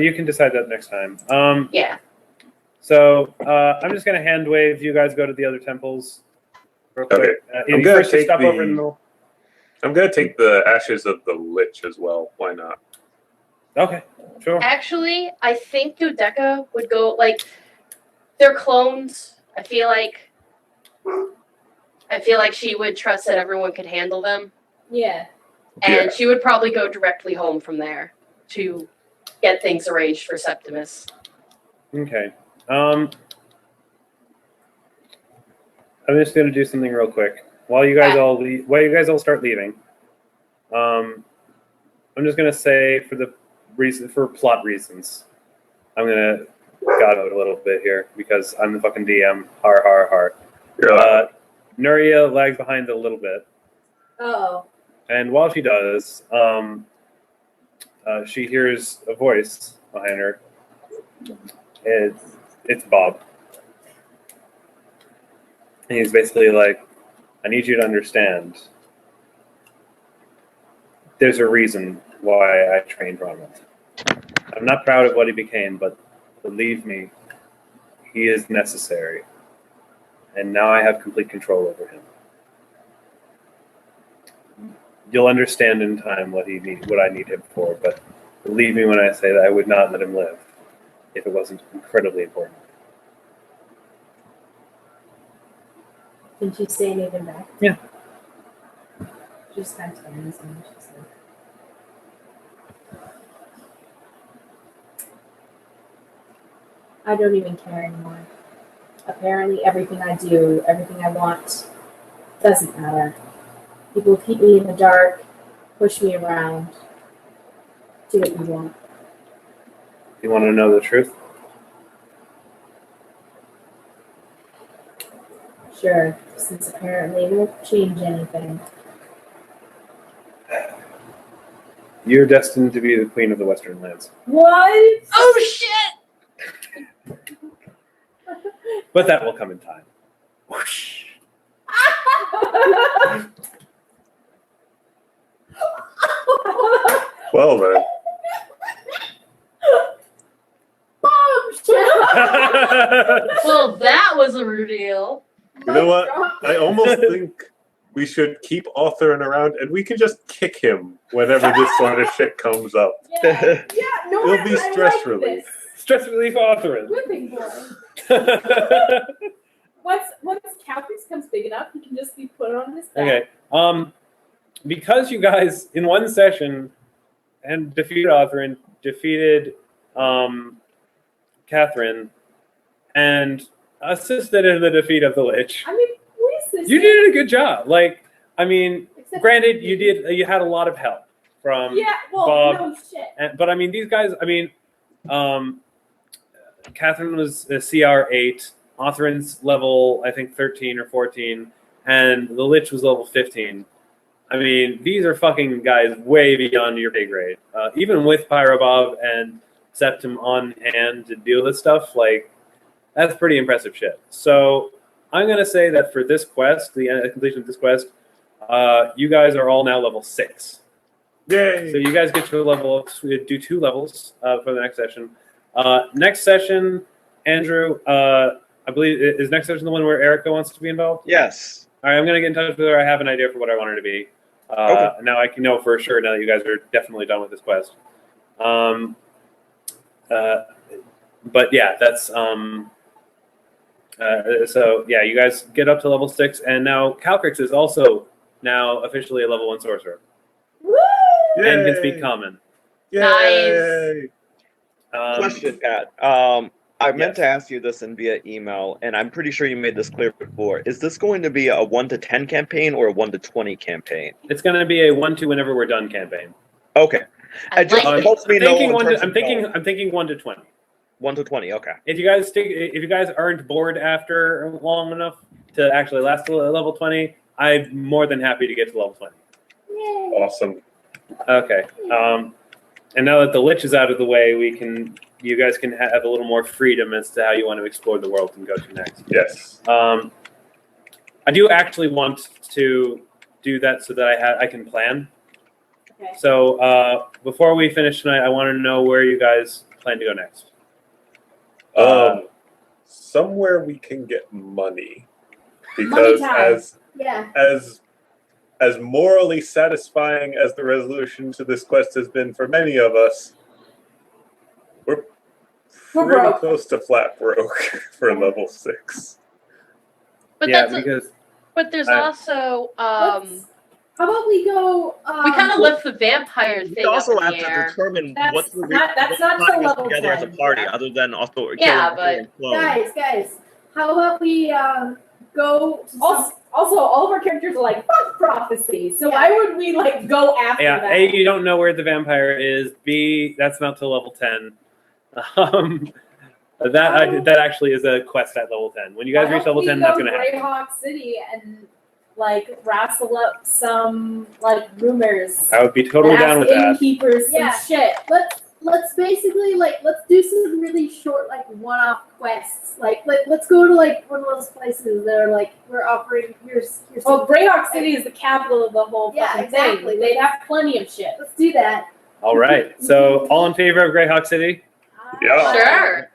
You can decide that next time. Yeah. So I'm just going to hand wave you guys go to the other temples real quick. Okay. You I'm gonna first take stop over in the the. middle. I'm gonna take the ashes of the Lich as well. Why not? Okay, sure. Actually, I think Dodeka would go like they're clones. I feel like she would trust that everyone could handle them, Yeah. and Yeah. she would probably go directly home from there to get things arranged for Septimus. Okay. I'm just going to do something real quick while you guys all leave, while you guys all start leaving. I'm just going to say for plot reasons, I'm going to God out a little bit here because I'm the fucking DM. Har har har. Yeah. Nuria lags behind a little bit, Oh. and while she does, she hears a voice behind her. It's Bob. And he's basically like, I need you to understand. There's a reason why I trained Ronald. I'm not proud of what he became, but believe me, he is necessary. And now I have complete control over him. You'll understand in time what I need him for, but believe me when I say that I would not let him live if it wasn't incredibly important. Didn't you say anything back? Yeah. She just kind of stands and she's like, I don't even care anymore. Apparently everything I do, everything I want, doesn't matter. People keep me in the dark, push me around, do what you want. You want to know the truth? Sure, since apparently it won't change anything. You're destined to be the queen of the Western lands. What? Oh shit! But that will come in time. Whoosh. Well then. Well, that was a reveal. You know what? I almost think we should keep authoring around, and we can just kick him whenever this sort of shit comes up. Yeah, no, It'll be stress relief. Stress relief authoring. Whipping boy. Once Calcus comes big enough, he can just be put on his back. Okay. Because you guys in one session and defeated Authorin, defeated Catherine, and assisted in the defeat of the Lich. I mean, we assisted. You did a good job. Like, I mean, Except- granted, you had a lot of help from Yeah, well, Bob. no shit. But I mean, these guys. I mean, Catherine was a CR8. Authorin's level, I think, 13 or 14, and the Lich was level 15. I mean, these are fucking guys way beyond your pay grade. Even with Pyrobob and Septim on hand to deal with stuff, like, that's pretty impressive shit. So I'm going to say that for this quest, the completion of this quest, you guys are all now level 6. Yay! So you guys get to a level, do 2 levels for the next session. Next session, Andrew, I believe, is next session the one where Erica wants to be involved? Yes. All right, I'm going to get in touch with her. I have an idea for what I want her to be. Okay. Now I can know for sure now that you guys are definitely done with this quest. But yeah, that's... so yeah, you guys get up to level 6, and now Calcrix is also now officially a level 1 sorcerer. Woo! And can speak common. Yay! Question, Pat. I meant to ask you this via email, and I'm pretty sure you made this clear before. Is this going to be a 1 to 10 campaign or a 1 to 20 campaign? It's going to be a 1 to whenever we're done campaign. Okay. It just helps me know. I'm thinking 1 to 20. 1 to 20. Okay. If you guys aren't bored after long enough to actually last to level 20, I'm more than happy to get to level 20. Yay. Awesome. Okay. And now that the Lich is out of the way, you guys can have a little more freedom as to how you want to explore the world and go to next. Yes. I do actually want to do that so that I can plan. Okay. So before we finish tonight, I want to know where you guys plan to go next. somewhere we can get money. Money Because time. Yeah. as morally satisfying as the resolution to this quest has been for many of us, we're pretty broke. close to flat broke for level 6. But Yeah, that's because but there's I- also How about we go? we kind of left the vampire We thing also up in have the to air. determine That's what's the not- that's not what's till tying us level together as a 10, party, yeah. other than also Yeah, killing clones. Guys. How about we go? To Also, all of our characters are like, fuck prophecy. So Yeah. why would we like go after yeah, that? A, you don't know where the vampire is. B, that's not till level 10. That actually is a quest at level 10. When you guys Why reach don't level we 10, go that's going to to happen. Greyhawk City and like wrestle up some like rumors. I would be totally and down ask with that. innkeepers Yeah. some shit. let's basically let's do some really short one-off quests. Let's go to one of those places that are we're offering here's Well, Greyhawk City is the capital of the whole Yeah, fucking exactly. thing. They'd have plenty of shit. let's do that. All right. So, all in favor of Greyhawk City? Yeah. Sure.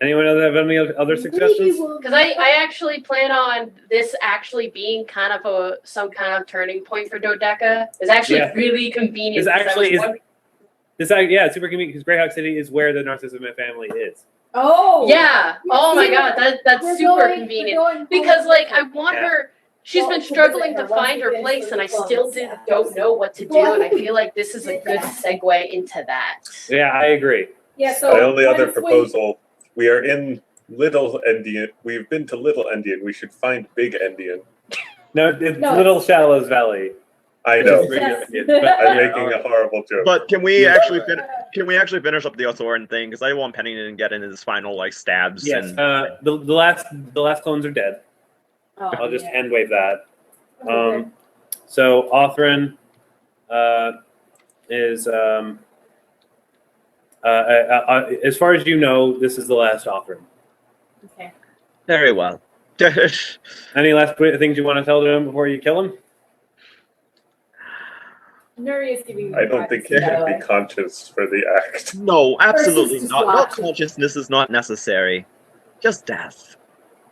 Anyone have any other suggestions? Because I actually plan on this actually being kind of some kind of turning point for Dodeka. It's actually Yeah. really convenient. It's 'cause I actually was is- wondering- It's super convenient because Greyhawk City is where the Narcissima family is. Oh. yeah. Oh my see, god, that's We're super going- convenient. we're going Because home. I want Yeah. her. She's Well, been to visit struggling her to once find we her finish place, with and the I still clones, yeah. don't know what to do. And I feel like this is a good segue into that. Yeah, I agree. Yeah. So The only other once we- proposal, we are in Little Endian. We've been to Little Endian. We should find Big Endian. No, it's No, Little Shallows Valley. I know. Yes. I'm making a horrible joke. But can we actually finish up the Othoran thing? Because I want Pennington to get into his final stabs. Yes. And The last clones are dead. Oh, I'll just yeah. hand wave that. Okay. So Othran is as far as you know, this is the last Othran. Okay. very well. Any last things you want to tell him before you kill him? Nuria is giving me I don't think he privacy, by can the be way. conscious for the act. No, absolutely just not. No watching. consciousness is not necessary. Just death.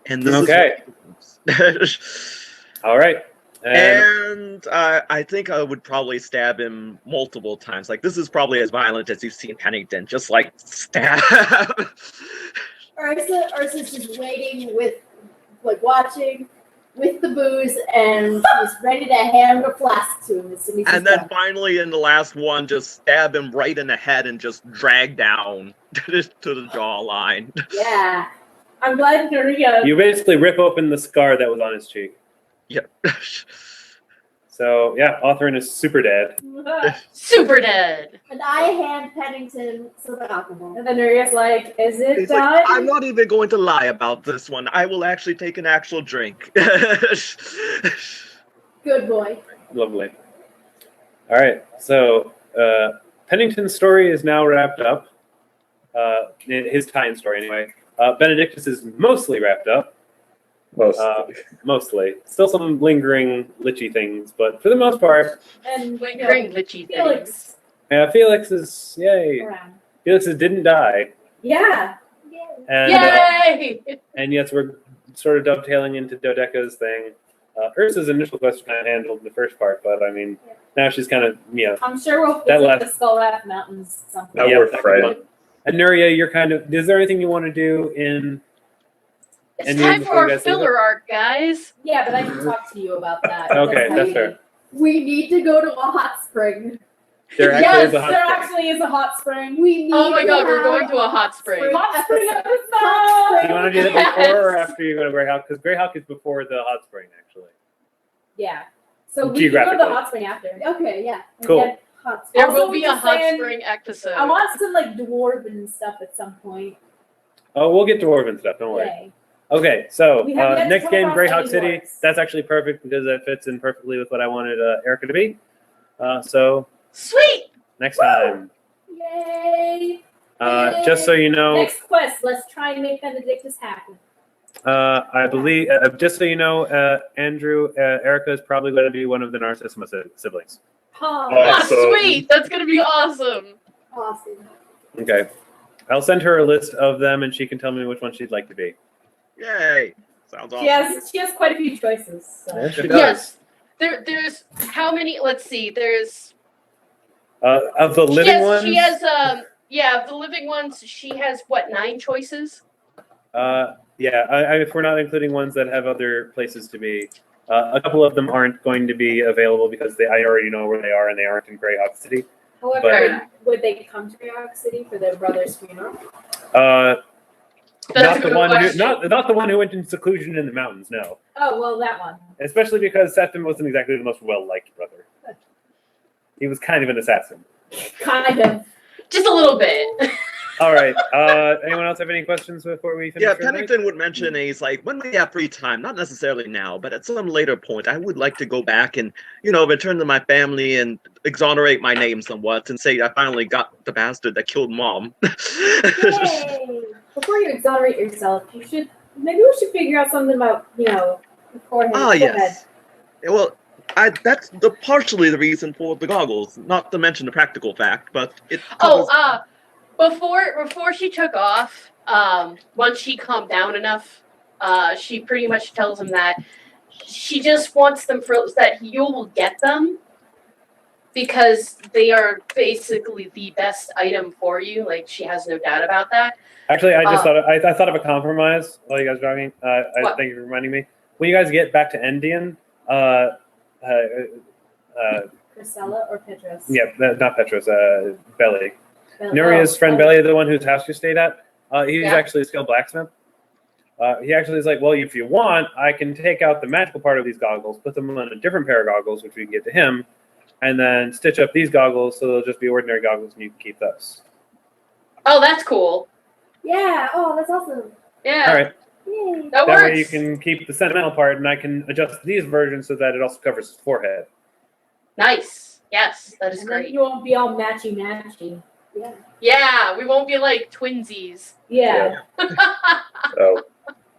And this Okay. is All right. And I think I would probably stab him multiple times. This is probably as violent as you've seen Pennington. Just stab. Ursa's just waiting watching with the booze, and he's ready to hand a flask to him as soon as he's And then done. finally in the last one, just stab him right in the head and just drag down to the jawline. Yeah. I'm glad Nuria. You basically rip open the scar that was on his cheek. Yep. So yeah, Othran is super dead. Super dead. And I hand Pennington some alcohol. And then Nuria's like, is it He's done? like, I'm not even going to lie about this one. I will actually take an actual drink. Good boy. Lovely. All right. So Pennington's story is now wrapped up. His tie-in story, anyway. Benedictus is mostly wrapped up. Mostly. Still some lingering lichy things, but for the most part, And Lingering glitchy things. Felix Felix is yay. around. Felix didn't die, Yeah. and Yay! and yes, we're sort of dovetailing into Dodeka's thing. Ursa's initial quest kind of handled the first part, but I mean, now she's kind of I'm sure we'll That visit last- the Skull Raft Mountains sometime. Now Yeah, we're that friends. could be. And Nuria, you're kind of. Is there anything you want to do in? It's And time you- for our you guys leave filler arc, guys. Yeah, but I can talk to you about that. Okay, How that's you fair. did. We need to go to a hot spring. There actually Yes, is a hot there spring. actually is a hot spring. We need Oh my to god, we're have going to a hot spring. Hot spring episode. episode! Do you want to do that Yes. before or after you go to Greyhawk? Because Greyhawk is before the hot spring, actually. Yeah. So we can go to the Geographically. hot spring after. Okay, yeah. And Cool. get Hot spring. There Also, will be a just hot saying, spring episode. I want some dwarven stuff at some point. Oh, we'll get dwarven stuff. Don't worry. Yay. Okay, so We have yet to next come game, across Greyhawk any City. dwarves. That's actually perfect because that fits in perfectly with what I wanted Erica to be. So Sweet! next time, Yay! just so you know, Next quest, let's try and make Benedictus happy. I believe, just so you know, Andrew, Erica is probably going to be one of the Narcissima siblings. Oh, Ah, Awesome. sweet! That's gonna be awesome. Awesome. Okay. I'll send her a list of them, and she can tell me which one she'd like to be. Yay! Sounds awesome. She has quite a few choices. So. Yeah, she Yes. There's how many? Let's see. There's of the living ones. She has of the living ones. She has what, 9 choices? If we're not including ones that have other places to be, a couple of them aren't going to be available because I already know where they are and they aren't in Greyhawk City. However, would they come to Greyhawk City for their brother's funeral? That's Not a the good one. question. Not the one who went in seclusion in the mountains. No. Oh, well, that one. Especially because Septim wasn't exactly the most well-liked brother. He was kind of an assassin. Kind of. Just a little bit. All right. Anyone else have any questions before we finish? Yeah, for the night? Pennington would mention he's like, when we have free time, not necessarily now, but at some later point, I would like to go back and, return to my family and exonerate my name somewhat and say I finally got the bastard that killed Mom. Yay! Before you exonerate yourself, we should figure out something about, beforehand. Ah, yes. Well, that's partially the reason for the goggles, not to mention the practical fact, but it covers... Before she took off, once she calmed down enough, she pretty much tells him that she just wants them that you will get them because they are basically the best item for you. Like, she has no doubt about that. Actually, I just I thought of a compromise while you guys were talking. Thank you for reminding me. When you guys get back to Endian, Priscilla or Petros? yeah, not Petros, Belly. Nuria's friend Belly, the one whose house you stayed at, he's actually a skilled blacksmith. He actually is like, well, if you want, I can take out the magical part of these goggles, put them on a different pair of goggles, which we can get to him, and then stitch up these goggles so they'll just be ordinary goggles and you can keep those. Oh, that's cool. Yeah. Oh, that's awesome. Yeah. All right. Yay. That That works. way you can keep the sentimental part, and I can adjust these versions so that it also covers his forehead. Nice. Yes, that is And then great. you won't be all matchy-matchy. Yeah. Yeah, we won't be like twinsies. Yeah. So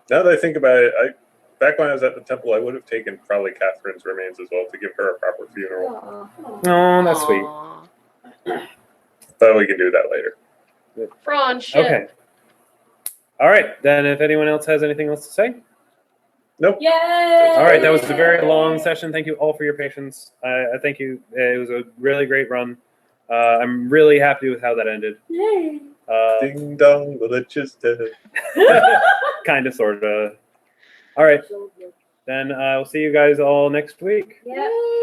now that I think about it, back when I was at the temple, I would have taken probably Catherine's remains as well to give her a proper funeral. Aw. Oh, that's sweet. Aw. But we can do that later. Friendship. Okay. All right. Then if anyone else has anything else to say. Yay! All right. That was a very long session. Thank you all for your patience. I thank you. It was a really great run. I'm really happy with how that ended. Yay. Ding dong, the lich is dead. Kind of, sort of. All right. Then I'll see you guys all next week. Yay.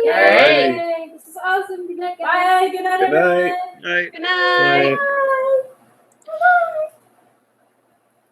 Yay! This is awesome. Good night, guys. Bye. Good night, Good night. everyone. Right. Good night. Bye.